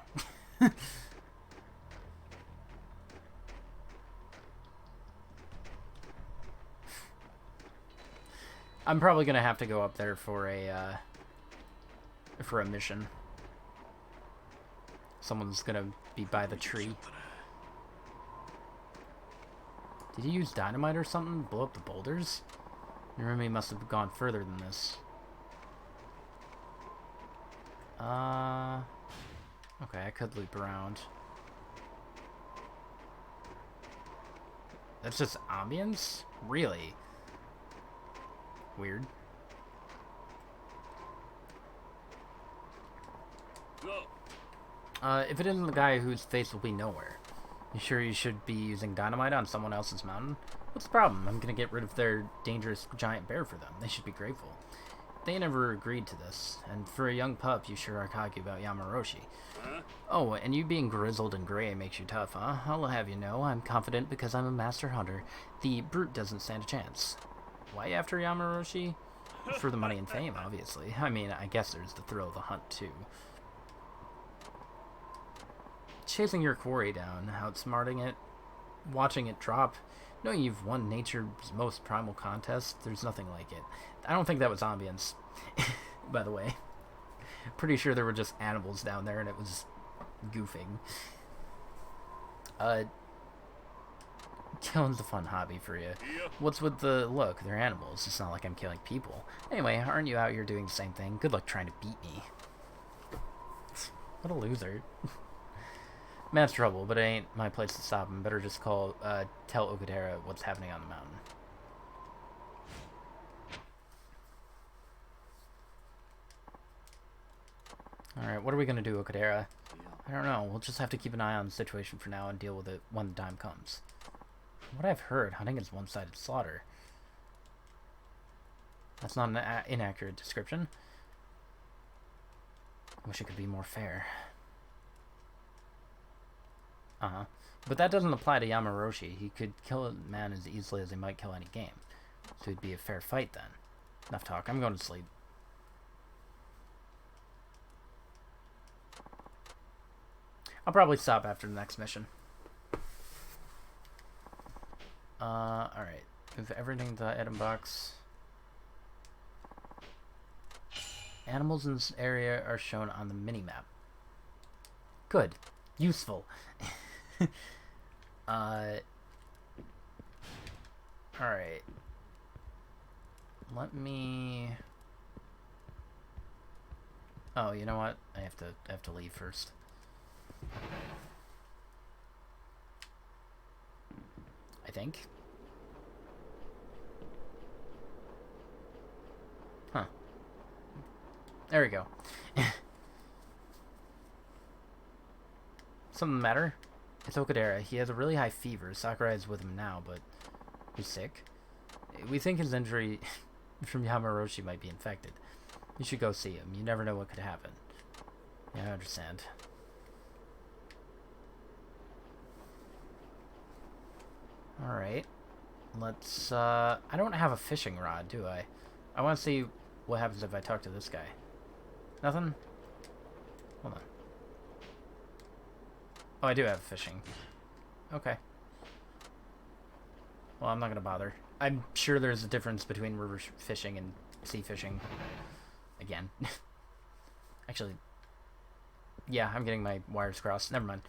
I'm probably gonna have to go up there for a mission. Someone's gonna be by the tree. Did he use dynamite or something to blow up the boulders? I remember he must have gone further than this. Okay, I could loop around. That's just ambience? Really? Weird. If it isn't the guy whose face will be nowhere. You sure you should be using dynamite on someone else's mountain? What's the problem? I'm gonna get rid of their dangerous giant bear for them. They should be grateful. They never agreed to this, and for a young pup, you sure are cocky about Yamaroshi. Huh? Oh, and you being grizzled and gray makes you tough, huh? I'll have you know, I'm confident because I'm a master hunter. The brute doesn't stand a chance. Why after Yamaroshi? For the money and fame, obviously. I mean, I guess there's the thrill of the hunt, too. Chasing your quarry down, outsmarting it, watching it drop, knowing you've won nature's most primal contest, there's nothing like it. I don't think that was ambience, by the way. Pretty sure there were just animals down there and it was goofing. Killing's a fun hobby for you. What's with the look? They're animals. It's not like I'm killing people. Anyway, aren't you out here doing the same thing? Good luck trying to beat me. What a loser. Man's trouble, but it ain't my place to stop him. Better just tell Okudera what's happening on the mountain. Alright, what are we gonna do, Okudera? I don't know. We'll just have to keep an eye on the situation for now and deal with it when the time comes. From what I've heard, hunting is one-sided slaughter. That's not an inaccurate description. I wish it could be more fair. But that doesn't apply to Yamaroshi. He could kill a man as easily as he might kill any game. So it'd be a fair fight then. Enough talk. I'm going to sleep. I'll probably stop after the next mission. Alright. Move everything to the item box. Animals in this area are shown on the mini-map. Good. Useful. Alright. Let me... Oh, you know what? I have to leave first. I think. Huh. There we go. Something the matter? It's Okudera. He has a really high fever. Sakurai is with him now, but he's sick. We think his injury from Yamaroshi might be infected. You should go see him. You never know what could happen. Yeah, I understand. Alright. Let's, I don't have a fishing rod, do I? I want to see what happens if I talk to this guy. Nothing? Hold on. Oh, I do have fishing. Okay. Well, I'm not gonna bother. I'm sure there's a difference between river fishing and sea fishing. Again. Actually, yeah, I'm getting my wires crossed. Never mind.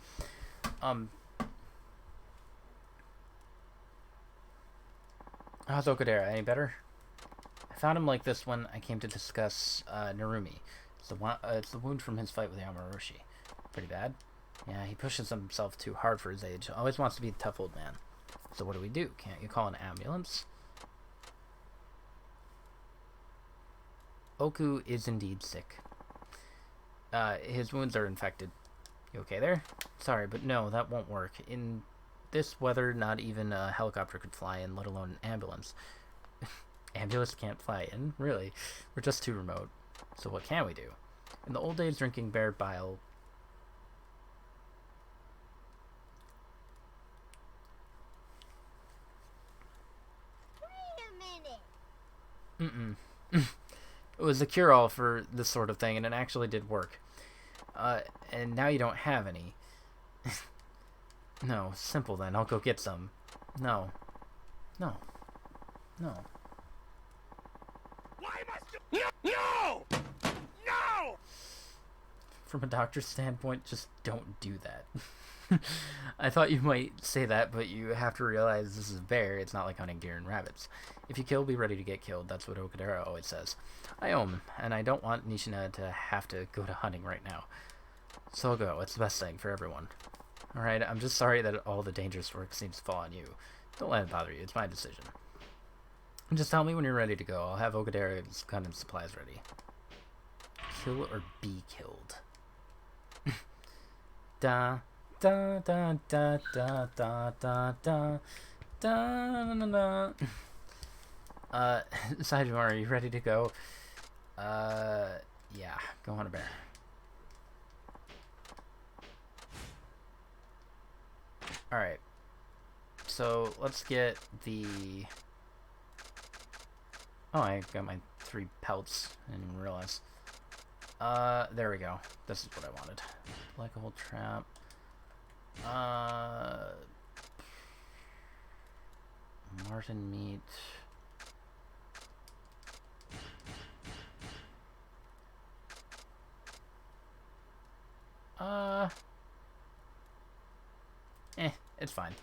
How's Okudera? Any better? I found him like this when I came to discuss Narumi. It's the wound from his fight with Yamaroshi. Pretty bad. Yeah, he pushes himself too hard for his age. Always wants to be a tough old man. So what do? Can't you call an ambulance? Oku is indeed sick. His wounds are infected. You okay there? Sorry, but no, that won't work. In this weather, not even a helicopter could fly in, let alone an ambulance. Ambulance can't fly in? Really? We're just too remote. So what can we do? In the old days, drinking bear bile... Wait a minute! It was a cure-all for this sort of thing, and it actually did work. And now you don't have any. No, simple then. I'll go get some. No. No. No. Why must you... No! No! From a doctor's standpoint, just don't do that. I thought you might say that, but you have to realize this is a bear. It's not like hunting deer and rabbits. If you kill, be ready to get killed. That's what Okudera always says. I owe him, and I don't want Nishina to have to go to hunting right now. So I'll go. It's the best thing for everyone. Alright, I'm just sorry that all the dangerous work seems to fall on you. Don't let it bother you. It's my decision. Just tell me when you're ready to go. I'll have Okudera's gun and supplies ready. Kill or be killed. Da da da da da da da da da da da. Saijima, are you ready to go? Yeah, go on a bear. Alright. So, let's get the... Oh, I got my 3 pelts. I didn't even realize. There we go. This is what I wanted. Like a whole trap. Marten meat. It's fine.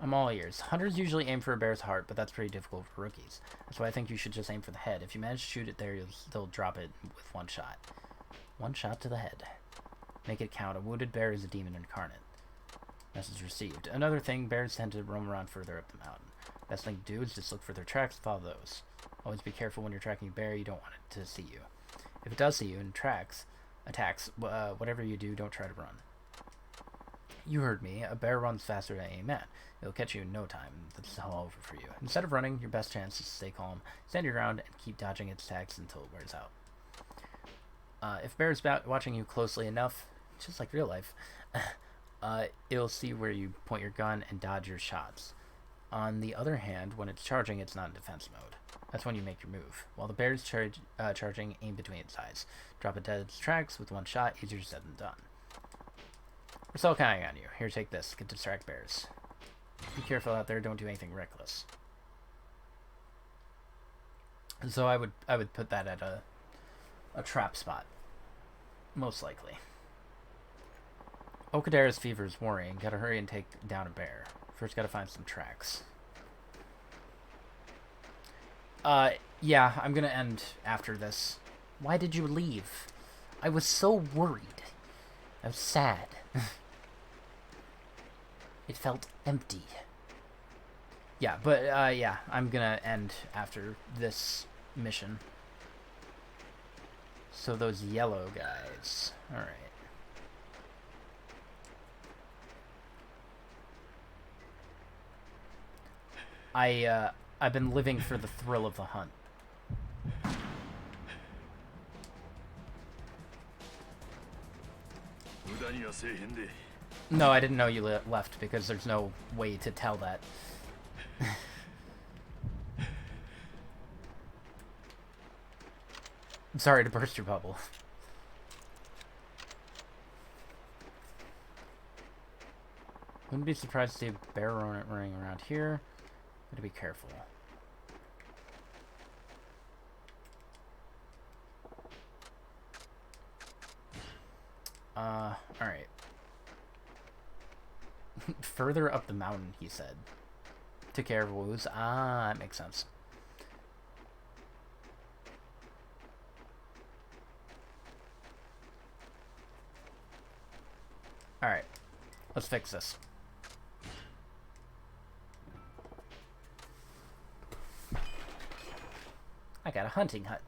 I'm all ears. Hunters usually aim for a bear's heart, but that's pretty difficult for rookies. That's why I think you should just aim for the head. If you manage to shoot it there, you'll still drop it with one shot. One shot to the head. Make it count. A wounded bear is a demon incarnate. Message received. Another thing, bears tend to roam around further up the mountain. Best thing to do is just look for their tracks and follow those. Always be careful when you're tracking a bear. You don't want it to see you. If it does see you and attacks, whatever you do, don't try to run. You heard me. A bear runs faster than any man. It'll catch you in no time. That's all over for you. Instead of running, your best chance is to stay calm, stand your ground, and keep dodging its attacks until it wears out. If bear is watching you closely enough, just like real life, it'll see where you point your gun and dodge your shots. On the other hand, when it's charging, it's not in defense mode. That's when you make your move. While the bear is charging, aim between its eyes. Drop it dead its tracks with one shot, easier said than done. We're still counting on you. Here, take this. Get distract bears. Be careful out there. Don't do anything reckless. So I would put that at a trap spot, most likely. Okadera's fever is worrying. Gotta hurry and take down a bear. First, gotta find some tracks. Yeah, I'm gonna end after this. Why did you leave? I was so worried. I was sad. It felt empty. Yeah, but, yeah, I'm gonna end after this mission. So those yellow guys. Alright. I've been living for the thrill of the hunt. No, I didn't know you left because there's no way to tell that. I'm sorry to burst your bubble. Wouldn't be surprised to see a bear running around here. Gotta be careful. Alright. Further up the mountain, he said. Took care of woos. Ah, that makes sense. Alright. Let's fix this. I got a hunting hut.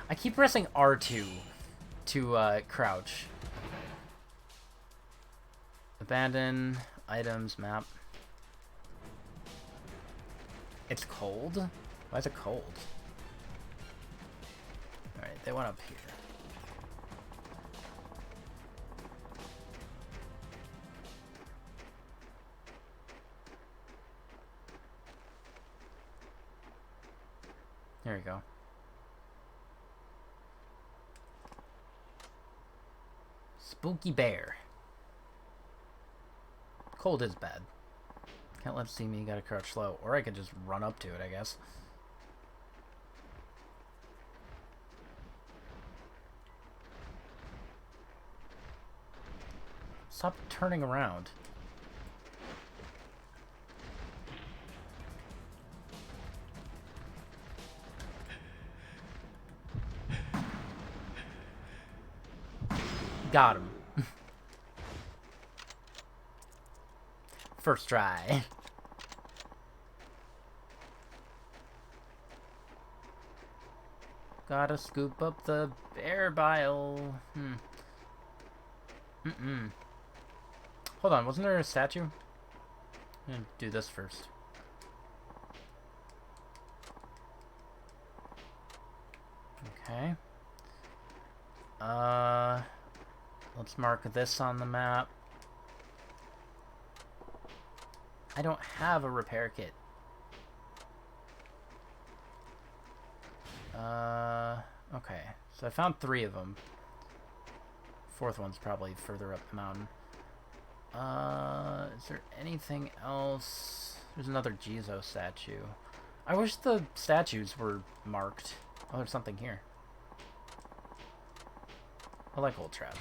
I keep pressing R2 to crouch. Abandon items map. It's cold? Why is it cold? Alright, they went up here. There we go. Spooky bear. Cold is bad. Can't let it see me, gotta crouch slow. Or I could just run up to it, I guess. Stop turning around. Got him. First try. Gotta scoop up the bear bile. Hold on, wasn't there a statue? I'm gonna do this first. Okay. Let's mark this on the map. I don't have a repair kit. Okay. So I found 3 of them. 4th one's probably further up the mountain. Is there anything else? There's another Jizo statue. I wish the statues were marked. Oh, there's something here. I like Old Trap.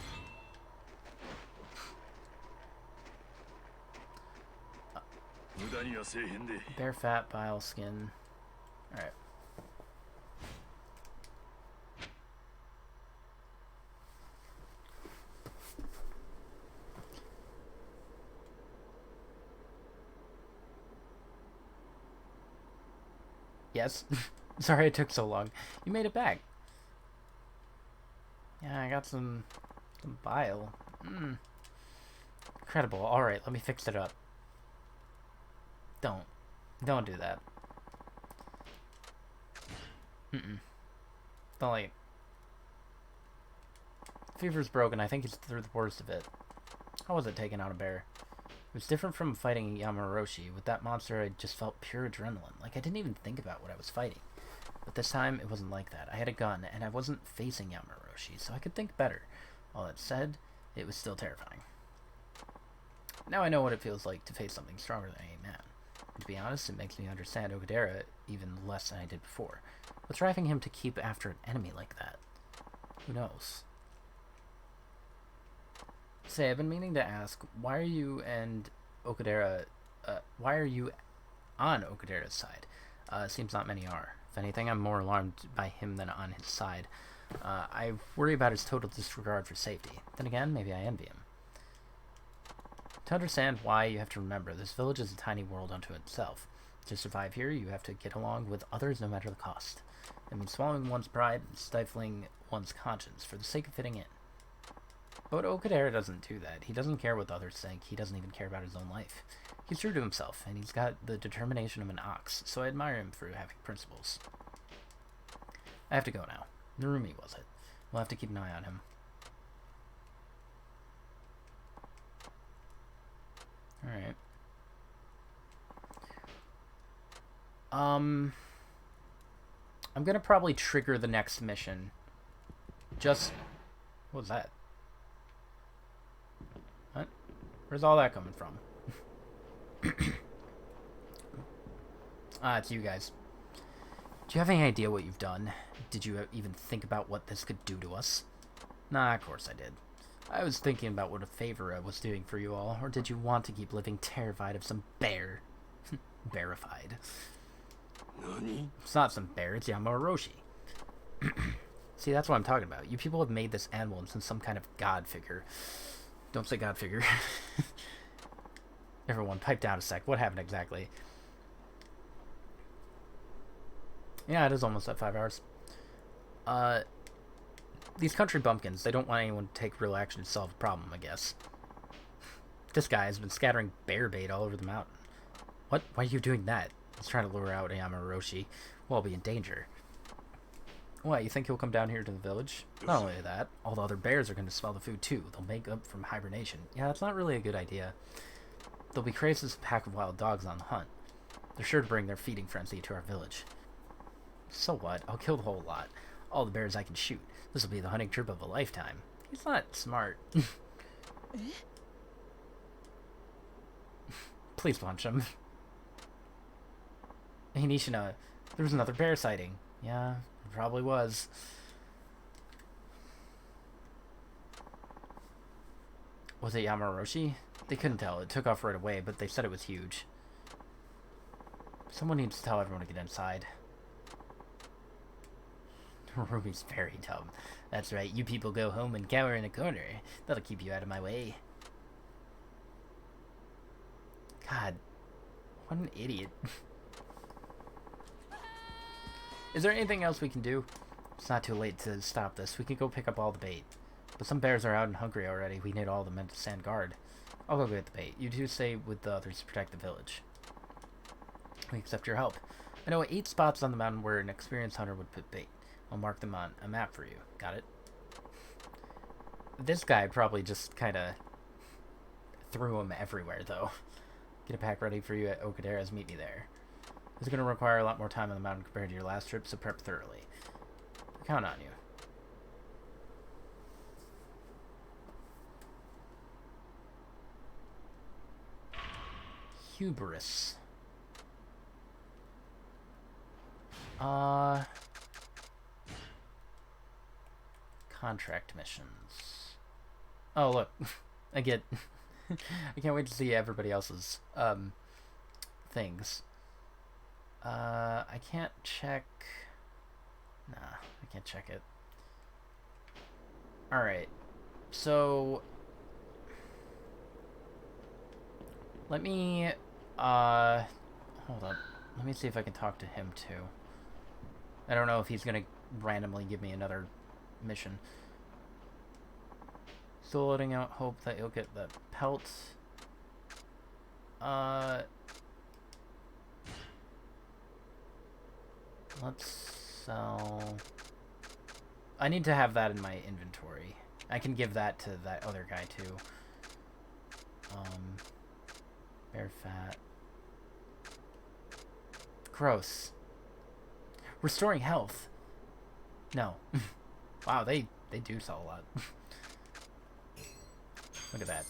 Bear fat, bile skin. Alright. Yes. Sorry it took so long. You made it back. Yeah, I got some bile. Incredible. Alright, let me fix it up. Don't do that. Don't like it. Fever's broken. I think he's through the worst of it. How was it taking out a bear? It was different from fighting Yamaroshi. With that monster, I just felt pure adrenaline. Like, I didn't even think about what I was fighting. But this time, it wasn't like that. I had a gun, and I wasn't facing Yamaroshi, so I could think better. All that said, it was still terrifying. Now I know what it feels like to face something stronger than a man. And to be honest, it makes me understand Okudera even less than I did before. What's driving him to keep after an enemy like that? Who knows? Say, I've been meaning to ask, why are you and Okudera, why are you on Okudera's side? Seems not many are. If anything, I'm more alarmed by him than on his side. I worry about his total disregard for safety. Then again, maybe I envy him. To understand why, you have to remember, this village is a tiny world unto itself. To survive here, you have to get along with others no matter the cost. That means swallowing one's pride and stifling one's conscience for the sake of fitting in. But Okudera doesn't do that. He doesn't care what others think. He doesn't even care about his own life. He's true to himself, and he's got the determination of an ox, so I admire him for having principles. I have to go now. Narumi was it. We'll have to keep an eye on him. Alright. I'm gonna probably trigger the next mission. Just... What was that? What? Where's all that coming from? It's you guys. Do you have any idea what you've done? Did you even think about what this could do to us? Nah, of course I did. I was thinking about what a favor I was doing for you all, or did you want to keep living terrified of some bear? Bearified. Nani? It's not some bear, it's Yamaroshi. See, that's what I'm talking about. You people have made this animal into some kind of god figure. Don't say god figure. Everyone, pipe down a sec. What happened exactly? Yeah, it is almost at 5 hours. These country bumpkins, they don't want anyone to take real action to solve a problem, I guess. This guy has been scattering bear bait all over the mountain. What? Why are you doing that? He's trying to lure out Yamaroshi. We'll all be in danger. What, you think he'll come down here to the village? Not only that, all the other bears are going to smell the food too. They'll make up from hibernation. Yeah, that's not really a good idea. They'll be crazed as a pack of wild dogs on the hunt. They're sure to bring their feeding frenzy to our village. So what? I'll kill the whole lot. All the bears I can shoot. This will be the hunting trip of a lifetime. He's not smart. Please punch him. Hey, Nishina, there was another bear sighting. Yeah, it probably was. Was it Yamaroshi? They couldn't tell. It took off right away, but they said it was huge. Someone needs to tell everyone to get inside. Ruby's very dumb. That's right, you people go home and cower in a corner. That'll keep you out of my way. God, what an idiot. Is there anything else we can do? It's not too late to stop this. We can go pick up all the bait. But some bears are out and hungry already. We need all the men to stand guard. I'll go get the bait. You two stay with the others to protect the village. We accept your help. I know 8 spots on the mountain where an experienced hunter would put bait. I'll mark them on a map for you. Got it? This guy probably just kind of threw them everywhere, though. Get a pack ready for you at Okudera's. Meet me there. It's going to require a lot more time on the mountain compared to your last trip, so prep thoroughly. Count on you. Hubris. Contract missions. Oh, look. I get... I can't wait to see everybody else's, things. I can't check... Nah, I can't check it. Alright. So... Let me, hold up. Let me see if I can talk to him, too. I don't know if he's gonna randomly give me another mission. Still loading out, hope that you'll get the pelt. Let's sell... I need to have that in my inventory. I can give that to that other guy, too. Bear fat. Gross. Restoring health. No. Wow, they do sell a lot. Look at that.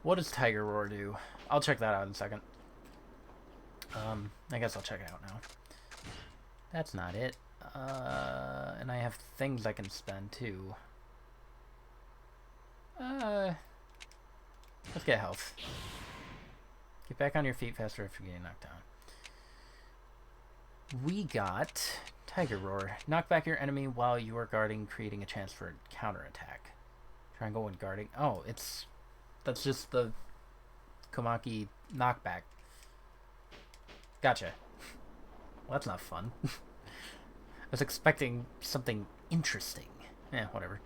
What does Tiger Roar do? I'll check that out in a second. I guess I'll check it out now. That's not it. And I have things I can spend too. Let's get health. Get back on your feet faster after getting knocked down. We got Tiger Roar. Knock back your enemy while you are guarding, creating a chance for a counterattack. Triangle when guarding. Oh, that's just the Komaki knockback. Gotcha. Well, that's not fun. I was expecting something interesting. Eh, whatever.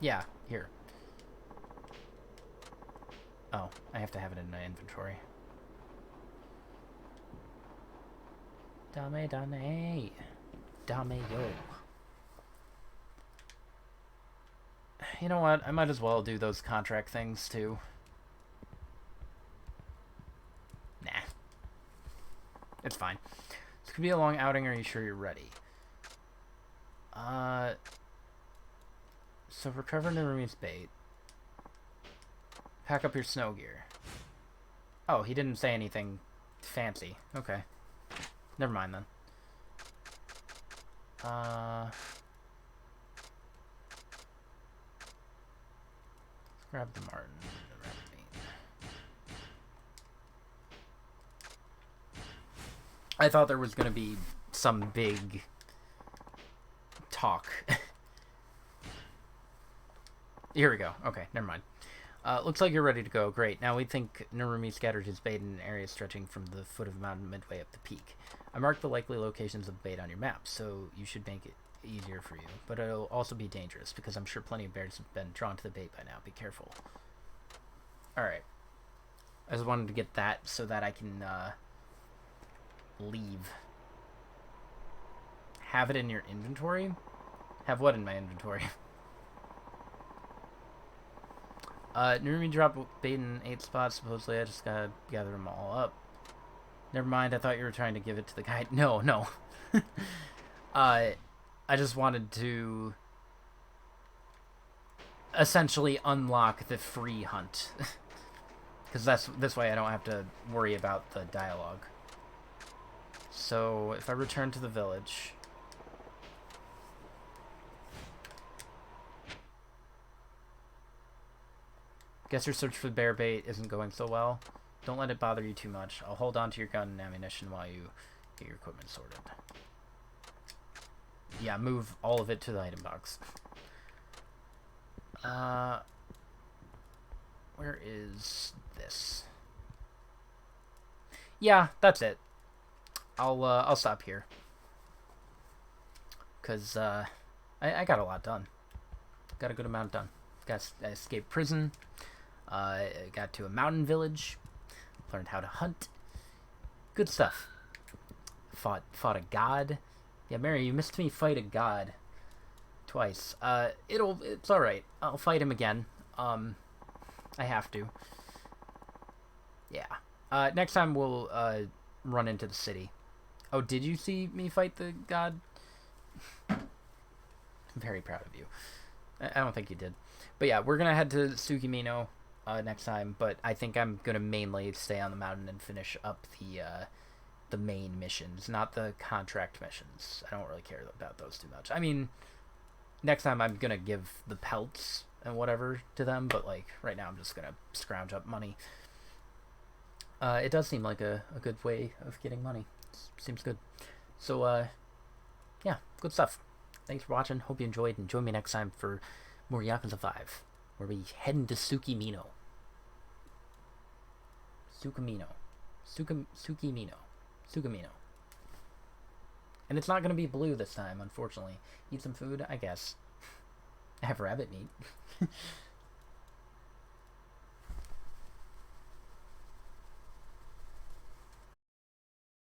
Yeah, here. Oh, I have to have it in my inventory. Dame, dame. Dame, yo. You know what? I might as well do those contract things, too. Nah. It's fine. This could be a long outing. Are you sure you're ready? So recover Narumi's bait. Pack up your snow gear. Oh, he didn't say anything fancy. Okay. Never mind then. Let's grab the Martin. I thought there was going to be some big talk. Here we go. Okay, never mind. Looks like you're ready to go. Great. Now we think Narumi scattered his bait in an area stretching from the foot of the mountain midway up the peak. I marked the likely locations of bait on your map, so you should make it easier for you. But it'll also be dangerous, because I'm sure plenty of bears have been drawn to the bait by now. Be careful. Alright. I just wanted to get that so that I can, leave. Have it in your inventory? Have what in my inventory? Narumi dropped bait in 8 spots, supposedly. I just gotta gather them all up. Never mind, I thought you were trying to give it to the guy. No, no. I just wanted to essentially unlock the free hunt. Because this way I don't have to worry about the dialogue. So, if I return to the village... Guess your search for bear bait isn't going so well. Don't let it bother you too much. I'll hold on to your gun and ammunition while you get your equipment sorted. Yeah, move all of it to the item box. Where is this? Yeah, that's it. I'll stop here. Cause I got a lot done. Got a good amount done. I escaped prison. Got to a mountain village. Learned how to hunt. Good stuff. Fought a god. Yeah, Mary, you missed me fight a god twice. It's alright. I'll fight him again. I have to. Yeah. Next time we'll run into the city. Oh, did you see me fight the god? I'm very proud of you. I don't think you did. But yeah, we're gonna head to Tsukimino. next time, but I think I'm gonna mainly stay on the mountain and finish up the main missions, not the contract missions. I don't really care about those too much. I mean, next time I'm gonna give the pelts and whatever to them, but like right now I'm just gonna scrounge up money. It does seem like a good way of getting money. Seems good. So yeah, good stuff. Thanks for watching. Hope you enjoyed, and join me next time for more Yakuza 5, where we head into Tsukimino. Tsukimino. And it's not going to be blue this time, unfortunately. Eat some food, I guess. I have rabbit meat.